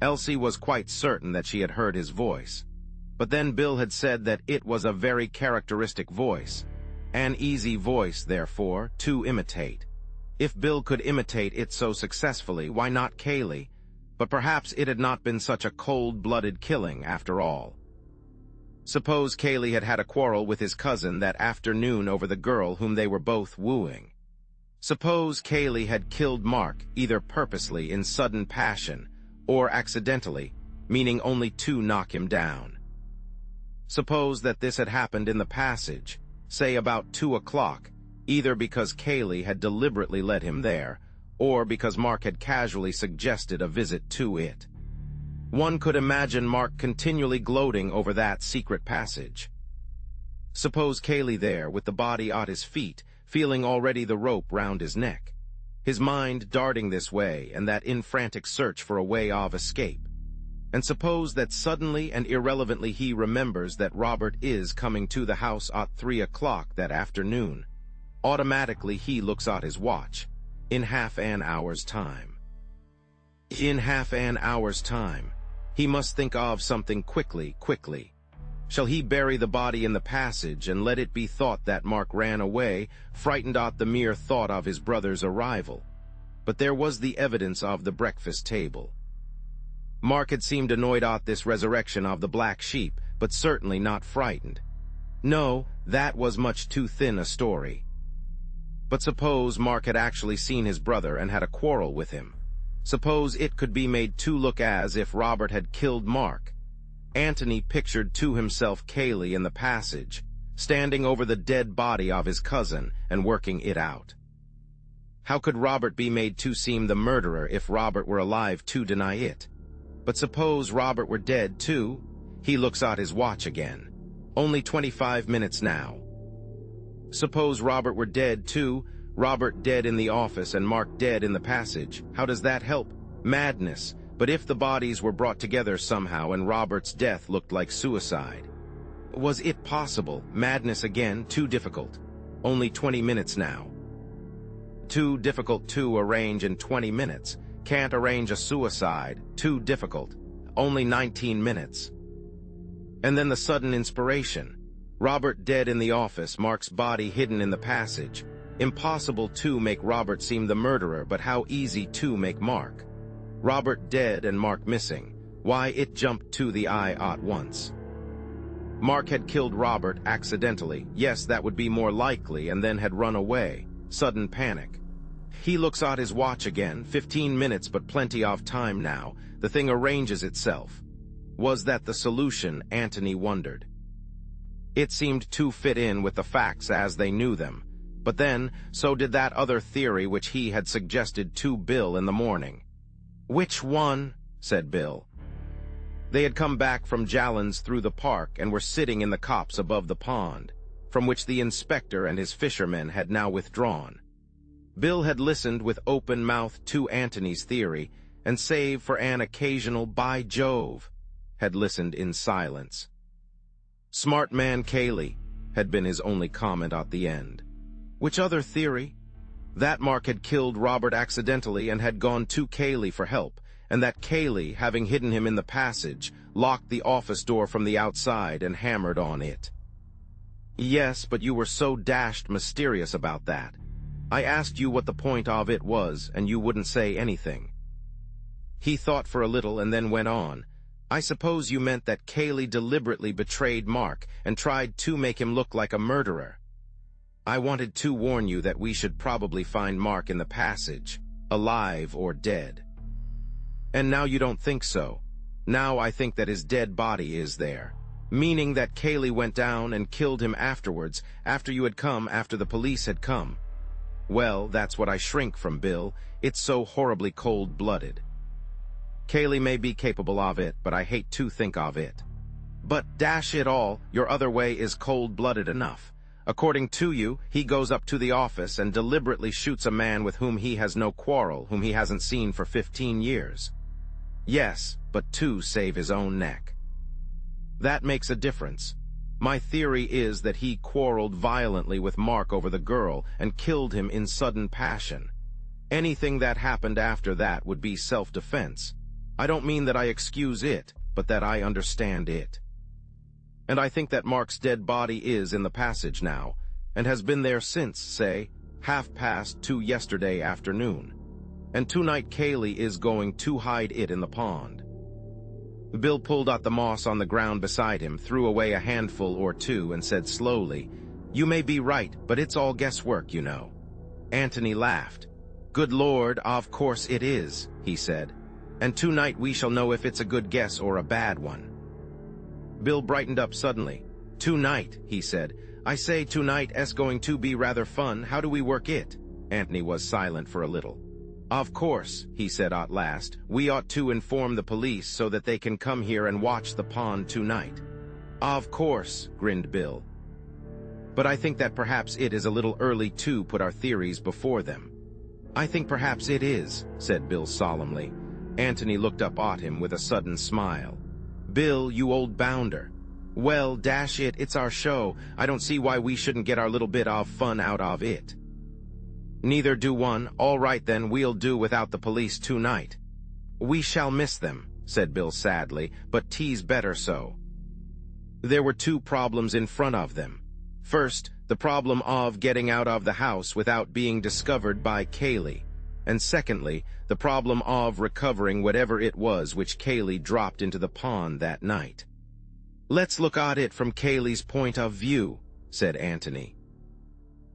Elsie was quite certain that she had heard his voice. But then Bill had said that it was a very characteristic voice. An easy voice, therefore, to imitate. If Bill could imitate it so successfully, why not Kaylee? But perhaps it had not been such a cold-blooded killing after all. Suppose Kaylee had had a quarrel with his cousin that afternoon over the girl whom they were both wooing. Suppose Kaylee had killed Mark, either purposely in sudden passion, or accidentally, meaning only to knock him down. Suppose that this had happened in the passage, say about 2 o'clock, either because Kaylee had deliberately led him there, or because Mark had casually suggested a visit to it. One could imagine Mark continually gloating over that secret passage. Suppose Kaylee there, with the body at his feet, feeling already the rope round his neck, his mind darting this way and that in frantic search for a way of escape. And suppose that suddenly and irrelevantly he remembers that Robert is coming to the house at 3 o'clock that afternoon. Automatically he looks at his watch. In half an hour's time. In half an hour's time. He must think of something quickly. Shall he bury the body in the passage and let it be thought that Mark ran away, frightened at the mere thought of his brother's arrival? But there was the evidence of the breakfast table. Mark had seemed annoyed at this resurrection of the black sheep, but certainly not frightened. No, that was much too thin a story. But suppose Mark had actually seen his brother and had a quarrel with him. Suppose it could be made to look as if Robert had killed Mark. Antony pictured to himself Kaylee in the passage, standing over the dead body of his cousin and working it out. How could Robert be made to seem the murderer if Robert were alive to deny it? But suppose Robert were dead too? He looks at his watch again. Only 25 minutes now. Suppose Robert were dead too, Robert dead in the office and Mark dead in the passage. How does that help? Madness. But if the bodies were brought together somehow and Robert's death looked like suicide? Was it possible? Madness again, too difficult. Only 20 minutes now. Too difficult to arrange in 20 minutes. Can't arrange a suicide. Too difficult. Only 19 minutes. And then the sudden inspiration. Robert dead in the office, Mark's body hidden in the passage. Impossible to make Robert seem the murderer, but how easy to make Mark. Robert dead and Mark missing. Why, it jumped to the eye at once. Mark had killed Robert accidentally. Yes, that would be more likely, and then had run away. Sudden panic. He looks at his watch again. 15 minutes, but plenty of time now. The thing arranges itself. Was that the solution, Antony wondered. It seemed to fit in with the facts as they knew them. But then, so did that other theory which he had suggested to Bill in the morning. "Which one?" said Bill. They had come back from Jallan's through the park and were sitting in the copse above the pond, from which the inspector and his fishermen had now withdrawn. Bill had listened with open mouth to Antony's theory, and save for an occasional "by Jove," had listened in silence. "Smart man Cayley," had been his only comment at the end. Which other theory? That Mark had killed Robert accidentally and had gone to Cayley for help, and that Cayley, having hidden him in the passage, locked the office door from the outside and hammered on it. Yes, but you were so dashed mysterious about that. I asked you what the point of it was, and you wouldn't say anything. He thought for a little and then went on. I suppose you meant that Cayley deliberately betrayed Mark and tried to make him look like a murderer. I wanted to warn you that we should probably find Mark in the passage, alive or dead. And now you don't think so. Now I think that his dead body is there, meaning that Cayley went down and killed him afterwards, after you had come, after the police had come. Well, that's what I shrink from, Bill. It's so horribly cold-blooded. Cayley may be capable of it, but I hate to think of it. But dash it all, your other way is cold-blooded enough. According to you, he goes up to the office and deliberately shoots a man with whom he has no quarrel, whom he hasn't seen for 15 years. Yes, but to save his own neck. That makes a difference. My theory is that he quarreled violently with Mark over the girl and killed him in sudden passion. Anything that happened after that would be self-defense. I don't mean that I excuse it, but that I understand it. And I think that Mark's dead body is in the passage now, and has been there since, say, 2:30 yesterday afternoon. And tonight Cayley is going to hide it in the pond. Bill pulled out the moss on the ground beside him, threw away a handful or two, and said slowly, You may be right, but it's all guesswork, you know. Antony laughed. Good Lord, of course it is, he said. And tonight we shall know if it's a good guess or a bad one. Bill brightened up suddenly. Tonight, he said. I say tonight going to be rather fun. How do we work it? Antony was silent for a little. Of course, he said at last, we ought to inform the police so that they can come here and watch the pond tonight. Of course, grinned Bill. But I think that perhaps it is a little early to put our theories before them. I think perhaps it is, said Bill solemnly. Antony looked up at him with a sudden smile. Bill, you old bounder. Well, dash it, it's our show. I don't see why we shouldn't get our little bit of fun out of it. Neither do one. All right then, we'll do without the police tonight. We shall miss them, said Bill sadly, but 'tis better so. There were two problems in front of them. First, the problem of getting out of the house without being discovered by Cayley. And secondly, the problem of recovering whatever it was which Cayley dropped into the pond that night. Let's look at it from Cayley's point of view, said Antony.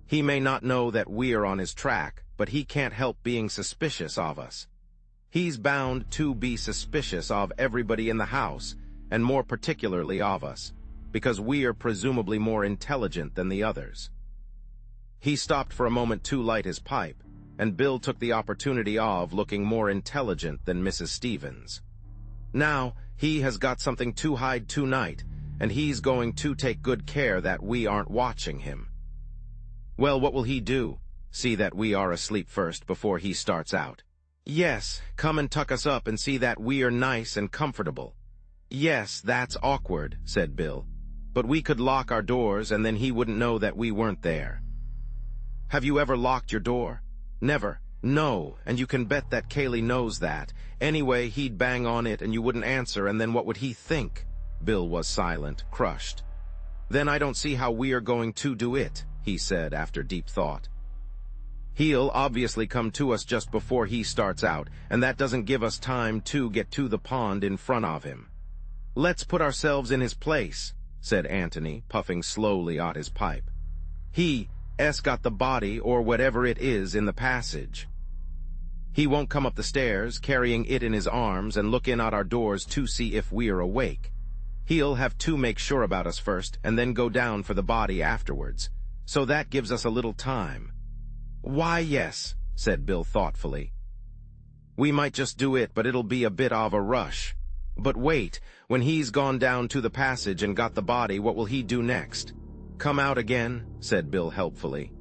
He may not know that we're on his track, but he can't help being suspicious of us. He's bound to be suspicious of everybody in the house, and more particularly of us, because we are presumably more intelligent than the others. He stopped for a moment to light his pipe, and Bill took the opportunity of looking more intelligent than Mrs. Stevens. Now, he has got something to hide tonight, and he's going to take good care that we aren't watching him. Well, what will he do? See that we are asleep first before he starts out. Yes, come and tuck us up and see that we are nice and comfortable. Yes, that's awkward, said Bill. But we could lock our doors and then he wouldn't know that we weren't there. Have you ever locked your door? Never. No, and you can bet that Cayley knows that. Anyway, he'd bang on it and you wouldn't answer, and then what would he think? Bill was silent, crushed. Then I don't see how we are going to do it, he said after deep thought. He'll obviously come to us just before he starts out, and that doesn't give us time to get to the pond in front of him. Let's put ourselves in his place, said Antony, puffing slowly at his pipe. He's got the body, or whatever it is, in the passage. He won't come up the stairs, carrying it in his arms, and look in at our doors to see if we're awake. He'll have to make sure about us first, and then go down for the body afterwards. So that gives us a little time. Why, yes, said Bill thoughtfully. We might just do it, but it'll be a bit of a rush. But wait, when he's gone down to the passage and got the body, what will he do next? Come out again, said Bill helpfully.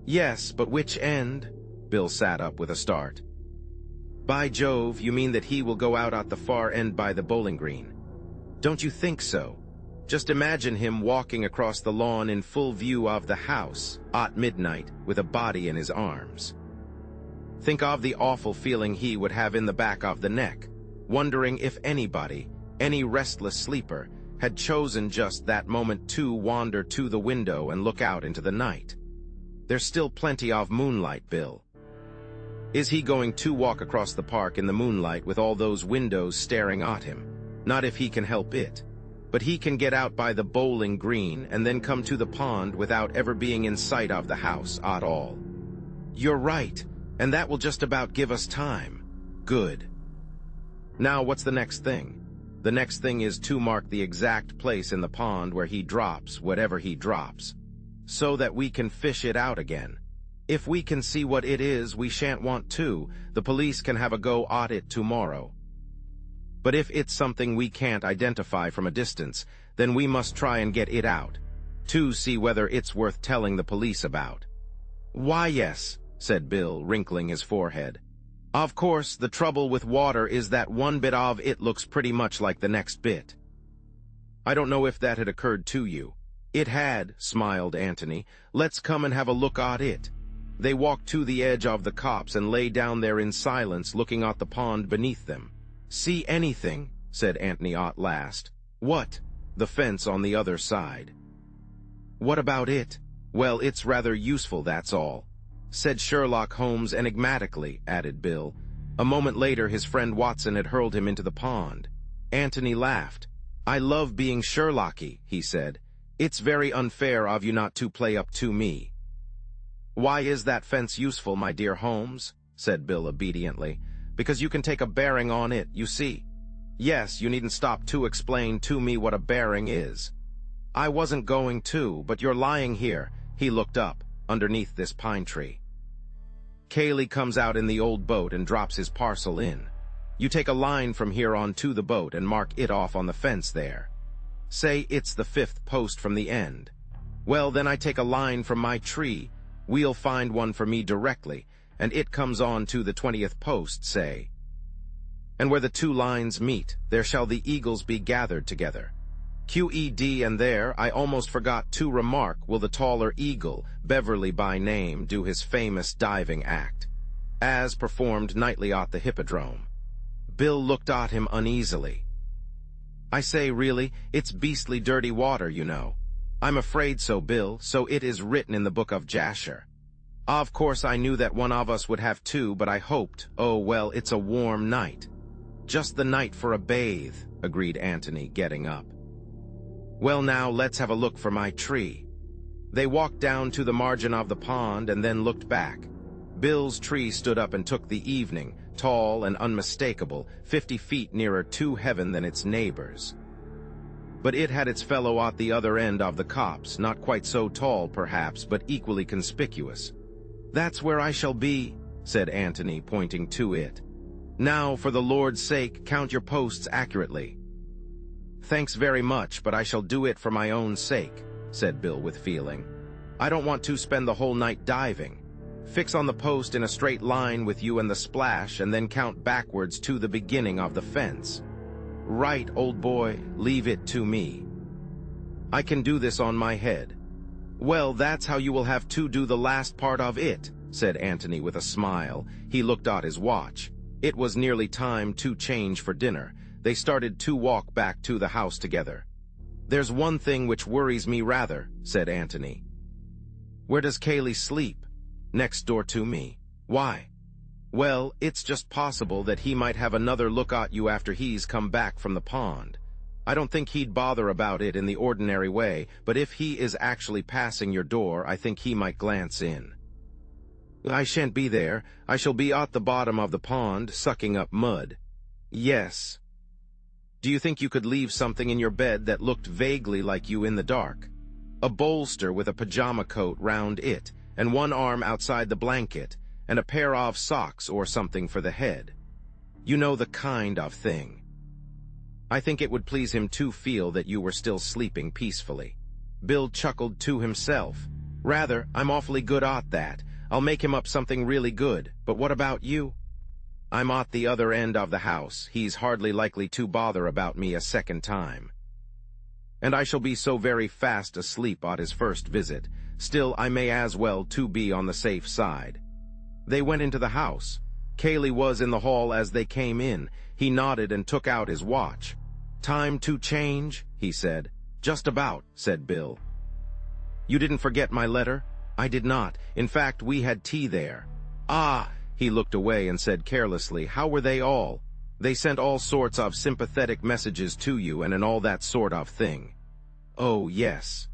Yes, but which end? Bill sat up with a start. By Jove, you mean that he will go out at the far end by the bowling green? Don't you think so? Just imagine him walking across the lawn in full view of the house, at midnight, with a body in his arms. Think of the awful feeling he would have in the back of the neck, wondering if anybody, any restless sleeper, had chosen just that moment to wander to the window and look out into the night. There's still plenty of moonlight, Bill. Is he going to walk across the park in the moonlight with all those windows staring at him? Not if he can help it. But he can get out by the bowling green and then come to the pond without ever being in sight of the house at all. You're right, and that will just about give us time. Good. Now what's the next thing? The next thing is to mark the exact place in the pond where he drops whatever he drops, so that we can fish it out again. If we can see what it is, we shan't want to. The police can have a go at it tomorrow. But if it's something we can't identify from a distance, then we must try and get it out, to see whether it's worth telling the police about. Why, yes, said Bill, wrinkling his forehead. Of course, the trouble with water is that one bit of it looks pretty much like the next bit. I don't know if that had occurred to you. It had, smiled Antony. Let's come and have a look at it. They walked to the edge of the copse and lay down there in silence, looking at the pond beneath them. See anything? Said Antony at last. What? The fence on the other side. What about it? Well, it's rather useful, that's all. Said Sherlock Holmes enigmatically, added Bill. A moment later, his friend Watson had hurled him into the pond. Antony laughed. I love being Sherlocky, he said. It's very unfair of you not to play up to me. Why is that fence useful, my dear Holmes? Said Bill obediently. Because you can take a bearing on it, you see. Yes, you needn't stop to explain to me what a bearing is. I wasn't going to, but you're lying here. He looked up, underneath this pine tree. Cayley comes out in the old boat and drops his parcel in. You take a line from here on to the boat and mark it off on the fence there. Say it's the 5th post from the end. Well, then I take a line from my tree. We'll find one for me directly, and it comes on to the 20th post, say. And where the two lines meet, there shall the eagles be gathered together. QED, and there, I almost forgot to remark, will the taller eagle, Beverley by name, do his famous diving act, as performed nightly at the Hippodrome. Bill looked at him uneasily. I say, really, it's beastly dirty water, you know. I'm afraid so, Bill, so it is written in the book of Jasher. Of course, I knew that one of us would have two, but I hoped, oh, well, it's a warm night. Just the night for a bathe, agreed Antony, getting up. Well, now, let's have a look for my tree. They walked down to the margin of the pond and then looked back. Bill's tree stood up and took the evening, tall and unmistakable, 50 feet nearer to heaven than its neighbors. But it had its fellow at the other end of the copse, not quite so tall, perhaps, but equally conspicuous. That's where I shall be, said Antony, pointing to it. Now, for the Lord's sake, count your posts accurately. Thanks very much, but I shall do it for my own sake, said Bill with feeling. I don't want to spend the whole night diving. Fix on the post in a straight line with you and the splash, and then count backwards to the beginning of the fence. Right, old boy, leave it to me. I can do this on my head. Well, that's how you will have to do the last part of it, said Antony with a smile. He looked at his watch. It was nearly time to change for dinner. They started to walk back to the house together. There's one thing which worries me rather, said Antony. Where does Cayley sleep? Next door to me. Why? Well, it's just possible that he might have another look at you after he's come back from the pond. I don't think he'd bother about it in the ordinary way, but if he is actually passing your door, I think he might glance in. I shan't be there. I shall be at the bottom of the pond, sucking up mud. Yes. Do you think you could leave something in your bed that looked vaguely like you in the dark? A bolster with a pajama coat round it, and one arm outside the blanket, and a pair of socks or something for the head. You know, the kind of thing. I think it would please him to feel that you were still sleeping peacefully. Bill chuckled to himself. Rather, I'm awfully good at that. I'll make him up something really good. But what about you? I'm at the other end of the house. He's hardly likely to bother about me a second time. And I shall be so very fast asleep at his first visit. Still, I may as well to be on the safe side. They went into the house. Cayley was in the hall as they came in. He nodded and took out his watch. "Time to change," he said. "Just about," said Bill. "You didn't forget my letter?" "I did not. In fact, we had tea there." "Ah!" He looked away and said carelessly, "How were they all?" "They sent all sorts of sympathetic messages to you and all that sort of thing." "Oh, yes."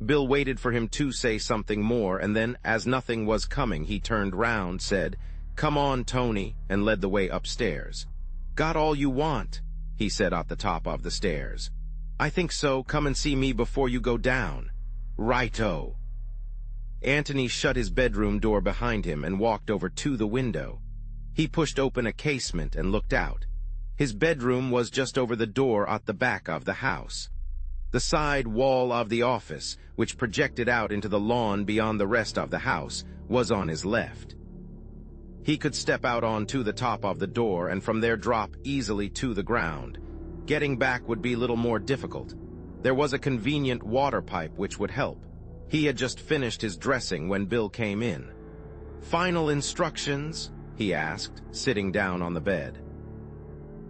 Bill waited for him to say something more, and then, as nothing was coming, he turned round, said, "Come on, Tony," and led the way upstairs. "Got all you want?" he said at the top of the stairs. "I think so. Come and see me before you go down." "Righto." Antony shut his bedroom door behind him and walked over to the window. He pushed open a casement and looked out. His bedroom was just over the door at the back of the house. The side wall of the office, which projected out into the lawn beyond the rest of the house, was on his left. He could step out onto the top of the door and from there drop easily to the ground. Getting back would be little more difficult. There was a convenient water pipe which would help. He had just finished his dressing when Bill came in. "Final instructions?" he asked, sitting down on the bed.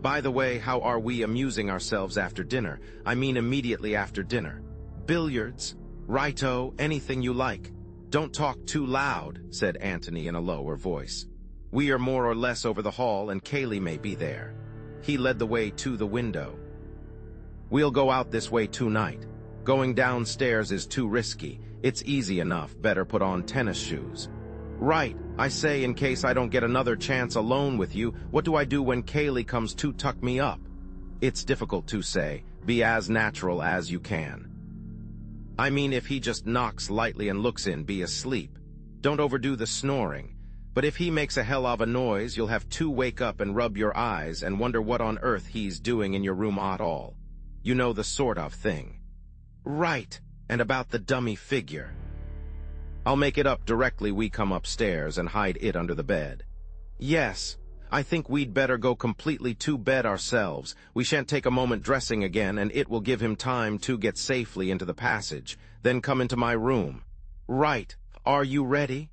"By the way, how are we amusing ourselves after dinner? I mean immediately after dinner." "Billiards." "Righto, anything you like." "Don't talk too loud," said Antony in a lower voice. "We are more or less over the hall and Cayley may be there." He led the way to the window. "We'll go out this way tonight. Going downstairs is too risky. It's easy enough. Better put on tennis shoes." "Right. I say, in case I don't get another chance alone with you, what do I do when Cayley comes to tuck me up?" "It's difficult to say. Be as natural as you can." "I mean, if he just knocks lightly and looks in, be asleep. Don't overdo the snoring. But if he makes a hell of a noise, you'll have to wake up and rub your eyes and wonder what on earth he's doing in your room at all. You know, the sort of thing." "Right. And about the dummy figure?" "I'll make it up directly we come upstairs and hide it under the bed." "Yes. I think we'd better go completely to bed ourselves. We shan't take a moment dressing again, and it will give him time to get safely into the passage. Then come into my room." "Right. Are you ready?"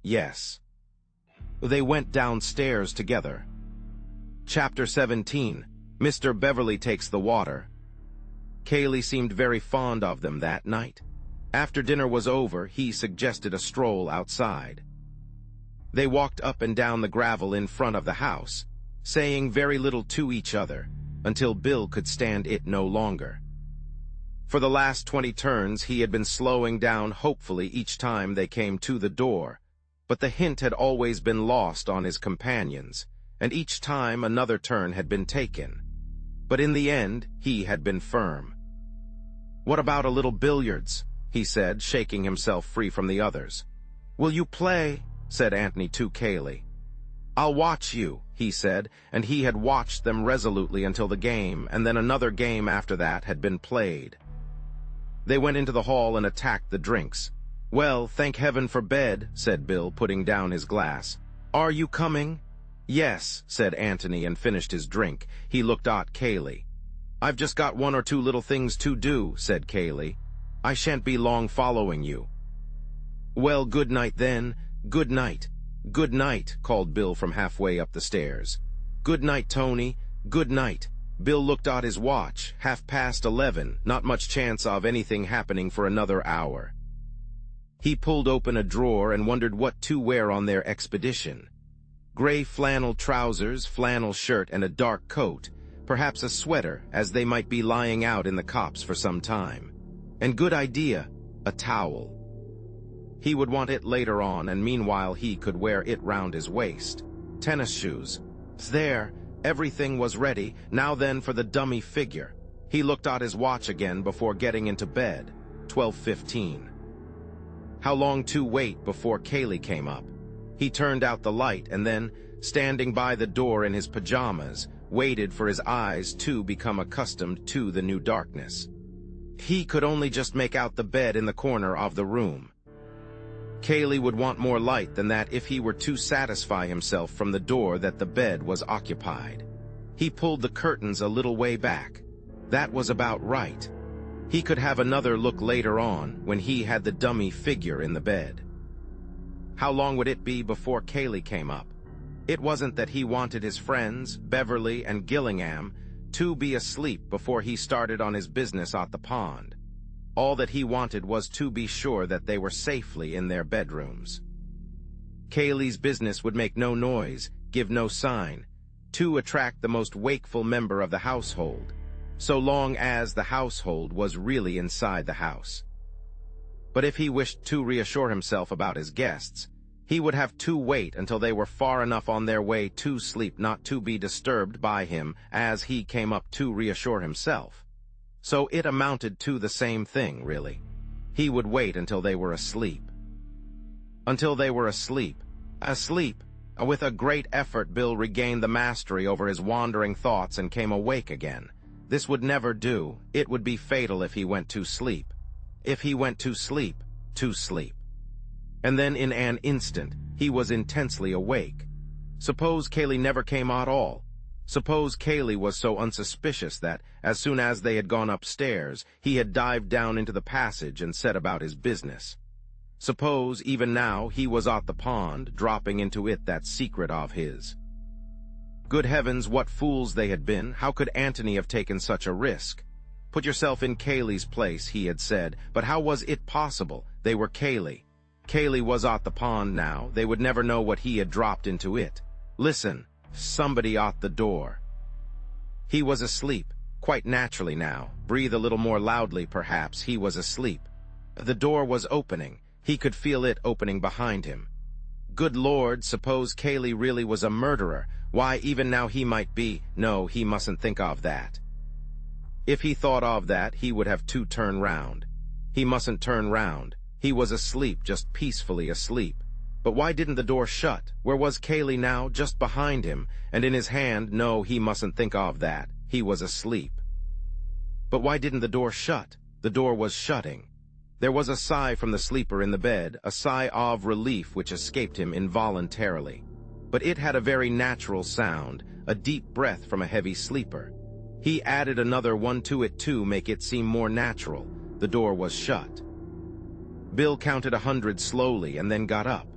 "Yes." They went downstairs together. Chapter 17. Mr. Beverley Takes the Water. Cayley seemed very fond of them that night. After dinner was over, he suggested a stroll outside. They walked up and down the gravel in front of the house, saying very little to each other, until Bill could stand it no longer. For the last 20 turns he had been slowing down hopefully each time they came to the door, but the hint had always been lost on his companions, and each time another turn had been taken. But in the end, he had been firm. "What about a little billiards?" he said, shaking himself free from the others. "Will you play?" said Antony to Cayley. "I'll watch you," he said, and he had watched them resolutely until the game, and then another game after that, had been played. They went into the hall and attacked the drinks. "Well, thank heaven for bed," said Bill, putting down his glass. "Are you coming?" "Yes," said Antony, and finished his drink. He looked at Cayley. "I've just got one or two little things to do," said Cayley. "I shan't be long following you." "Well, good night then. Good night." "Good night," called Bill from halfway up the stairs. "Good night, Tony. Good night." Bill looked at his watch. 11:30. Not much chance of anything happening for another hour. He pulled open a drawer and wondered what to wear on their expedition. Gray flannel trousers, flannel shirt, and a dark coat. Perhaps a sweater, as they might be lying out in the copse for some time. And good idea, a towel. He would want it later on, and meanwhile he could wear it round his waist. Tennis shoes. There, everything was ready. Now then for the dummy figure. He looked at his watch again before getting into bed. 12:15. How long to wait before Cayley came up? He turned out the light and then, standing by the door in his pajamas, waited for his eyes to become accustomed to the new darkness. He could only just make out the bed in the corner of the room. Cayley would want more light than that if he were to satisfy himself from the door that the bed was occupied. He pulled the curtains a little way back. That was about right. He could have another look later on when he had the dummy figure in the bed. How long would it be before Cayley came up? It wasn't that he wanted his friends, Beverley and Gillingham, to be asleep before he started on his business at the pond. All that he wanted was to be sure that they were safely in their bedrooms. Cayley's business would make no noise, give no sign, to attract the most wakeful member of the household, so long as the household was really inside the house. But if he wished to reassure himself about his guests, he would have to wait until they were far enough on their way to sleep not to be disturbed by him as he came up to reassure himself. So it amounted to the same thing, really. He would wait until they were asleep. Until they were asleep. Asleep! With a great effort, Bill regained the mastery over his wandering thoughts and came awake again. This would never do. It would be fatal if he went to sleep. If he went to sleep, to sleep. And then in an instant, he was intensely awake. Suppose Cayley never came at all. Suppose Cayley was so unsuspicious that, as soon as they had gone upstairs, he had dived down into the passage and set about his business. Suppose, even now, he was at the pond, dropping into it that secret of his. Good heavens, what fools they had been! How could Antony have taken such a risk? Put yourself in Cayley's place, he had said, but how was it possible? They were Cayley. Cayley was at the pond now. They would never know what he had dropped into it. Listen, somebody at the door. He was asleep, quite naturally now. Breathe a little more loudly, perhaps. He was asleep. The door was opening. He could feel it opening behind him. Good Lord, suppose Cayley really was a murderer. Why, even now he might be. No, he mustn't think of that. If he thought of that, he would have to turn round. He mustn't turn round. He was asleep, just peacefully asleep. But why didn't the door shut? Where was Cayley now? Just behind him, and in his hand. No, he mustn't think of that. He was asleep. But why didn't the door shut? The door was shutting. There was a sigh from the sleeper in the bed, a sigh of relief which escaped him involuntarily. But it had a very natural sound, a deep breath from a heavy sleeper. He added another one to it to make it seem more natural. The door was shut. Bill counted 100 slowly and then got up.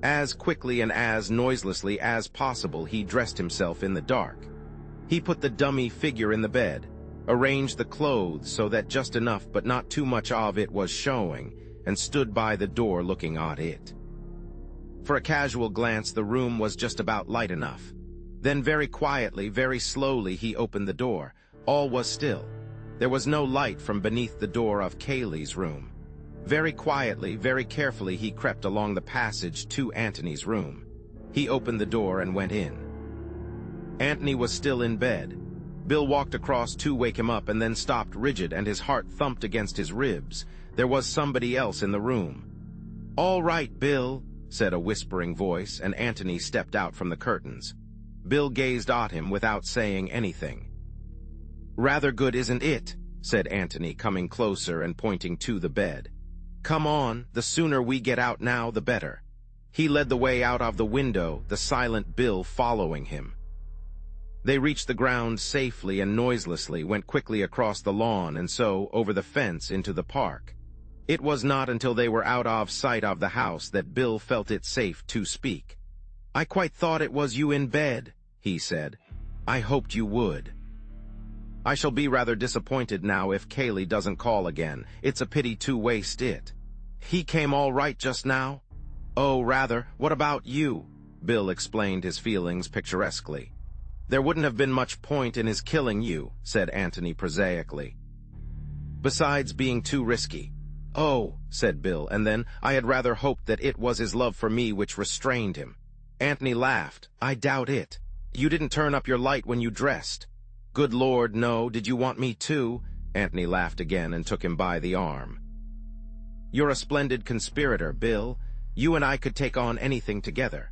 As quickly and as noiselessly as possible, he dressed himself in the dark. He put the dummy figure in the bed, arranged the clothes so that just enough but not too much of it was showing, and stood by the door looking at it. For a casual glance, the room was just about light enough. Then very quietly, very slowly, he opened the door. All was still. There was no light from beneath the door of Cayley's room. Very quietly, very carefully, he crept along the passage to Antony's room. He opened the door and went in. Antony was still in bed. Bill walked across to wake him up and then stopped rigid, and his heart thumped against his ribs. There was somebody else in the room. "All right, Bill," said a whispering voice, and Antony stepped out from the curtains. Bill gazed at him without saying anything. "Rather good, isn't it?" said Antony, coming closer and pointing to the bed. "Come on, the sooner we get out now, the better." He led the way out of the window, the silent Bill following him. They reached the ground safely and noiselessly, went quickly across the lawn and so over the fence into the park. It was not until they were out of sight of the house that Bill felt it safe to speak. "I quite thought it was you in bed," he said. "I hoped you would. I shall be rather disappointed now if Cayley doesn't call again. It's a pity to waste it." "He came all right just now?" "Oh, rather. What about you?" Bill explained his feelings picturesquely. "There wouldn't have been much point in his killing you," said Antony prosaically. "Besides being too risky." "Oh," said Bill, and then, "I had rather hoped that it was his love for me which restrained him." Antony laughed. "I doubt it. You didn't turn up your light when you dressed." "Good Lord, no. Did you want me to?" Antony laughed again and took him by the arm. "You're a splendid conspirator, Bill. You and I could take on anything together."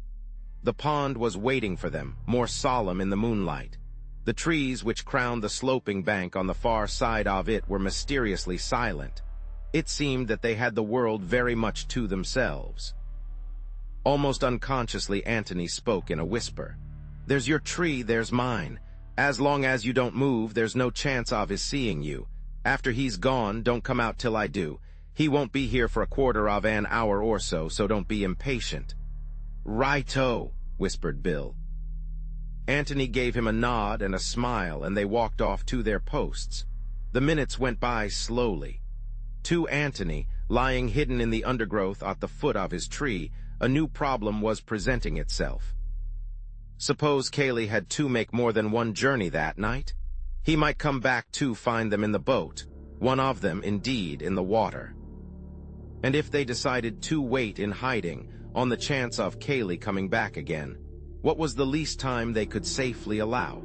The pond was waiting for them, more solemn in the moonlight. The trees which crowned the sloping bank on the far side of it were mysteriously silent. It seemed that they had the world very much to themselves. Almost unconsciously, Antony spoke in a whisper. "There's your tree, there's mine. As long as you don't move, there's no chance of his seeing you. After he's gone, don't come out till I do. He won't be here for a quarter of an hour or so don't be impatient." "Righto," whispered Bill. Antony gave him a nod and a smile, and they walked off to their posts. The minutes went by slowly. To Antony, lying hidden in the undergrowth at the foot of his tree, a new problem was presenting itself. Suppose Cayley had to make more than one journey that night? He might come back to find them in the boat, one of them, indeed, in the water. And if they decided to wait in hiding, on the chance of Cayley coming back again, what was the least time they could safely allow?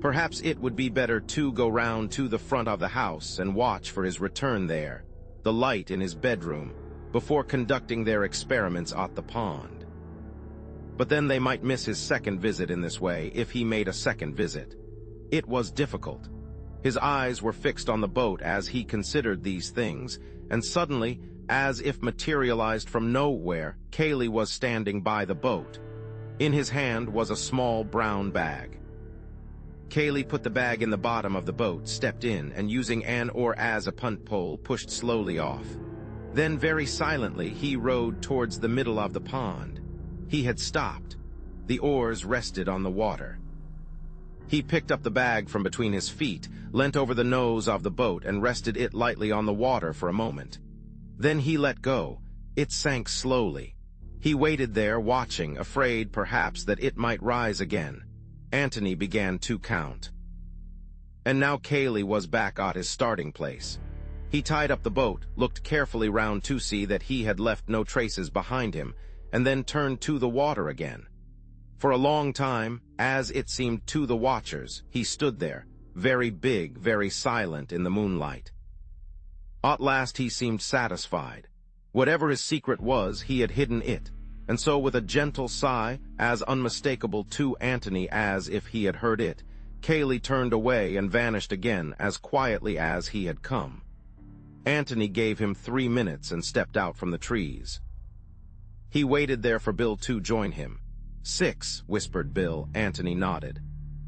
Perhaps it would be better to go round to the front of the house and watch for his return there, the light in his bedroom, before conducting their experiments at the pond. But then they might miss his second visit in this way if he made a second visit. It was difficult. His eyes were fixed on the boat as he considered these things, and suddenly, as if materialized from nowhere, Cayley was standing by the boat. In his hand was a small brown bag. Cayley put the bag in the bottom of the boat, stepped in, and using an oar as a punt pole, pushed slowly off. Then very silently he rowed towards the middle of the pond. He had stopped. The oars rested on the water. He picked up the bag from between his feet, leant over the nose of the boat, and rested it lightly on the water for a moment. Then he let go. It sank slowly. He waited there, watching, afraid, perhaps, that it might rise again. Antony began to count. And now Cayley was back at his starting place. He tied up the boat, looked carefully round to see that he had left no traces behind him, and then turned to the water again. For a long time, as it seemed to the watchers, he stood there, very big, very silent in the moonlight. At last he seemed satisfied. Whatever his secret was, he had hidden it, and so with a gentle sigh, as unmistakable to Antony as if he had heard it, Cayley turned away and vanished again as quietly as he had come. Antony gave him 3 minutes and stepped out from the trees. He waited there for Bill to join him. 6, whispered Bill. Antony nodded.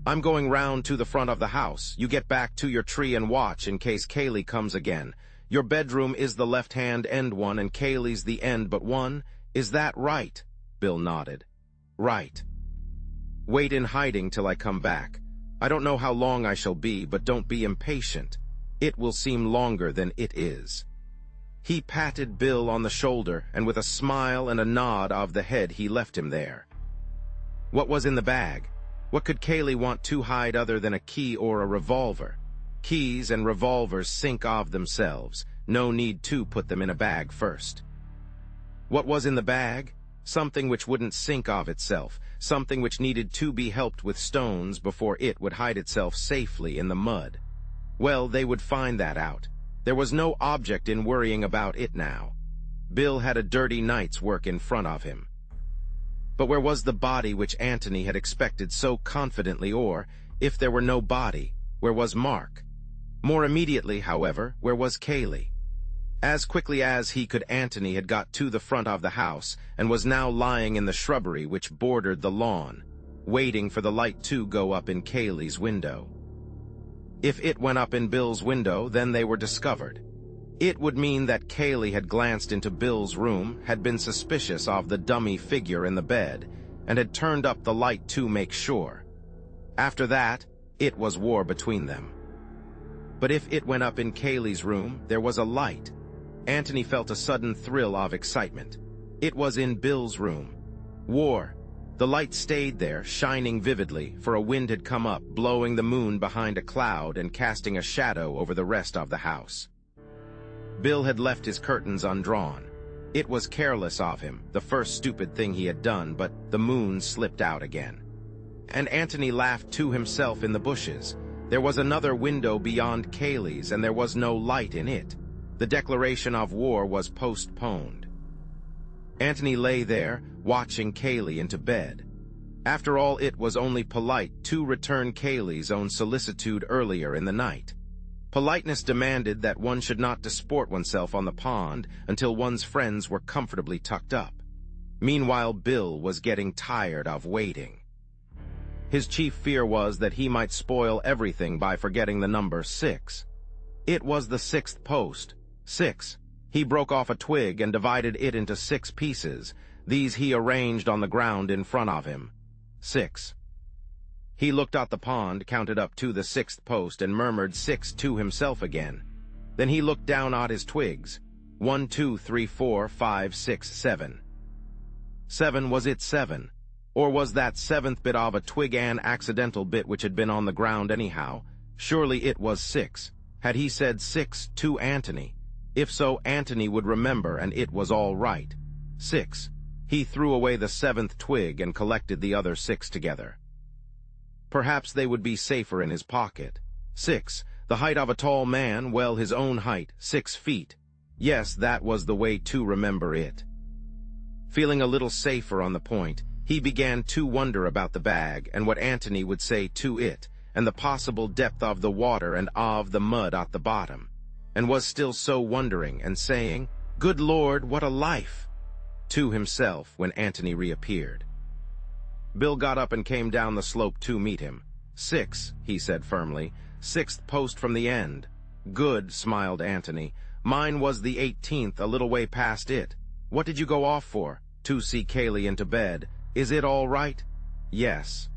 "I'm going round to the front of the house. You get back to your tree and watch in case Cayley comes again. Your bedroom is the left-hand end one and Cayley's the end but one. Is that right?" Bill nodded. "Right. Wait in hiding till I come back. I don't know how long I shall be, but don't be impatient. It will seem longer than it is." He patted Bill on the shoulder, and with a smile and a nod of the head he left him there. What was in the bag? What could Cayley want to hide other than a key or a revolver? Keys and revolvers sink of themselves. No need to put them in a bag first. What was in the bag? Something which wouldn't sink of itself, something which needed to be helped with stones before it would hide itself safely in the mud. Well, they would find that out. There was no object in worrying about it now. Bill had a dirty night's work in front of him. But where was the body which Antony had expected so confidently, or, if there were no body, where was Mark? More immediately, however, where was Cayley? As quickly as he could, Antony had got to the front of the house, and was now lying in the shrubbery which bordered the lawn, waiting for the light to go up in Cayley's window. If it went up in Bill's window, then they were discovered. It would mean that Cayley had glanced into Bill's room, had been suspicious of the dummy figure in the bed, and had turned up the light to make sure. After that, it was war between them. But if it went up in Cayley's room, there was a light. Antony felt a sudden thrill of excitement. It was in Bill's room. War. The light stayed there, shining vividly, for a wind had come up, blowing the moon behind a cloud and casting a shadow over the rest of the house. Bill had left his curtains undrawn. It was careless of him, the first stupid thing he had done, but the moon slipped out again. And Antony laughed to himself in the bushes. There was another window beyond Cayley's, and there was no light in it. The declaration of war was postponed. Antony lay there, watching Cayley into bed. After all, it was only polite to return Cayley's own solicitude earlier in the night. Politeness demanded that one should not disport oneself on the pond until one's friends were comfortably tucked up. Meanwhile, Bill was getting tired of waiting. His chief fear was that he might spoil everything by forgetting the number 6. It was the 6th post. 6. He broke off a twig and divided it into 6 pieces. These he arranged on the ground in front of him. 6. He looked at the pond, counted up to the 6th post, and murmured 6 to himself again. Then he looked down at his twigs. 1, 2, 3, 4, 5, 6, 7. 7, was it 7? Or was that 7th bit of a twig an accidental bit which had been on the ground anyhow? Surely it was 6. Had he said 6 to Antony? If so, Antony would remember, and it was all right. 6. He threw away the 7th twig and collected the other 6 together. Perhaps they would be safer in his pocket. 6. The height of a tall man, well, his own height, 6 feet. Yes, that was the way to remember it. Feeling a little safer on the point, he began to wonder about the bag and what Antony would say to it, and the possible depth of the water and of the mud at the bottom, and was still so wondering and saying, "Good Lord, what a life!" to himself when Antony reappeared. Bill got up and came down the slope to meet him. 6, he said firmly. 6th post from the end. Good, smiled Antony. Mine was the 18th, a little way past it. What did you go off for? To see Kaylee into bed. Is it all right? Yes.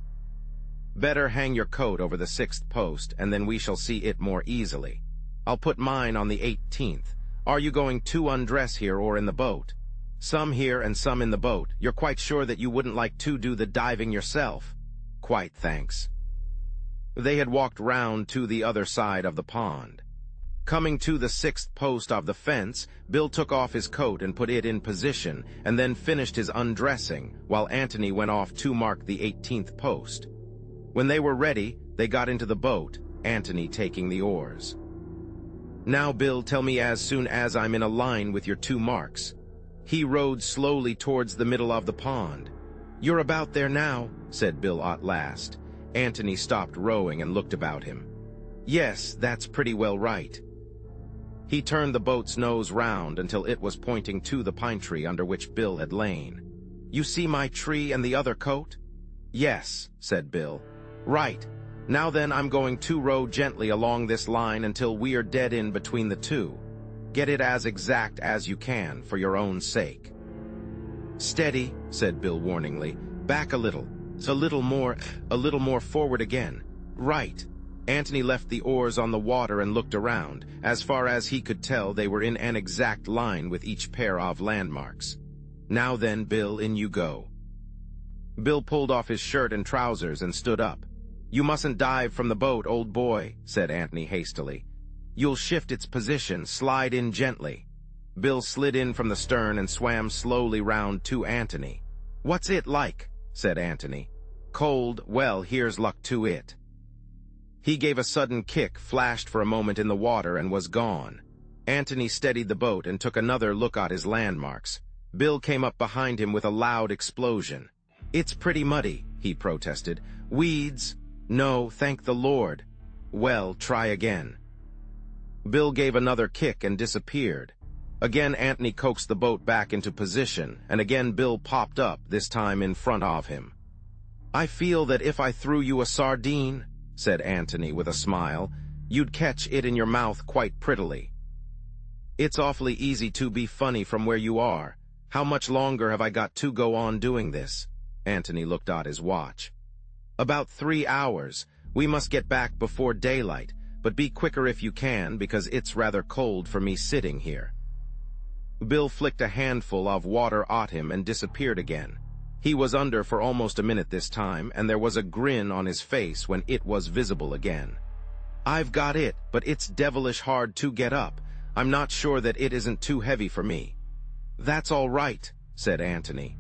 Better hang your coat over the 6th post, and then we shall see it more easily. I'll put mine on the 18th. Are you going to undress here or in the boat? Some here and some in the boat. You're quite sure that you wouldn't like to do the diving yourself? Quite, thanks. They had walked round to the other side of the pond. Coming to the 6th post of the fence, Bill took off his coat and put it in position, and then finished his undressing, while Antony went off to mark the 18th post. When they were ready, they got into the boat, Antony taking the oars. Now, Bill, tell me as soon as I'm in a line with your 2 marks. He rowed slowly towards the middle of the pond. You're about there now, said Bill at last. Antony stopped rowing and looked about him. Yes, that's pretty well right. He turned the boat's nose round until it was pointing to the pine tree under which Bill had lain. You see my tree and the other coat? Yes, said Bill. Right. Now then, I'm going to row gently along this line until we are dead in between the 2. Get it as exact as you can, for your own sake. Steady, said Bill warningly. Back a little. A little more forward again. Right. Antony left the oars on the water and looked around. As far as he could tell, they were in an exact line with each pair of landmarks. Now then, Bill, in you go. Bill pulled off his shirt and trousers and stood up. You mustn't dive from the boat, old boy, said Antony hastily. You'll shift its position, slide in gently. Bill slid in from the stern and swam slowly round to Antony. What's it like? Said Antony. Cold, well, here's luck to it. He gave a sudden kick, flashed for a moment in the water, and was gone. Antony steadied the boat and took another look at his landmarks. Bill came up behind him with a loud explosion. It's pretty muddy, he protested. Weeds? No, thank the Lord. Well, try again. Bill gave another kick and disappeared. Again Antony coaxed the boat back into position, and again Bill popped up, this time in front of him. I feel that if I threw you a sardine, said Antony with a smile, you'd catch it in your mouth quite prettily. It's awfully easy to be funny from where you are. How much longer have I got to go on doing this? Antony looked at his watch. About 3 hours. We must get back before daylight, but be quicker if you can, because it's rather cold for me sitting here. Bill flicked a handful of water at him and disappeared again. He was under for almost a minute this time, and there was a grin on his face when it was visible again. I've got it, but it's devilish hard to get up. I'm not sure that it isn't too heavy for me. That's all right, said Antony.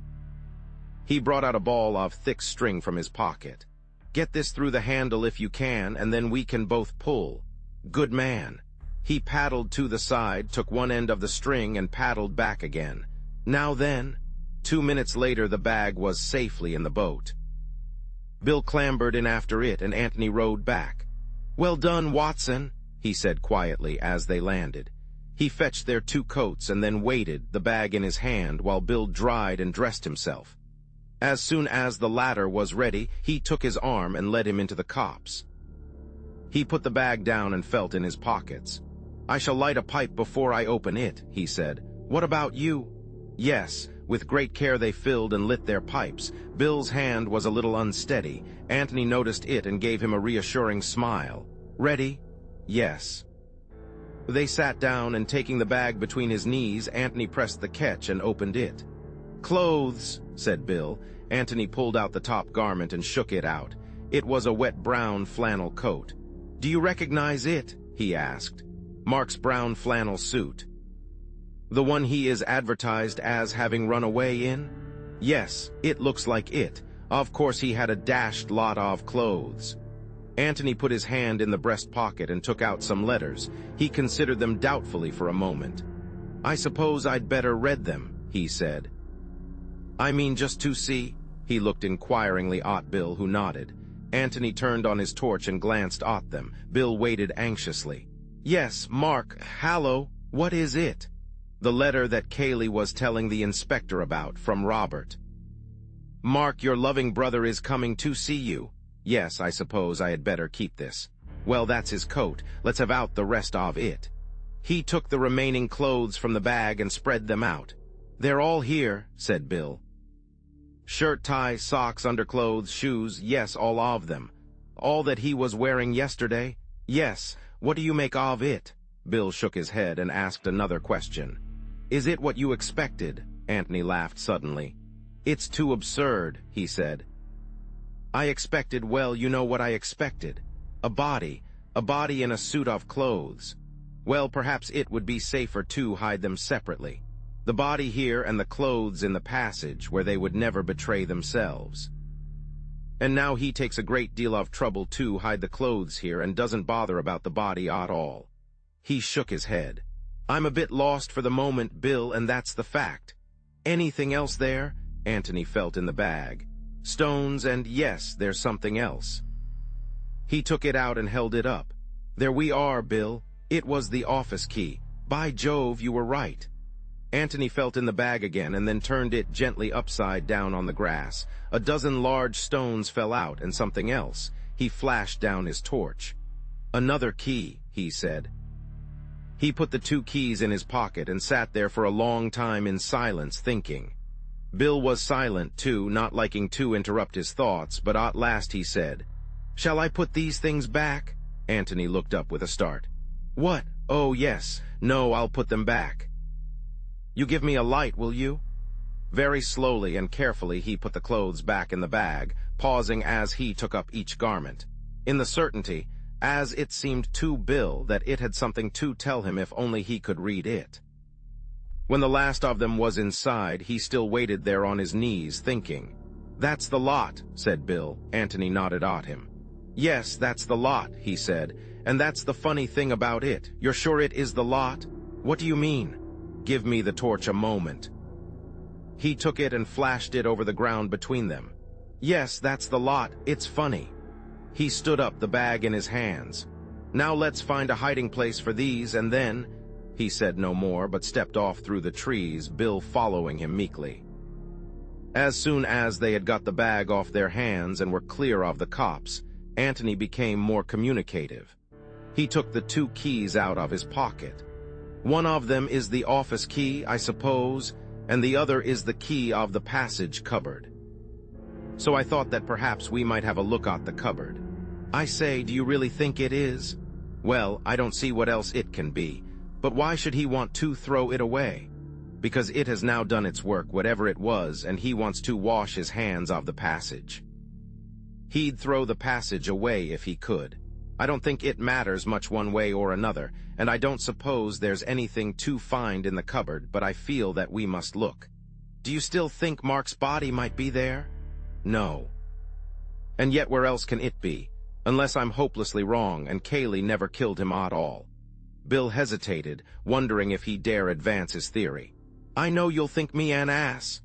He brought out a ball of thick string from his pocket. Get this through the handle if you can, and then we can both pull. Good man. He paddled to the side, took one end of the string, and paddled back again. Now then. 2 minutes later, the bag was safely in the boat. Bill clambered in after it, and Antony rowed back. Well done, Watson. he said quietly as they landed. He fetched their 2 coats and then waited, the bag in his hand, while Bill dried and dressed himself. As soon as the latter was ready, he took his arm and led him into the copse. He put the bag down and felt in his pockets. "I shall light a pipe before I open it," he said. "What about you?" Yes, with great care they filled and lit their pipes. Bill's hand was a little unsteady. Antony noticed it and gave him a reassuring smile. "Ready?" "Yes." They sat down, and taking the bag between his knees, Antony pressed the catch and opened it. "Clothes," said Bill. Antony pulled out the top garment and shook it out. It was a wet brown flannel coat. "Do you recognize it?" he asked. "Mark's brown flannel suit." "The one he is advertised as having run away in?" "Yes, it looks like it. Of course he had a dashed lot of clothes." Antony put his hand in the breast pocket and took out some letters. He considered them doubtfully for a moment. "I suppose I'd better read them," he said. "I mean just to see?" He looked inquiringly at Bill, who nodded. Antony turned on his torch and glanced at them. Bill waited anxiously. "Yes, Mark, hallo, what is it?" "The letter that Cayley was telling the inspector about, from Robert." "Mark, your loving brother is coming to see you." "Yes, I suppose I had better keep this." "Well, that's his coat. Let's have out the rest of it." He took the remaining clothes from the bag and spread them out. "They're all here," said Bill. "Shirt, tie, socks, underclothes, shoes, yes, all of them." "All that he was wearing yesterday?" "Yes. What do you make of it?" Bill shook his head and asked another question. "Is it what you expected?" Antony laughed suddenly. "It's too absurd," he said. "I expected, well, you know what I expected. A body in a suit of clothes. Well, perhaps it would be safer to hide them separately. The body here and the clothes in the passage, where they would never betray themselves. And now he takes a great deal of trouble to hide the clothes here and doesn't bother about the body at all." He shook his head. "I'm a bit lost for the moment, Bill, and that's the fact." "Anything else there?" Antony felt in the bag. "Stones, and yes, there's something else." He took it out and held it up. "There we are, Bill. It was the office key. By Jove, you were right." Antony felt in the bag again and then turned it gently upside down on the grass. A dozen large stones fell out, and something else. He flashed down his torch. "Another key," he said. He put the 2 keys in his pocket and sat there for a long time in silence, thinking. Bill was silent, too, not liking to interrupt his thoughts, but at last he said, "Shall I put these things back?" Antony looked up with a start. "What? Oh, yes. No, I'll put them back." "You give me a light, will you?" Very slowly and carefully he put the clothes back in the bag, pausing as he took up each garment, in the certainty, as it seemed to Bill, that it had something to tell him if only he could read it. When the last of them was inside, he still waited there on his knees, thinking. "That's the lot," said Bill. Antony nodded at him. "Yes, that's the lot," he said, "and that's the funny thing about it. You're sure it is the lot?" "What do you mean?" "Give me the torch a moment." He took it and flashed it over the ground between them. "Yes, that's the lot. It's funny." He stood up, the bag in his hands. "Now let's find a hiding place for these, and then—" He said no more, but stepped off through the trees, Bill following him meekly. As soon as they had got the bag off their hands and were clear of the copse, Antony became more communicative. He took the 2 keys out of his pocket. "One of them is the office key, I suppose, and the other is the key of the passage cupboard. So I thought that perhaps we might have a look at the cupboard." "I say, do you really think it is?" "Well, I don't see what else it can be. But why should he want to throw it away?" "Because it has now done its work, whatever it was, and he wants to wash his hands of the passage. He'd throw the passage away if he could. I don't think it matters much one way or another, and I don't suppose there's anything to find in the cupboard, but I feel that we must look." "Do you still think Mark's body might be there?" "No." "And yet where else can it be? Unless I'm hopelessly wrong, and Cayley never killed him at all." Bill hesitated, wondering if he dare advance his theory. "I know you'll think me an ass."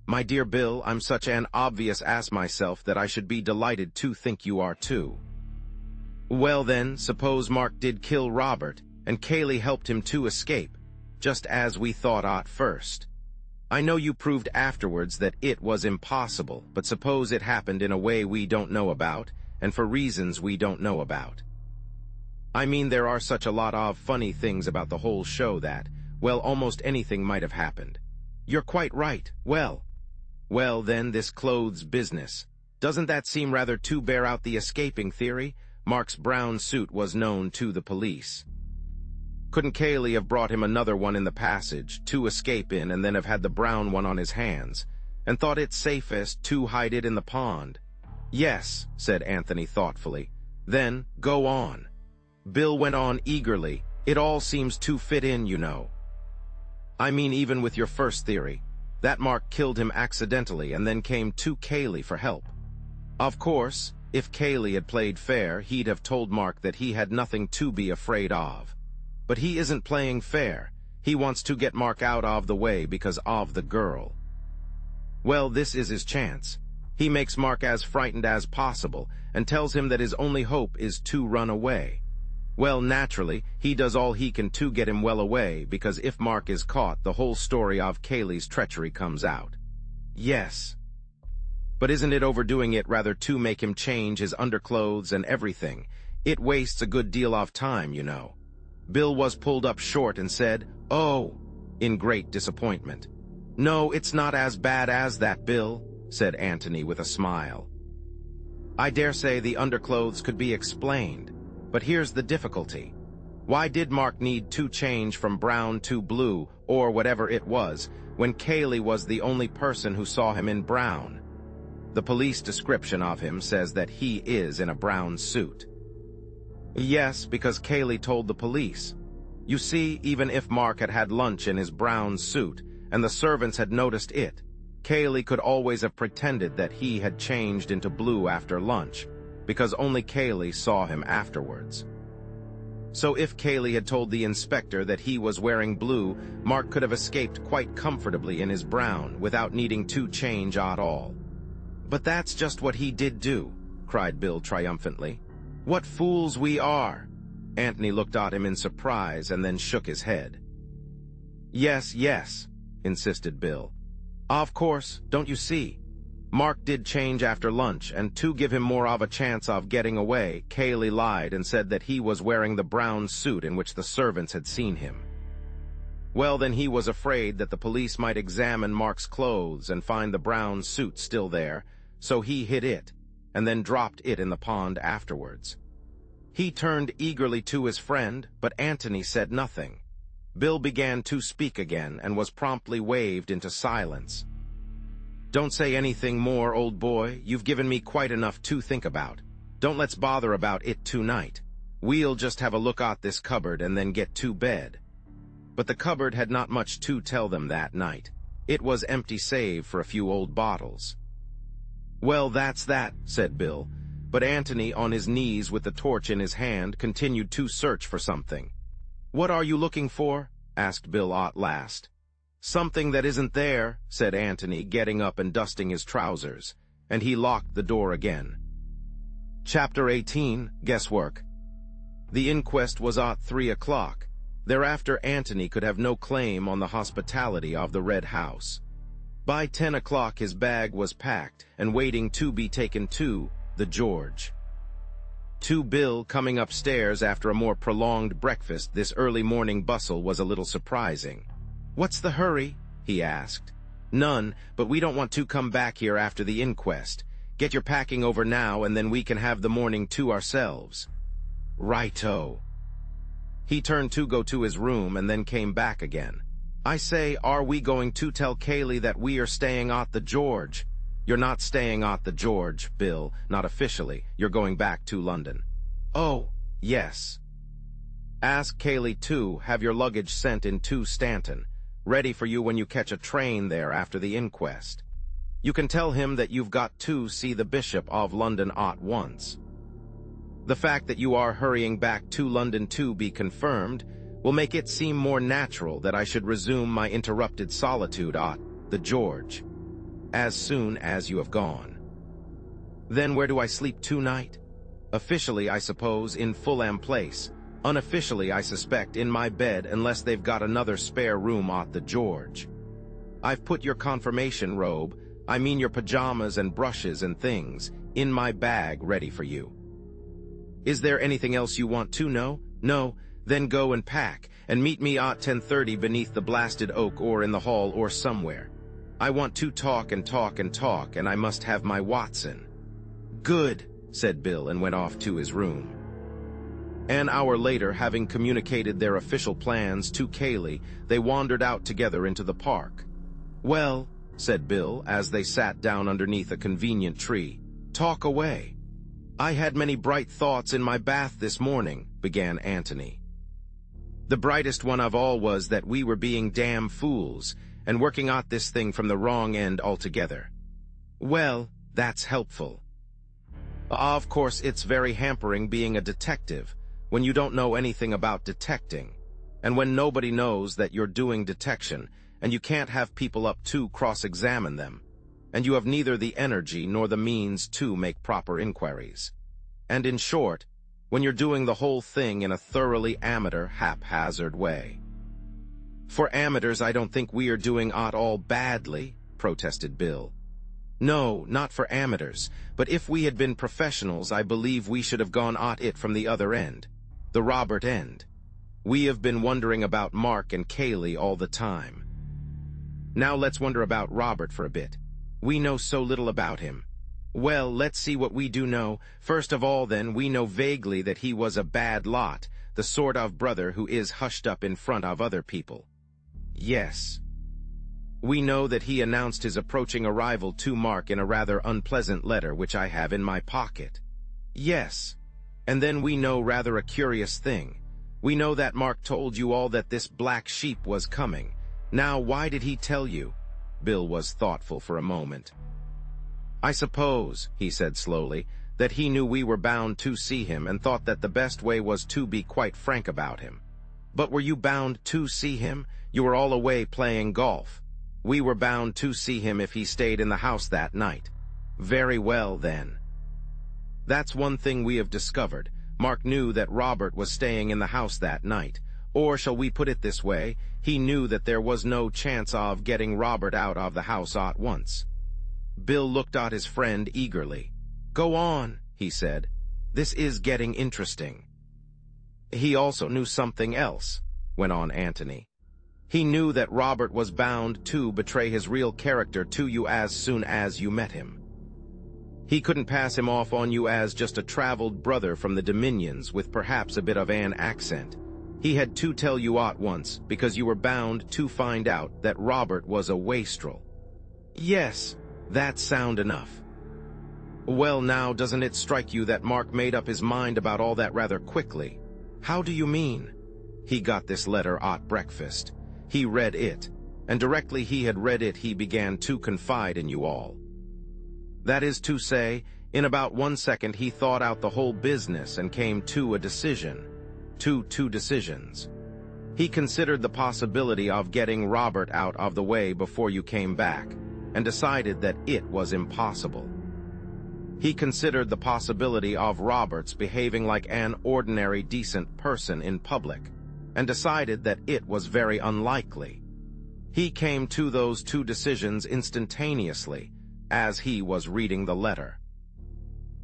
"My dear Bill, I'm such an obvious ass myself that I should be delighted to think you are too." Well then, suppose Mark did kill Robert, and Kaylee helped him to escape, just as we thought at first. I know you proved afterwards that it was impossible, but suppose it happened in a way we don't know about, and for reasons we don't know about. I mean, there are such a lot of funny things about the whole show that, well, almost anything might have happened. You're quite right. Well, then, this clothes business. Doesn't that seem rather to bear out the escaping theory? Mark's brown suit was known to the police. Couldn't Kaylee have brought him another one in the passage to escape in and then have had the brown one on his hands, and thought it safest to hide it in the pond? Yes, said Anthony thoughtfully. Then, go on. Bill went on eagerly. It all seems to fit in, you know. I mean, even with your first theory, that Mark killed him accidentally and then came to Kaylee for help. Of course, if Kaylee had played fair, he'd have told Mark that he had nothing to be afraid of. But he isn't playing fair. He wants to get Mark out of the way because of the girl. Well, this is his chance. He makes Mark as frightened as possible and tells him that his only hope is to run away. Well, naturally, he does all he can to get him well away, because if Mark is caught, the whole story of Kaylee's treachery comes out. Yes. But isn't it overdoing it rather to make him change his underclothes and everything? It wastes a good deal of time, you know. Bill was pulled up short and said, "Oh," in great disappointment. "No, it's not as bad as that, Bill," said Antony with a smile. "I dare say the underclothes could be explained, but here's the difficulty. Why did Mark need to change from brown to blue, or whatever it was, when Kaylee was the only person who saw him in brown? The police description of him says that he is in a brown suit." "Yes, because Kaylee told the police. You see, even if Mark had had lunch in his brown suit, and the servants had noticed it, Kaylee could always have pretended that he had changed into blue after lunch, because only Kaylee saw him afterwards. So if Kaylee had told the inspector that he was wearing blue, Mark could have escaped quite comfortably in his brown, without needing to change at all." "But that's just what he did do," cried Bill triumphantly. "What fools we are!" Antony looked at him in surprise and then shook his head. Yes, insisted Bill. "Of course, don't you see? Mark did change after lunch, and to give him more of a chance of getting away, Kaylee lied and said that he was wearing the brown suit in which the servants had seen him. Well, then he was afraid that the police might examine Mark's clothes and find the brown suit still there, so he hid it, and then dropped it in the pond afterwards." He turned eagerly to his friend, but Antony said nothing. Bill began to speak again and was promptly waved into silence. "Don't say anything more, old boy. You've given me quite enough to think about. Don't let's bother about it tonight. We'll just have a look at this cupboard and then get to bed." But the cupboard had not much to tell them that night. It was empty save for a few old bottles. "Well, that's that," said Bill, but Antony, on his knees with the torch in his hand, continued to search for something. "What are you looking for?" asked Bill at last. "Something that isn't there," said Antony, getting up and dusting his trousers, and he locked the door again. Chapter 18, Guesswork. The inquest was at 3 o'clock. Thereafter Antony could have no claim on the hospitality of the Red House. By 10 o'clock his bag was packed and waiting to be taken to the George. To Bill, coming upstairs after a more prolonged breakfast, this early morning bustle was a little surprising. "What's the hurry?" he asked. "None, but we don't want to come back here after the inquest. Get your packing over now, and then we can have the morning to ourselves." "Righto." He turned to go to his room and then came back again. "I say, are we going to tell Kaylee that we are staying at the George?" "You're not staying at the George, Bill, not officially. You're going back to London." "Oh, yes." "Ask Kaylee to have your luggage sent in to Stanton, ready for you when you catch a train there after the inquest. You can tell him that you've got to see the Bishop of London at once. The fact that you are hurrying back to London to be confirmed will make it seem more natural that I should resume my interrupted solitude at the George as soon as you have gone." "Then where do I sleep tonight?" Officially, I suppose, in Fulham Place. Unofficially, I suspect, in my bed, unless they've got another spare room at the George. I've put your confirmation robe, I mean your pajamas and brushes and things, in my bag ready for you. Is there anything else you want to know? No? Then go and pack, and meet me at 10:30 beneath the blasted oak or in the hall or somewhere. I want to talk and talk and talk, and I must have my Watson. Good, said Bill and went off to his room. An hour later, having communicated their official plans to Kaylee, they wandered out together into the park. Well, said Bill, as they sat down underneath a convenient tree, talk away. I had many bright thoughts in my bath this morning, began Antony. The brightest one of all was that we were being damn fools, and working out this thing from the wrong end altogether. Well, that's helpful. Of course, it's very hampering being a detective, when you don't know anything about detecting, and when nobody knows that you're doing detection, and you can't have people up to cross-examine them, and you have neither the energy nor the means to make proper inquiries. And in short, when you're doing the whole thing in a thoroughly amateur, haphazard way. For amateurs, I don't think we are doing at all badly, protested Bill. No, not for amateurs, but if we had been professionals, I believe we should have gone at it from the other end. The Robert end. We have been wondering about Mark and Kaylee all the time. Now let's wonder about Robert for a bit. We know so little about him. Well, let's see what we do know. First of all, then, we know vaguely that he was a bad lot, the sort of brother who is hushed up in front of other people. Yes. We know that he announced his approaching arrival to Mark in a rather unpleasant letter which I have in my pocket. Yes. And then we know rather a curious thing. We know that Mark told you all that this black sheep was coming. Now, why did he tell you? Bill was thoughtful for a moment. I suppose, he said slowly, that he knew we were bound to see him and thought that the best way was to be quite frank about him. But were you bound to see him? You were all away playing golf. We were bound to see him if he stayed in the house that night. Very well, then. That's one thing we have discovered. Mark knew that Robert was staying in the house that night. Or, shall we put it this way, he knew that there was no chance of getting Robert out of the house at once. Bill looked at his friend eagerly. Go on, he said. This is getting interesting. He also knew something else, went on Antony. He knew that Robert was bound to betray his real character to you as soon as you met him. He couldn't pass him off on you as just a traveled brother from the Dominions with perhaps a bit of an accent. He had to tell you at once, because you were bound to find out that Robert was a wastrel. Yes, that's sound enough. Well now, doesn't it strike you that Mark made up his mind about all that rather quickly? How do you mean? He got this letter at breakfast. He read it, and directly he had read it he began to confide in you all. That is to say, in about 1 second he thought out the whole business and came to a decision. Two decisions. He considered the possibility of getting Robert out of the way before you came back, and decided that it was impossible. He considered the possibility of Robert's behaving like an ordinary decent person in public, and decided that it was very unlikely. He came to those two decisions instantaneously, as he was reading the letter.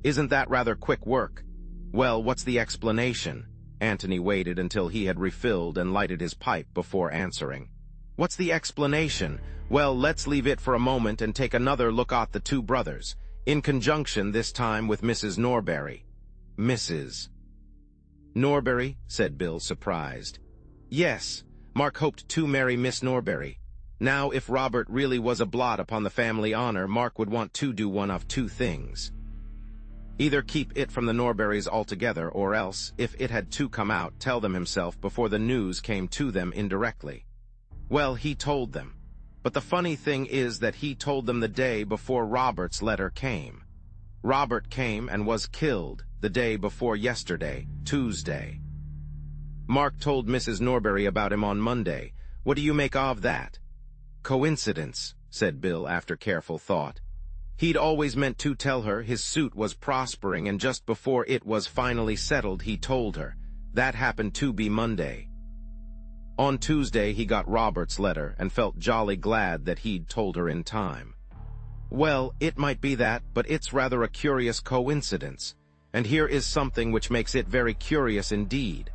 Isn't that rather quick work? Well, what's the explanation? Antony waited until he had refilled and lighted his pipe before answering. What's the explanation? Well, let's leave it for a moment and take another look at the two brothers, in conjunction this time with Mrs. Norbury. Mrs. Norbury, said Bill, surprised. Yes, Mark hoped to marry Miss Norbury. Now, if Robert really was a blot upon the family honor, Mark would want to do one of two things. Either keep it from the Norburys altogether, or else, if it had to come out, tell them himself before the news came to them indirectly. Well, he told them. But the funny thing is that he told them the day before Robert's letter came. Robert came and was killed the day before yesterday, Tuesday. Mark told Mrs. Norbury about him on Monday. What do you make of that? Coincidence, said Bill after careful thought. He'd always meant to tell her his suit was prospering, and just before it was finally settled, he told her. That happened to be Monday. On Tuesday, he got Robert's letter and felt jolly glad that he'd told her in time. Well, it might be that, but it's rather a curious coincidence. And here is something which makes it very curious indeed.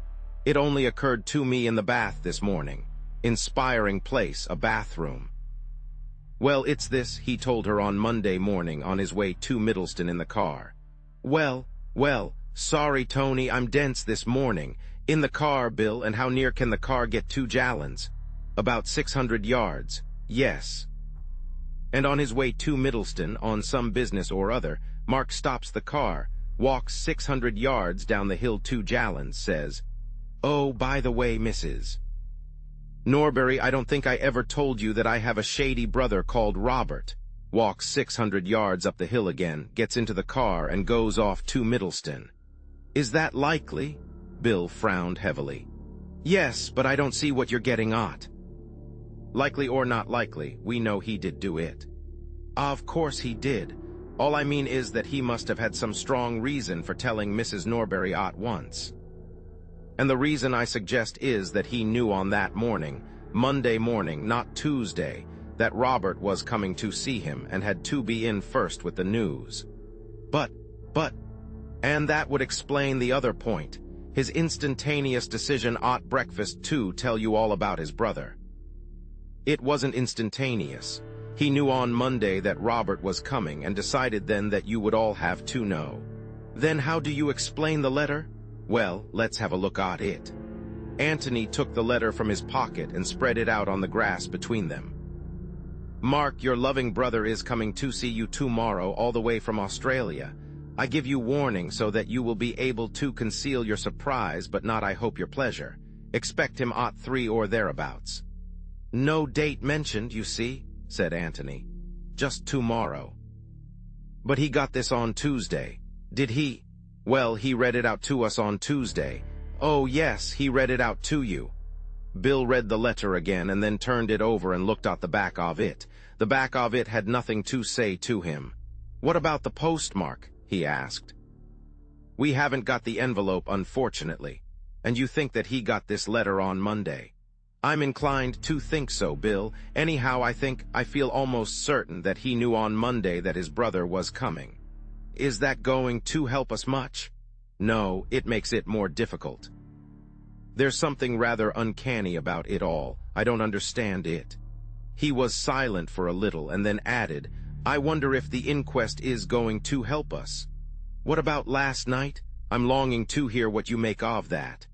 It only occurred to me in the bath this morning. Inspiring place, a bathroom. Well, it's this, he told her on Monday morning on his way to Middleston in the car. Well, sorry, Tony, I'm dense this morning. In the car, Bill, and how near can the car get to Jallands? About 600 yards, yes. And on his way to Middleston, on some business or other, Mark stops the car, walks 600 yards down the hill to Jallands, says, "Oh, by the way, Mrs. Norbury, I don't think I ever told you that I have a shady brother called Robert." Walks 600 yards up the hill again, gets into the car, and goes off to Middleston. Is that likely? Bill frowned heavily. Yes, but I don't see what you're getting at. Likely or not likely, we know he did do it. Of course he did. All I mean is that he must have had some strong reason for telling Mrs. Norbury at once. And the reason I suggest is that he knew on that morning, Monday morning, not Tuesday, that Robert was coming to see him and had to be in first with the news. But, and that would explain the other point, his instantaneous decision at breakfast to tell you all about his brother. It wasn't instantaneous. He knew on Monday that Robert was coming and decided then that you would all have to know. Then how do you explain the letter? Well, let's have a look at it. Antony took the letter from his pocket and spread it out on the grass between them. Mark, your loving brother is coming to see you tomorrow all the way from Australia. I give you warning so that you will be able to conceal your surprise, but not, I hope, your pleasure. Expect him at 3 or thereabouts. No date mentioned, you see, said Antony. Just tomorrow. But he got this on Tuesday. Did he? Well, he read it out to us on Tuesday. Oh, yes, he read it out to you. Bill read the letter again and then turned it over and looked at the back of it. The back of it had nothing to say to him. What about the postmark? He asked. We haven't got the envelope, unfortunately. And you think that he got this letter on Monday? I'm inclined to think so, Bill. Anyhow, I feel almost certain that he knew on Monday that his brother was coming. Is that going to help us much? No, it makes it more difficult. There's something rather uncanny about it all. I don't understand it. He was silent for a little and then added, I wonder if the inquest is going to help us. What about last night? I'm longing to hear what you make of that.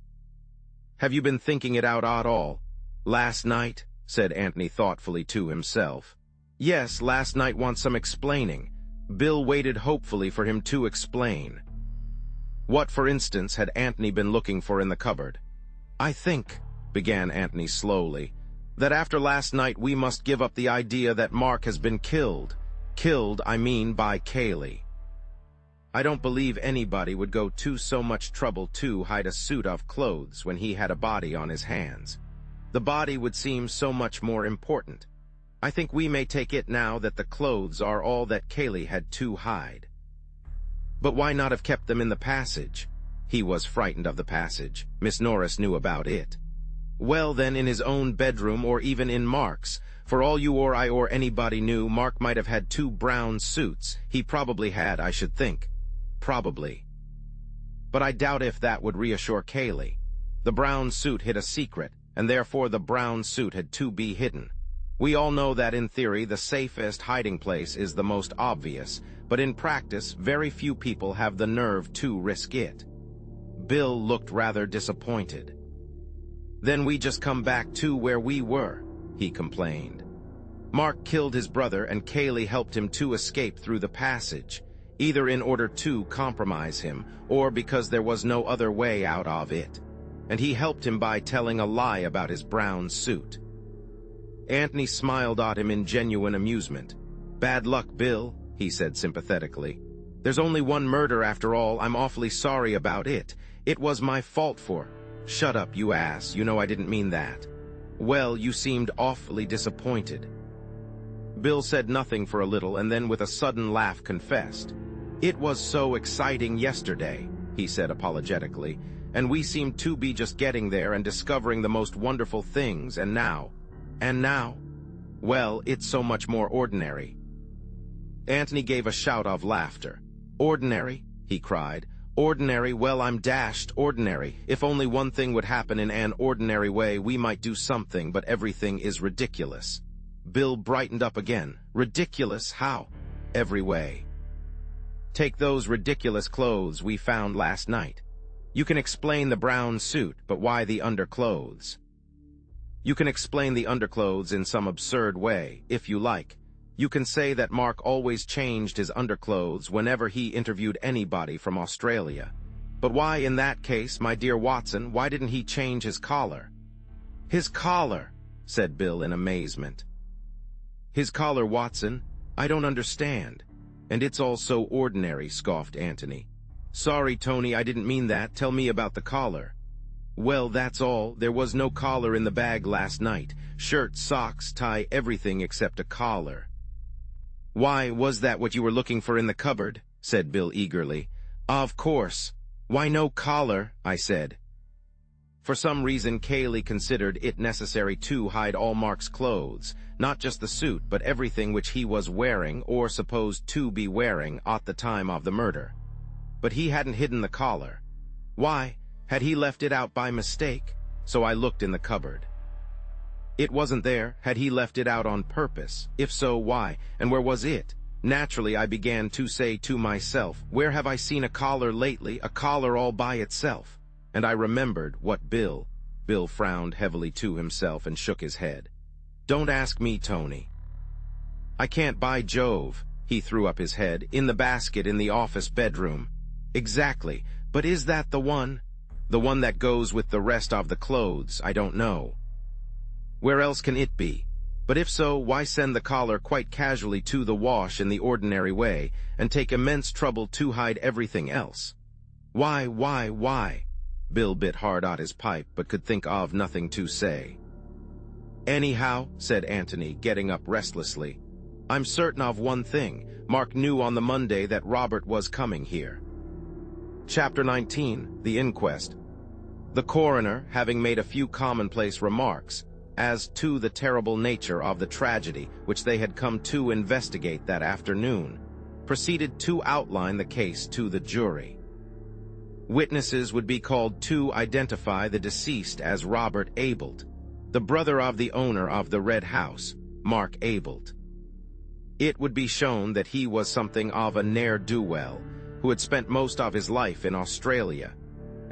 Have you been thinking it out at all? Last night, said Antony thoughtfully to himself. Yes, last night wants some explaining. Bill waited hopefully for him to explain. What, for instance, had Antony been looking for in the cupboard? I think, began Antony slowly, that after last night we must give up the idea that Mark has been killed. Killed, I mean, by Cayley. I don't believe anybody would go to so much trouble to hide a suit of clothes when he had a body on his hands. The body would seem so much more important. I think we may take it now that the clothes are all that Cayley had to hide. But why not have kept them in the passage? He was frightened of the passage. Miss Norris knew about it. Well, then, in his own bedroom or even in Mark's. For all you or I or anybody knew, Mark might have had 2 brown suits. He probably had, I should think. Probably. But I doubt if that would reassure Cayley. The brown suit hid a secret, and therefore the brown suit had to be hidden. We all know that in theory the safest hiding place is the most obvious, but in practice very few people have the nerve to risk it. Bill looked rather disappointed. Then we just come back to where we were, he complained. Mark killed his brother and Cayley helped him to escape through the passage, either in order to compromise him or because there was no other way out of it. And he helped him by telling a lie about his brown suit. Antony smiled at him in genuine amusement. Bad luck, Bill, he said sympathetically. There's only one murder after all. I'm awfully sorry about it. It was my fault for... Shut up, you ass. You know I didn't mean that. Well, you seemed awfully disappointed. Bill said nothing for a little and then with a sudden laugh confessed. "It was so exciting yesterday," he said apologetically, "and we seemed to be just getting there and discovering the most wonderful things, and now, well, it's so much more ordinary." Antony gave a shout of laughter. "Ordinary?" he cried. "Ordinary? Well, I'm dashed ordinary. If only one thing would happen in an ordinary way, we might do something, but everything is ridiculous." Bill brightened up again. "Ridiculous? How?" "Every way. Take those ridiculous clothes we found last night. You can explain the brown suit, but why the underclothes? You can explain the underclothes in some absurd way, if you like. You can say that Mark always changed his underclothes whenever he interviewed anybody from Australia. But why, in that case, my dear Watson, why didn't he change his collar?" "His collar," said Bill in amazement. "His collar, Watson? I don't understand. And it's all so ordinary," scoffed Antony. "Sorry, Tony, I didn't mean that. Tell me about the collar." "Well, that's all. There was no collar in the bag last night. Shirt, socks, tie, everything except a collar." "Why, was that what you were looking for in the cupboard?" said Bill eagerly. "Of course. Why no collar?" I said. For some reason, Cayley considered it necessary to hide all Mark's clothes, not just the suit, but everything which he was wearing or supposed to be wearing at the time of the murder. But he hadn't hidden the collar. Why, had he left it out by mistake? So I looked in the cupboard. It wasn't there. Had he left it out on purpose? If so, why? And where was it? Naturally, I began to say to myself, where have I seen a collar lately, a collar all by itself? And I remembered what Bill frowned heavily to himself and shook his head. "Don't ask me, Tony. I can't, by Jove." He threw up his head. "In the basket in the office bedroom." "Exactly. But is that the one? The one that goes with the rest of the clothes? I don't know. Where else can it be? But if so, why send the collar quite casually to the wash in the ordinary way, and take immense trouble to hide everything else? Why? Bill bit hard at his pipe, but could think of nothing to say. "Anyhow," said Antony, getting up restlessly, "I'm certain of one thing. Mark knew on the Monday that Robert was coming here." Chapter 19, The Inquest. The coroner, having made a few commonplace remarks as to the terrible nature of the tragedy which they had come to investigate that afternoon, proceeded to outline the case to the jury. Witnesses would be called to identify the deceased as Robert Abelt, the brother of the owner of the Red House, Mark Abelt. It would be shown that he was something of a ne'er-do-well who had spent most of his life in Australia,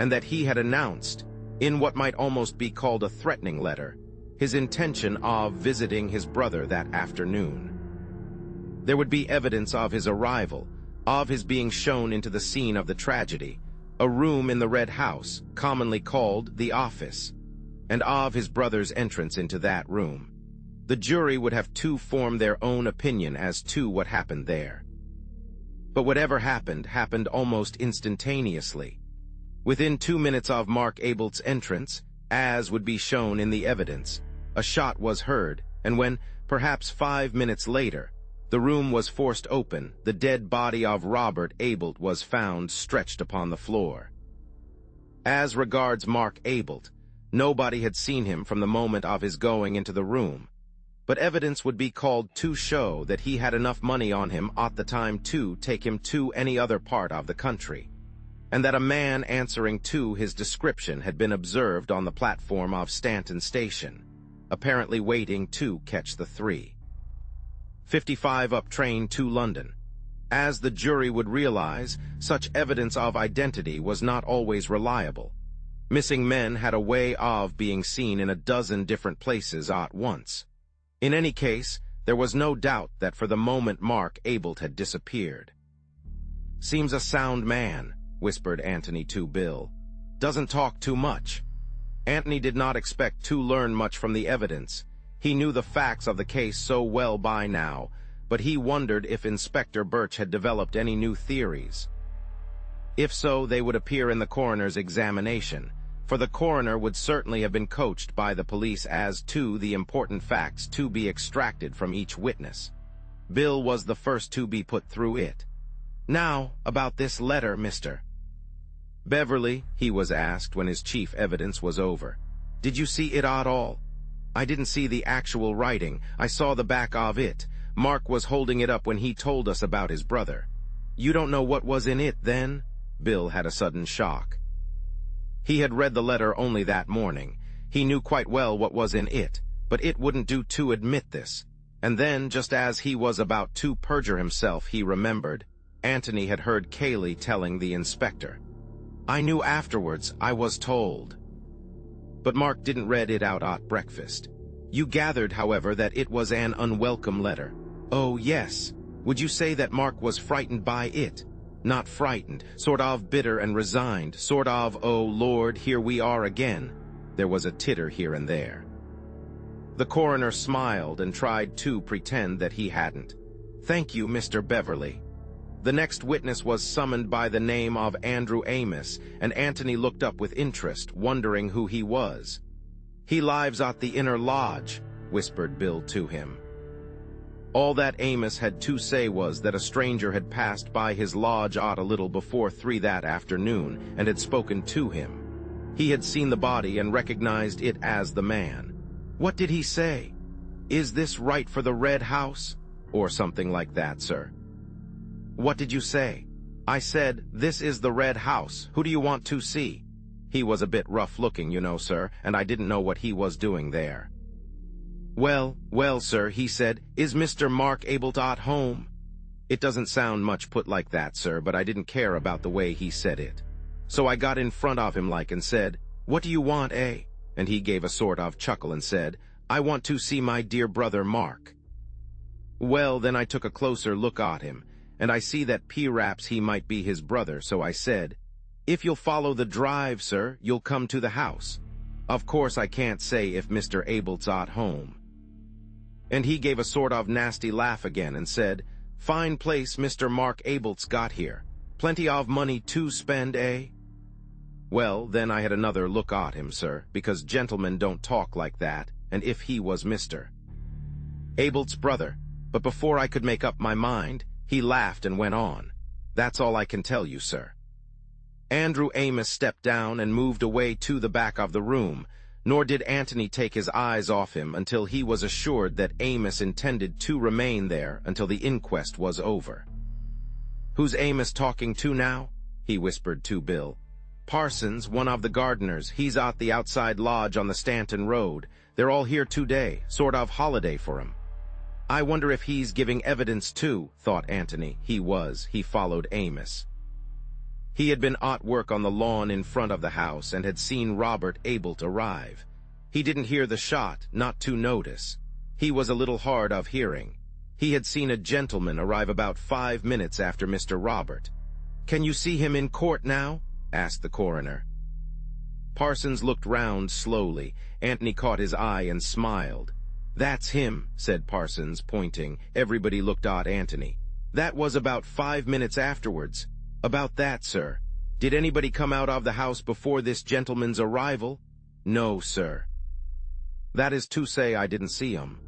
and that he had announced, in what might almost be called a threatening letter, his intention of visiting his brother that afternoon. There would be evidence of his arrival, of his being shown into the scene of the tragedy, a room in the Red House, commonly called the office, and of his brother's entrance into that room. The jury would have to form their own opinion as to what happened there. But whatever happened almost instantaneously. Within 2 minutes of Mark Abelt's entrance, as would be shown in the evidence, a shot was heard, and when, perhaps 5 minutes later, the room was forced open, the dead body of Robert Abelt was found stretched upon the floor. As regards Mark Abelt, nobody had seen him from the moment of his going into the room, but evidence would be called to show that he had enough money on him at the time to take him to any other part of the country, and that a man answering to his description had been observed on the platform of Stanton Station, apparently waiting to catch the 3:55 up train to London. As the jury would realize, such evidence of identity was not always reliable. Missing men had a way of being seen in a dozen different places at once. In any case, there was no doubt that for the moment Mark Abelt had disappeared. "Seems a sound man," whispered Antony to Bill. "Doesn't talk too much." Antony did not expect to learn much from the evidence. He knew the facts of the case so well by now, but he wondered if Inspector Birch had developed any new theories. If so, they would appear in the coroner's examination, for the coroner would certainly have been coached by the police as to the important facts to be extracted from each witness. Bill was the first to be put through it. "Now, about this letter, Mr. Beverley," he was asked when his chief evidence was over. "Did you see it at all?" "I didn't see the actual writing. I saw the back of it. Mark was holding it up when he told us about his brother." "You don't know what was in it, then?" Bill had a sudden shock. He had read the letter only that morning. He knew quite well what was in it, but it wouldn't do to admit this. And then, just as he was about to perjure himself, he remembered. Antony had heard Cayley telling the inspector. "I knew afterwards, I was told." But Mark didn't read it out at breakfast. "You gathered, however, that it was an unwelcome letter." "Oh, yes. Would you say that Mark was frightened by it?" "Not frightened, sort of bitter and resigned, sort of, oh Lord, here we are again." There was a titter here and there. The coroner smiled and tried to pretend that he hadn't. "Thank you, Mr. Beverley." The next witness was summoned by the name of Andrew Amos, and Antony looked up with interest, wondering who he was. "He lives at the inner lodge," whispered Bill to him. All that Amos had to say was that a stranger had passed by his lodge at a little before 3 that afternoon and had spoken to him. He had seen the body and recognized it as the man. "What did he say?" "Is this right for the Red House?" "Or something like that, sir." "What did you say?" "I said, this is the Red House. Who do you want to see?" He was a bit rough-looking, you know, sir, and I didn't know what he was doing there. Well, sir," he said, "is Mr. Mark Abelt at home?" It doesn't sound much put like that, sir, but I didn't care about the way he said it. So I got in front of him like and said, "What do you want, eh?" And he gave a sort of chuckle and said, "I want to see my dear brother Mark." Well, then I took a closer look at him, and I see that perhaps he might be his brother, so I said, "If you'll follow the drive, sir, you'll come to the house. Of course I can't say if Mr. Abelt's at home." And he gave a sort of nasty laugh again and said, "Fine place Mr. Mark Abelt's got here. Plenty of money to spend, eh?" Well, then I had another look at him, sir, because gentlemen don't talk like that, and if he was Mr. Abelt's brother, but before I could make up my mind, he laughed and went on. That's all I can tell you, sir. Andrew Amos stepped down and moved away to the back of the room, nor did Antony take his eyes off him until he was assured that Amos intended to remain there until the inquest was over. "Who's Amos talking to now?" he whispered to Bill. "Parsons, one of the gardeners. He's at the outside lodge on the Stanton Road. They're all here today, sort of holiday for him." "I wonder if he's giving evidence too," thought Antony. He was. He followed Amos. He had been at work on the lawn in front of the house and had seen Robert Abelt arrive. He didn't hear the shot, not to notice. He was a little hard of hearing. He had seen a gentleman arrive about 5 minutes after Mr. Robert. "Can you see him in court now?" asked the coroner. Parsons looked round slowly. Antony caught his eye and smiled. "That's him," said Parsons, pointing. Everybody looked at Antony. "That was about 5 minutes afterwards." "About that, sir. Did anybody come out of the house before this gentleman's arrival?" "No, sir." "That is to say I didn't see him."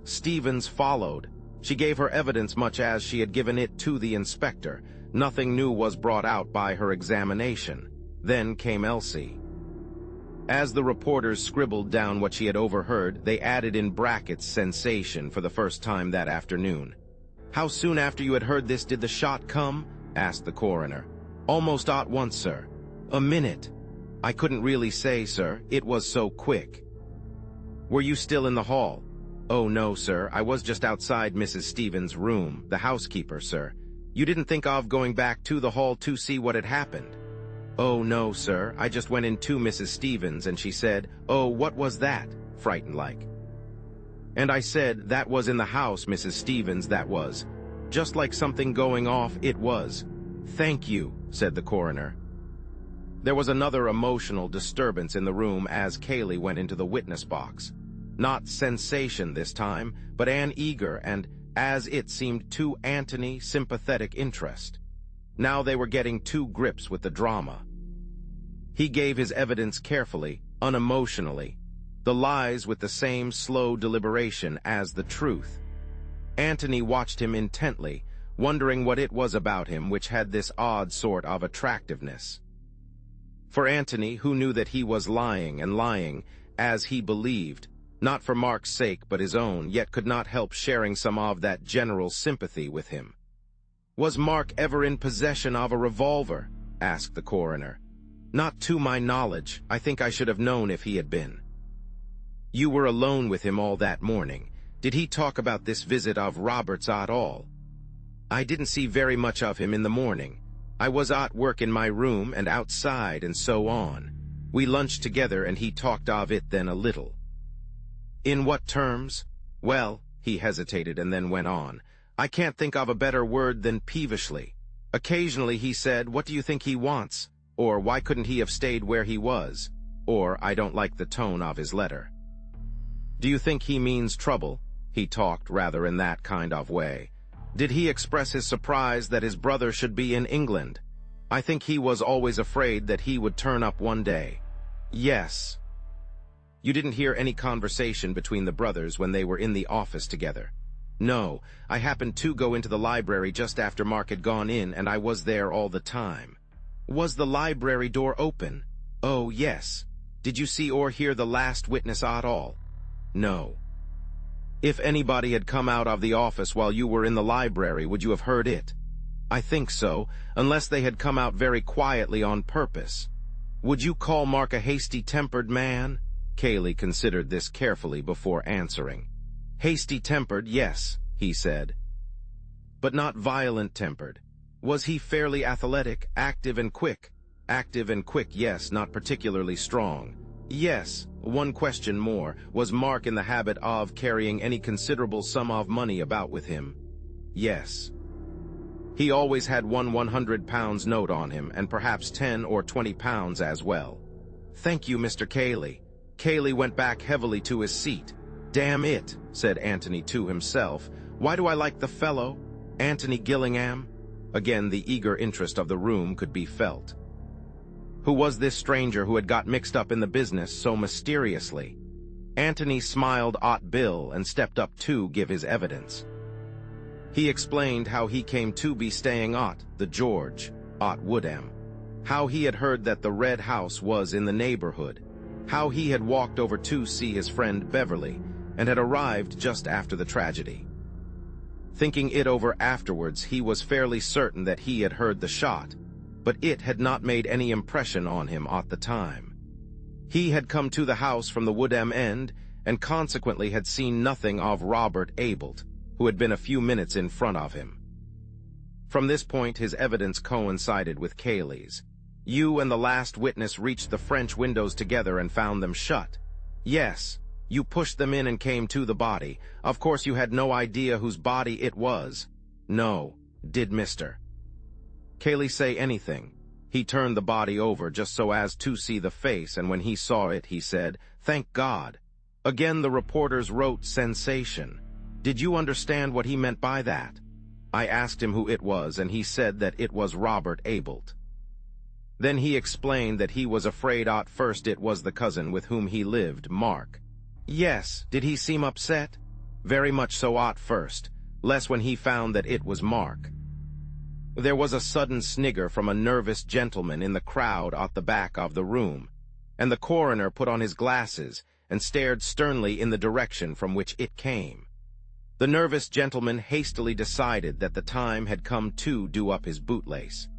Stevens followed. She gave her evidence much as she had given it to the inspector. Nothing new was brought out by her examination. Then came Elsie. As the reporters scribbled down what she had overheard, they added in brackets "sensation" for the first time that afternoon. "How soon after you had heard this did the shot come?" asked the coroner. "Almost at once, sir." "A minute?" "I couldn't really say, sir. It was so quick." "Were you still in the hall?" "Oh, no, sir. I was just outside Mrs. Stevens' room, the housekeeper, sir." "You didn't think of going back to the hall to see what had happened?" "Oh, no, sir. I just went in to Mrs. Stevens, and she said, 'Oh, what was that?' frightened like. And I said, 'That was in the house, Mrs. Stevens, that was. Just like something going off, it was.'" "Thank you," said the coroner. There was another emotional disturbance in the room as Cayley went into the witness box. Not sensation this time, but an eager and, as it seemed to Antony, sympathetic interest. Now they were getting to grips with the drama. He gave his evidence carefully, unemotionally, the lies with the same slow deliberation as the truth. Antony watched him intently, wondering what it was about him which had this odd sort of attractiveness. For Antony, who knew that he was lying and lying, as he believed, not for Mark's sake but his own, yet could not help sharing some of that general sympathy with him. "Was Mark ever in possession of a revolver?" asked the coroner. "Not to my knowledge. I think I should have known if he had been." "You were alone with him all that morning. Did he talk about this visit of Robert's at all?" "I didn't see very much of him in the morning. I was at work in my room and outside and so on. We lunched together and he talked of it then a little." "In what terms?" "Well," he hesitated and then went on, "I can't think of a better word than peevishly. Occasionally he said, 'What do you think he wants?' Or 'Why couldn't he have stayed where he was?' Or 'I don't like the tone of his letter.' Do you think he means trouble?" He talked rather in that kind of way. "Did he express his surprise that his brother should be in England? I think he was always afraid that he would turn up one day." "Yes." "You didn't hear any conversation between the brothers when they were in the office together?" "No, I happened to go into the library just after Mark had gone in, and I was there all the time." "Was the library door open?" "Oh, yes." "Did you see or hear the last witness at all?" "No." "If anybody had come out of the office while you were in the library, would you have heard it?" "I think so, unless they had come out very quietly on purpose." "Would you call Mark a hasty-tempered man?" Cayley considered this carefully before answering. "Hasty-tempered, yes," he said. "But not violent-tempered. Was he fairly athletic, active and quick?" "Active and quick, yes, not particularly strong." "Yes. One question more. Was Mark in the habit of carrying any considerable sum of money about with him?" "Yes." "He always had one £100 note on him, and perhaps 10 or 20 pounds as well." "Thank you, Mr. Cayley." Cayley went back heavily to his seat. "Damn it," said Antony to himself. "Why do I like the fellow? Antony Gillingham?" Again the eager interest of the room could be felt. Who was this stranger who had got mixed up in the business so mysteriously? Antony smiled at Bill and stepped up to give his evidence. He explained how he came to be staying at the George, at Whodunit, how he had heard that the Red House was in the neighborhood, how he had walked over to see his friend Beverley, and had arrived just after the tragedy. Thinking it over afterwards, he was fairly certain that he had heard the shot, but it had not made any impression on him at the time. He had come to the house from the Whodunit end, and consequently had seen nothing of Robert Abelt, who had been a few minutes in front of him. From this point his evidence coincided with Cayley's. "You and the last witness reached the French windows together and found them shut." "Yes. You pushed them in and came to the body. Of course you had no idea whose body it was." "No." "Did Mr. Cayley say anything?" "He turned the body over just so as to see the face, and when he saw it, he said, 'Thank God.'" Again the reporters wrote sensation. "Did you understand what he meant by that?" "I asked him who it was, and he said that it was Robert Abelt." Then he explained that he was afraid at first it was the cousin with whom he lived, Mark. "Yes. Did he seem upset?" "Very much so at first, less when he found that it was Mark." There was a sudden snigger from a nervous gentleman in the crowd at the back of the room, and the coroner put on his glasses and stared sternly in the direction from which it came. The nervous gentleman hastily decided that the time had come to do up his bootlace.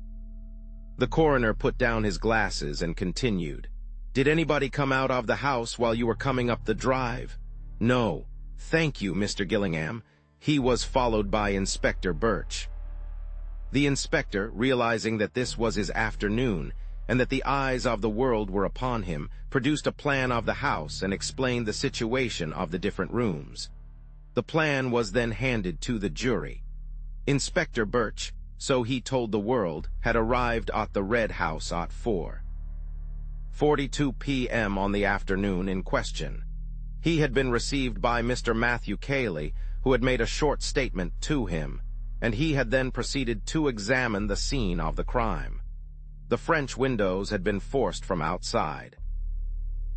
The coroner put down his glasses and continued, "Did anybody come out of the house while you were coming up the drive?" "No." "Thank you, Mr. Gillingham." He was followed by Inspector Birch. The inspector, realizing that this was his afternoon, and that the eyes of the world were upon him, produced a plan of the house and explained the situation of the different rooms. The plan was then handed to the jury. Inspector Birch, so he told the world, had arrived at the Red House at 4:42 p.m. on the afternoon in question. He had been received by Mr. Matthew Cayley, who had made a short statement to him, and he had then proceeded to examine the scene of the crime. The French windows had been forced from outside.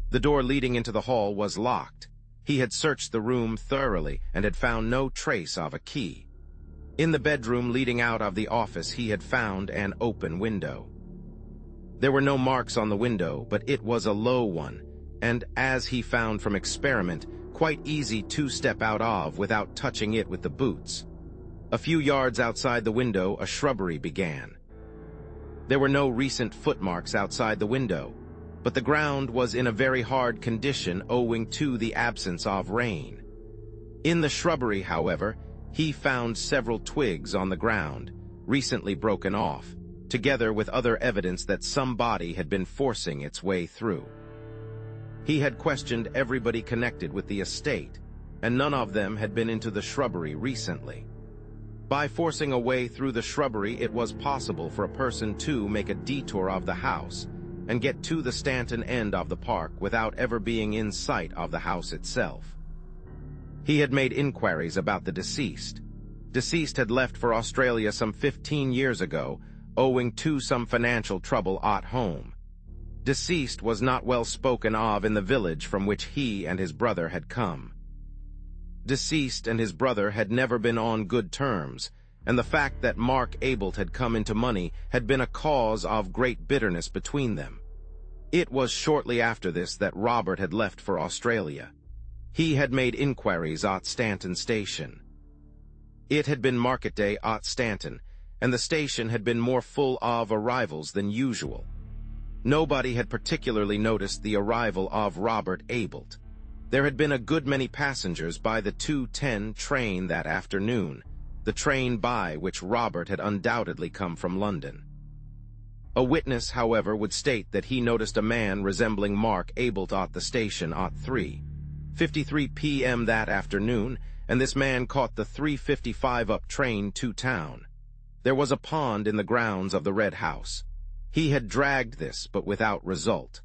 The door leading into the hall was locked. He had searched the room thoroughly and had found no trace of a key. In the bedroom leading out of the office, he had found an open window. There were no marks on the window, but it was a low one, and, as he found from experiment, quite easy to step out of without touching it with the boots. A few yards outside the window, a shrubbery began. There were no recent footmarks outside the window, but the ground was in a very hard condition owing to the absence of rain. In the shrubbery, however, he found several twigs on the ground, recently broken off, together with other evidence that somebody had been forcing its way through. He had questioned everybody connected with the estate, and none of them had been into the shrubbery recently. By forcing a way through the shrubbery, it was possible for a person to make a detour of the house and get to the Stanton end of the park without ever being in sight of the house itself. He had made inquiries about the deceased. Deceased had left for Australia some 15 years ago, owing to some financial trouble at home. Deceased was not well spoken of in the village from which he and his brother had come. Deceased and his brother had never been on good terms, and the fact that Mark Abelt had come into money had been a cause of great bitterness between them. It was shortly after this that Robert had left for Australia. He had made inquiries at Stanton Station. It had been market day at Stanton, and the station had been more full of arrivals than usual. Nobody had particularly noticed the arrival of Robert Abelt. There had been a good many passengers by the 2:10 train that afternoon, the train by which Robert had undoubtedly come from London. A witness, however, would state that he noticed a man resembling Mark Abelt at the station at 3:53 p.m. that afternoon, and this man caught the 3:55 up train to town. There was a pond in the grounds of the Red House. He had dragged this, but without result.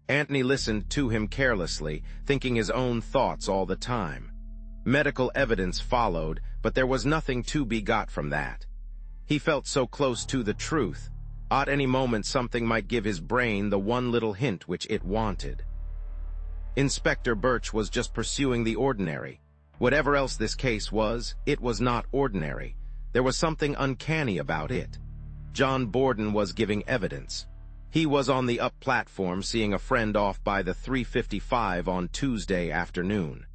Antony listened to him carelessly, thinking his own thoughts all the time. Medical evidence followed, but there was nothing to be got from that. He felt so close to the truth. At any moment something might give his brain the one little hint which it wanted. Inspector Birch was just pursuing the ordinary. Whatever else this case was, it was not ordinary. There was something uncanny about it. John Borden was giving evidence. He was on the up platform seeing a friend off by the 3:55 on Tuesday afternoon.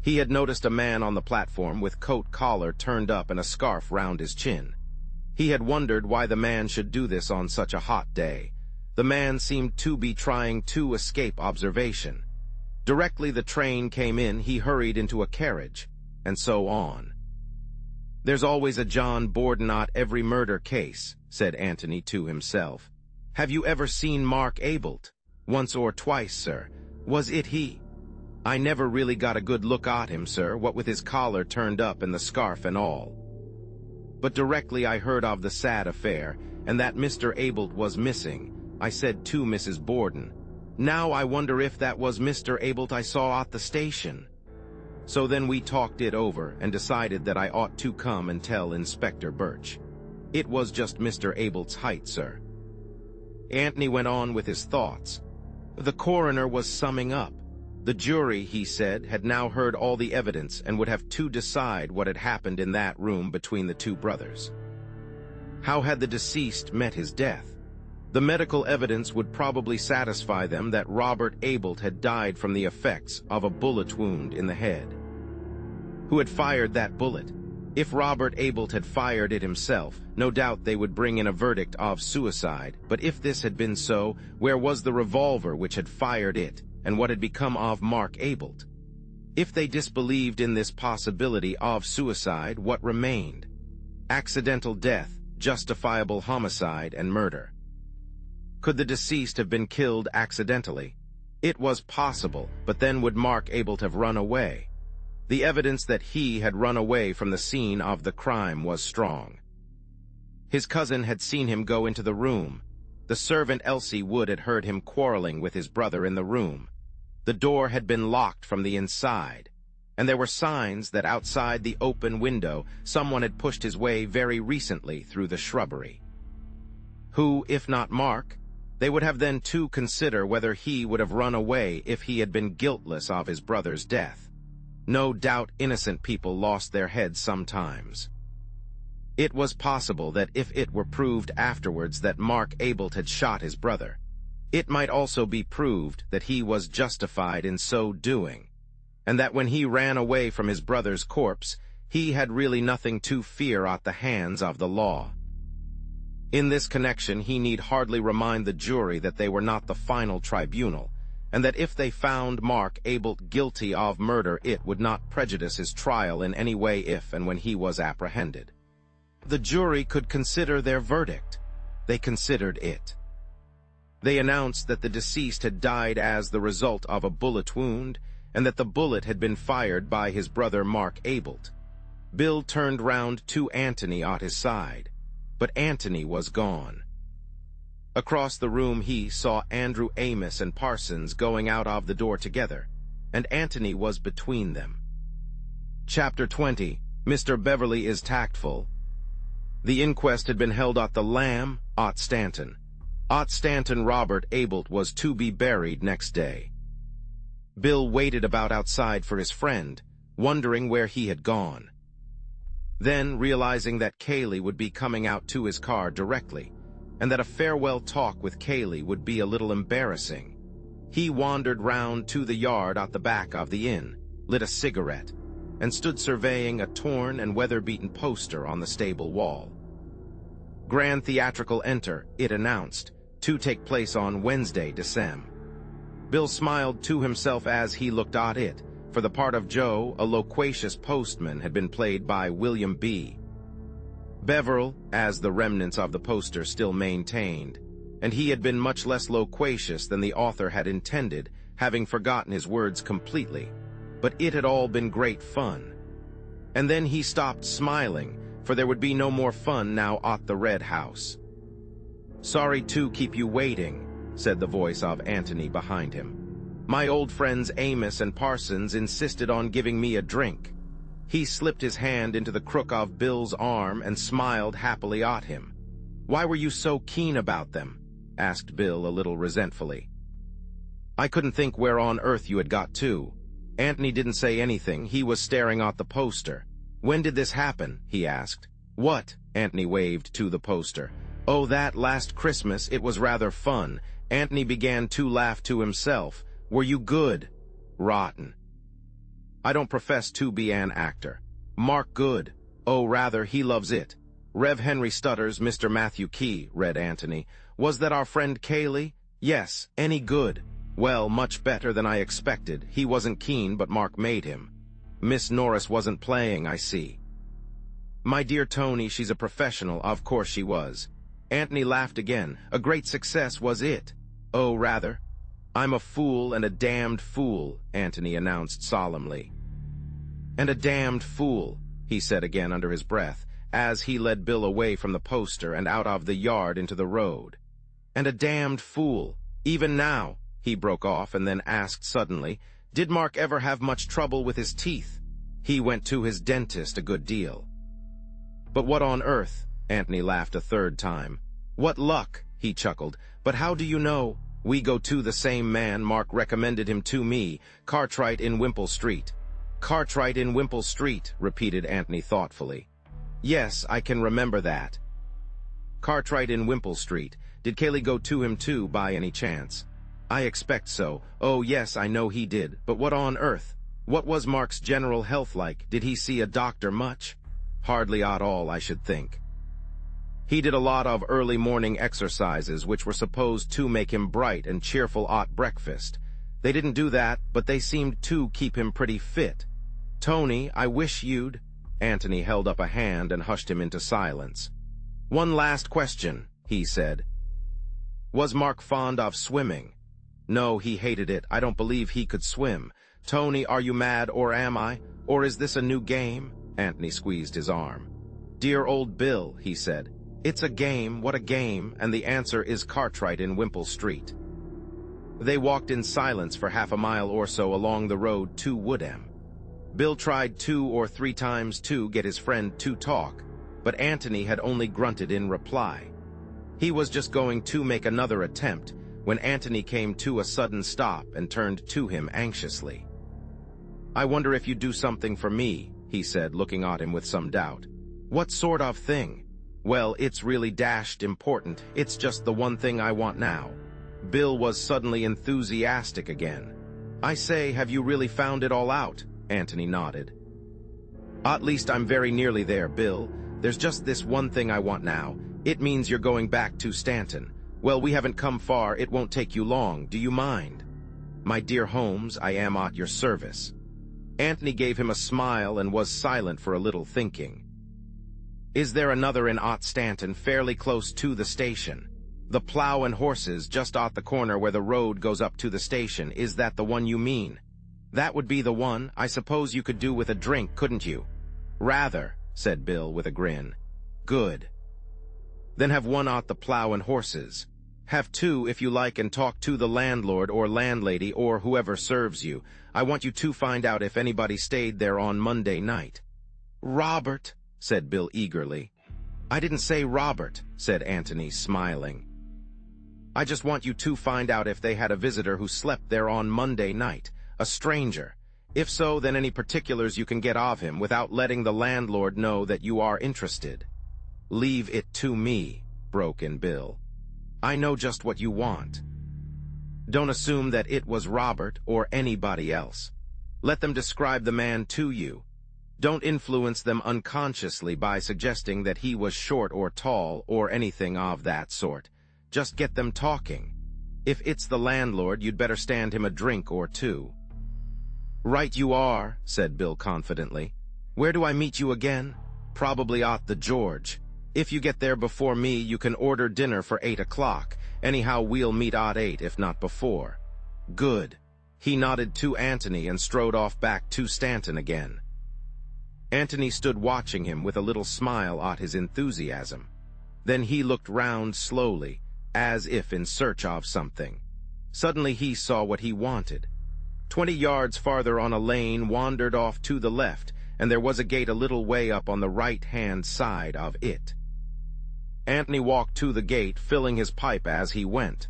He had noticed a man on the platform with coat collar turned up and a scarf round his chin. He had wondered why the man should do this on such a hot day. The man seemed to be trying to escape observation. Directly the train came in, he hurried into a carriage, and so on. "There's always a John Borden at every murder case," said Antony to himself. "Have you ever seen Mark Abelt?" "Once or twice, sir." "Was it he?" "I never really got a good look at him, sir, what with his collar turned up and the scarf and all. But directly I heard of the sad affair, and that Mr. Abelt was missing, I said to Mrs. Borden, 'Now I wonder if that was Mr. Abelt I saw at the station.' So then we talked it over and decided that I ought to come and tell Inspector Birch. It was just Mr. Abelt's height, sir." Antony went on with his thoughts. The coroner was summing up. The jury, he said, had now heard all the evidence and would have to decide what had happened in that room between the two brothers. How had the deceased met his death? The medical evidence would probably satisfy them that Robert Abelt had died from the effects of a bullet wound in the head. Who had fired that bullet? If Robert Abelt had fired it himself, no doubt they would bring in a verdict of suicide, but if this had been so, where was the revolver which had fired it, and what had become of Mark Abelt? If they disbelieved in this possibility of suicide, what remained? Accidental death, justifiable homicide, and murder. Could the deceased have been killed accidentally? It was possible, but then would Mark Abelt have run away? The evidence that he had run away from the scene of the crime was strong. His cousin had seen him go into the room. The servant Elsie Wood had heard him quarreling with his brother in the room. The door had been locked from the inside, and there were signs that outside the open window someone had pushed his way very recently through the shrubbery. Who, if not Mark? They would have then to consider whether he would have run away if he had been guiltless of his brother's death. No doubt innocent people lost their heads sometimes. It was possible that if it were proved afterwards that Mark Abelt had shot his brother, it might also be proved that he was justified in so doing, and that when he ran away from his brother's corpse, he had really nothing to fear at the hands of the law. In this connection, he need hardly remind the jury that they were not the final tribunal, and that if they found Mark Abelt guilty of murder, it would not prejudice his trial in any way if and when he was apprehended. The jury could consider their verdict. They considered it. They announced that the deceased had died as the result of a bullet wound, and that the bullet had been fired by his brother Mark Abelt. Bill turned round to Antony at his side, but Antony was gone. Across the room he saw Andrew Amos and Parsons going out of the door together, and Antony was between them. Chapter 20. Mr. Beverley is Tactful. The inquest had been held at the Lamb, at Stanton. At Stanton, Robert Abelt was to be buried next day. Bill waited about outside for his friend, wondering where he had gone. Then, realizing that Kaylee would be coming out to his car directly, and that a farewell talk with Kaylee would be a little embarrassing, he wandered round to the yard at the back of the inn, lit a cigarette, and stood surveying a torn and weather-beaten poster on the stable wall. Grand Theatrical Enter, it announced, to take place on Wednesday, December. Bill smiled to himself as he looked at it. For the part of Joe, a loquacious postman, had been played by William B. Beverley, as the remnants of the poster still maintained, and he had been much less loquacious than the author had intended, having forgotten his words completely. But it had all been great fun. And then he stopped smiling, for there would be no more fun now at the Red House. "Sorry to keep you waiting," said the voice of Antony behind him. "My old friends Amos and Parsons insisted on giving me a drink." He slipped his hand into the crook of Bill's arm and smiled happily at him. "Why were you so keen about them?" asked Bill a little resentfully. "I couldn't think where on earth you had got to." Antony didn't say anything. He was staring at the poster. "When did this happen?" he asked. "What?" Antony waved to the poster. "Oh, that last Christmas. It was rather fun." Antony began to laugh to himself. "Were you good?" "Rotten." "I don't profess to be an actor." "Mark good." "Oh, rather, he loves it." "Rev. Henry Stutters, Mr. Matthew Key," read Antony. "Was that our friend Kaylee?" "Yes." "Any good?" "Well, much better than I expected. He wasn't keen, but Mark made him." "Miss Norris wasn't playing, I see." "My dear Tony, she's a professional." "Of course she was." Antony laughed again. "A great success, was it?" "Oh, rather." "I'm a fool and a damned fool," Antony announced solemnly. "And a damned fool," he said again under his breath, as he led Bill away from the poster and out of the yard into the road. "And a damned fool. Even now," he broke off and then asked suddenly, "Did Mark ever have much trouble with his teeth?" "He went to his dentist a good deal." "But what on earth?" Antony laughed a third time. "What luck," he chuckled. "But how do you know?" "We go to the same man. Mark recommended him to me. Cartwright in Wimpole Street." "Cartwright in Wimpole Street," repeated Antony thoughtfully. "Yes, I can remember that." "Cartwright in Wimpole Street. Did Kaylee go to him too, by any chance?" "I expect so." "Oh, yes, I know he did. But what on earth? What was Mark's general health like? Did he see a doctor much?" "Hardly at all, I should think. He did a lot of early morning exercises which were supposed to make him bright and cheerful at breakfast. They didn't do that, but they seemed to keep him pretty fit. Tony, I wish you'd—" Antony held up a hand and hushed him into silence. "One last question," he said. "Was Mark fond of swimming?" "No, he hated it. I don't believe he could swim." "Tony, are you mad, or am I? Or is this a new game?" Antony squeezed his arm. "Dear old Bill," he said. "It's a game. What a game, and the answer is Cartwright in Wimpole Street." They walked in silence for half a mile or so along the road to Woodham. Bill tried 2 or 3 times to get his friend to talk, but Antony had only grunted in reply. He was just going to make another attempt when Antony came to a sudden stop and turned to him anxiously. "I wonder if you'd do something for me," he said, looking at him with some doubt. "What sort of thing?" "Well, it's really dashed important. It's just the one thing I want now." Bill was suddenly enthusiastic again. "I say, have you really found it all out?" Antony nodded. "At least I'm very nearly there, Bill. There's just this one thing I want now. It means you're going back to Stanton. Well, we haven't come far. It won't take you long. Do you mind?" "My dear Holmes, I am at your service." Antony gave him a smile and was silent for a little, thinking. "Is there another in Stanton fairly close to the station? The Plough and Horses, just at the corner where the road goes up to the station. Is that the one you mean?" "That would be the one. I suppose you could do with a drink, couldn't you?" "Rather," said Bill with a grin. "Good. Then have one at the Plough and Horses. Have two, if you like, and talk to the landlord or landlady or whoever serves you. I want you to find out if anybody stayed there on Monday night." "Robert," said Bill eagerly. "I didn't say Robert," said Antony, smiling. "I just want you to find out if they had a visitor who slept there on Monday night, a stranger. If so, then any particulars you can get of him without letting the landlord know that you are interested." "Leave it to me," broke in Bill. "I know just what you want. Don't assume that it was Robert or anybody else. Let them describe the man to you. Don't influence them unconsciously by suggesting that he was short or tall or anything of that sort. Just get them talking. If it's the landlord, you'd better stand him a drink or two." "Right you are," said Bill confidently. "Where do I meet you again?" "Probably at the George. If you get there before me, you can order dinner for 8 o'clock. Anyhow, we'll meet at 8, if not before." "Good." He nodded to Antony and strode off back to Stanton again. Antony stood watching him with a little smile at his enthusiasm. Then he looked round slowly, as if in search of something. Suddenly he saw what he wanted. 20 yards farther on a lane wandered off to the left, and there was a gate a little way up on the right-hand side of it. Antony walked to the gate, filling his pipe as he went.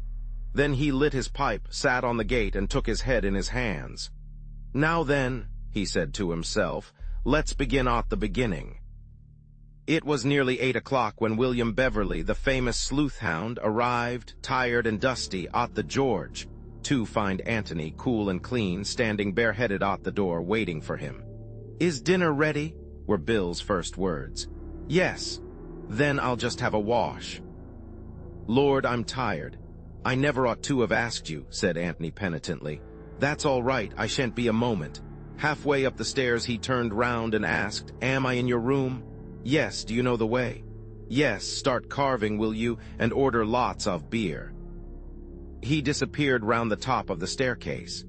Then he lit his pipe, sat on the gate, and took his head in his hands. "Now then," he said to himself, "let's begin at the beginning." It was nearly 8 o'clock when William Beverley, the famous sleuth hound, arrived, tired and dusty, at the George, to find Antony, cool and clean, standing bareheaded at the door, waiting for him. "Is dinner ready?" were Bill's first words. "Yes." "Then I'll just have a wash." "Lord, I'm tired. I never ought to have asked you," said Antony penitently. "That's all right, I shan't be a moment." Halfway up the stairs he turned round and asked, "Am I in your room?" "Yes, do you know the way?" "Yes, start carving, will you, and order lots of beer." He disappeared round the top of the staircase.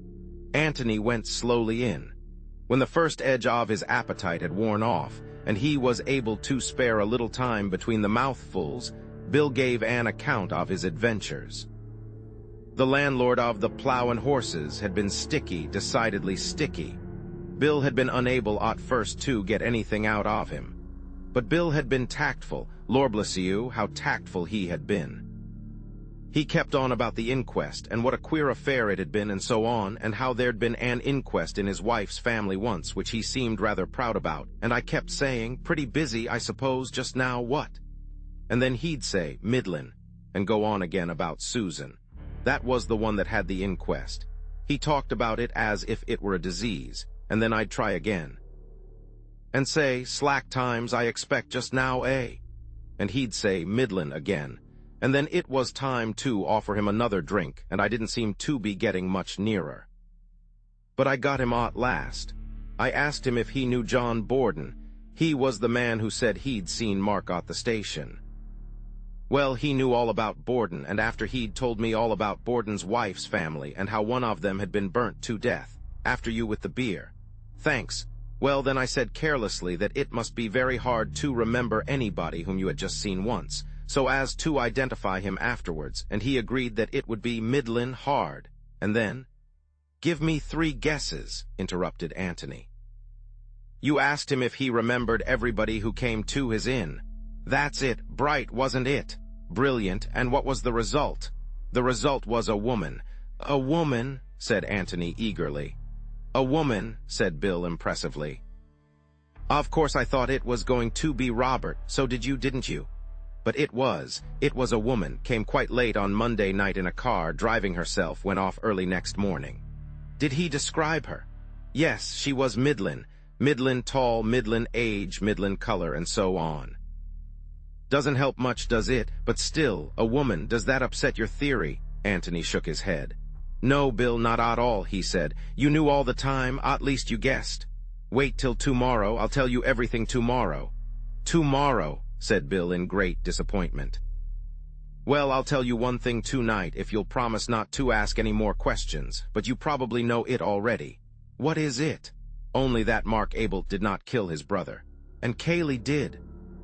Antony went slowly in. When the first edge of his appetite had worn off, and he was able to spare a little time between the mouthfuls, Bill gave an account of his adventures. The landlord of the Plough and Horses had been sticky, decidedly sticky. Bill had been unable at first to get anything out of him. But Bill had been tactful. Lord bless you, how tactful he had been. He kept on about the inquest, and what a queer affair it had been, and so on, and how there'd been an inquest in his wife's family once, which he seemed rather proud about, and I kept saying, "Pretty busy, I suppose, just now, what?" And then he'd say, "Midland," and go on again about Susan. That was the one that had the inquest. He talked about it as if it were a disease, and then I'd try again. And say, "Slack times, I expect, just now, eh?" And he'd say, "Midland," again. And then it was time to offer him another drink, and I didn't seem to be getting much nearer. But I got him at last. I asked him if he knew John Borden. He was the man who said he'd seen Mark at the station. Well, he knew all about Borden, and after he'd told me all about Borden's wife's family and how one of them had been burnt to death, after you with the beer. Thanks. Well, then I said carelessly that it must be very hard to remember anybody whom you had just seen once, so as to identify him afterwards, and he agreed that it would be middlin' hard. And then— "Give me 3 guesses," interrupted Antony. "You asked him if he remembered everybody who came to his inn." "That's it. Bright, wasn't it?" Brilliant, and what was the result? The result was a woman. A woman, said Antony eagerly. A woman, said Bill impressively. Of course I thought it was going to be Robert, so did you, didn't you? But it was a woman, came quite late on Monday night in a car, driving herself, went off early next morning. Did he describe her? Yes, she was middling tall, middling age, middling color, and so on. Doesn't help much, does it? But still, a woman, does that upset your theory? Antony shook his head. No, Bill, not at all, he said. You knew all the time, at least you guessed. Wait till tomorrow, I'll tell you everything tomorrow. Tomorrow, said Bill in great disappointment. Well, I'll tell you one thing tonight if you'll promise not to ask any more questions, but you probably know it already. What is it? Only that Mark Abel did not kill his brother. And Kaylee did.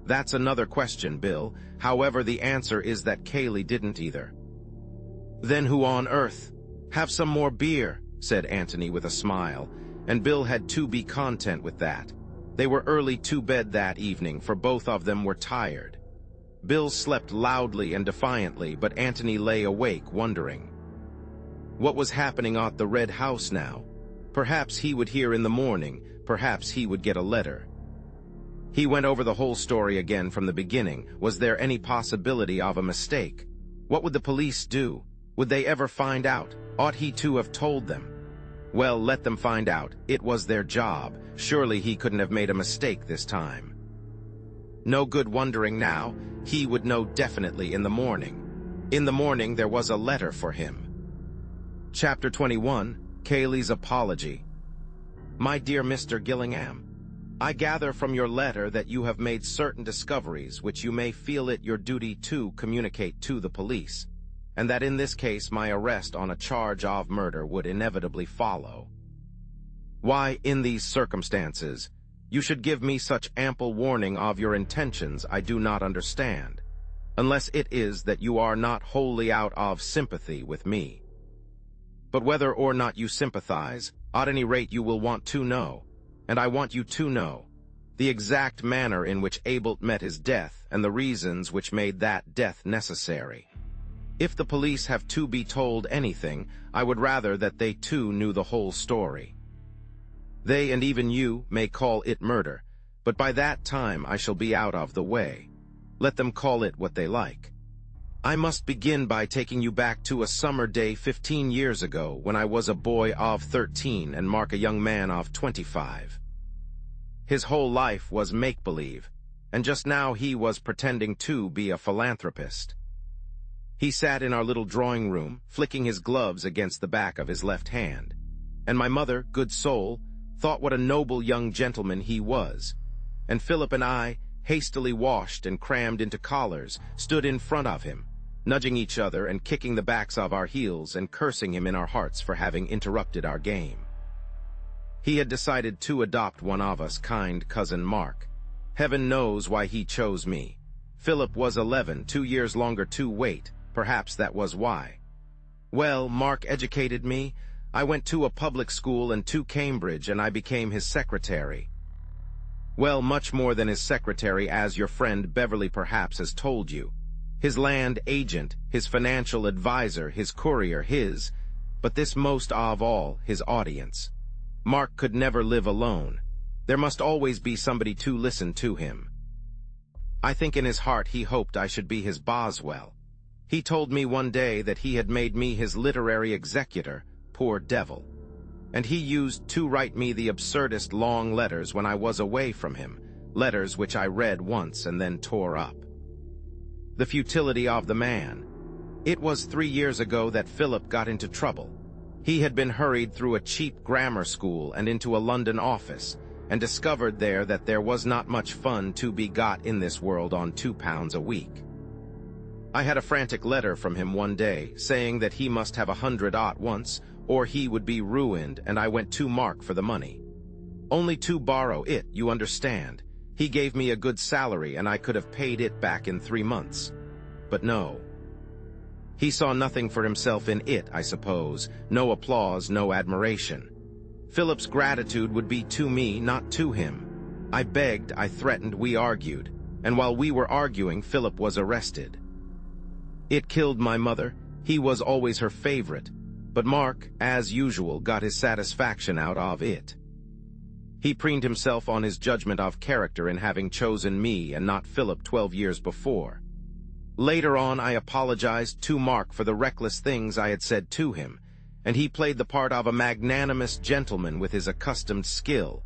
That's another question, Bill. However, the answer is that Kaylee didn't either. Then who on earth? Have some more beer, said Antony with a smile, and Bill had to be content with that. They were early to bed that evening, for both of them were tired. Bill slept loudly and defiantly, but Antony lay awake, wondering. What was happening at the Red House now? Perhaps he would hear in the morning, perhaps he would get a letter. He went over the whole story again from the beginning. Was there any possibility of a mistake? What would the police do? Would they ever find out? Ought he to have told them? Well, let them find out. It was their job. Surely he couldn't have made a mistake this time. No good wondering now. He would know definitely in the morning. In the morning there was a letter for him. Chapter 21, Kaylee's Apology. My dear Mr. Gillingham, I gather from your letter that you have made certain discoveries which you may feel it your duty to communicate to the police, and that in this case my arrest on a charge of murder would inevitably follow. Why, in these circumstances, you should give me such ample warning of your intentions I do not understand, unless it is that you are not wholly out of sympathy with me. But whether or not you sympathize, at any rate you will want to know, and I want you to know, the exact manner in which Abel met his death and the reasons which made that death necessary. If the police have to be told anything, I would rather that they too knew the whole story. They and even you may call it murder, but by that time I shall be out of the way. Let them call it what they like. I must begin by taking you back to a summer day 15 years ago when I was a boy of 13 and Mark a young man of 25. His whole life was make-believe, and just now he was pretending to be a philanthropist. He sat in our little drawing room, flicking his gloves against the back of his left hand, and my mother, good soul, thought what a noble young gentleman he was, and Philip and I, hastily washed and crammed into collars, stood in front of him, nudging each other and kicking the backs of our heels and cursing him in our hearts for having interrupted our game. He had decided to adopt one of us, kind cousin Mark. Heaven knows why he chose me. Philip was 11, 2 years longer to wait. Perhaps that was why. Well, Mark educated me. I went to a public school and to Cambridge, and I became his secretary. Well, much more than his secretary, as your friend Beverley perhaps has told you. His land agent, his financial advisor, his courier, but this most of all, his audience. Mark could never live alone. There must always be somebody to listen to him. I think in his heart he hoped I should be his Boswell. He told me one day that he had made me his literary executor, poor devil. And he used to write me the absurdest long letters when I was away from him, letters which I read once and then tore up. The futility of the man. It was 3 years ago that Philip got into trouble. He had been hurried through a cheap grammar school and into a London office, and discovered there that there was not much fun to be got in this world on £2 a week. I had a frantic letter from him one day, saying that he must have 100 at once, or he would be ruined, and I went to Mark for the money. Only to borrow it, you understand. He gave me a good salary, and I could have paid it back in 3 months. But no. He saw nothing for himself in it, I suppose. No applause, no admiration. Philip's gratitude would be to me, not to him. I begged, I threatened, we argued. And while we were arguing, Philip was arrested. It killed my mother. He was always her favorite, but Mark, as usual, got his satisfaction out of it. He preened himself on his judgment of character in having chosen me and not Philip 12 years before. Later on, I apologized to Mark for the reckless things I had said to him, and he played the part of a magnanimous gentleman with his accustomed skill.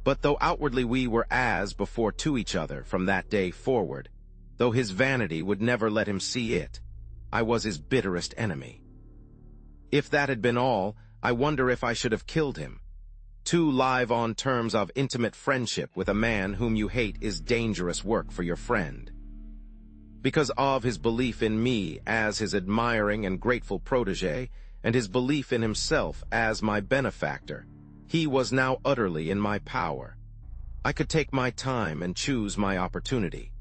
But though outwardly we were as before to each other from that day forward, though his vanity would never let him see it, I was his bitterest enemy. If that had been all, I wonder if I should have killed him. To live on terms of intimate friendship with a man whom you hate is dangerous work for your friend. Because of his belief in me as his admiring and grateful protégé, and his belief in himself as my benefactor, he was now utterly in my power. I could take my time and choose my opportunity.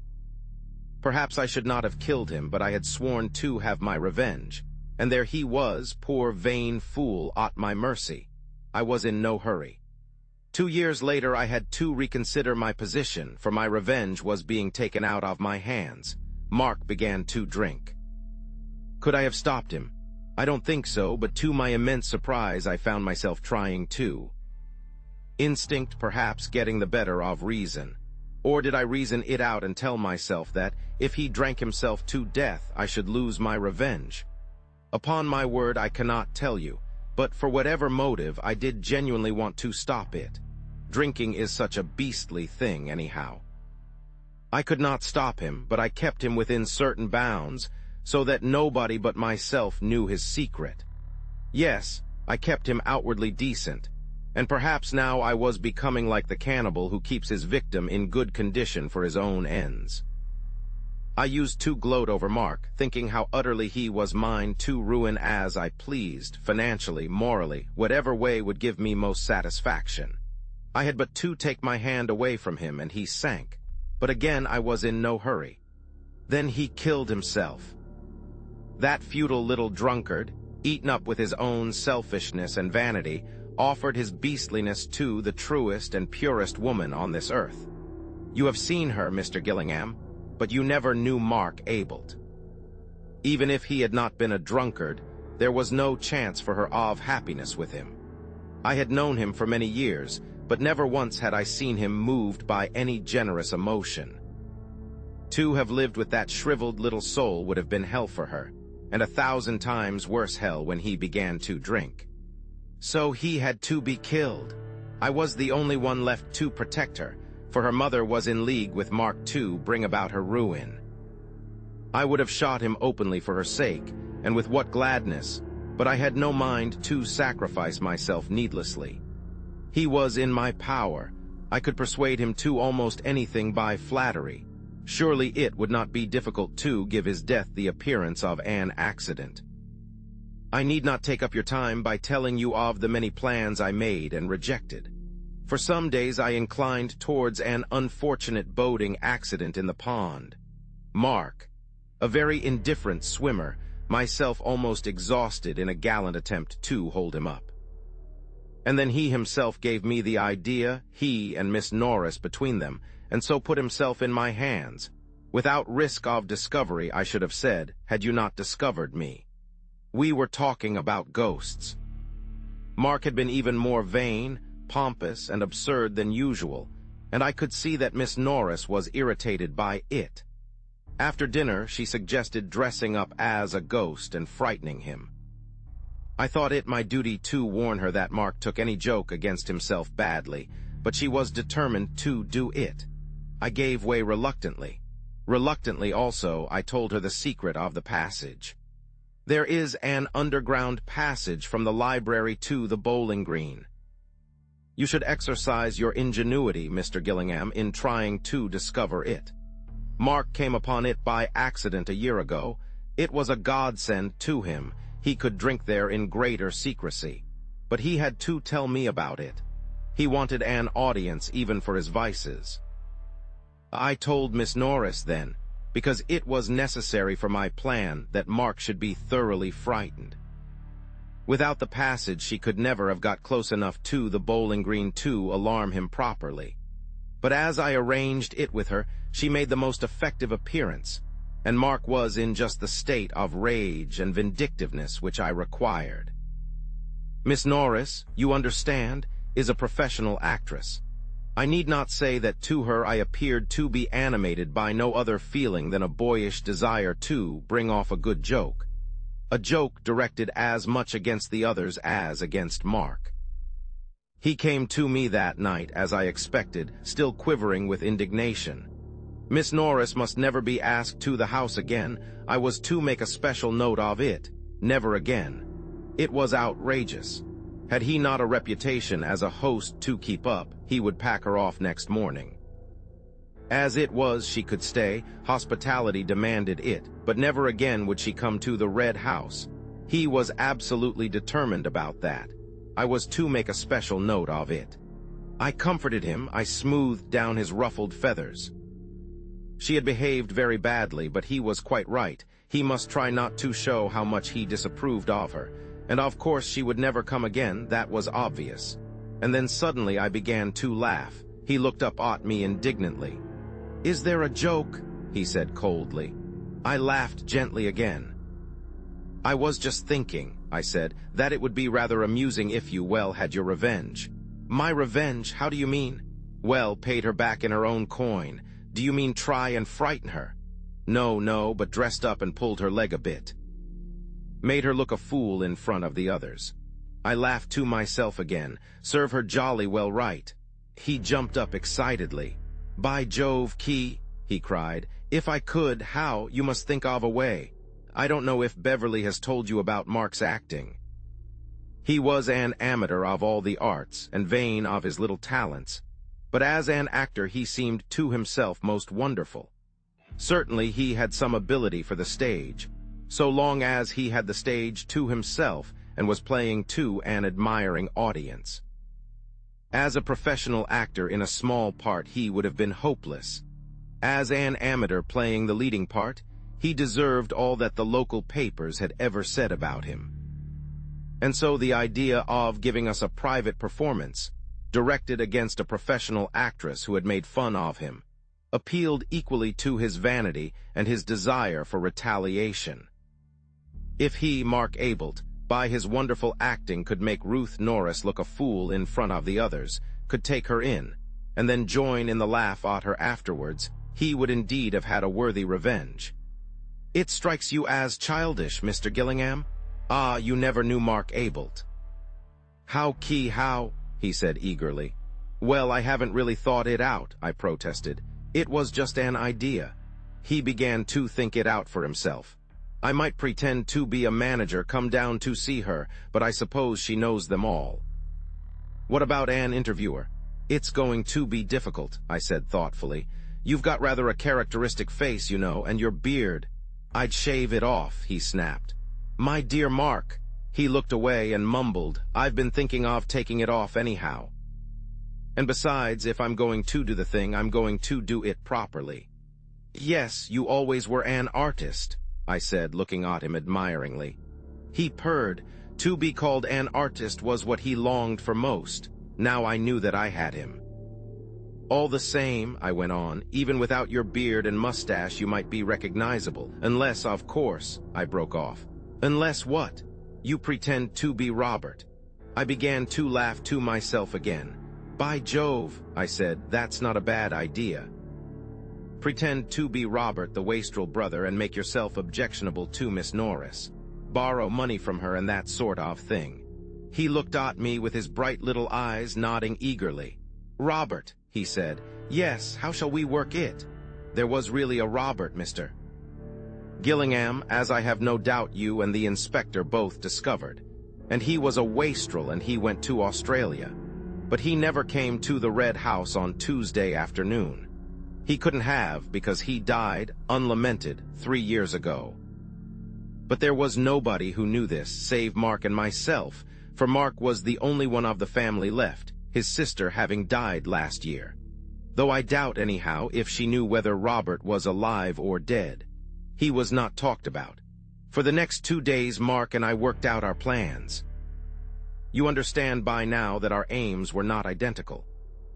Perhaps I should not have killed him, but I had sworn to have my revenge, and there he was, poor vain fool, at my mercy. I was in no hurry. 2 years later I had to reconsider my position, for my revenge was being taken out of my hands. Mark began to drink. Could I have stopped him? I don't think so, but to my immense surprise I found myself trying to. Instinct perhaps getting the better of reason. Or did I reason it out and tell myself that, if he drank himself to death, I should lose my revenge? Upon my word, I cannot tell you, but for whatever motive, I did genuinely want to stop it. Drinking is such a beastly thing, anyhow. I could not stop him, but I kept him within certain bounds, so that nobody but myself knew his secret. Yes, I kept him outwardly decent, and perhaps now I was becoming like the cannibal who keeps his victim in good condition for his own ends. I used to gloat over Mark, thinking how utterly he was mine to ruin as I pleased, financially, morally, whatever way would give me most satisfaction. I had but to take my hand away from him and he sank, but again I was in no hurry. Then he killed himself. That futile little drunkard, eaten up with his own selfishness and vanity, offered his beastliness to the truest and purest woman on this earth. You have seen her, Mr. Gillingham, but you never knew Mark Abelt. Even if he had not been a drunkard, there was no chance for her of happiness with him. I had known him for many years, but never once had I seen him moved by any generous emotion. To have lived with that shriveled little soul would have been hell for her, and 1,000 times worse hell when he began to drink. So he had to be killed. I was the only one left to protect her, for her mother was in league with Mark to bring about her ruin. I would have shot him openly for her sake, and with what gladness, but I had no mind to sacrifice myself needlessly. He was in my power. I could persuade him to almost anything by flattery. Surely it would not be difficult to give his death the appearance of an accident. I need not take up your time by telling you of the many plans I made and rejected. For some days I inclined towards an unfortunate boating accident in the pond. Mark, a very indifferent swimmer, myself almost exhausted in a gallant attempt to hold him up. And then he himself gave me the idea, he and Miss Norris between them, and so put himself in my hands. Without risk of discovery, I should have said, had you not discovered me. We were talking about ghosts. Mark had been even more vain, pompous, and absurd than usual, and I could see that Miss Norris was irritated by it. After dinner, she suggested dressing up as a ghost and frightening him. I thought it my duty to warn her that Mark took any joke against himself badly, but she was determined to do it. I gave way reluctantly. Reluctantly also, I told her the secret of the passage. There is an underground passage from the library to the bowling green. You should exercise your ingenuity, Mr. Gillingham, in trying to discover it. Mark came upon it by accident a year ago. It was a godsend to him. He could drink there in greater secrecy. But he had to tell me about it. He wanted an audience even for his vices. I told Miss Norris then, because it was necessary for my plan that Mark should be thoroughly frightened. Without the passage, she could never have got close enough to the bowling green to alarm him properly. But as I arranged it with her, she made the most effective appearance. and Mark was in just the state of rage and vindictiveness which I required. Miss Norris, you understand, is a professional actress. I need not say that to her I appeared to be animated by no other feeling than a boyish desire to bring off a good joke. A joke directed as much against the others as against Mark. He came to me that night, as I expected, still quivering with indignation. Miss Norris must never be asked to the house again. I was to make a special note of it. Never again. It was outrageous. Had he not a reputation as a host to keep up, he would pack her off next morning. As it was, she could stay. Hospitality demanded it, but never again would she come to the Red House. He was absolutely determined about that. I was to make a special note of it. I comforted him. I smoothed down his ruffled feathers. She had behaved very badly, but he was quite right. He must try not to show how much he disapproved of her. And of course she would never come again, that was obvious. And then suddenly I began to laugh. He looked up at me indignantly. "Is there a joke?" he said coldly. I laughed gently again. "I was just thinking," I said, "that it would be rather amusing if you, well, had your revenge." "My revenge? How do you mean?" "Well, paid her back in her own coin. Do you mean try and frighten her?" No, but dressed up and pulled her leg a bit. Made her look a fool in front of the others." I laughed to myself again. Serve her jolly well right. He jumped up excitedly. "By Jove, Key," he cried, "if I could, how, you must think of a way. I don't know if Beverley has told you about Mark's acting. He was an amateur of all the arts, and vain of his little talents. But as an actor he seemed to himself most wonderful. Certainly he had some ability for the stage, so long as he had the stage to himself and was playing to an admiring audience. As a professional actor in a small part he would have been hopeless. As an amateur playing the leading part, he deserved all that the local papers had ever said about him. And so the idea of giving us a private performance, directed against a professional actress who had made fun of him, appealed equally to his vanity and his desire for retaliation. If he, Mark Abelt, by his wonderful acting could make Ruth Norris look a fool in front of the others, could take her in, and then join in the laugh at her afterwards, he would indeed have had a worthy revenge. "It strikes you as childish, Mr. Gillingham? Ah, you never knew Mark Abelt." "How, Key, how?" he said eagerly. "Well, I haven't really thought it out," I protested. "It was just an idea." He began to think it out for himself. "I might pretend to be a manager, come down to see her, but I suppose she knows them all." "What about an interviewer?" "It's going to be difficult," I said thoughtfully. "You've got rather a characteristic face, you know, and your beard." "I'd shave it off," he snapped. "My dear Mark." He looked away and mumbled, "I've been thinking of taking it off anyhow. And besides, if I'm going to do the thing, I'm going to do it properly." "Yes, you always were an artist," I said, looking at him admiringly. He purred. To be called an artist was what he longed for most. Now I knew that I had him. "All the same," I went on, "even without your beard and mustache you might be recognizable, unless, of course," I broke off. "Unless what?" "You pretend to be Robert." I began to laugh to myself again. "By Jove," I said, "that's not a bad idea. Pretend to be Robert, the wastrel brother, and make yourself objectionable to Miss Norris. Borrow money from her and that sort of thing." He looked at me with his bright little eyes, nodding eagerly. "Robert," he said. "Yes, how shall we work it?" "There was really a Robert, Mr. Gillingham, as I have no doubt you and the inspector both discovered. And he was a wastrel, and he went to Australia. But he never came to the Red House on Tuesday afternoon. He couldn't have, because he died, unlamented, 3 years ago. But there was nobody who knew this, save Mark and myself, for Mark was the only one of the family left, his sister having died last year. Though I doubt, anyhow, if she knew whether Robert was alive or dead. He was not talked about. For the next 2 days Mark and I worked out our plans. You understand by now that our aims were not identical.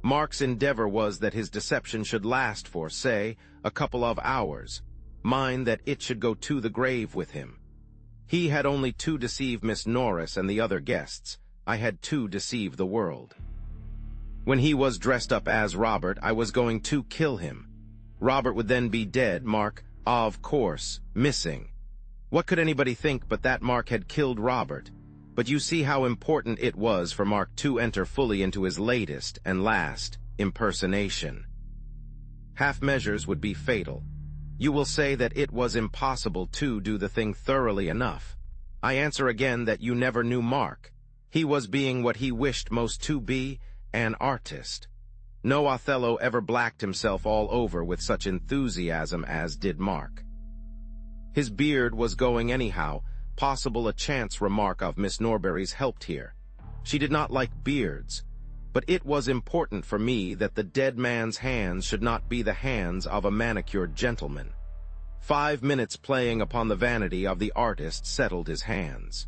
Mark's endeavor was that his deception should last for, say, a couple of hours. mine that it should go to the grave with him. He had only to deceive Miss Norris and the other guests. I had to deceive the world. When he was dressed up as Robert, I was going to kill him. Robert would then be dead, Mark, of course, missing. What could anybody think but that Mark had killed Robert? But you see how important it was for Mark to enter fully into his latest and last impersonation. Half measures would be fatal. You will say that it was impossible to do the thing thoroughly enough. I answer again that you never knew Mark. He was being what he wished most to be, an artist. No Othello ever blacked himself all over with such enthusiasm as did Mark. His beard was going anyhow. Possible a chance remark of Miss Norbury's helped here. She did not like beards, but it was important for me that the dead man's hands should not be the hands of a manicured gentleman. 5 minutes playing upon the vanity of the artist settled his hands.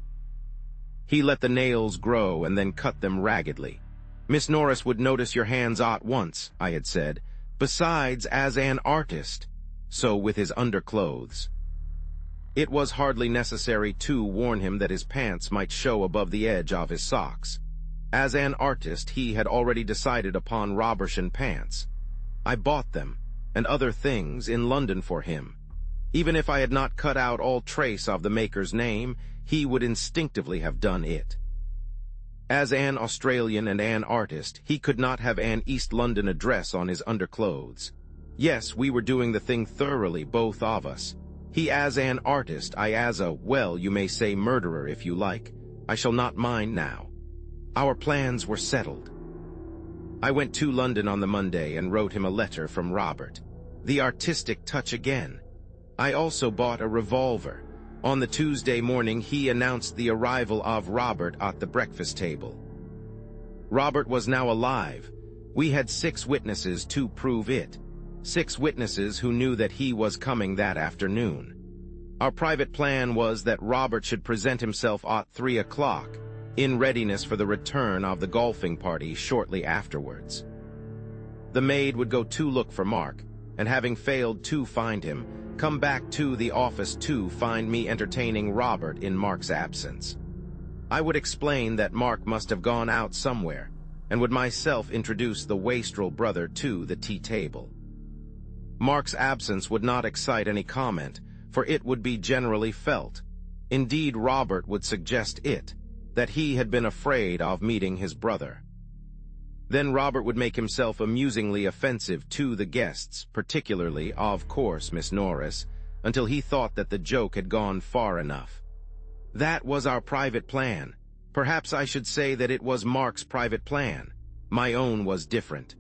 He let the nails grow and then cut them raggedly. Miss Norris would notice your hands at once, I had said, besides as an artist, so with his underclothes. It was hardly necessary to warn him that his pants might show above the edge of his socks. As an artist, he had already decided upon Robertian pants. I bought them, and other things, in London for him. Even if I had not cut out all trace of the maker's name, he would instinctively have done it. As an Australian and an artist, he could not have an East London address on his underclothes. Yes, we were doing the thing thoroughly, both of us. He as an artist, I as a, well, you may say murderer if you like. I shall not mind now. Our plans were settled. I went to London on the Monday and wrote him a letter from Robert. The artistic touch again. I also bought a revolver. On the Tuesday morning, he announced the arrival of Robert at the breakfast table. Robert was now alive. We had 6 witnesses to prove it. 6 witnesses who knew that he was coming that afternoon. Our private plan was that Robert should present himself at 3 o'clock, in readiness for the return of the golfing party shortly afterwards. The maid would go to look for Mark, and having failed to find him, come back to the office to find me entertaining Robert in Mark's absence. I would explain that Mark must have gone out somewhere, and would myself introduce the wastrel brother to the tea table. Mark's absence would not excite any comment, for it would be generally felt. Indeed, Robert would suggest it, that he had been afraid of meeting his brother. Then Robert would make himself amusingly offensive to the guests, particularly, of course, Miss Norris, until he thought that the joke had gone far enough. That was our private plan. Perhaps I should say that it was Mark's private plan. My own was different.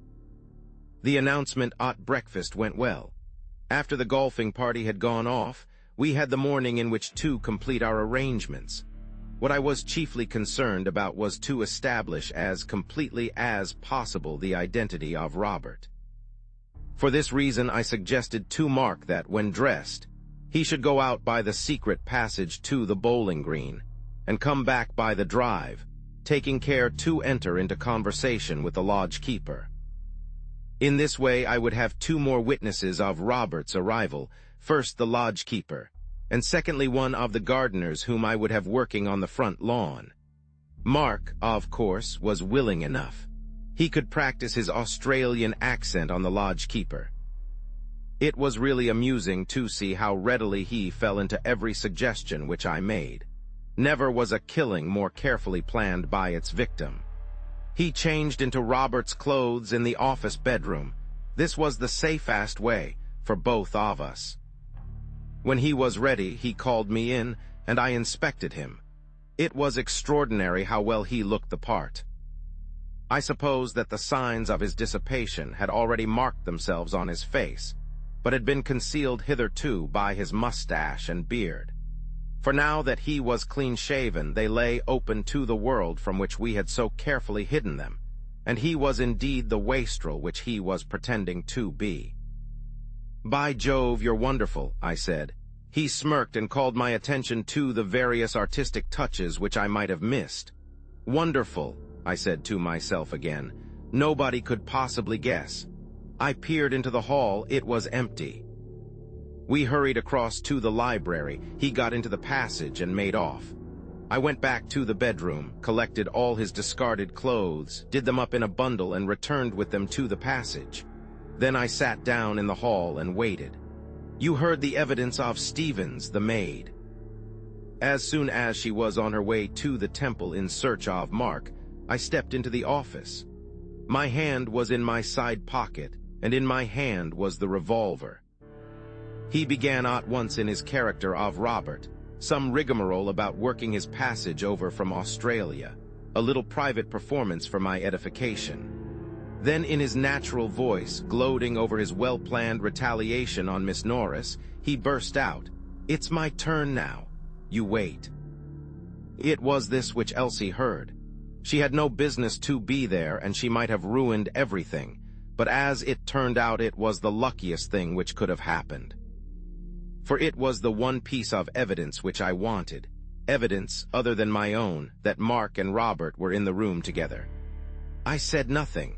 The announcement at breakfast went well. After the golfing party had gone off, we had the morning in which to complete our arrangements. What I was chiefly concerned about was to establish as completely as possible the identity of Robert. For this reason, I suggested to Mark that, when dressed, he should go out by the secret passage to the bowling green, and come back by the drive, taking care to enter into conversation with the lodge keeper. In this way, I would have 2 more witnesses of Robert's arrival, first the lodge keeper, and secondly one of the gardeners whom I would have working on the front lawn. Mark, of course, was willing enough. He could practice his Australian accent on the lodge keeper. It was really amusing to see how readily he fell into every suggestion which I made. Never was a killing more carefully planned by its victim. He changed into Robert's clothes in the office bedroom. This was the safest way for both of us. When he was ready, he called me in, and I inspected him. It was extraordinary how well he looked the part. I suppose that the signs of his dissipation had already marked themselves on his face, but had been concealed hitherto by his mustache and beard. For now that he was clean-shaven, they lay open to the world from which we had so carefully hidden them, and he was indeed the wastrel which he was pretending to be. "By Jove, you're wonderful," I said. He smirked and called my attention to the various artistic touches which I might have missed. "Wonderful," I said to myself again. Nobody could possibly guess. I peered into the hall. It was empty. We hurried across to the library. He got into the passage and made off. I went back to the bedroom, collected all his discarded clothes, did them up in a bundle, and returned with them to the passage. Then I sat down in the hall and waited. You heard the evidence of Stevens, the maid. As soon as she was on her way to the temple in search of Mark, I stepped into the office. My hand was in my side pocket, and in my hand was the revolver. He began at once in his character of Robert, some rigmarole about working his passage over from Australia, a little private performance for my edification. Then in his natural voice, gloating over his well-planned retaliation on Miss Norris, he burst out, "It's my turn now. You wait." It was this which Elsie heard. She had no business to be there, and she might have ruined everything, but as it turned out, it was the luckiest thing which could have happened. For it was the one piece of evidence which I wanted, evidence other than my own, that Mark and Robert were in the room together. I said nothing.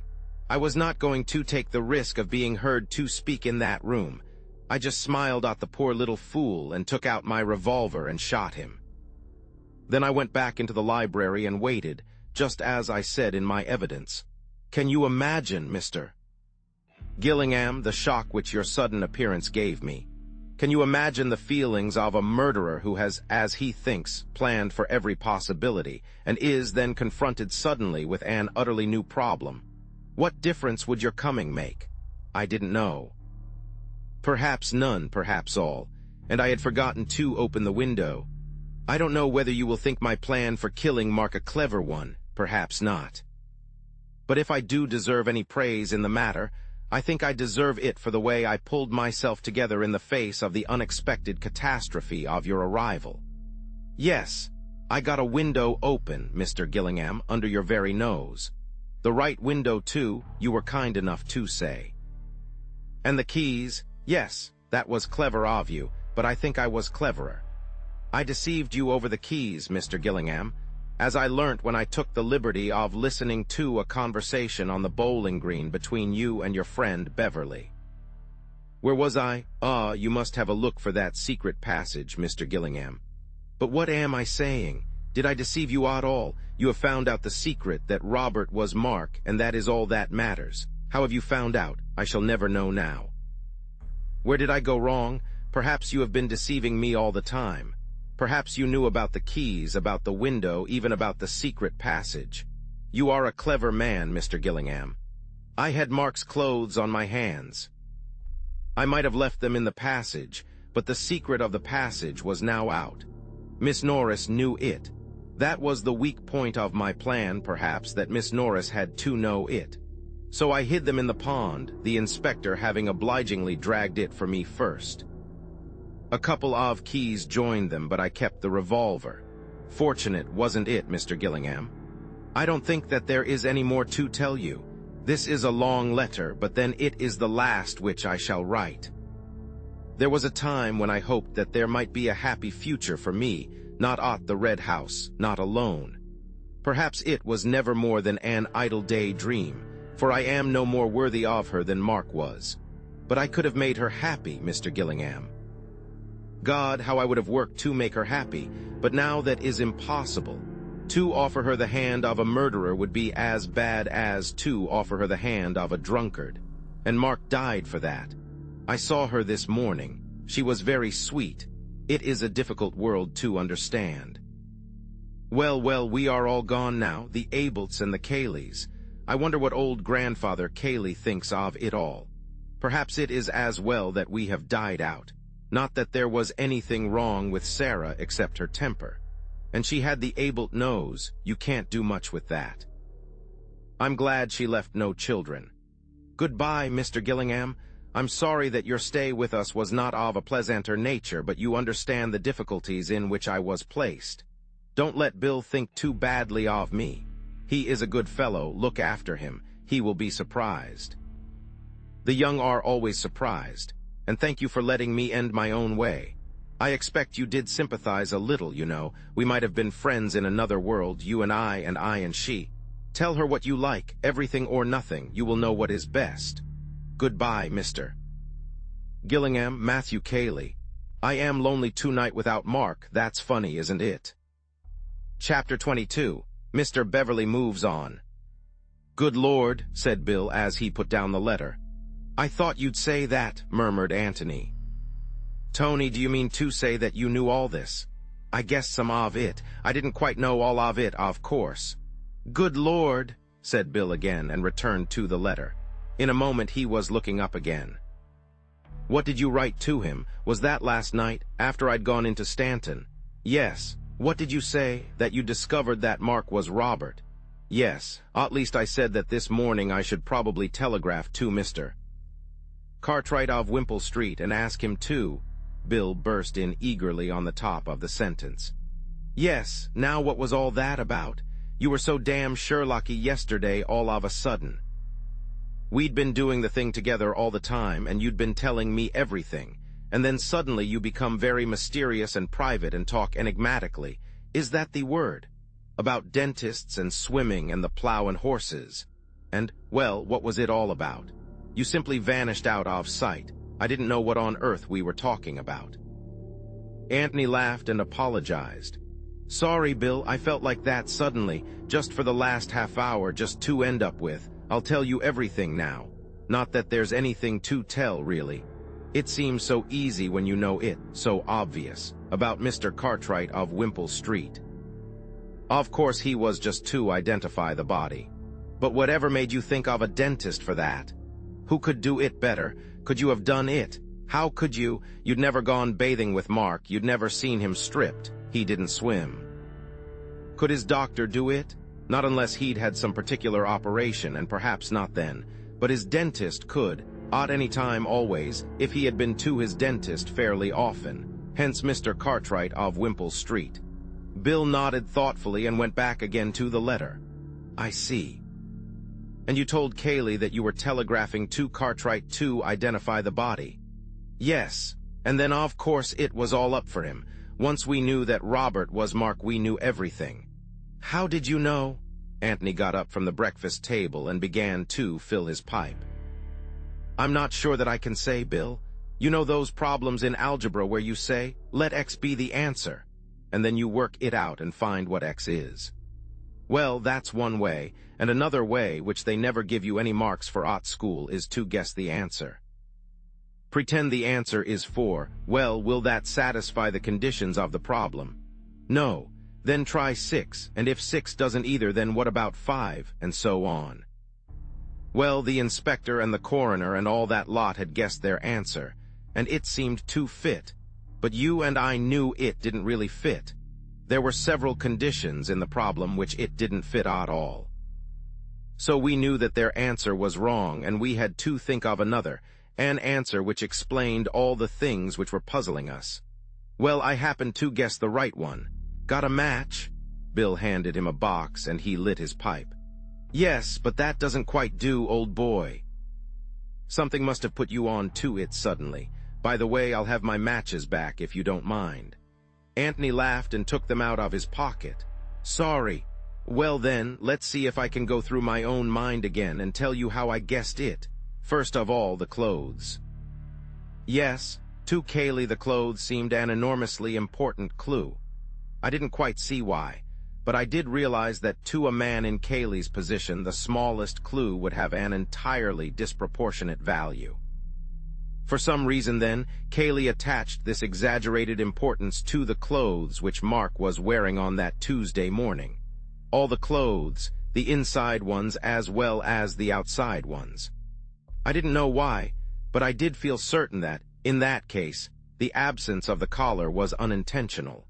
I was not going to take the risk of being heard to speak in that room. I just smiled at the poor little fool and took out my revolver and shot him. Then I went back into the library and waited, just as I said in my evidence. Can you imagine, Mr. Gillingham, the shock which your sudden appearance gave me? Can you imagine the feelings of a murderer who has, as he thinks, planned for every possibility, and is then confronted suddenly with an utterly new problem? What difference would your coming make? I didn't know. Perhaps none, perhaps all, and I had forgotten to open the window. I don't know whether you will think my plan for killing Mark a clever one, perhaps not. But if I do deserve any praise in the matter, I think I deserve it for the way I pulled myself together in the face of the unexpected catastrophe of your arrival. Yes, I got a window open, Mr. Gillingham, under your very nose. The right window, too, you were kind enough to say. And the keys, yes, that was clever of you, but I think I was cleverer. I deceived you over the keys, Mr. Gillingham, as I learnt when I took the liberty of listening to a conversation on the bowling green between you and your friend Beverley. Where was I? You must have a look for that secret passage, Mr. Gillingham. But what am I saying? Did I deceive you at all? You have found out the secret that Robert was Mark, and that is all that matters. How have you found out? I shall never know now. Where did I go wrong? Perhaps you have been deceiving me all the time. Perhaps you knew about the keys, about the window, even about the secret passage. You are a clever man, Mr. Gillingham. I had Mark's clothes on my hands. I might have left them in the passage, but the secret of the passage was now out. Miss Norris knew it. That was the weak point of my plan, perhaps, that Miss Norris had to know it. So I hid them in the pond, the inspector having obligingly dragged it for me first. A couple of keys joined them, but I kept the revolver. Fortunate, wasn't it, Mr. Gillingham? I don't think that there is any more to tell you. This is a long letter, but then it is the last which I shall write. There was a time when I hoped that there might be a happy future for me, not at the Red House, not alone. Perhaps it was never more than an idle day dream, for I am no more worthy of her than Mark was. But I could have made her happy, Mr. Gillingham. God, how I would have worked to make her happy, but now that is impossible. To offer her the hand of a murderer would be as bad as to offer her the hand of a drunkard. And Mark died for that. I saw her this morning. She was very sweet. It is a difficult world to understand. Well, we are all gone now, the Abelts and the Cayleys. I wonder what old grandfather Cayley thinks of it all. Perhaps it is as well that we have died out. Not that there was anything wrong with Sarah except her temper. And she had the Abelt nose. You can't do much with that. I'm glad she left no children. Goodbye, Mr. Gillingham. I'm sorry that your stay with us was not of a pleasanter nature, but you understand the difficulties in which I was placed. Don't let Bill think too badly of me. He is a good fellow. Look after him. He will be surprised. The young are always surprised, and thank you for letting me end my own way. I expect you did sympathize a little, you know. We might have been friends in another world, you and I and she. Tell her what you like, everything or nothing. You will know what is best. Goodbye, Mr. Gillingham, Matthew Cayley. I am lonely tonight without Mark. That's funny, isn't it? Chapter 22. Mr. Beverley moves on. Good Lord, said Bill as he put down the letter. I thought you'd say that, murmured Antony. Tony, do you mean to say that you knew all this? I guessed some of it. I didn't quite know all of it, of course. Good Lord, said Bill again and returned to the letter. In a moment he was looking up again. What did you write to him? Was that last night, after I'd gone into Stanton? Yes. What did you say? That you discovered that Mark was Robert? Yes. At least I said that this morning I should probably telegraph to Mr. Cartwright of Wimpole Street and ask him to. Bill burst in eagerly on the top of the sentence. Yes, now what was all that about? You were so damn Sherlocky yesterday all of a sudden. We'd been doing the thing together all the time, and you'd been telling me everything, and then suddenly you become very mysterious and private and talk enigmatically. Is that the word? About dentists and swimming and the plow and horses. And, well, what was it all about? You simply vanished out of sight. I didn't know what on earth we were talking about. Antony laughed and apologized. Sorry, Bill, I felt like that suddenly, just for the last half hour, just to end up with. I'll tell you everything now. Not that there's anything to tell, really. It seems so easy when you know it, so obvious, about Mr. Cartwright of Wimpole Street. Of course he was just to identify the body. But whatever made you think of a dentist for that? Who could do it better? Could you have done it? How could you? You'd never gone bathing with Mark. You'd never seen him stripped. He didn't swim. Could his doctor do it? Not unless he'd had some particular operation, and perhaps not then. But his dentist could, at any time always, if he had been to his dentist fairly often. Hence Mr. Cartwright of Wimpole Street. Bill nodded thoughtfully and went back again to the letter. I see. And you told Cayley that you were telegraphing to Cartwright to identify the body? Yes, and then of course it was all up for him. Once we knew that Robert was Mark, we knew everything. How did you know? Antony got up from the breakfast table and began to fill his pipe. I'm not sure that I can say, Bill. You know those problems in algebra where you say, let X be the answer, and then you work it out and find what X is. Well, that's one way, and another way, which they never give you any marks for at school, is to guess the answer. Pretend the answer is 4. Well, will that satisfy the conditions of the problem? No. Then try 6, and if 6 doesn't either, then what about 5, and so on. Well, the inspector and the coroner and all that lot had guessed their answer, and it seemed to fit. But you and I knew it didn't really fit. There were several conditions in the problem which it didn't fit at all. So we knew that their answer was wrong, and we had to think of another, an answer which explained all the things which were puzzling us. Well, I happened to guess the right one. Got a match? Bill handed him a box, and he lit his pipe. Yes, but that doesn't quite do, old boy. Something must have put you on to it suddenly. By the way, I'll have my matches back if you don't mind. Antony laughed and took them out of his pocket. Sorry. Well then, let's see if I can go through my own mind again and tell you how I guessed it. First of all, the clothes. Yes, to Cayley the clothes seemed an enormously important clue. I didn't quite see why, but I did realize that to a man in Cayley's position, the smallest clue would have an entirely disproportionate value. For some reason, then, Cayley attached this exaggerated importance to the clothes which Mark was wearing on that Tuesday morning. All the clothes, the inside ones as well as the outside ones. I didn't know why, but I did feel certain that, in that case, the absence of the collar was unintentional.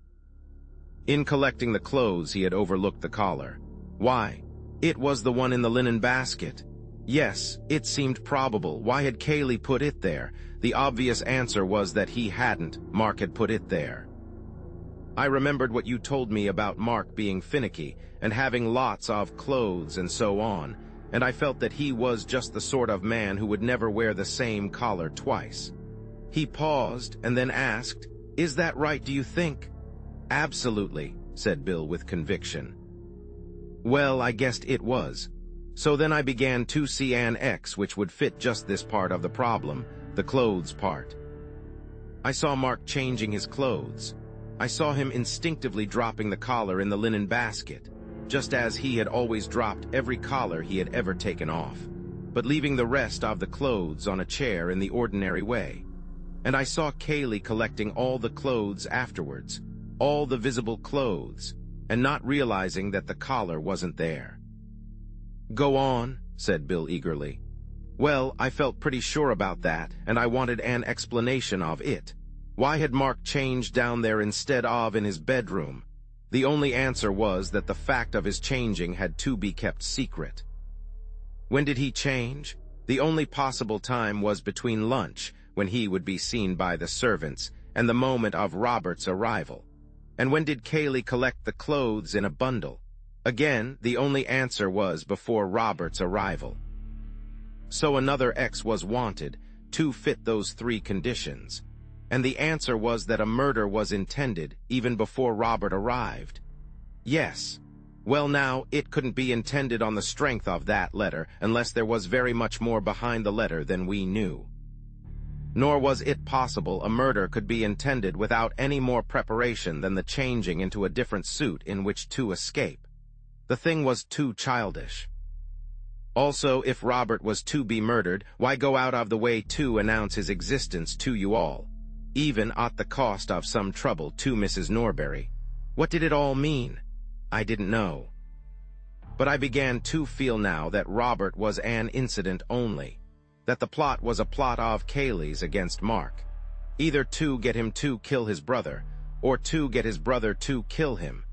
In collecting the clothes, he had overlooked the collar. Why? It was the one in the linen basket. Yes, it seemed probable. Why had Cayley put it there? The obvious answer was that he hadn't. Mark had put it there. I remembered what you told me about Mark being finicky and having lots of clothes and so on, and I felt that he was just the sort of man who would never wear the same collar twice. He paused and then asked, "Is that right, do you think?" "Absolutely," said Bill with conviction. Well, I guessed it was. So then I began to see an X which would fit just this part of the problem, the clothes part. I saw Mark changing his clothes. I saw him instinctively dropping the collar in the linen basket, just as he had always dropped every collar he had ever taken off, but leaving the rest of the clothes on a chair in the ordinary way. And I saw Kaylee collecting all the clothes afterwards, all the visible clothes, and not realizing that the collar wasn't there. "Go on," said Bill eagerly. "Well, I felt pretty sure about that, and I wanted an explanation of it. Why had Mark changed down there instead of in his bedroom? The only answer was that the fact of his changing had to be kept secret. When did he change? The only possible time was between lunch, when he would be seen by the servants, and the moment of Robert's arrival. And when did Kaylee collect the clothes in a bundle? Again, the only answer was before Robert's arrival. So another X was wanted to fit those three conditions. And the answer was that a murder was intended even before Robert arrived. Yes. Well now, it couldn't be intended on the strength of that letter unless there was very much more behind the letter than we knew. Nor was it possible a murder could be intended without any more preparation than the changing into a different suit in which to escape. The thing was too childish. Also, if Robert was to be murdered, why go out of the way to announce his existence to you all, even at the cost of some trouble to Mrs. Norbury? What did it all mean? I didn't know. But I began to feel now that Robert was an incident only, that the plot was a plot of Kaylee's against Mark, either to get him to kill his brother, or to get his brother to kill him,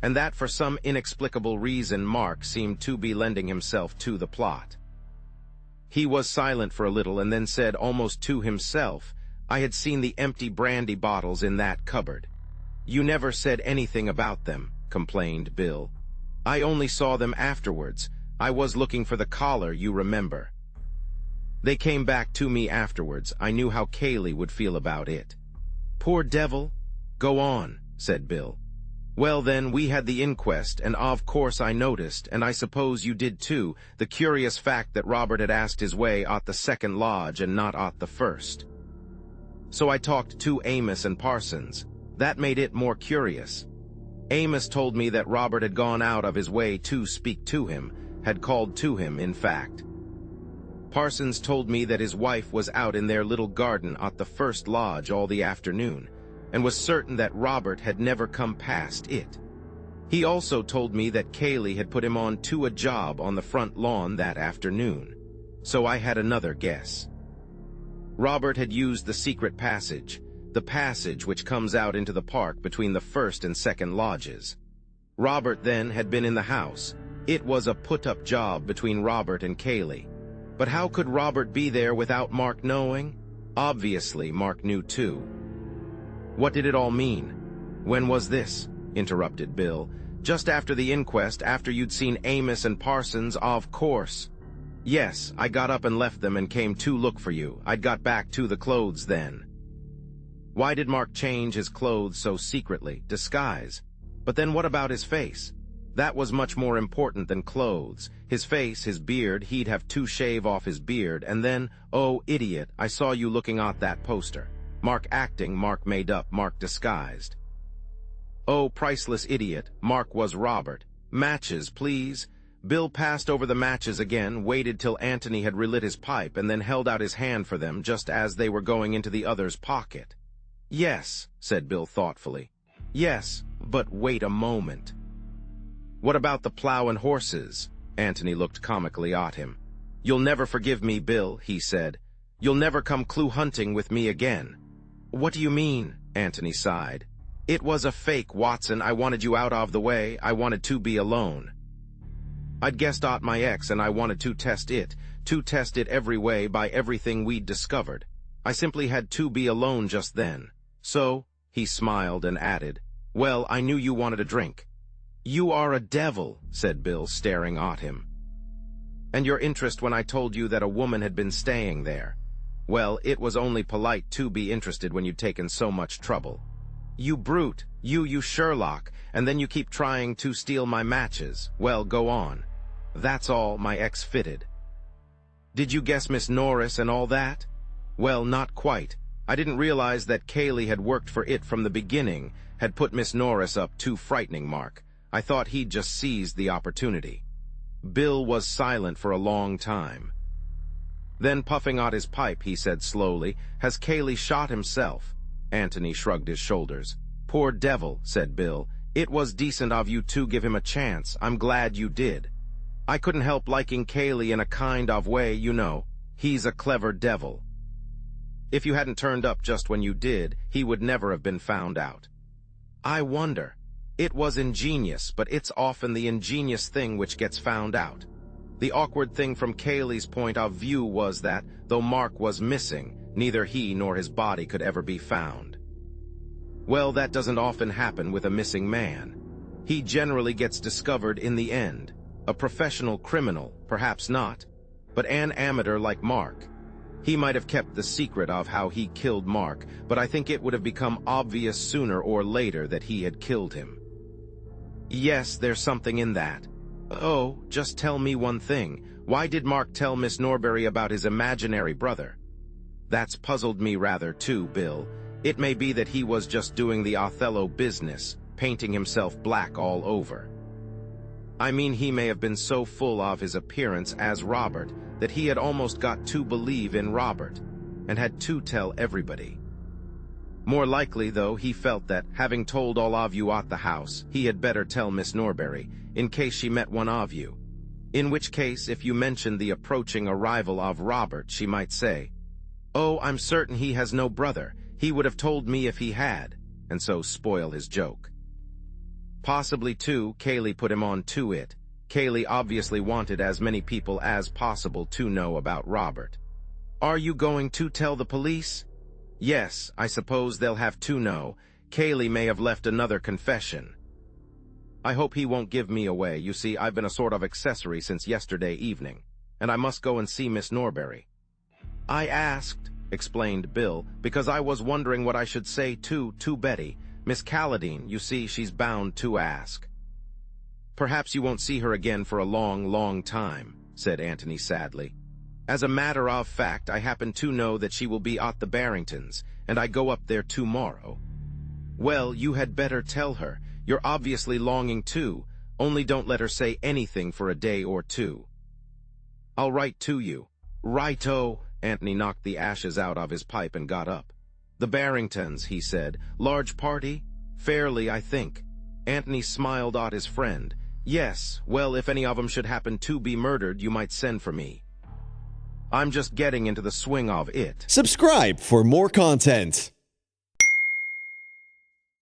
and that for some inexplicable reason Mark seemed to be lending himself to the plot. He was silent for a little and then said almost to himself, "I had seen the empty brandy bottles in that cupboard." "You never said anything about them," complained Bill. "I only saw them afterwards. I was looking for the collar, you remember. They came back to me afterwards. I knew how Kaylee would feel about it." "Poor devil." "Go on," said Bill. "Well then, we had the inquest, and of course I noticed, and I suppose you did too, the curious fact that Robert had asked his way at the second lodge and not at the first. So I talked to Amos and Parsons. That made it more curious. Amos told me that Robert had gone out of his way to speak to him, had called to him, in fact. Parsons told me that his wife was out in their little garden at the first lodge all the afternoon, and was certain that Robert had never come past it. He also told me that Kaylee had put him on to a job on the front lawn that afternoon, so I had another guess. Robert had used the secret passage, the passage which comes out into the park between the first and second lodges. Robert then had been in the house. It was a put-up job between Robert and Kaylee. But how could Robert be there without Mark knowing? Obviously, Mark knew too. What did it all mean? When was this? Interrupted Bill. Just after the inquest, after you'd seen Amos and Parsons, of course. Yes, I got up and left them and came to look for you. I'd got back to the clothes then. Why did Mark change his clothes so secretly? Disguise. But then what about his face? That was much more important than clothes. His face, his beard, he'd have to shave off his beard, and then, oh, idiot, I saw you looking at that poster. Mark acting, Mark made up, Mark disguised. Oh, priceless idiot, Mark was Robert. Matches, please. Bill passed over the matches again, waited till Antony had relit his pipe, and then held out his hand for them just as they were going into the other's pocket. Yes, said Bill thoughtfully. Yes, but wait a moment. What about the plow and horses? Antony looked comically at him. You'll never forgive me, Bill, he said. You'll never come clue hunting with me again. What do you mean? Antony sighed. It was a fake, Watson. I wanted you out of the way. I wanted to be alone. I'd guessed at my ex, and I wanted to test it every way by everything we'd discovered. I simply had to be alone just then. So, he smiled and added, well, I knew you wanted a drink. You are a devil, said Bill, staring at him. And your interest when I told you that a woman had been staying there. Well, it was only polite to be interested when you'd taken so much trouble. You brute, you Sherlock, and then you keep trying to steal my matches. Well, go on. That's all my ex fitted. Did you guess Miss Norris and all that? Well, not quite. I didn't realize that Cayley had worked for it from the beginning, had put Miss Norris up too frightening mark. I thought he'd just seized the opportunity. Bill was silent for a long time. Then, puffing out his pipe, he said slowly, "Has Cayley shot himself?" Antony shrugged his shoulders. "Poor devil," said Bill. "It was decent of you to give him a chance. I'm glad you did. I couldn't help liking Cayley in a kind of way, you know. He's a clever devil. If you hadn't turned up just when you did, he would never have been found out. I wonder. It was ingenious, but it's often the ingenious thing which gets found out. The awkward thing from Cayley's point of view was that, though Mark was missing, neither he nor his body could ever be found. Well, that doesn't often happen with a missing man. He generally gets discovered in the end. A professional criminal, perhaps not, but an amateur like Mark. He might have kept the secret of how he killed Mark, but I think it would have become obvious sooner or later that he had killed him. Yes, there's something in that. Oh, just tell me one thing. Why did Mark tell Miss Norbury about his imaginary brother? That's puzzled me rather too, Bill. It may be that he was just doing the Othello business, painting himself black all over. I mean, he may have been so full of his appearance as Robert that he had almost got to believe in Robert, and had to tell everybody. More likely, though, he felt that, having told all of you at the house, he had better tell Miss Norbury, in case she met one of you. In which case, if you mentioned the approaching arrival of Robert, she might say, "Oh, I'm certain he has no brother. He would have told me if he had," and so spoil his joke. Possibly, too, Cayley put him on to it. Cayley obviously wanted as many people as possible to know about Robert. Are you going to tell the police? Yes, I suppose they'll have to know. Cayley may have left another confession. I hope he won't give me away. You see, I've been a sort of accessory since yesterday evening, and I must go and see Miss Norbury. I asked, explained Bill, because I was wondering what I should say to Betty. Miss Calladine, you see, she's bound to ask. Perhaps you won't see her again for a long, long time, said Antony sadly. As a matter of fact, I happen to know that she will be at the Barringtons, and I go up there tomorrow. Well, you had better tell her. You're obviously longing too, only don't let her say anything for a day or two. I'll write to you. Righto. Antony knocked the ashes out of his pipe and got up. The Barringtons, he said. Large party? Fairly, I think. Antony smiled at his friend. Yes, well, if any of 'em should happen to be murdered, you might send for me. I'm just getting into the swing of it. Subscribe for more content.